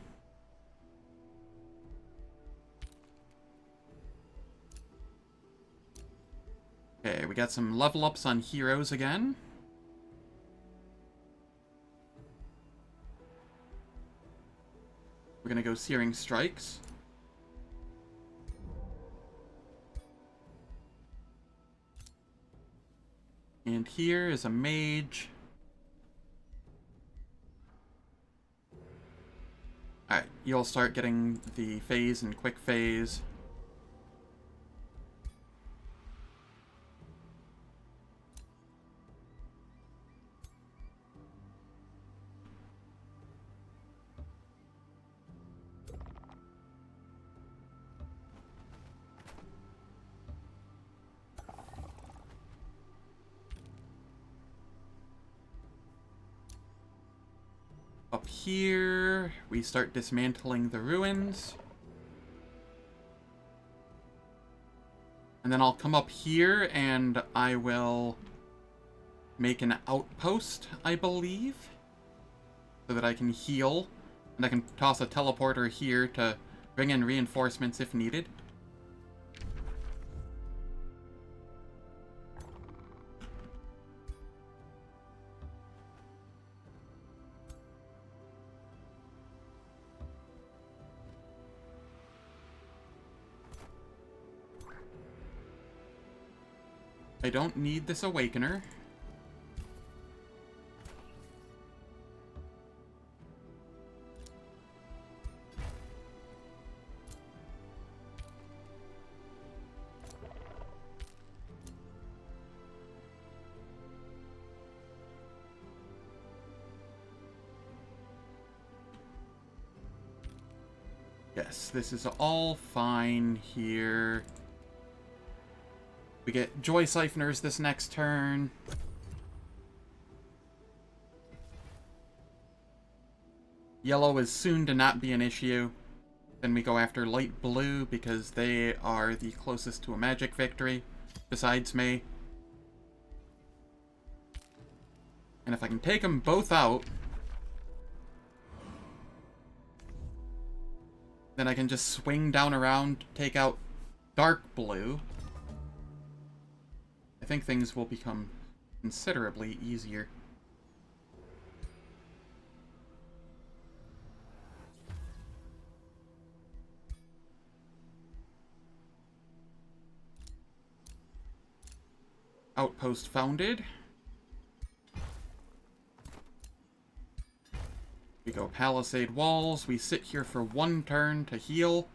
Okay, we got some level ups on heroes again. We're gonna go Searing Strikes. And here is a mage. Alright, you'll start getting the phase and quick phase. Up here, we start dismantling the ruins. And then I'll come up here and I will make an outpost, I believe, so that I can heal. And I can toss a teleporter here to bring in reinforcements if needed. I don't need this Awakener. Yes, this is all fine here. We get Joy Siphoners this next turn. Yellow is soon to not be an issue. Then we go after light blue because they are the closest to a magic victory, besides me. And if I can take them both out, then I can just swing down around, take out dark blue. I think things will become considerably easier. Outpost founded. We go Palisade Walls. We sit here for 1 turn to heal.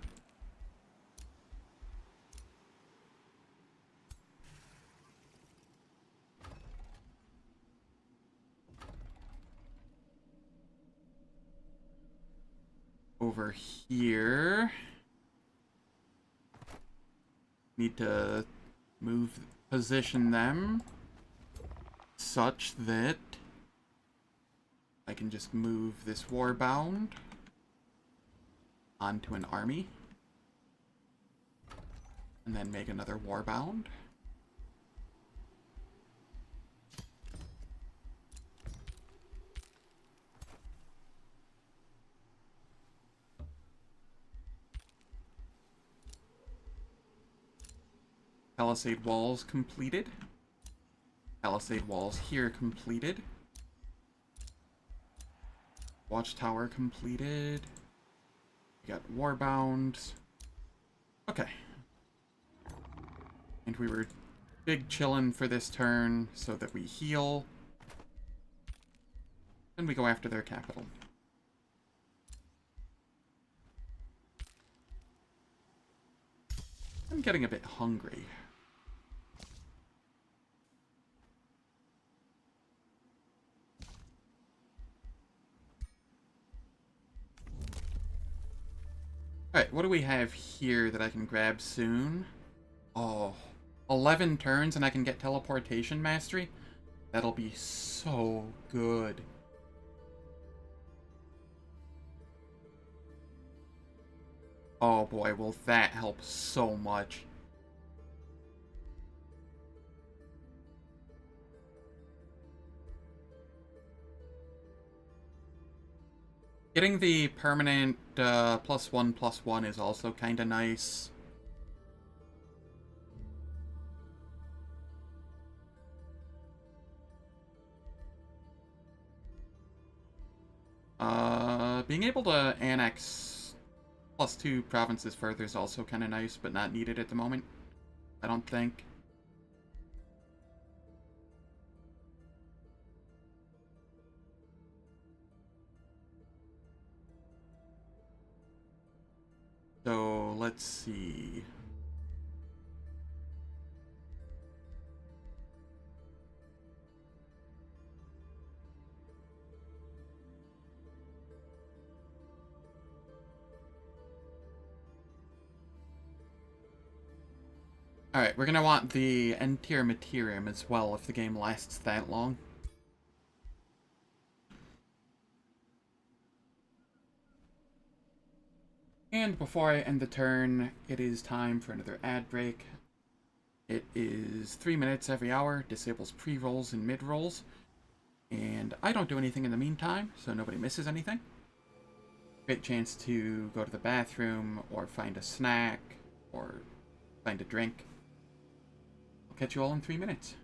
Over here. Need to position them such that I can just move this Warbound onto an army. And then make another Warbound. Palisade Walls completed. Palisade Walls here completed. Watchtower completed. We got Warbound. Okay. And we were big chillin' for this turn so that we heal. Then we go after their capital. I'm getting a bit hungry. Alright, what do we have here that I can grab soon? Oh, 11 turns and I can get Teleportation Mastery? That'll be so good. Oh boy, will that help so much. Getting the permanent +1/+1 is also kind of nice. Being able to annex +2 provinces further is also kind of nice, but not needed at the moment, I don't think. So, let's see. Alright, we're gonna want the Entier Materium as well if the game lasts that long. And before I end the turn, it is time for another ad break. It is 3 minutes every hour, disables pre-rolls and mid-rolls. And I don't do anything in the meantime, so nobody misses anything. Great chance to go to the bathroom, or find a snack, or find a drink. I'll catch you all in 3 minutes.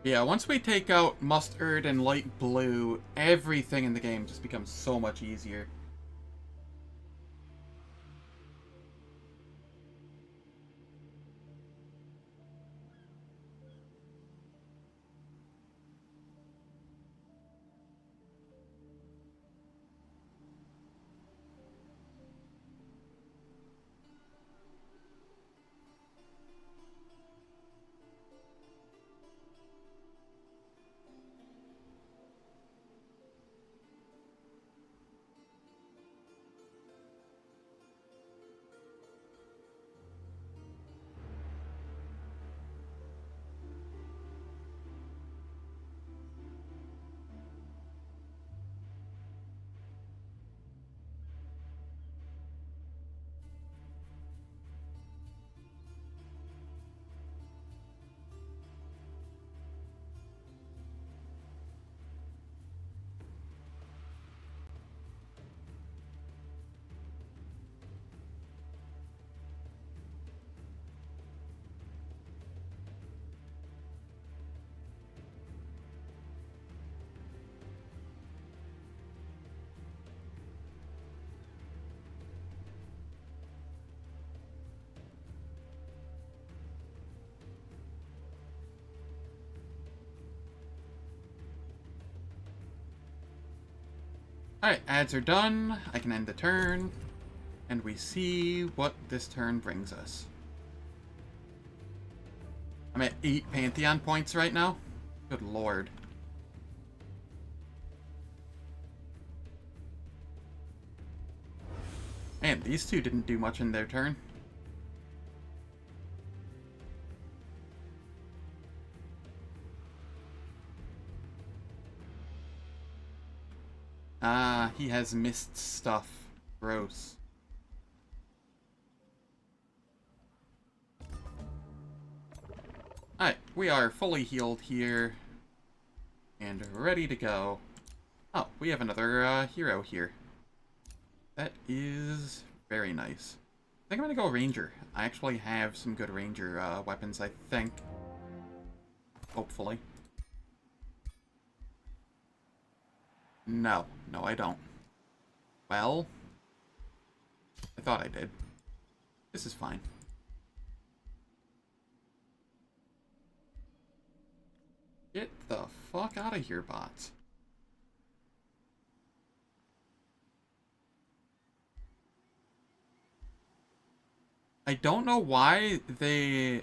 Yeah, once we take out mustard and light blue, everything in the game just becomes so much easier. Alright, ads are done. I can end the turn. And we see what this turn brings us. I'm at 8 Pantheon points right now. Good lord. Man, these two didn't do much in their turn. Ah, he has missed stuff. Gross. Alright, we are fully healed here. And ready to go. Oh, we have another hero here. That is very nice. I think I'm gonna go Ranger. I actually have some good Ranger weapons, I think. Hopefully. No. No, I don't. Well, I thought I did. This is fine. Get the fuck out of here, bots. I don't know why they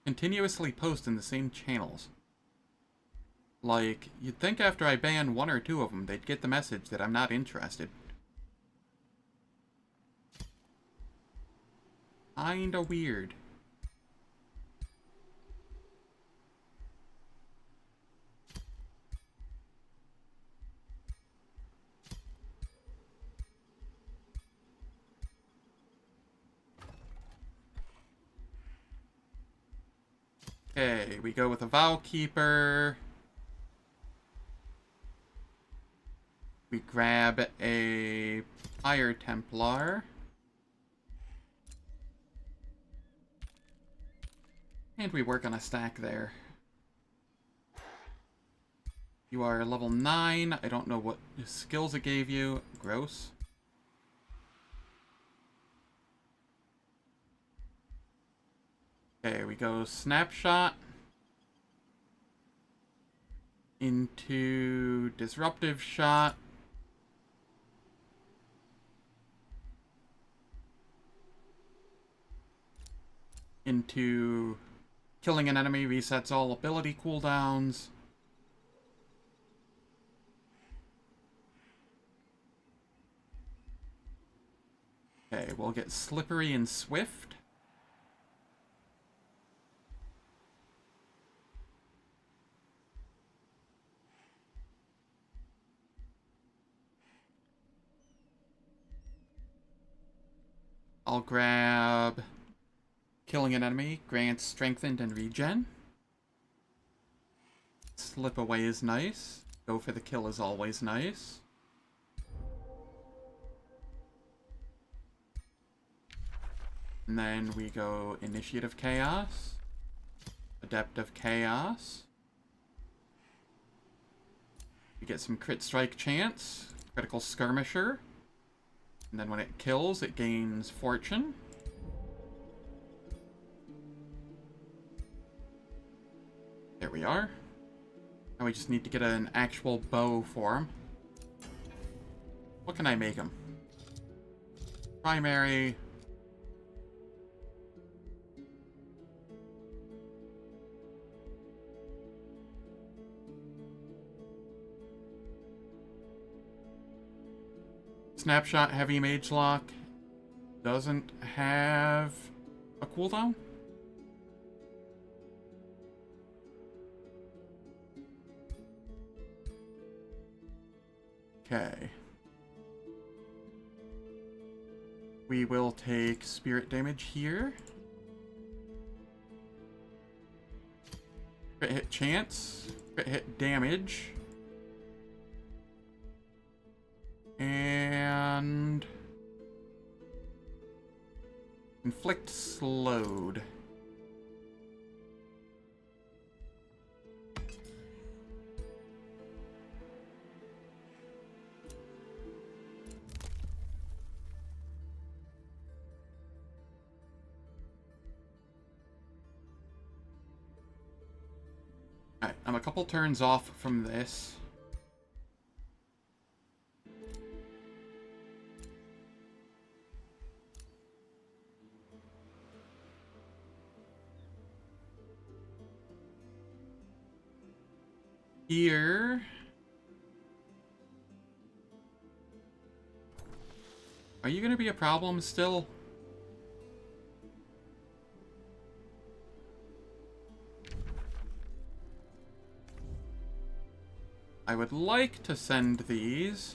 continuously post in the same channels. Like, you'd think after I ban one or two of them, they'd get the message that I'm not interested. Kinda weird. Okay, we go with a Vow Keeper. We grab a Fire Templar. And we work on a stack there. You are level 9. I don't know what skills it gave you. Gross. Okay, we go Snapshot into Disruptive Shot. Into killing an enemy resets all ability cooldowns. Okay, we'll get Slippery and Swift. I'll grab Killing an Enemy, grants Strengthened and Regen. Slip away is nice. Go for the kill is always nice. And then we go Initiative Chaos, Adept of Chaos, We get some crit strike chance, critical skirmisher, and then when it kills, it gains fortune. There we are. Now we just need to get an actual bow for him. What can I make him? Primary. Snapshot heavy mage lock doesn't have a cooldown. Okay. We will take spirit damage here. Crit hit chance. Crit hit damage. And inflict slowed. Alright, I'm a couple turns off from this. Here. Are you going to be a problem still? I would like to send these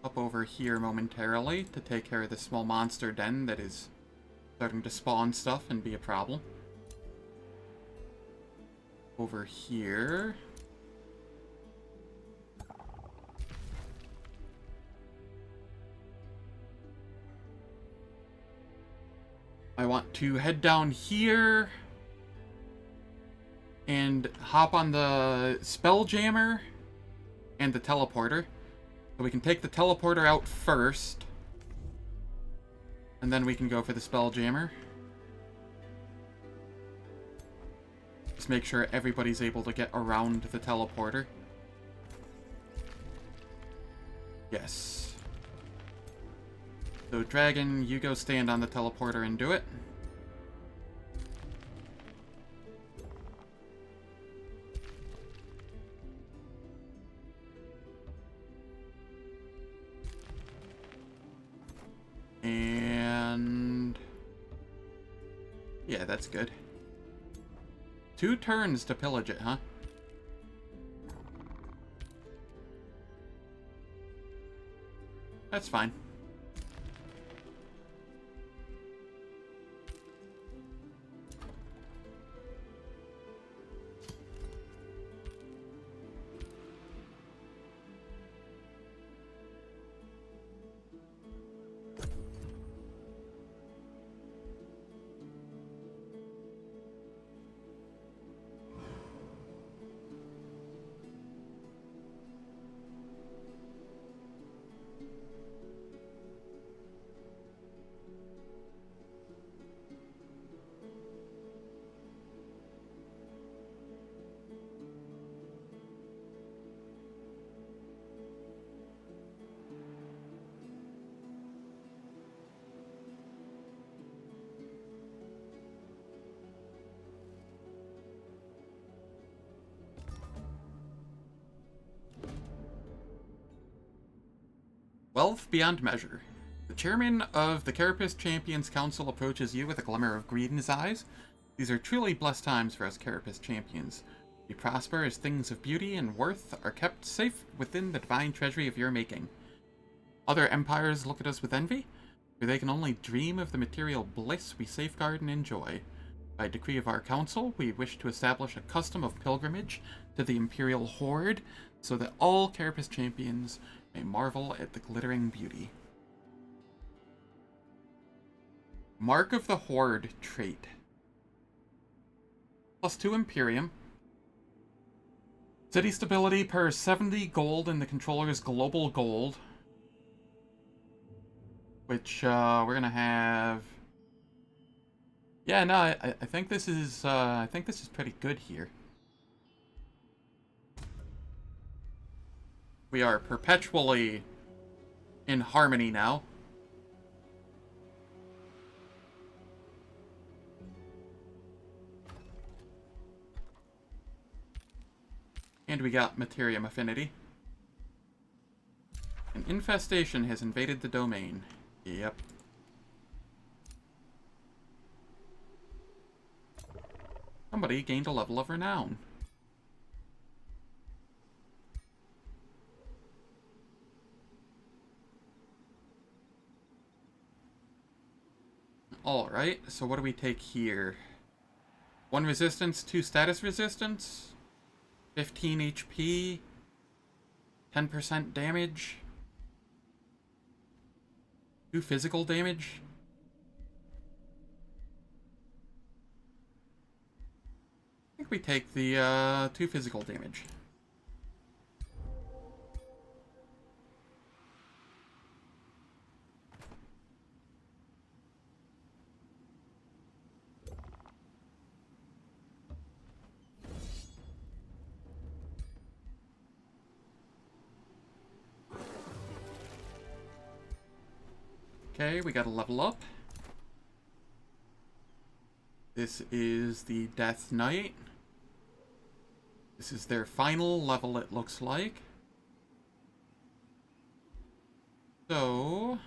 up over here momentarily to take care of the small monster den that is starting to spawn stuff and be a problem. Over here. I want to head down here and hop on the Spelljammer and the teleporter. So we can take the teleporter out first, and then we can go for the Spelljammer. Just make sure everybody's able to get around the teleporter. Yes. So Dragon, you go stand on the teleporter and do it. And yeah, that's good. 2 turns to pillage it, huh? That's fine. Wealth beyond measure. The chairman of the Carapace Champions Council approaches you with a glimmer of greed in his eyes. These are truly blessed times for us Carapace Champions. We prosper as things of beauty and worth are kept safe within the divine treasury of your making. Other empires look at us with envy, for they can only dream of the material bliss we safeguard and enjoy. By decree of our council, we wish to establish a custom of pilgrimage to the Imperial Horde, so that all Carapace Champions may marvel at the glittering beauty. Mark of the Horde trait. +2 Imperium. City stability per 70 gold in the controller's global gold. Which, we're gonna have... Yeah, no, I think this is, I think this is pretty good here. We are perpetually in harmony now. And we got Materium Affinity. An infestation has invaded the domain. Yep. Somebody gained a level of renown. Alright, so what do we take here? 1 resistance, 2 status resistance, 15 HP, 10% damage, 2 physical damage. I think we take the 2 physical damage. Okay, we gotta level up. This is the Death Knight. This is their final level, it looks like. So...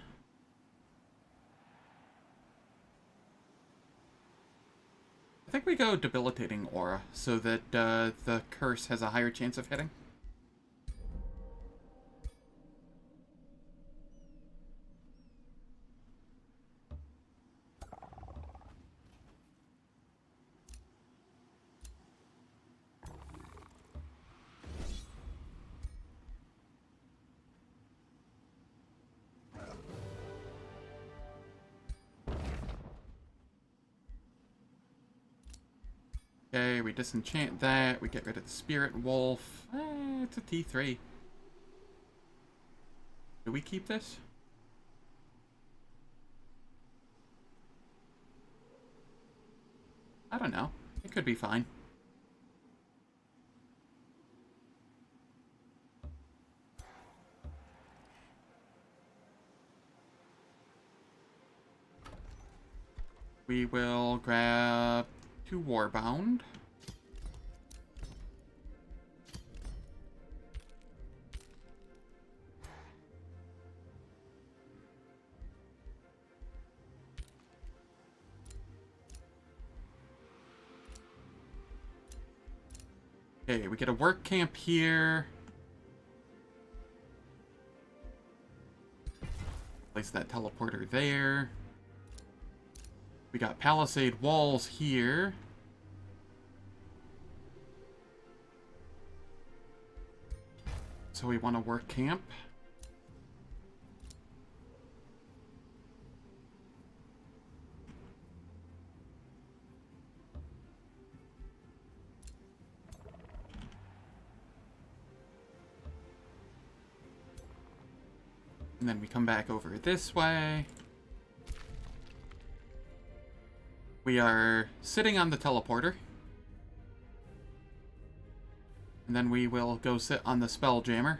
I think we go Debilitating Aura, so that the curse has a higher chance of hitting. Okay, we disenchant that, we get rid of the Spirit Wolf. It's a T3. Do we keep this? I don't know. It could be fine. We will grab 2 Warbound. Okay, we get a work camp here. Place that teleporter there. We got palisade walls here. So we want to work camp. And then we come back over this way. We are sitting on the teleporter. And then we will go sit on the Spelljammer.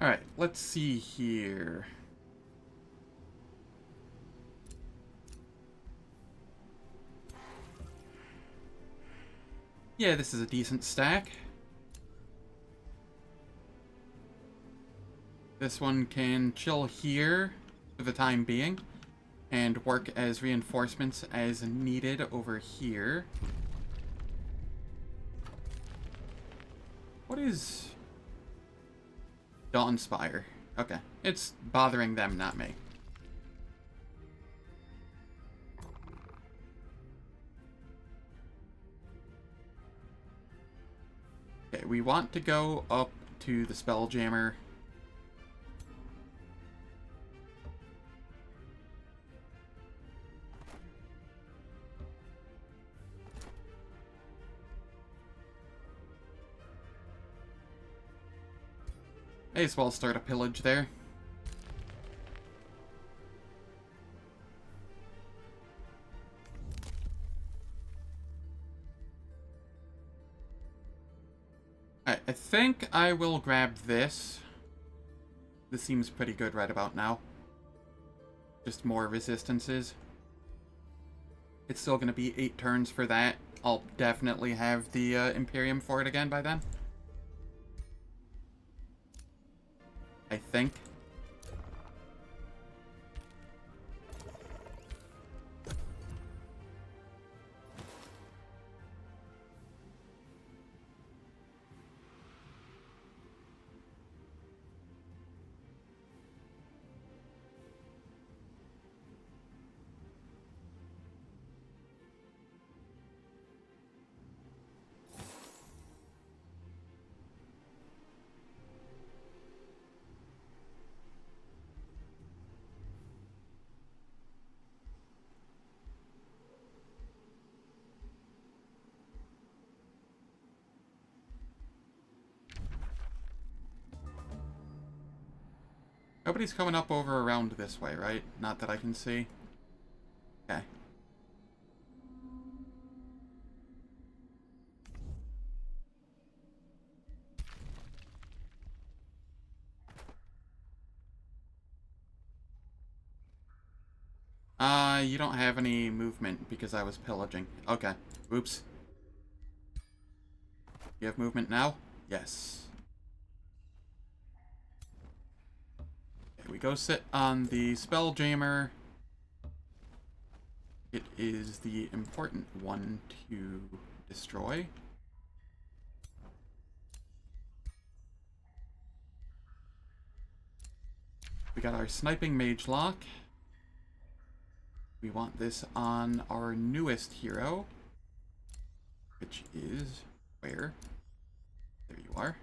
Alright, let's see here. Yeah, this is a decent stack. This one can chill here for the time being and work as reinforcements as needed over here. What is Dawnspire? Okay, it's bothering them, not me. Okay, we want to go up to the Spelljammer. May as well start a pillage there. I think I will grab this. This seems pretty good right about now. Just more resistances. It's still going to be 8 turns for that. I'll definitely have the Imperium for it again by then. I think. Nobody's coming up over around this way, right? Not that I can see. Okay. You don't have any movement because I was pillaging. Okay. Oops. You have movement now? Yes. Okay, we go sit on the Spelljammer. It is the important one to destroy. We got our Sniping Mage Lock. We want this on our newest hero, which is where? There you are.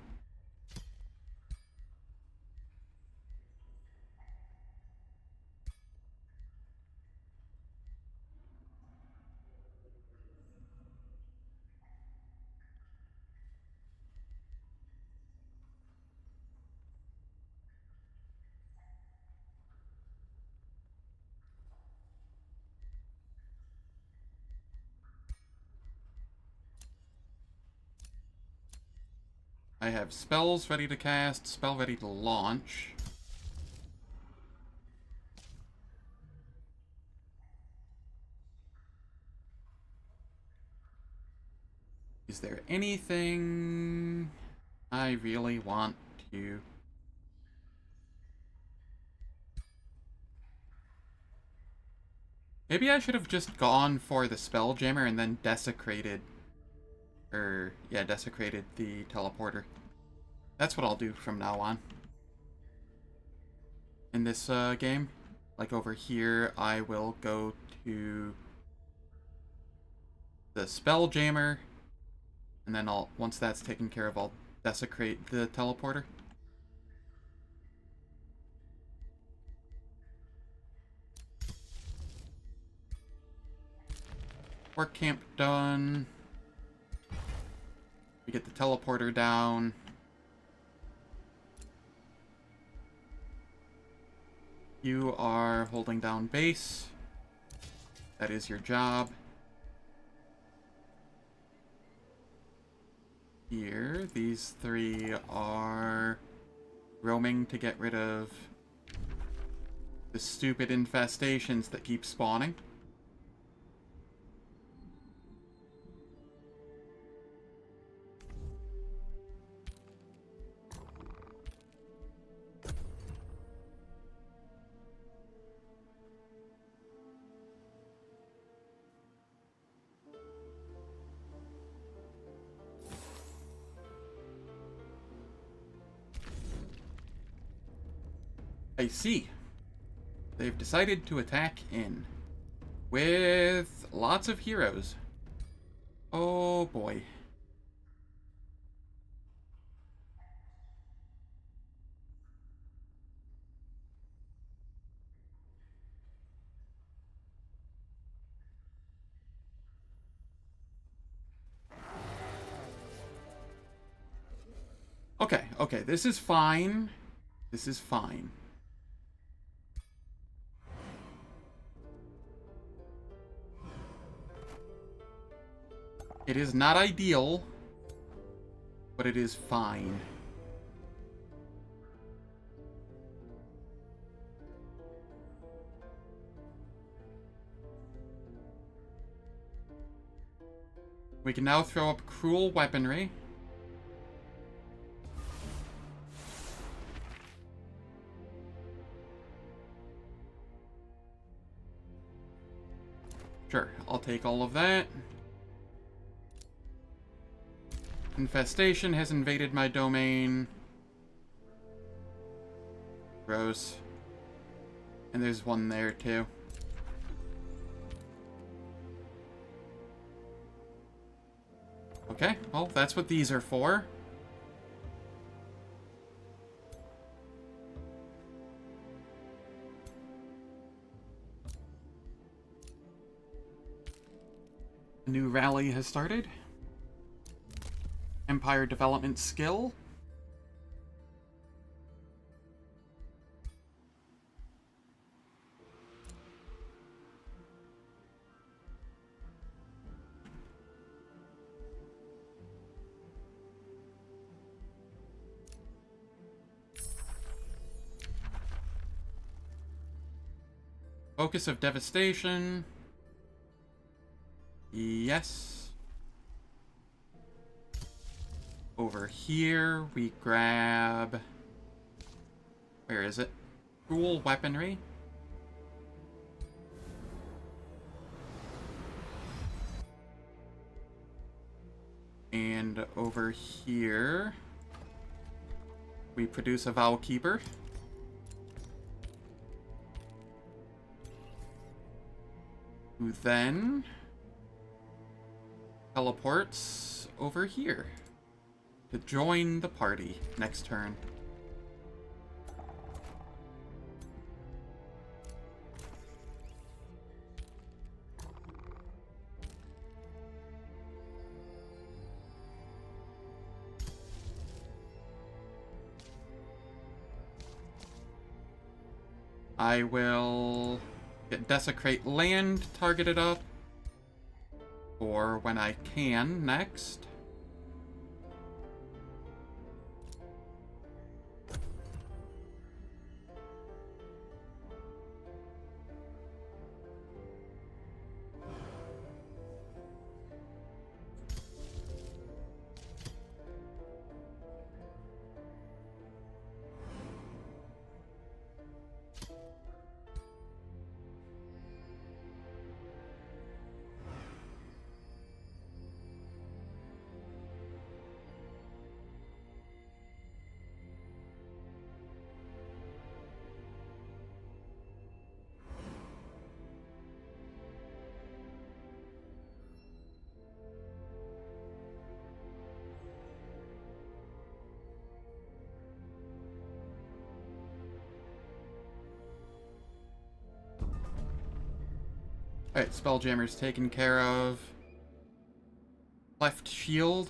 I have spells ready to cast, spell ready to launch. Is there anything I really want to... Maybe I should have just gone for the Spelljammer and then desecrated... desecrated the teleporter. That's what I'll do from now on. In this game. Like over here, I will go to the Spelljammer, and then once that's taken care of, I'll desecrate the teleporter. Work camp done. We get the teleporter down. You are holding down base. That is your job. Here, these 3 are roaming to get rid of the stupid infestations that keep spawning. I see. They've decided to attack in with lots of heroes. Oh boy. Okay, this is fine. This is fine. It is not ideal, but it is fine. We can now throw up cruel weaponry. Sure, I'll take all of that. Infestation has invaded my domain. Gross. And there's one there too. Okay, well, that's what these are for. A new rally has started. Empire development skill. Focus of devastation. Yes. Over here, we grab... Where is it? Cruel weaponry. And over here, we produce a Vow Keeper. Who then teleports over here to join the party next turn. I will get Desecrate Land targeted up for when I can next. Alright, Spelljammer's taken care of. Left shield.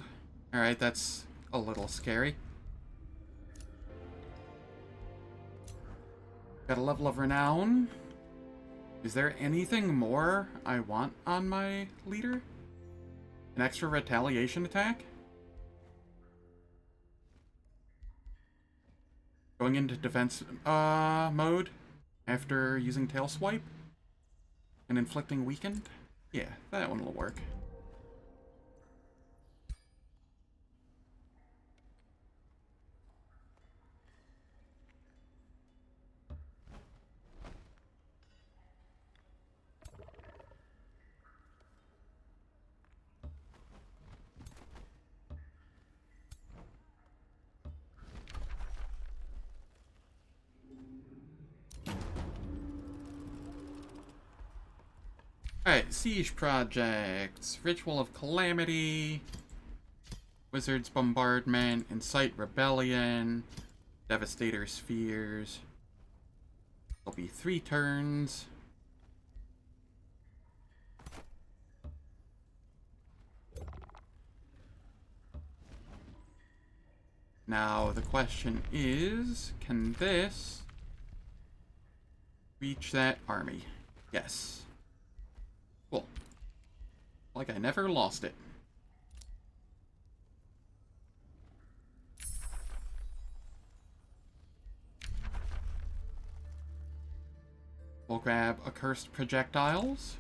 Alright, that's a little scary. Got a level of renown. Is there anything more I want on my leader? An extra retaliation attack? Going into defense mode after using Tail Swipe and inflicting weakened? Yeah, that one will work. Alright, Siege Projects, Ritual of Calamity, Wizard's Bombardment, Incite Rebellion, Devastator Spheres. There'll be 3 turns. Now, the question is, can this reach that army? Yes. Cool. Like I never lost it. We'll grab Accursed Projectiles.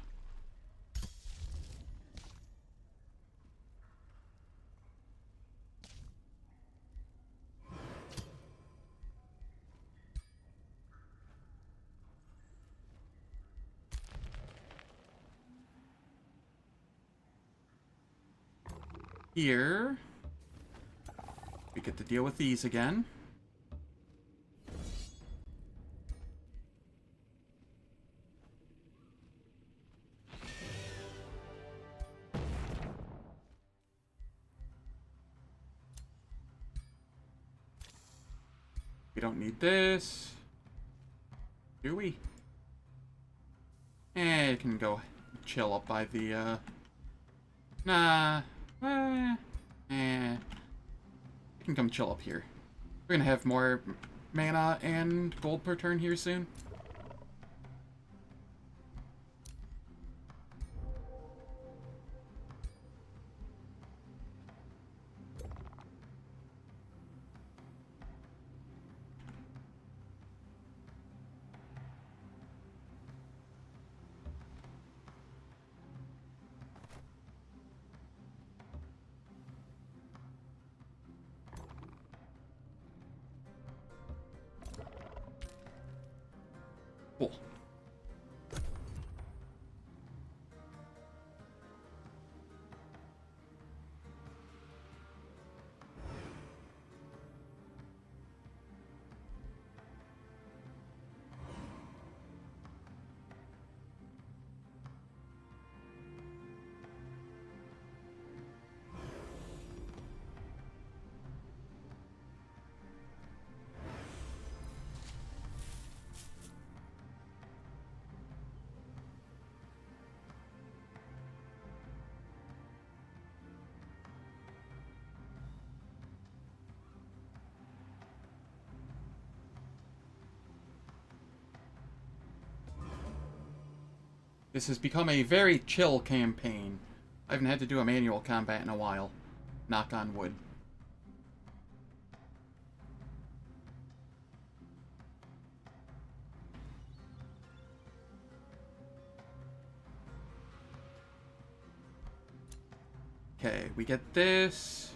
Here, we get to deal with these again. We don't need this. Do we? It can go chill up by the, Nah. You can come chill up here. We're gonna have more mana and gold per turn here soon. Cool. This has become a very chill campaign. I haven't had to do a manual combat in a while. Knock on wood. Okay, we get this.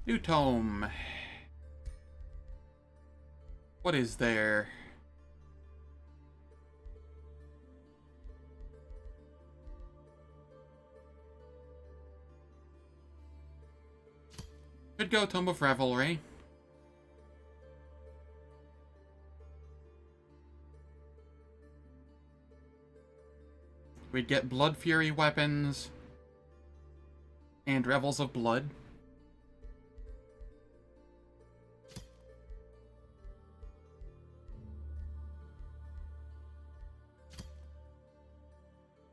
New tome. What is there? Could go Tome of Revelry. We'd get Blood Fury weapons and Revels of Blood.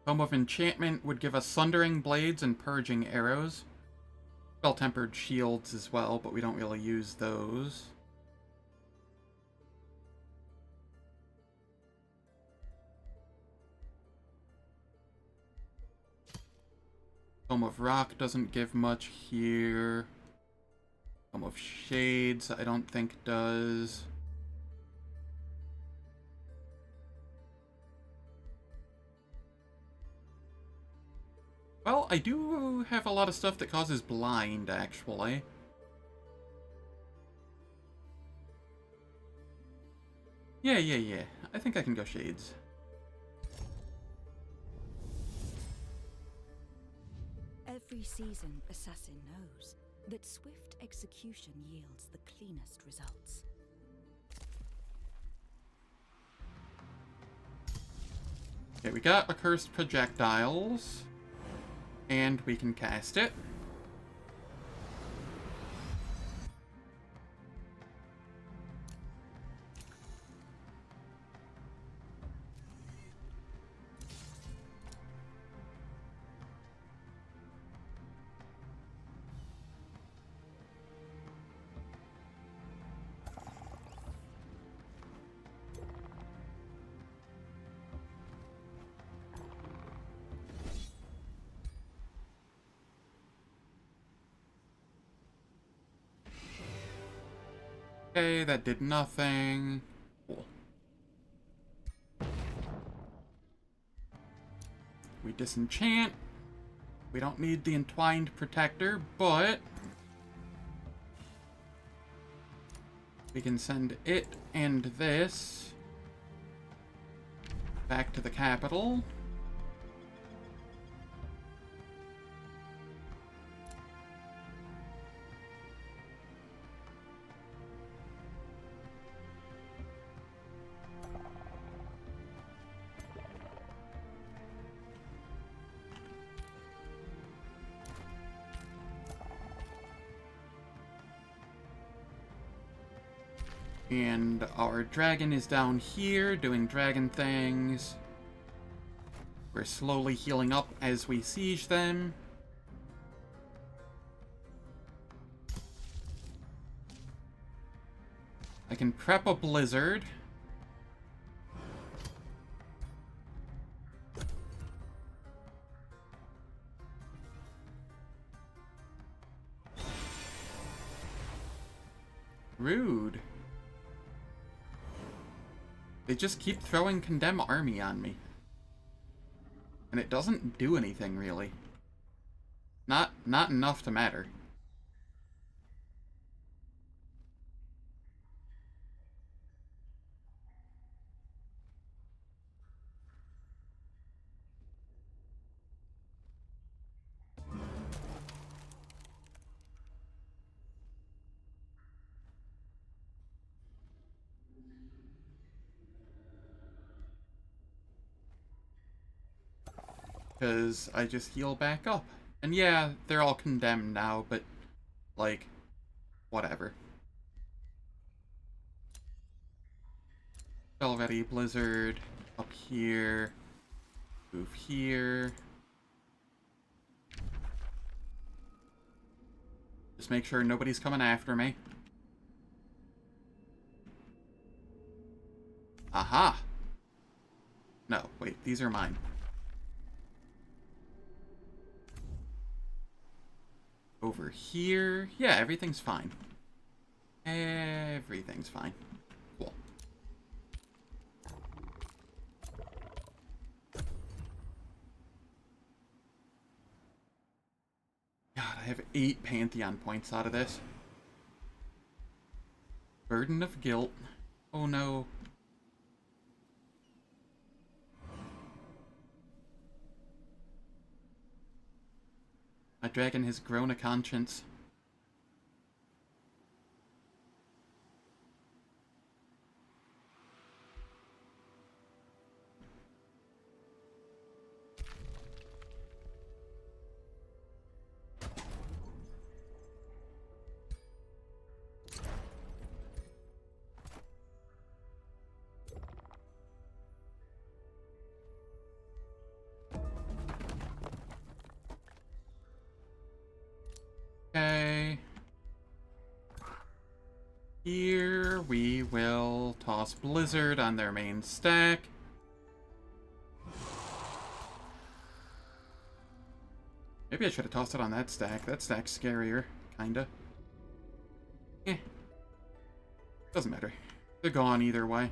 Tome of Enchantment would give us Sundering Blades and Purging Arrows. Spell-Tempered Shields as well, but we don't really use those. Tome of Rock doesn't give much here. Tome of Shades, I don't think does. Well, I do have a lot of stuff that causes blind, actually. Yeah. I think I can go Shades. Every seasoned assassin knows that swift execution yields the cleanest results. Okay, we got Accursed Projectiles. And we can cast it. Okay, that did nothing. Cool. We disenchant. We don't need the Entwined Protector, but we can send it and this back to the capital. And our dragon is down here doing dragon things. We're slowly healing up as we siege them. I can prep a blizzard. Rude. They just keep throwing Condemn Army on me. And it doesn't do anything, really. Not enough to matter. Because I just heal back up. And yeah, they're all condemned now, but, like, whatever. Spell ready, Blizzard, up here, move here. Just make sure nobody's coming after me. Aha! No, wait, these are mine. Over here. Yeah, everything's fine. Everything's fine. Cool. God, I have 8 Pantheon points out of this. Burden of Guilt. Oh no. My dragon has grown a conscience. Okay. Here we will toss Blizzard on their main stack. Maybe I should have tossed it on that stack. That stack's scarier, kinda. Eh. Doesn't matter. They're gone either way.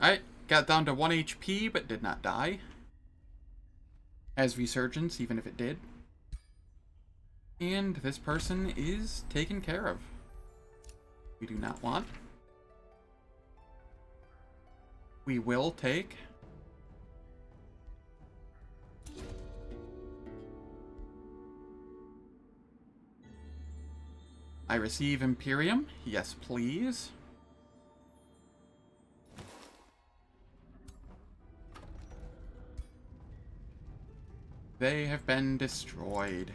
Alright, got down to 1 HP, but did not die. Has Resurgence, even if it did. And this person is taken care of. We do not want. We will take. I receive Imperium. Yes, please. They have been destroyed.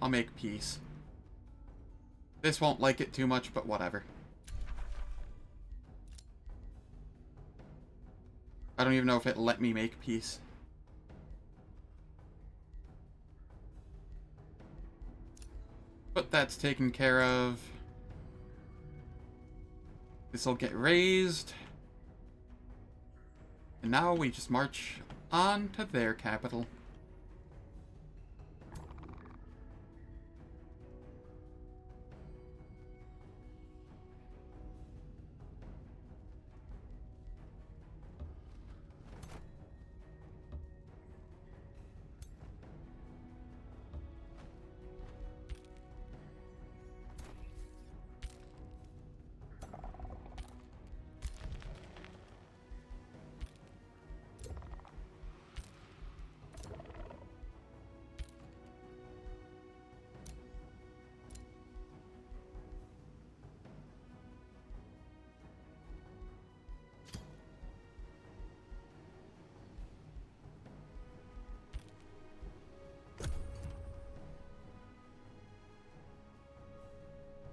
I'll make peace. This won't like it too much, but whatever. I don't even know if it let me make peace. But that's taken care of. This'll get raised. And now we just march on to their capital.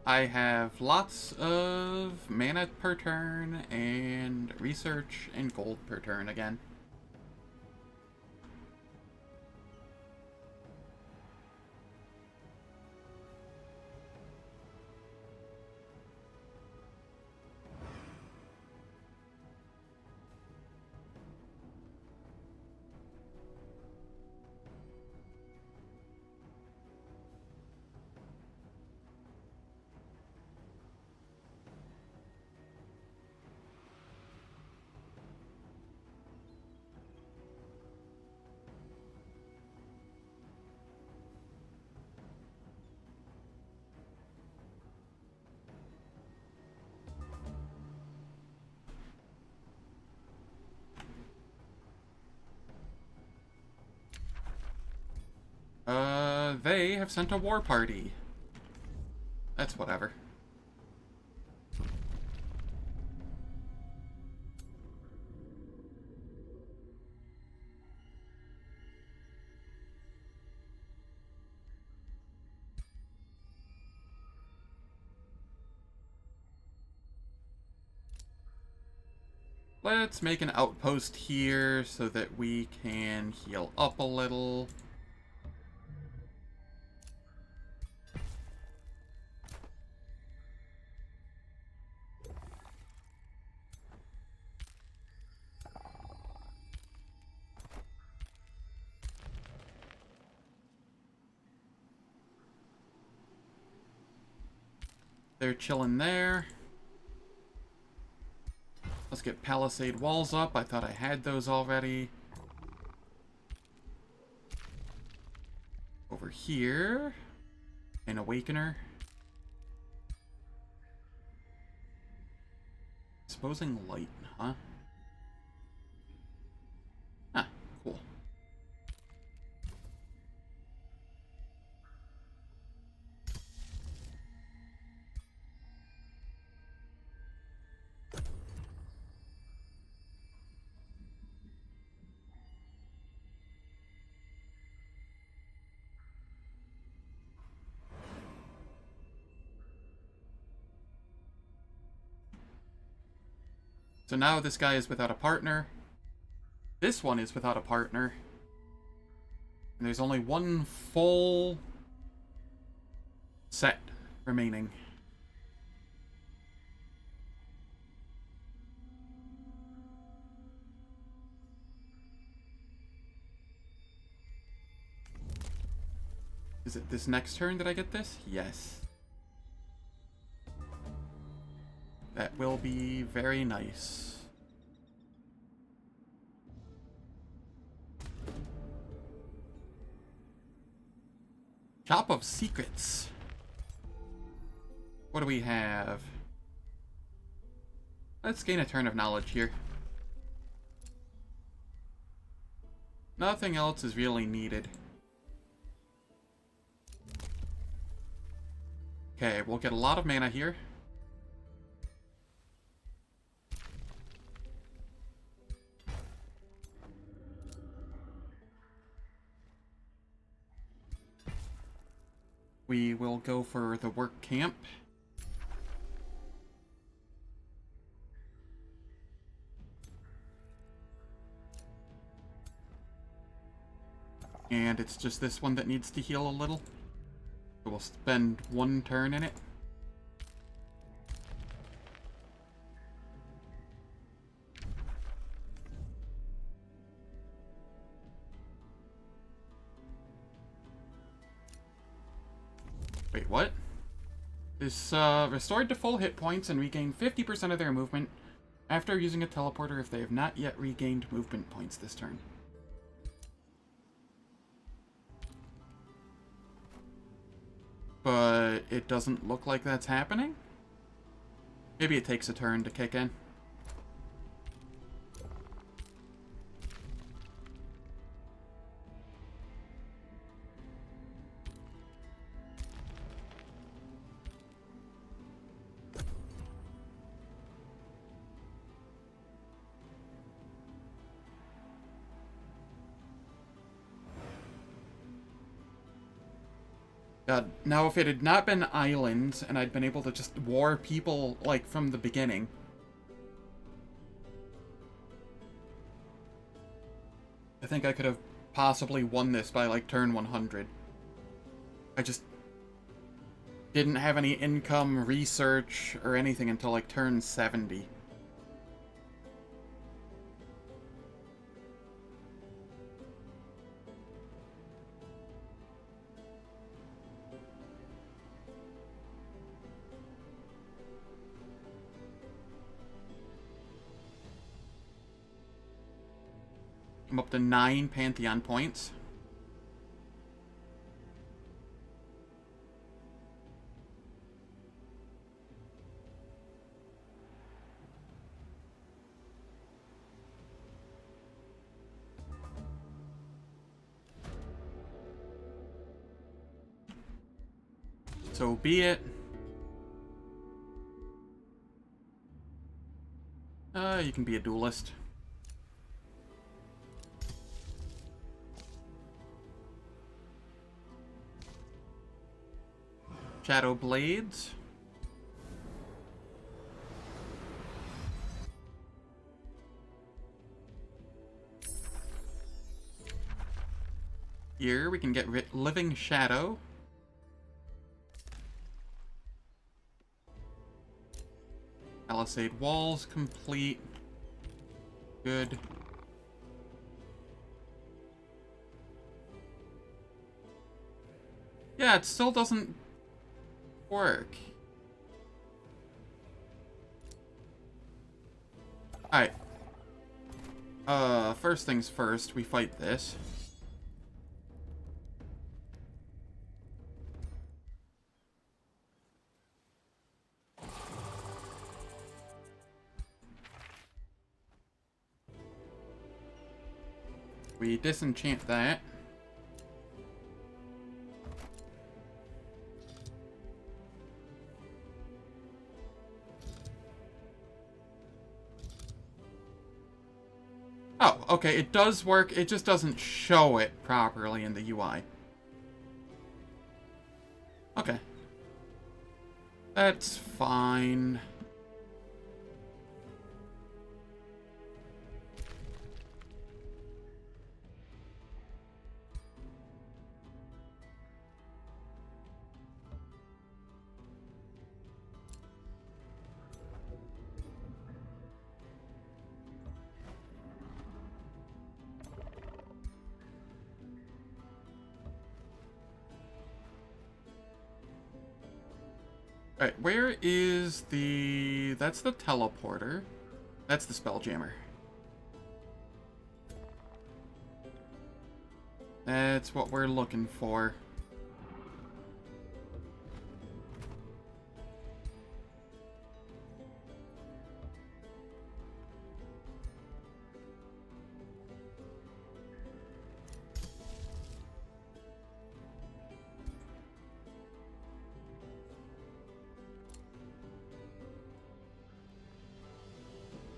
I have lots of mana per turn and research and gold per turn again. They have sent a war party. That's whatever. Let's make an outpost here so that we can heal up a little. They're chilling there. Let's get palisade walls up. I thought I had those already. Over here. An awakener. Exposing light, huh? Ah, cool. So now this guy is without a partner. This one is without a partner. And there's only one full set remaining. Is it this next turn that I get this? Yes. That will be very nice. Shop of Secrets. What do we have? Let's gain a turn of knowledge here. Nothing else is really needed. Okay, we'll get a lot of mana here. We will go for the work camp. And it's just this one that needs to heal a little. So we'll spend one turn in it. Wait, what? Is restored to full hit points and regain 50% of their movement after using a teleporter if they have not yet regained movement points this turn. But it doesn't look like that's happening? Maybe it takes a turn to kick in. God, now if it had not been islands and I'd been able to just war people, like, from the beginning. I think I could have possibly won this by, like, turn 100. I just didn't have any income, research, or anything until, like, turn 70. I'm up to 9 Pantheon points. So be it. You can be a duelist. Shadow Blades. Here we can get Living Shadow. Palisade walls complete. Good. Yeah, it still doesn't work. Alright. First things first, we fight this. We disenchant that. Oh, okay, it does work, it just doesn't show it properly in the UI. Okay. That's fine. Alright, where is the... That's the teleporter. That's the spelljammer. That's what we're looking for.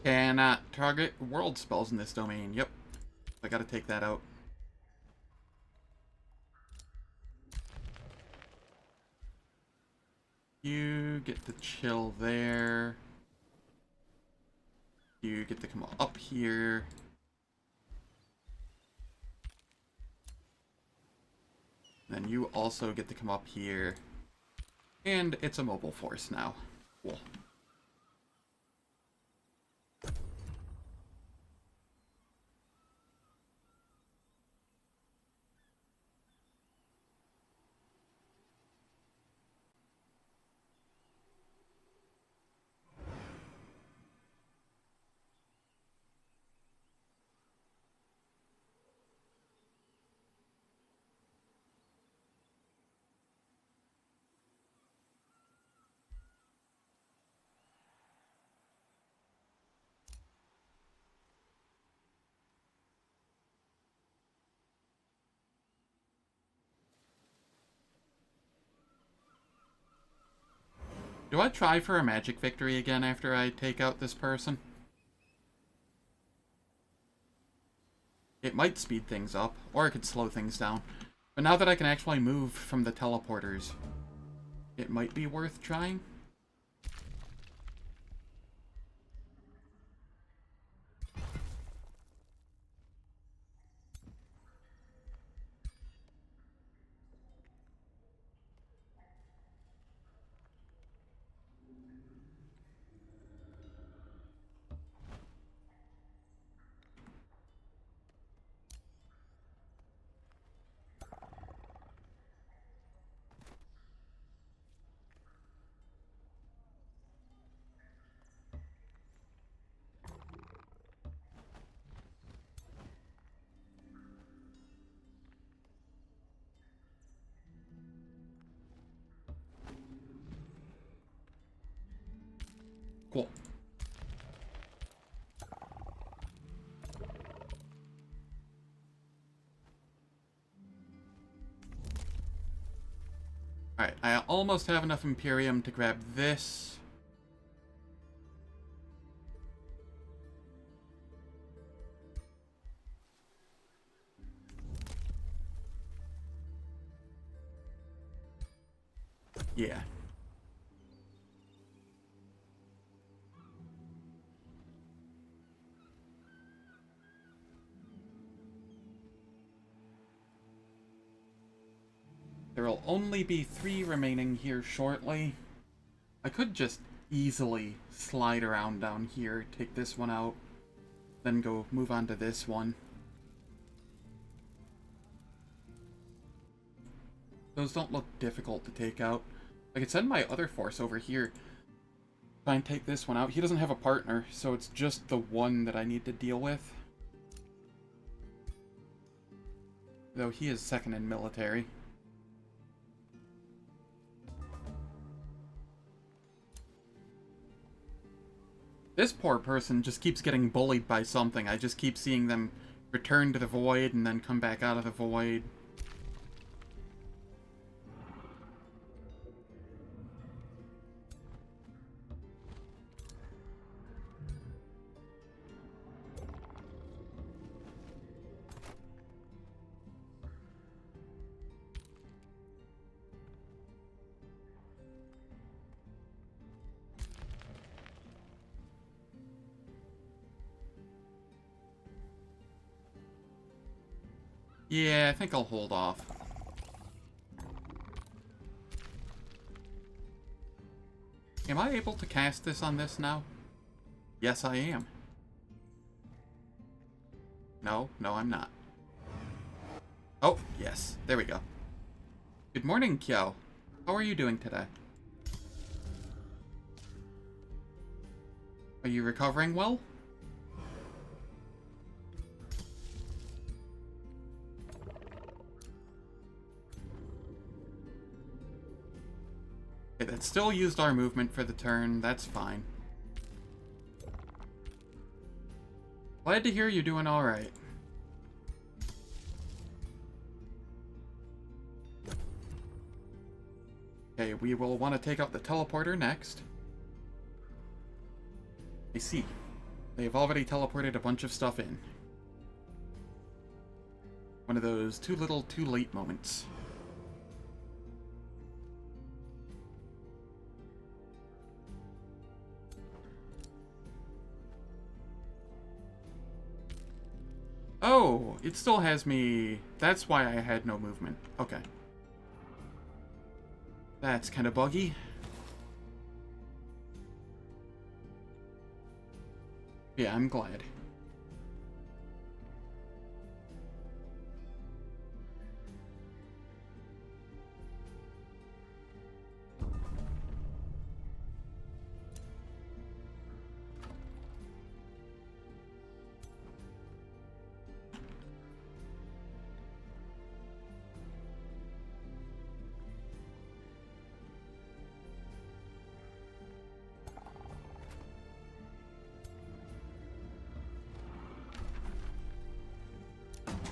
Cannot target world spells in this domain. Yep. I gotta take that out. You get to chill there. You get to come up here. Then you also get to come up here. And it's a mobile force now. Cool. Do I try for a magic victory again after I take out this person? It might speed things up, or it could slow things down. But now that I can actually move from the teleporters, it might be worth trying. Cool. Alright, I almost have enough Imperium to grab this. Yeah. There will only be 3 remaining here shortly. I could just easily slide around down here, take this one out, then go move on to this one. Those don't look difficult to take out. I could send my other force over here, try and take this one out. He doesn't have a partner, so it's just the one that I need to deal with. Though he is second in military. This poor person just keeps getting bullied by something. I just keep seeing them return to the void and then come back out of the void. Yeah, I think I'll hold off. Am I able to cast this on this now? Yes, I am. No, I'm not. Oh, yes. There we go. Good morning, Kyo. How are you doing today? Are you recovering well? Okay, that still used our movement for the turn. That's fine. Glad to hear you're doing alright. Okay, we will want to take out the teleporter next. I see. They've already teleported a bunch of stuff in. One of those too little, too late moments. Oh, it still has me... That's why I had no movement. Okay. That's kind of buggy. Yeah, I'm glad.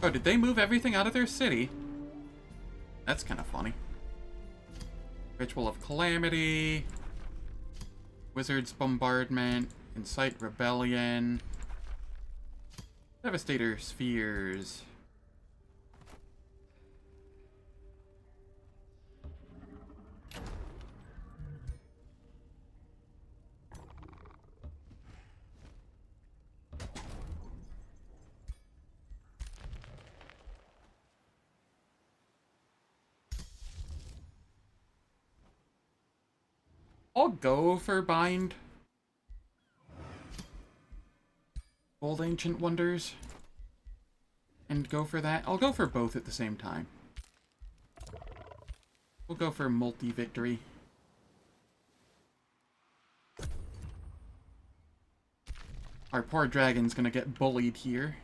Oh, did they move everything out of their city? That's kind of funny. Ritual of Calamity. Wizard's Bombardment. Incite Rebellion. Devastator Spheres. I'll go for Bind. Old Ancient Wonders. And go for that. I'll go for both at the same time. We'll go for multi-victory. Our poor dragon's gonna get bullied here.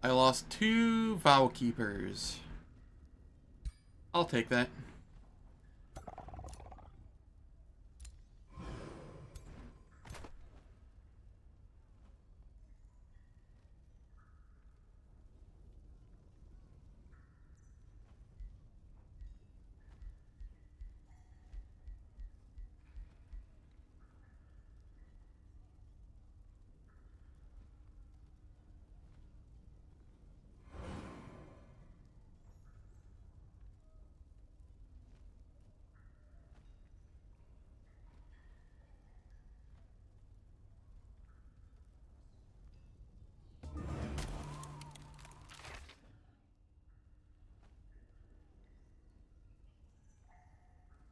I lost 2 Vow Keepers. I'll take that.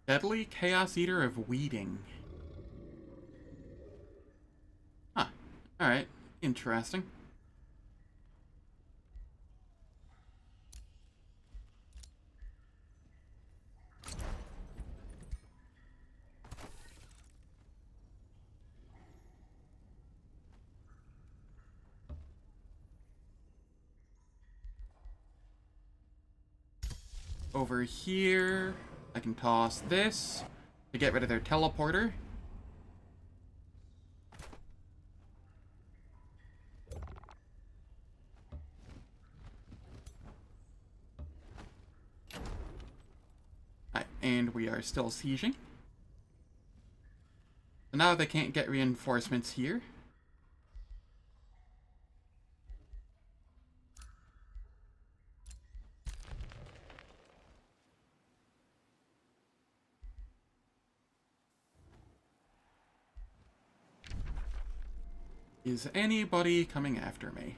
Deadly Chaos Eater of Weeding. Huh. Alright. Interesting. Over here, I can toss this to get rid of their teleporter. And we are still sieging. So now they can't get reinforcements here. Is anybody coming after me?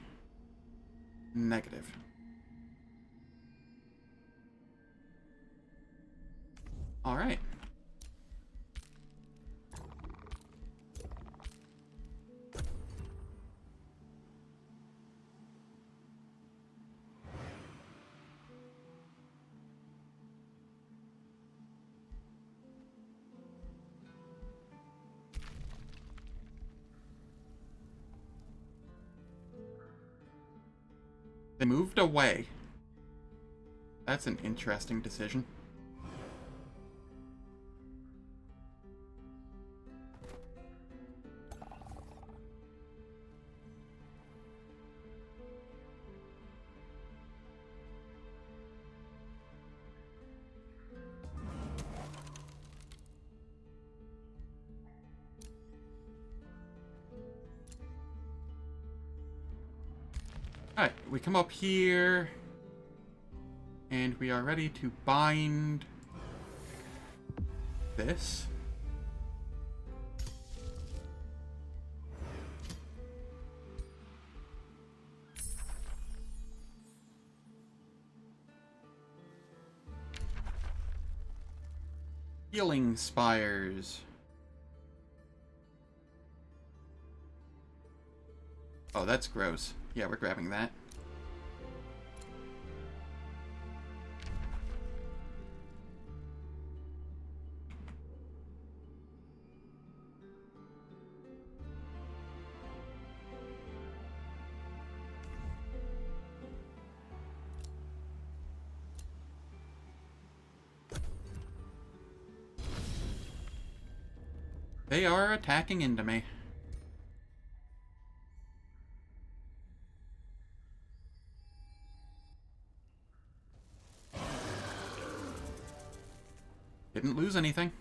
Negative. Alright. They moved away. That's an interesting decision. Alright, we come up here, and we are ready to bind this. Healing spires. Oh, that's gross. Yeah, we're grabbing that. They are attacking into me. Didn't lose anything.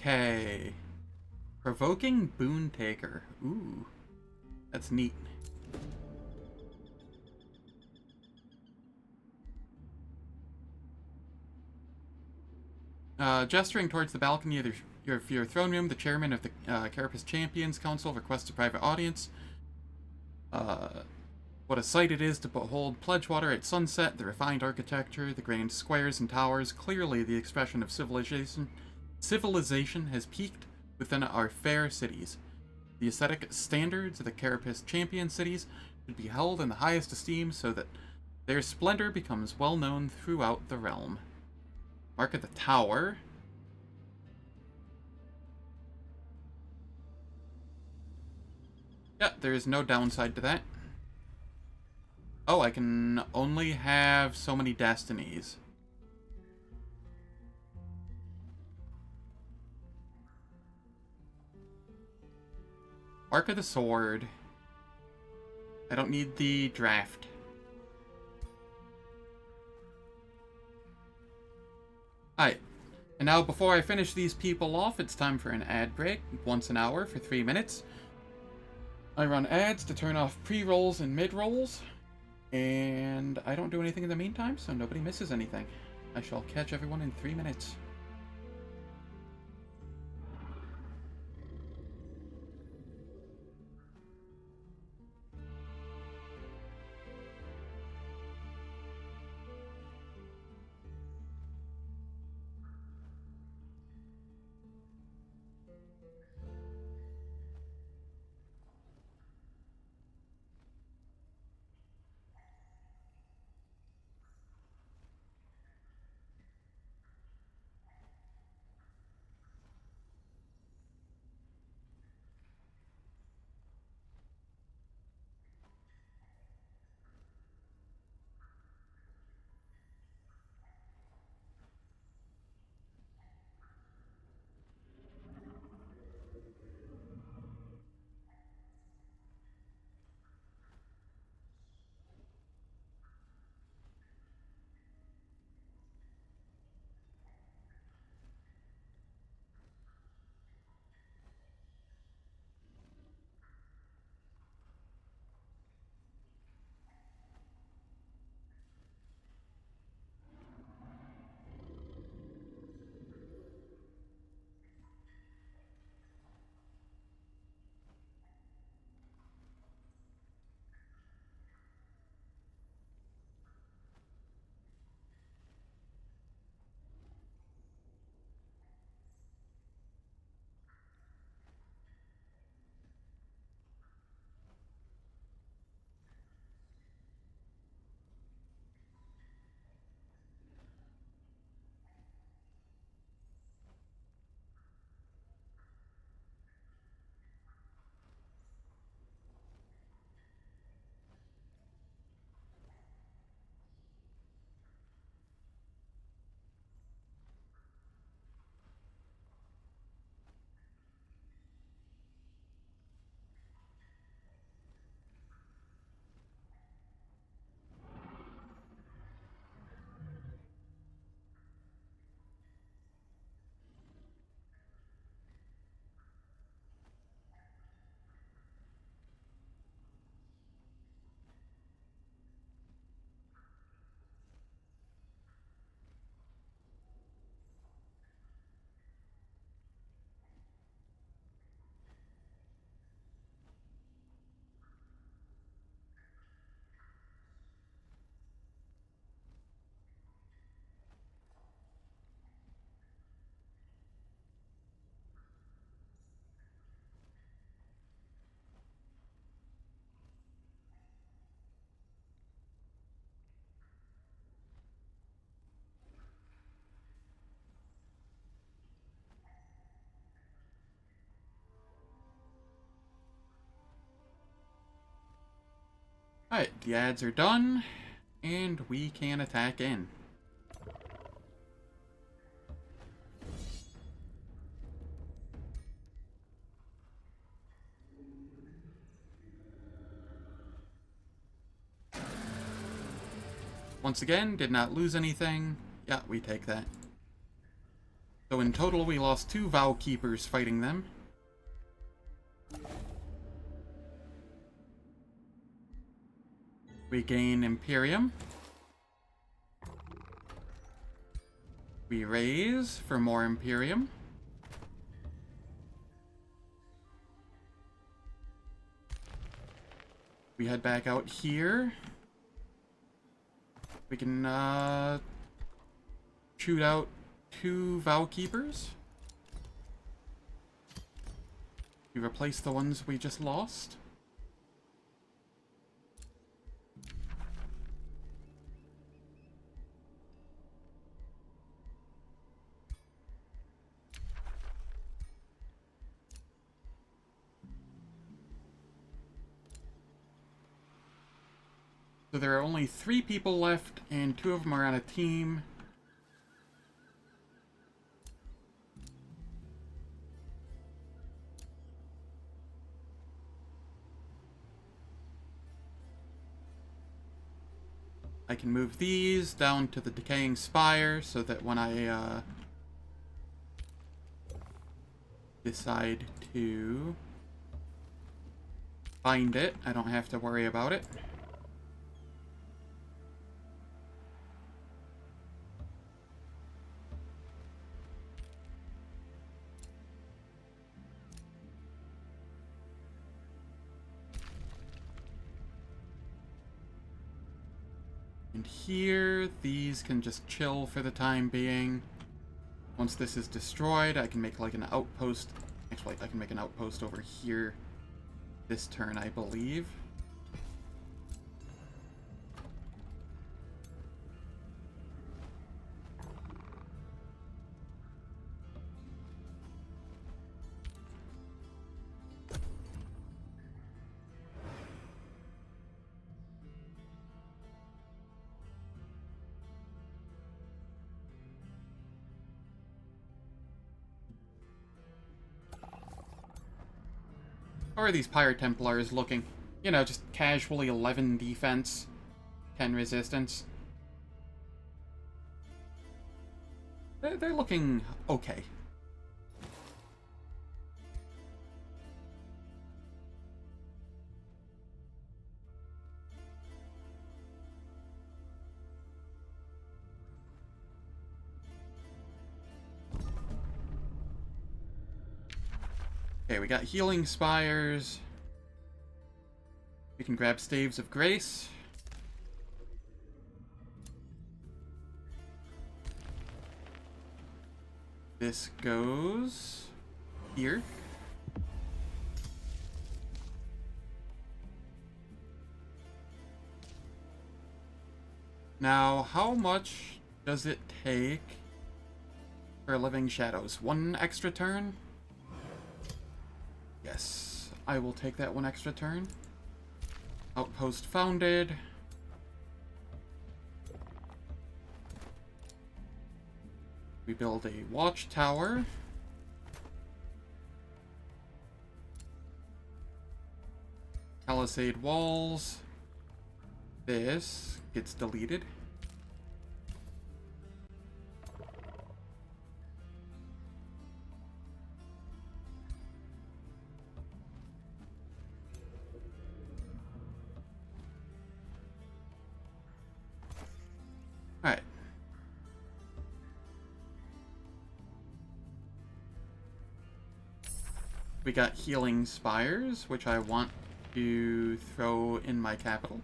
Okay. Provoking Boon Taker. Ooh. That's neat. Gesturing towards the balcony of your throne room, the chairman of the Carapace Champions Council requests a private audience. What a sight it is to behold Pledgewater at sunset, the refined architecture, the grand squares and towers, clearly the expression of civilization. Civilization has peaked within our fair cities. The aesthetic standards of the Carapace Champion cities should be held in the highest esteem so that their splendor becomes well known throughout the realm. Mark of the Tower. Yeah, there is no downside to that. Oh, I can only have so many destinies. Mark of the Sword. I don't need the draft. Alright. And now before I finish these people off, it's time for an ad break. Once an hour for 3 minutes. I run ads to turn off pre-rolls and mid-rolls. And I don't do anything in the meantime, so nobody misses anything. I shall catch everyone in 3 minutes. Alright, the ads are done, and we can attack in. Once again, did not lose anything. Yeah, we take that. So in total, we lost 2 Vow Keepers fighting them. We gain Imperium. We raise for more Imperium. We head back out here. We can shoot out 2 Vow Keepers. We replace the ones we just lost. So there are only 3 people left, and 2 of them are on a team. I can move these down to the Decaying Spire so that when I decide to find it, I don't have to worry about it. And here, these can just chill for the time being. Once this is destroyed, I can make like an outpost. Actually, I can make an outpost over here this turn, I believe. How are these Pyre Templars looking? You know, just casually 11 defense, 10 resistance. They're looking okay. Okay, we got Healing Spires. We can grab Staves of Grace. This goes here. Now, how much does it take for Living Shadows? 1 extra turn? Yes, I will take that 1 extra turn. Outpost founded. We build a watchtower. Palisade walls. This gets deleted. Alright. We got Healing Spires, which I want to throw in my capital.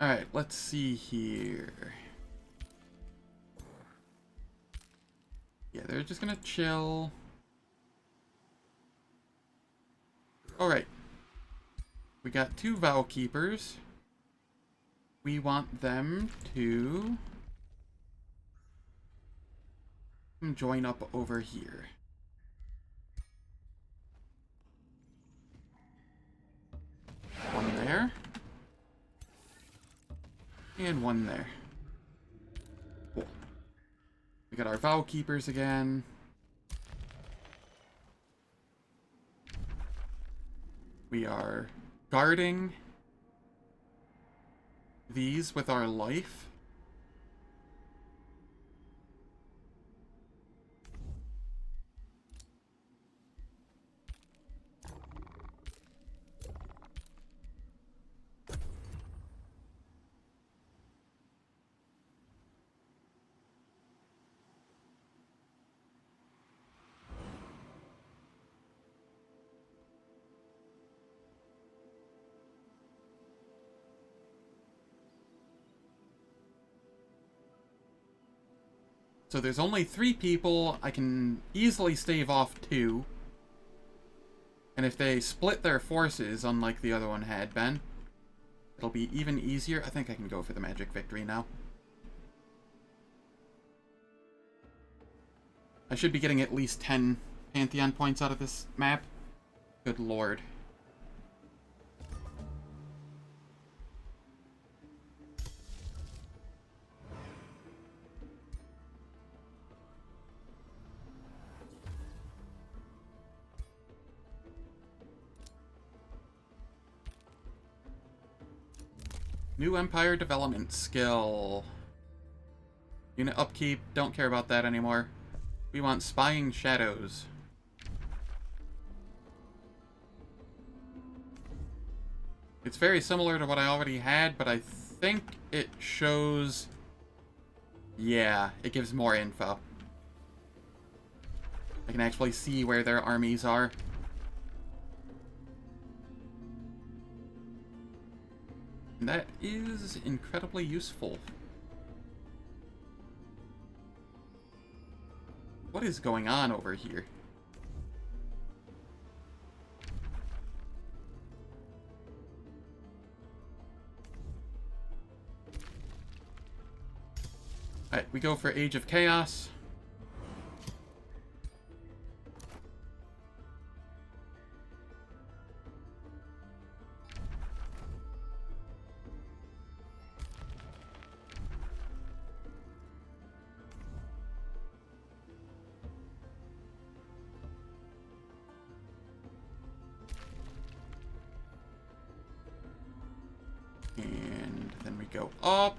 Alright, let's see here. Yeah, they're just gonna chill. Alright. We got 2 Vow Keepers. We want them to join up over here. One there. And one there. Cool. We got our Vow Keepers again. We are guarding these with our life. So there's only 3 people. I can easily stave off 2. And if they split their forces, unlike the other one had been, it'll be even easier. I think I can go for the magic victory now. I should be getting at least 10 Pantheon points out of this map. Good lord. New Empire development skill. Unit upkeep, don't care about that anymore. We want Spying Shadows. It's very similar to what I already had, but I think it shows... Yeah, it gives more info. I can actually see where their armies are. And that is incredibly useful. What is going on over here? Alright, we go for Age of Chaos. And then we go up.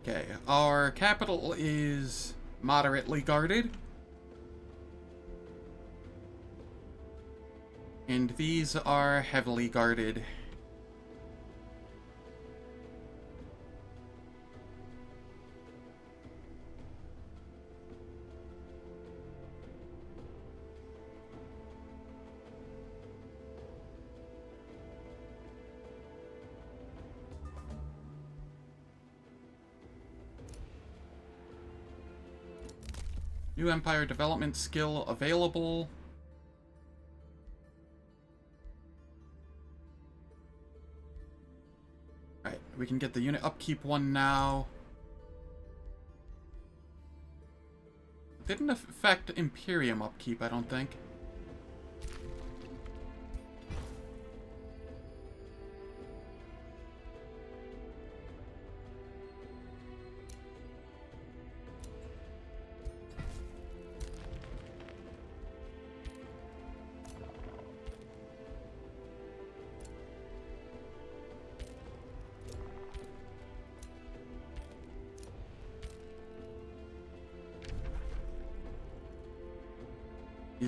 Okay, our capital is moderately guarded. And these are heavily guarded. New Empire development skill available. Alright, we can get the unit upkeep one now. Didn't affect Imperium upkeep, I don't think.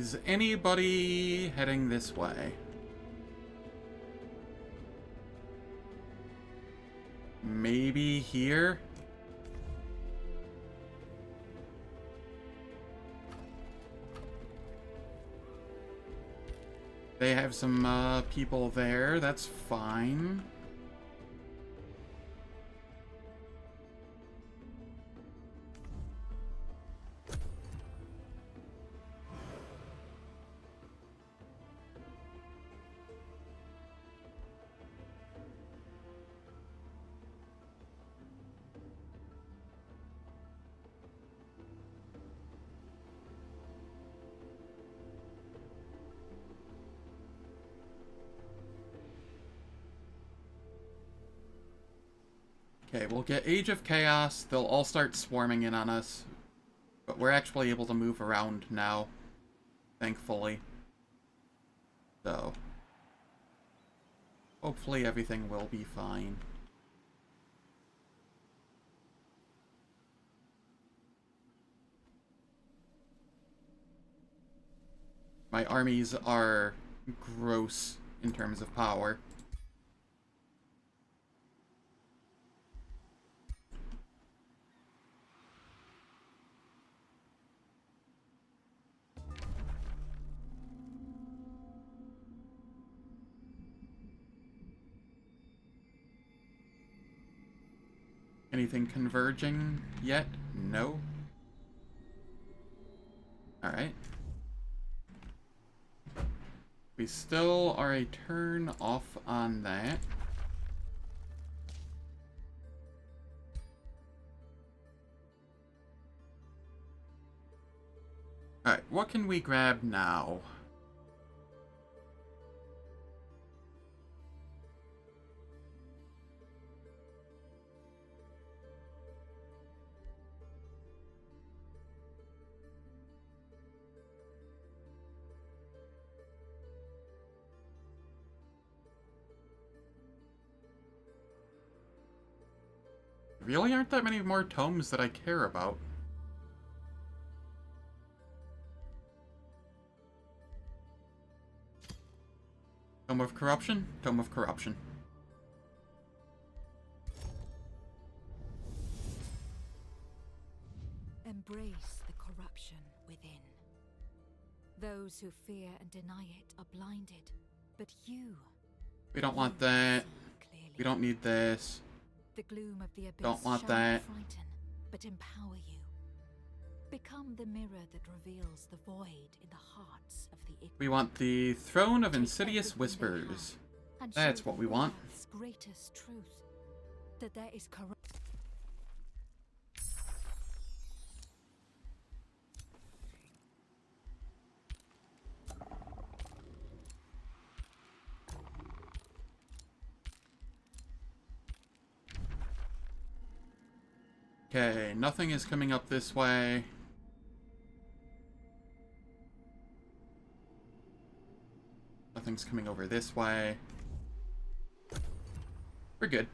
Is anybody heading this way? Maybe here? They have some people there, that's fine. Okay, we'll get Age of Chaos. They'll all start swarming in on us. But we're actually able to move around now. Thankfully. So. Hopefully everything will be fine. My armies are gross in terms of power. Anything converging yet? No. Alright. We still are a turn off on that. Alright, what can we grab now? Really aren't that many more tomes that I care about. Tome of Corruption? Tome of Corruption. Embrace the corruption within. Those who fear and deny it are blinded, but you... We don't want that. We don't need this. The gloom of the abyss Don't want shall that. not frighten, but empower you. Become the mirror that reveals the void in the hearts of the ignorant. We want the Throne of Take Insidious everything they Whispers. have, and That's show what the we want. world's greatest truth, that there is corruption. Okay, nothing is coming up this way. Nothing's coming over this way. We're good.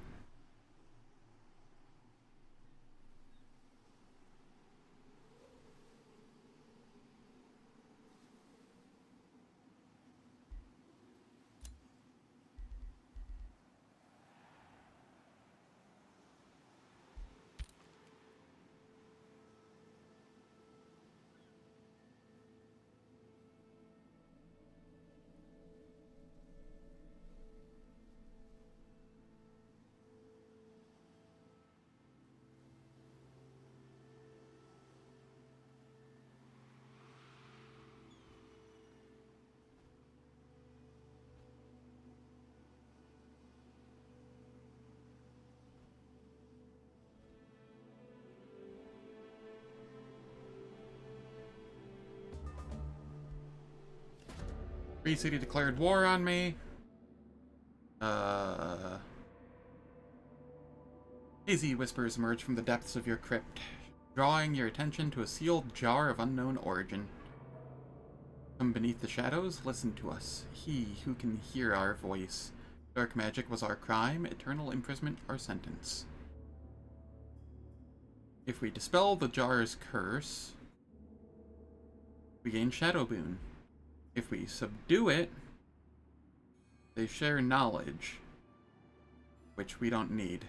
Free City declared war on me. Hazy whispers emerge from the depths of your crypt, drawing your attention to a sealed jar of unknown origin. From beneath the shadows, listen to us, he who can hear our voice. Dark magic was our crime, eternal imprisonment our sentence. If we dispel the jar's curse, we gain Shadow Boon. if we subdue it, they share knowledge, which we don't need.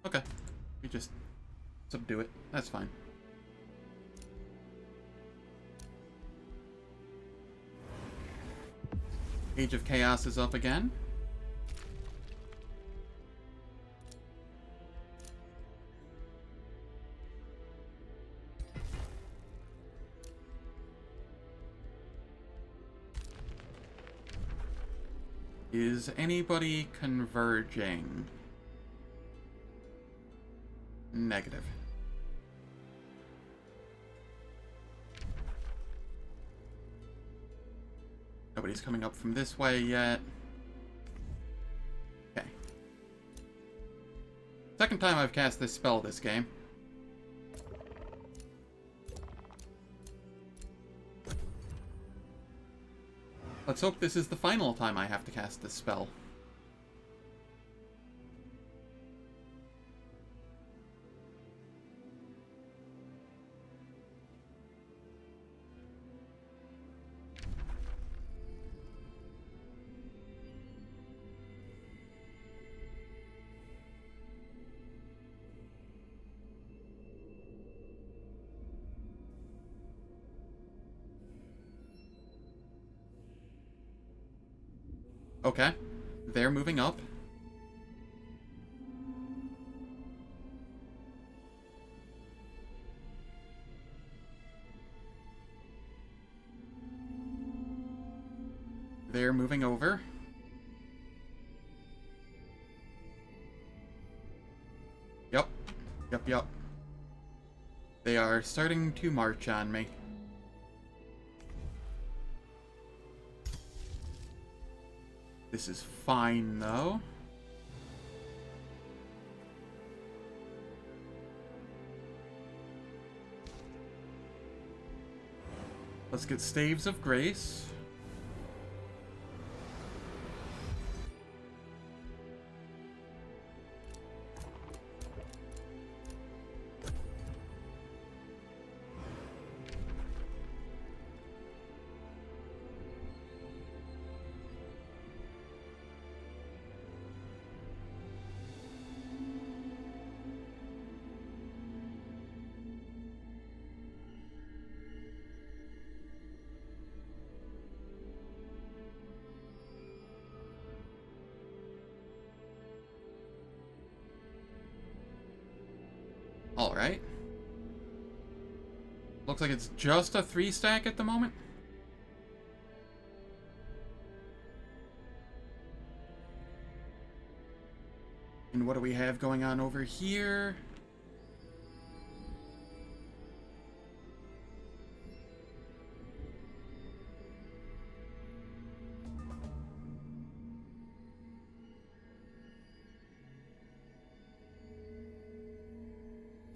Okay, we just subdue it. That's fine. Age of Chaos is up again. Is anybody converging? Negative. Nobody's coming up from this way yet. Okay. Second time I've cast this spell this game. Let's hope this is the final time I have to cast this spell. Okay, they're moving up. They're moving over. Yep. Yep. They are starting to march on me. This is fine, though. Let's get Staves of Grace. Alright. Looks like it's just a 3-stack at the moment. And what do we have going on over here?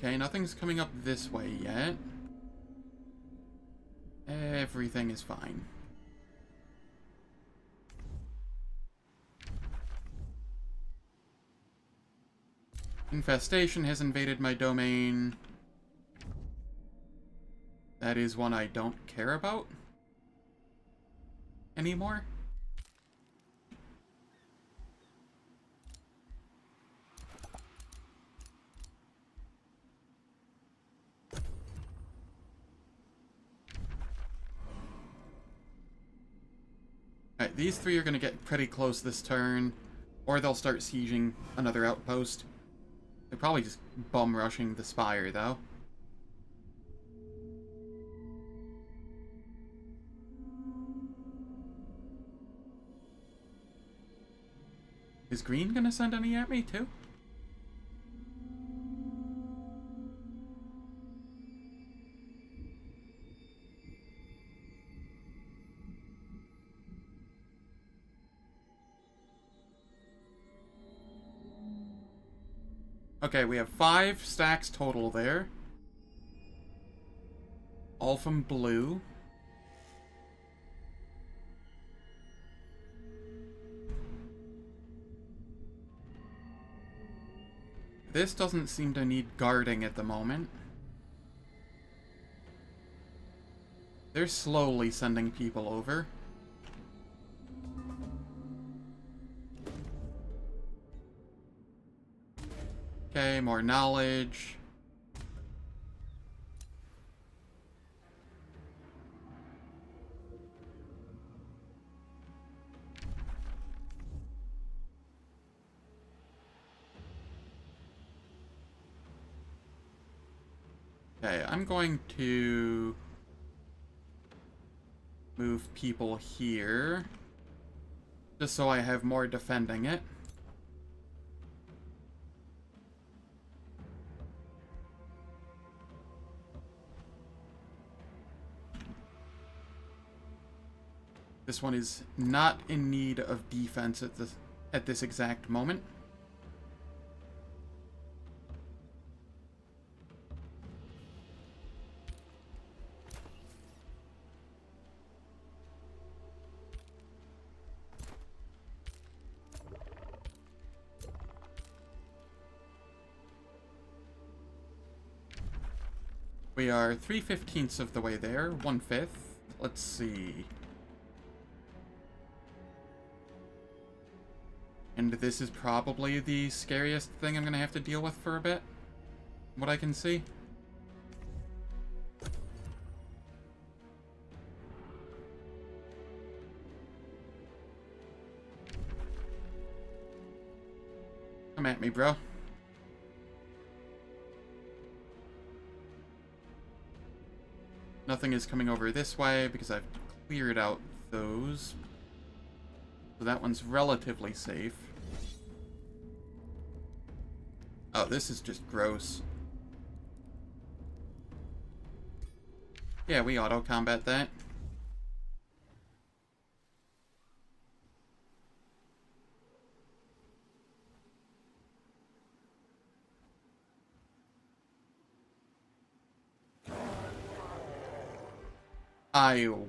Okay, nothing's coming up this way yet. Everything is fine. Infestation has invaded my domain. That is one I don't care about anymore. Alright, these three are going to get pretty close this turn, or they'll start sieging another outpost. They're probably just bum rushing the spire, though. Is green going to send any at me, too? Okay, we have 5 stacks total there. All from blue. This doesn't seem to need guarding at the moment. They're slowly sending people over. Okay, more knowledge. Okay, I'm going to move people here, just so I have more defending it. This one is not in need of defense at this exact moment. We are 3/15 of the way there, 1/5. Let's see. And this is probably the scariest thing I'm gonna have to deal with for a bit. What I can see. Come at me, bro. Nothing is coming over this way because I've cleared out those. So that one's relatively safe. Oh, this is just gross. Yeah, we auto-combat that.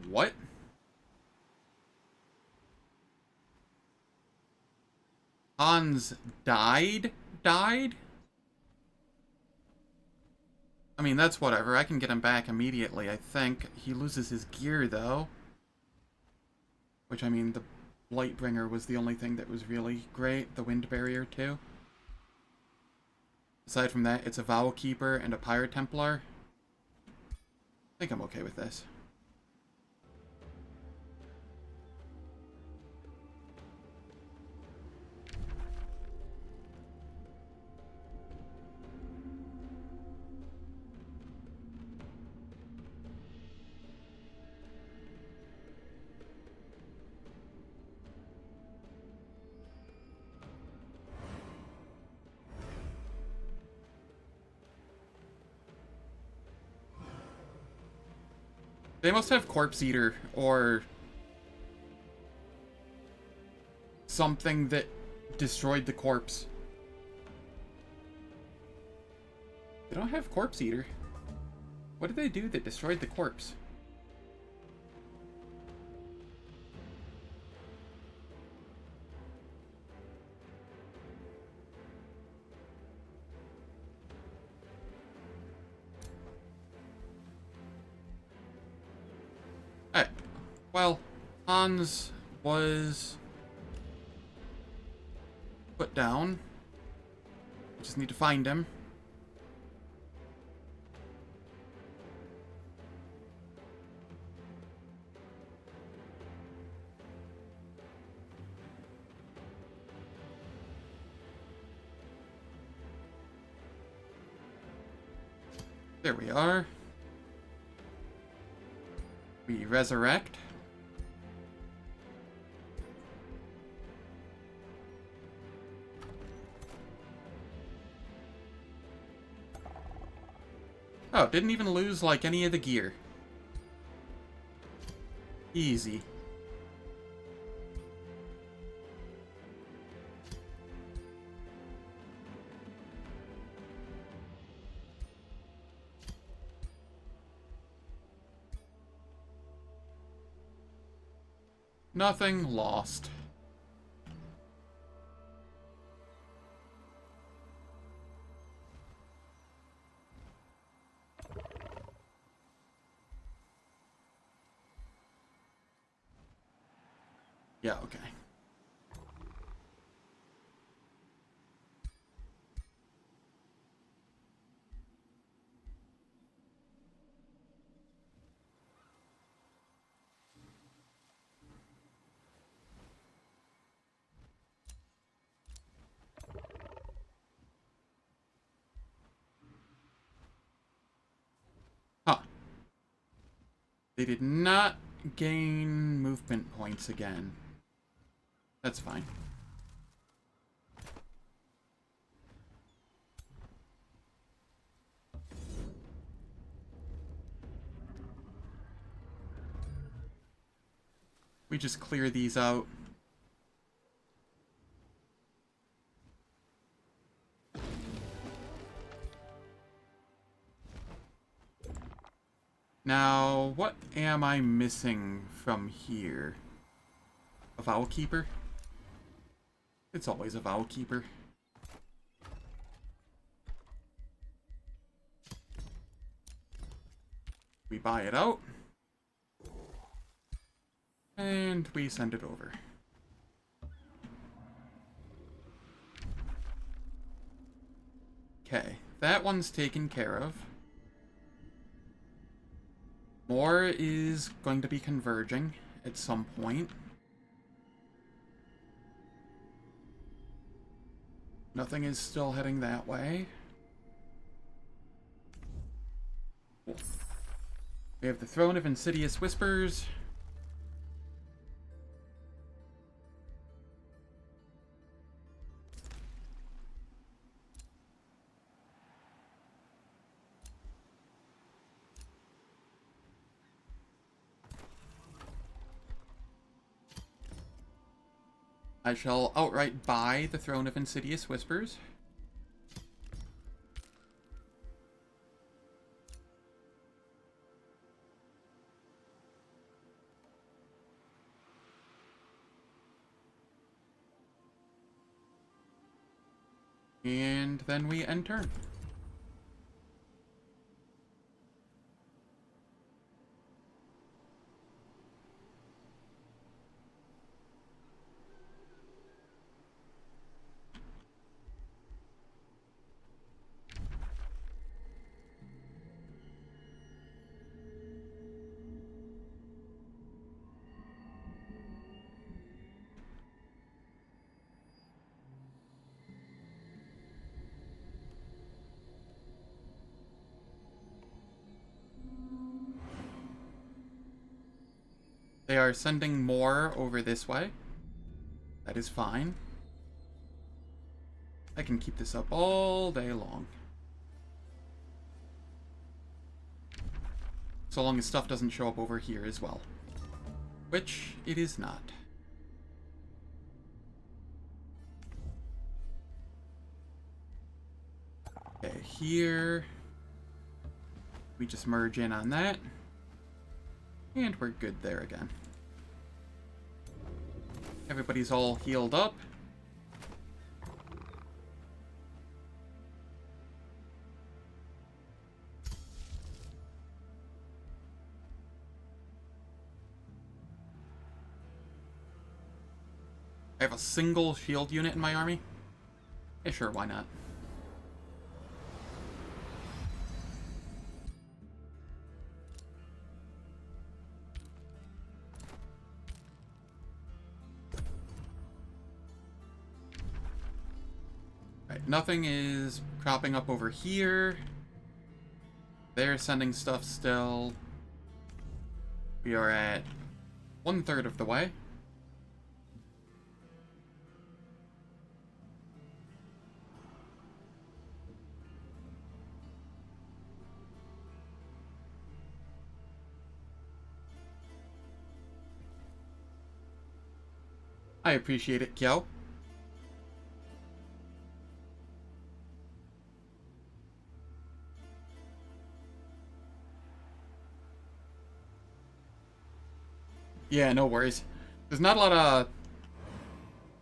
What? Hans died? Died? I mean, that's whatever. I can get him back immediately, I think. He loses his gear, though. Which, I mean, the Blightbringer was the only thing that was really great. The Wind Barrier, too. Aside from that, it's a Vow Keeper and a Pyre Templar. I think I'm okay with this. They must have Corpse Eater, or something that destroyed the corpse. They don't have Corpse Eater. What did they do that destroyed the corpse? Alright. Well, Hans was put down. We just need to find him. There we are. We resurrect. Oh, didn't even lose, like, any of the gear. Easy. Nothing lost. Yeah, okay. Huh. They did not gain movement points again. That's fine. We just clear these out. Now, what am I missing from here? A Vow Keeper? It's always a Vow Keeper. We buy it out. And we send it over. Okay, that one's taken care of. More is going to be converging at some point. Nothing is still heading that way. Cool. We have the Throne of Insidious Whispers. I shall outright buy the Throne of Insidious Whispers. And then we end turn. They are sending more over this way. That is fine. I can keep this up all day long. So long as stuff doesn't show up over here as well. Which it is not. Okay, here. We just merge in on that. And we're good there again. Everybody's all healed up. I have a single shield unit in my army. Yeah, sure, why not? Right, nothing is cropping up over here. They're sending stuff still. We are at 1/3 of the way. I appreciate it, Kyo. Yeah, no worries. There's not a lot of,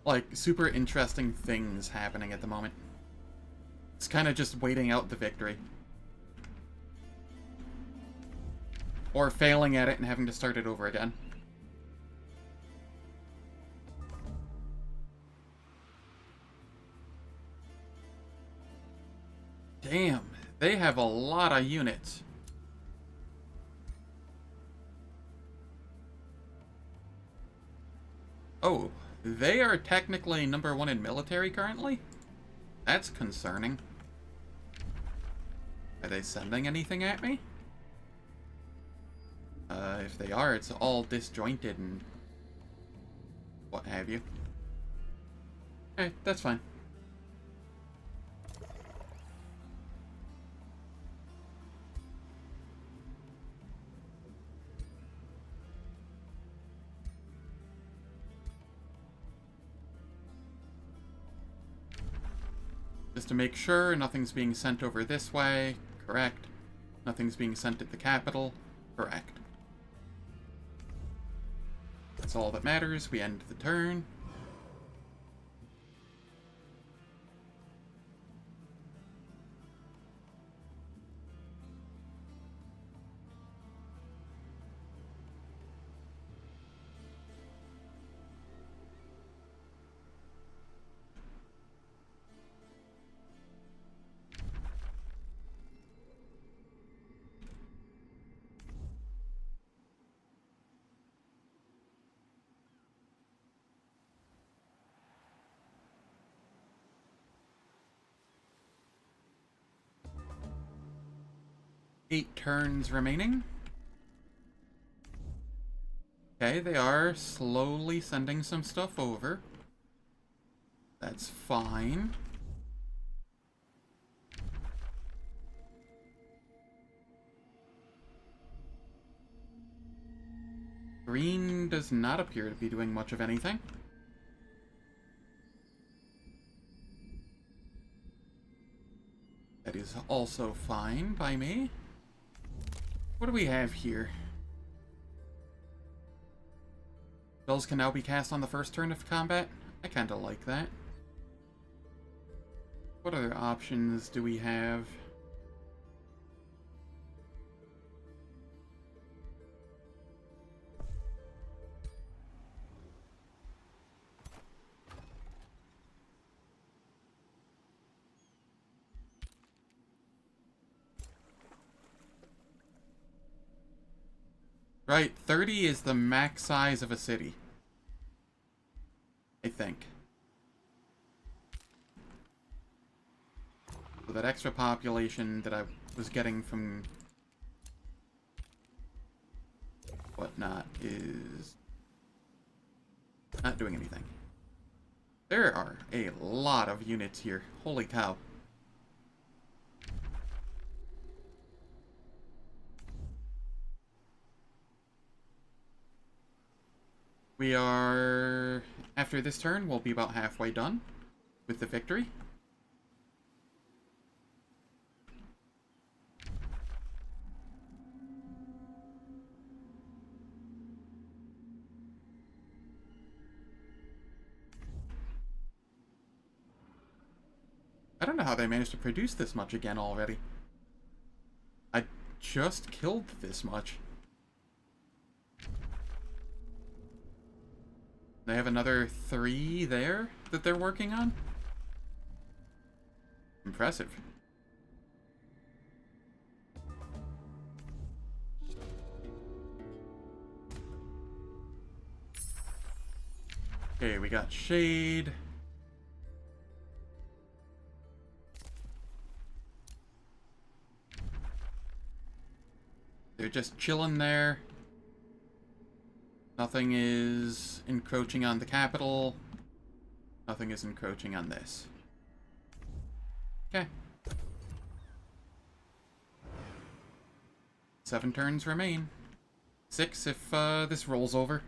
like, super interesting things happening at the moment. It's kind of just waiting out the victory. Or failing at it and having to start it over again. Damn, they have a lot of units. Oh, they are technically #1 in military currently? That's concerning. Are they sending anything at me? If they are, it's all disjointed and what have you. Okay, that's fine. Just to make sure nothing's being sent over this way. Correct. Nothing's being sent at the capital. Correct. That's all that matters. We end the turn. Eight turns remaining. Okay, they are slowly sending some stuff over. That's fine. Green does not appear to be doing much of anything. That is also fine by me. What do we have here? Spells can now be cast on the first turn of combat. I kinda like that. What other options do we have? Right, 30 is the max size of a city. I think. So that extra population that I was getting from whatnot is not doing anything. There are a lot of units here. Holy cow. We are, after this turn, we'll be about halfway done with the victory. I don't know how they managed to produce this much again already. I just killed this much. They have another 3 there that they're working on? Impressive. Okay, we got Shade. They're just chilling there. Nothing is encroaching on the capital. Nothing is encroaching on this. Okay. 7 turns remain. 6 if this rolls over.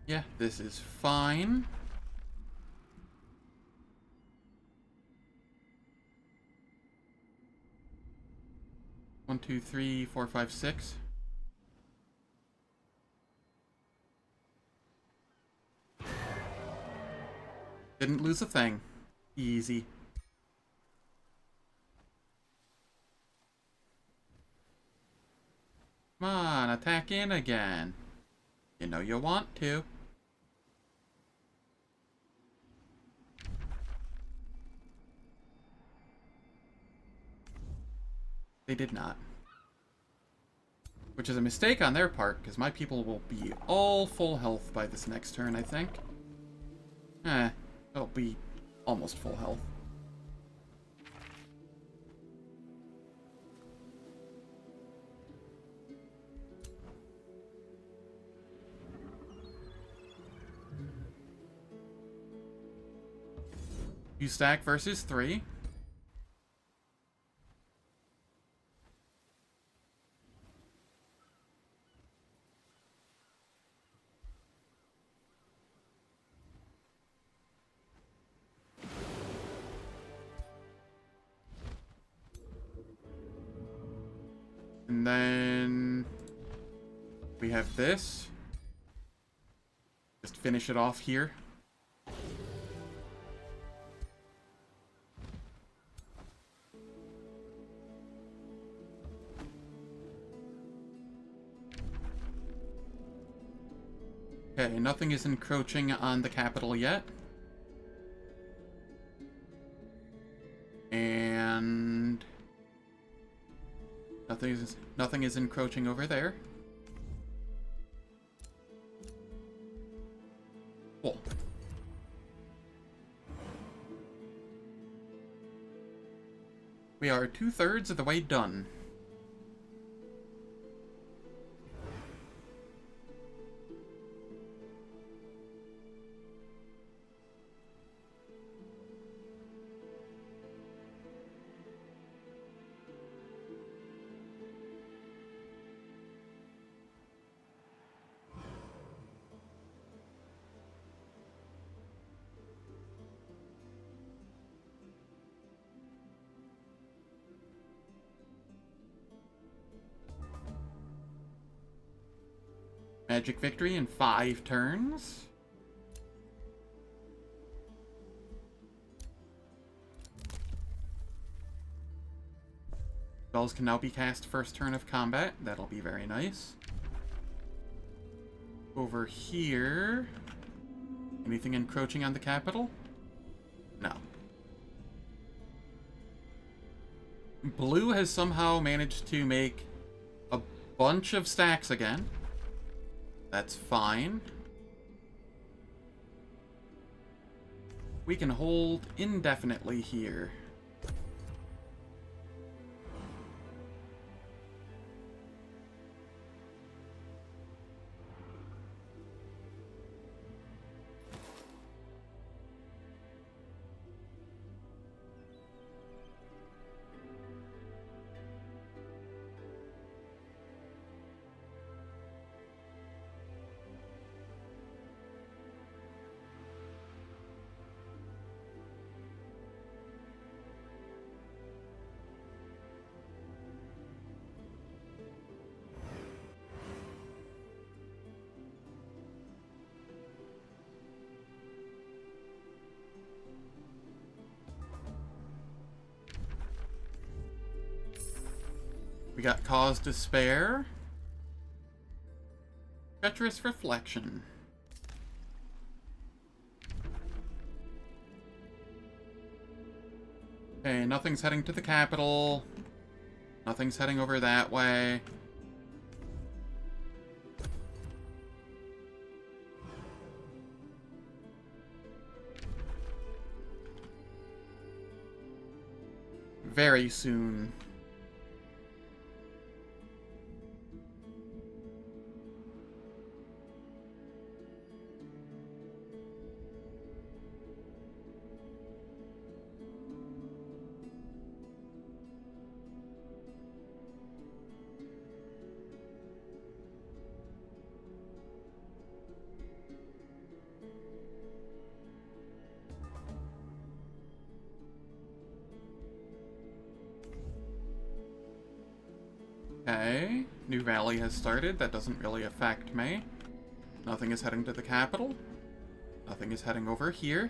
Yeah, this is fine. One, 2, 3, 4, 5, 6. Didn't lose a thing. Easy. Come on, attack in again. You know you want to. They did not. Which is a mistake on their part, because my people will be all full health by this next turn, I think. They'll be almost full health. You stack versus 3. And then we have this. Just finish it off here. Okay, nothing is encroaching on the capital yet. And nothing is encroaching over there. Cool. We are 2/3 of the way done. Magic victory in 5 turns. Spells can now be cast first turn of combat. That'll be very nice. Over here... Anything encroaching on the capital? No. Blue has somehow managed to make a bunch of stacks again. That's fine. We can hold indefinitely here. We got Cause Despair. Treacherous Reflection. Okay, nothing's heading to the capital. Nothing's heading over that way. Very soon. Okay, new rally has started. That doesn't really affect me. Nothing is heading to the capital. Nothing is heading over here.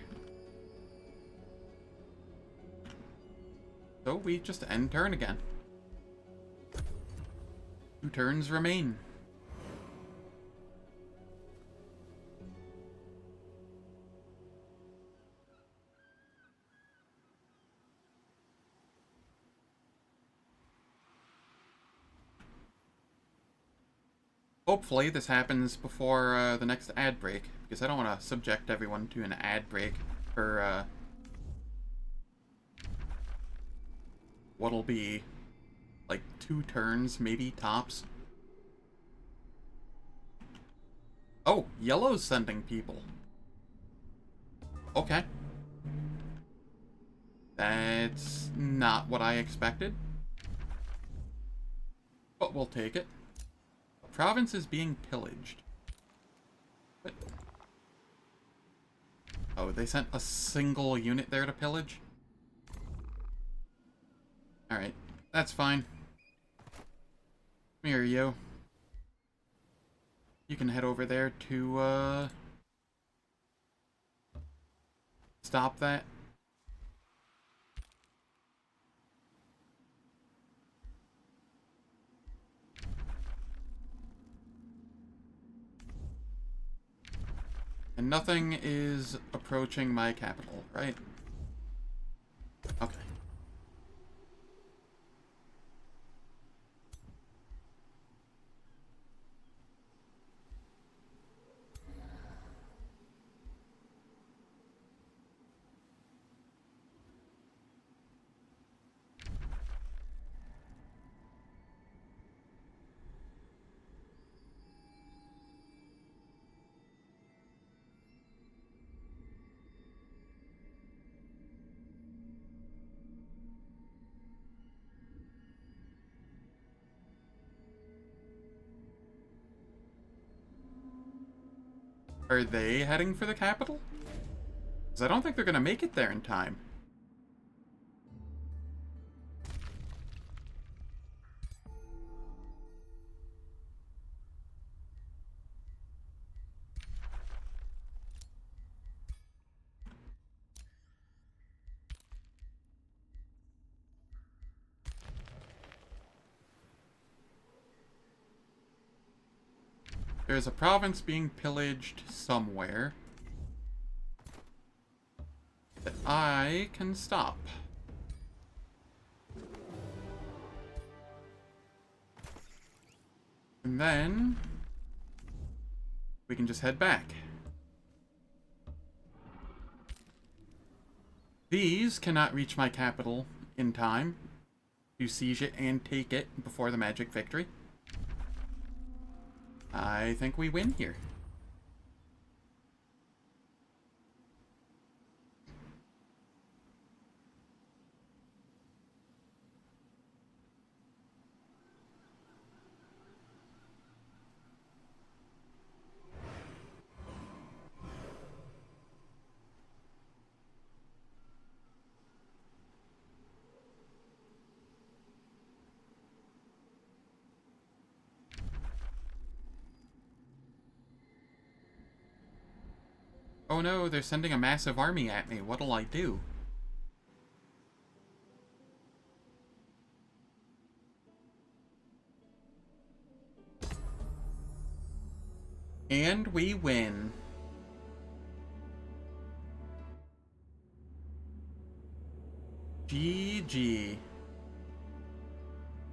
So we just end turn again. 2 turns remain. Hopefully this happens before the next ad break, because I don't want to subject everyone to an ad break for what'll be like 2 turns, maybe, tops. Oh, yellow's sending people. Okay. That's not what I expected. But we'll take it. The province is being pillaged. What? Oh, they sent a single unit there to pillage? Alright, that's fine. Come here, you. You can head over there to, stop that. And nothing is approaching my capital, right? Okay. Are they heading for the capital? Because I don't think they're going to make it there in time. There's a province being pillaged somewhere that I can stop. And then we can just head back. These cannot reach my capital in time to siege it and take it before the magic victory. I think we win here. Oh no, they're sending a massive army at me. What'll I do? And we win. GG.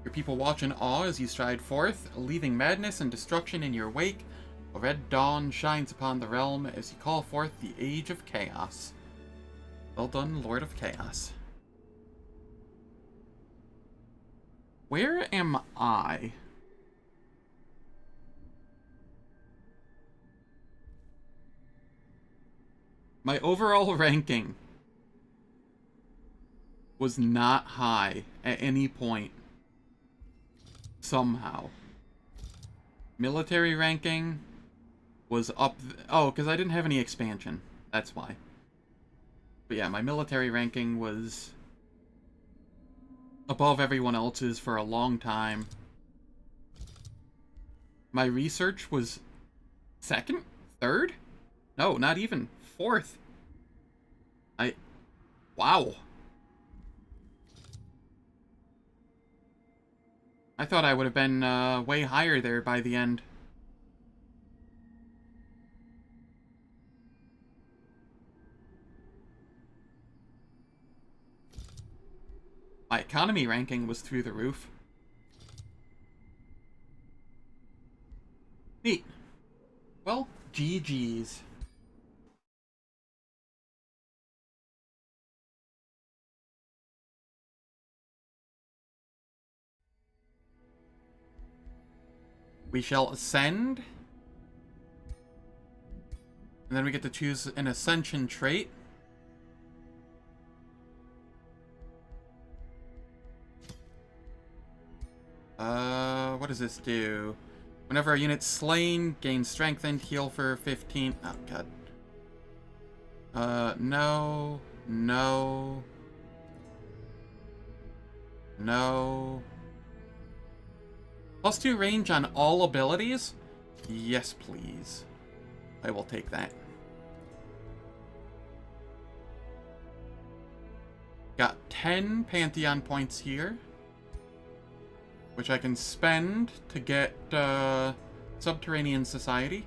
Your people watch in awe as you stride forth, leaving madness and destruction in your wake. A red dawn shines upon the realm as you call forth the Age of Chaos. Well done, Lord of Chaos. Where am I? My overall ranking was not high at any point. Somehow. Military ranking was up... Oh, because I didn't have any expansion. That's why. But yeah, my military ranking was above everyone else's for a long time. My research was second? Third? No, not even. Fourth. Wow. I thought I would have been way higher there by the end. My economy ranking was through the roof. Neat. Well, GG's. We shall ascend. And then we get to choose an ascension trait. What does this do? Whenever a unit's slain, gain strengthened, heal for 15. Oh, God. No. No. No. +2 range on all abilities? Yes, please. I will take that. Got 10 Pantheon points here, which I can spend to get Subterranean Society.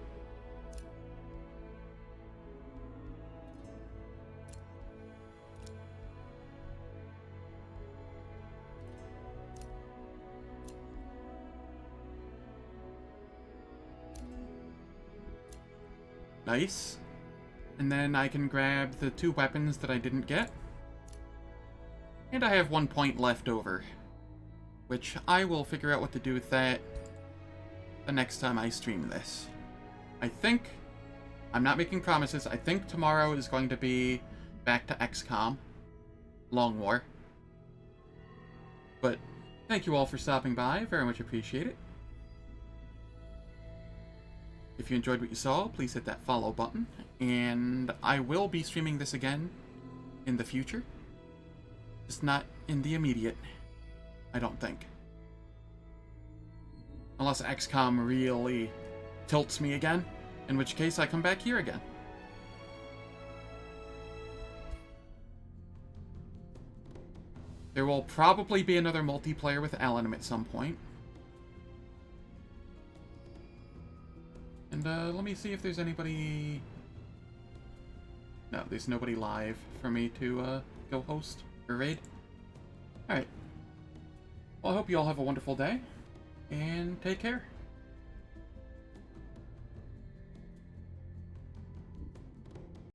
Nice. And then I can grab the 2 weapons that I didn't get. And I have 1 point left over, which I will figure out what to do with that the next time I stream this. I think, I'm not making promises, I think tomorrow is going to be back to XCOM, Long War. But thank you all for stopping by, very much appreciate it. If you enjoyed what you saw, please hit that follow button, and I will be streaming this again in the future. Just not in the immediate, I don't think. Unless XCOM really tilts me again, in which case I come back here again. There will probably be another multiplayer with Alanim at some point. And let me see if there's anybody... No, there's nobody live for me to go host or raid. Alright. Well, I hope you all have a wonderful day, and take care.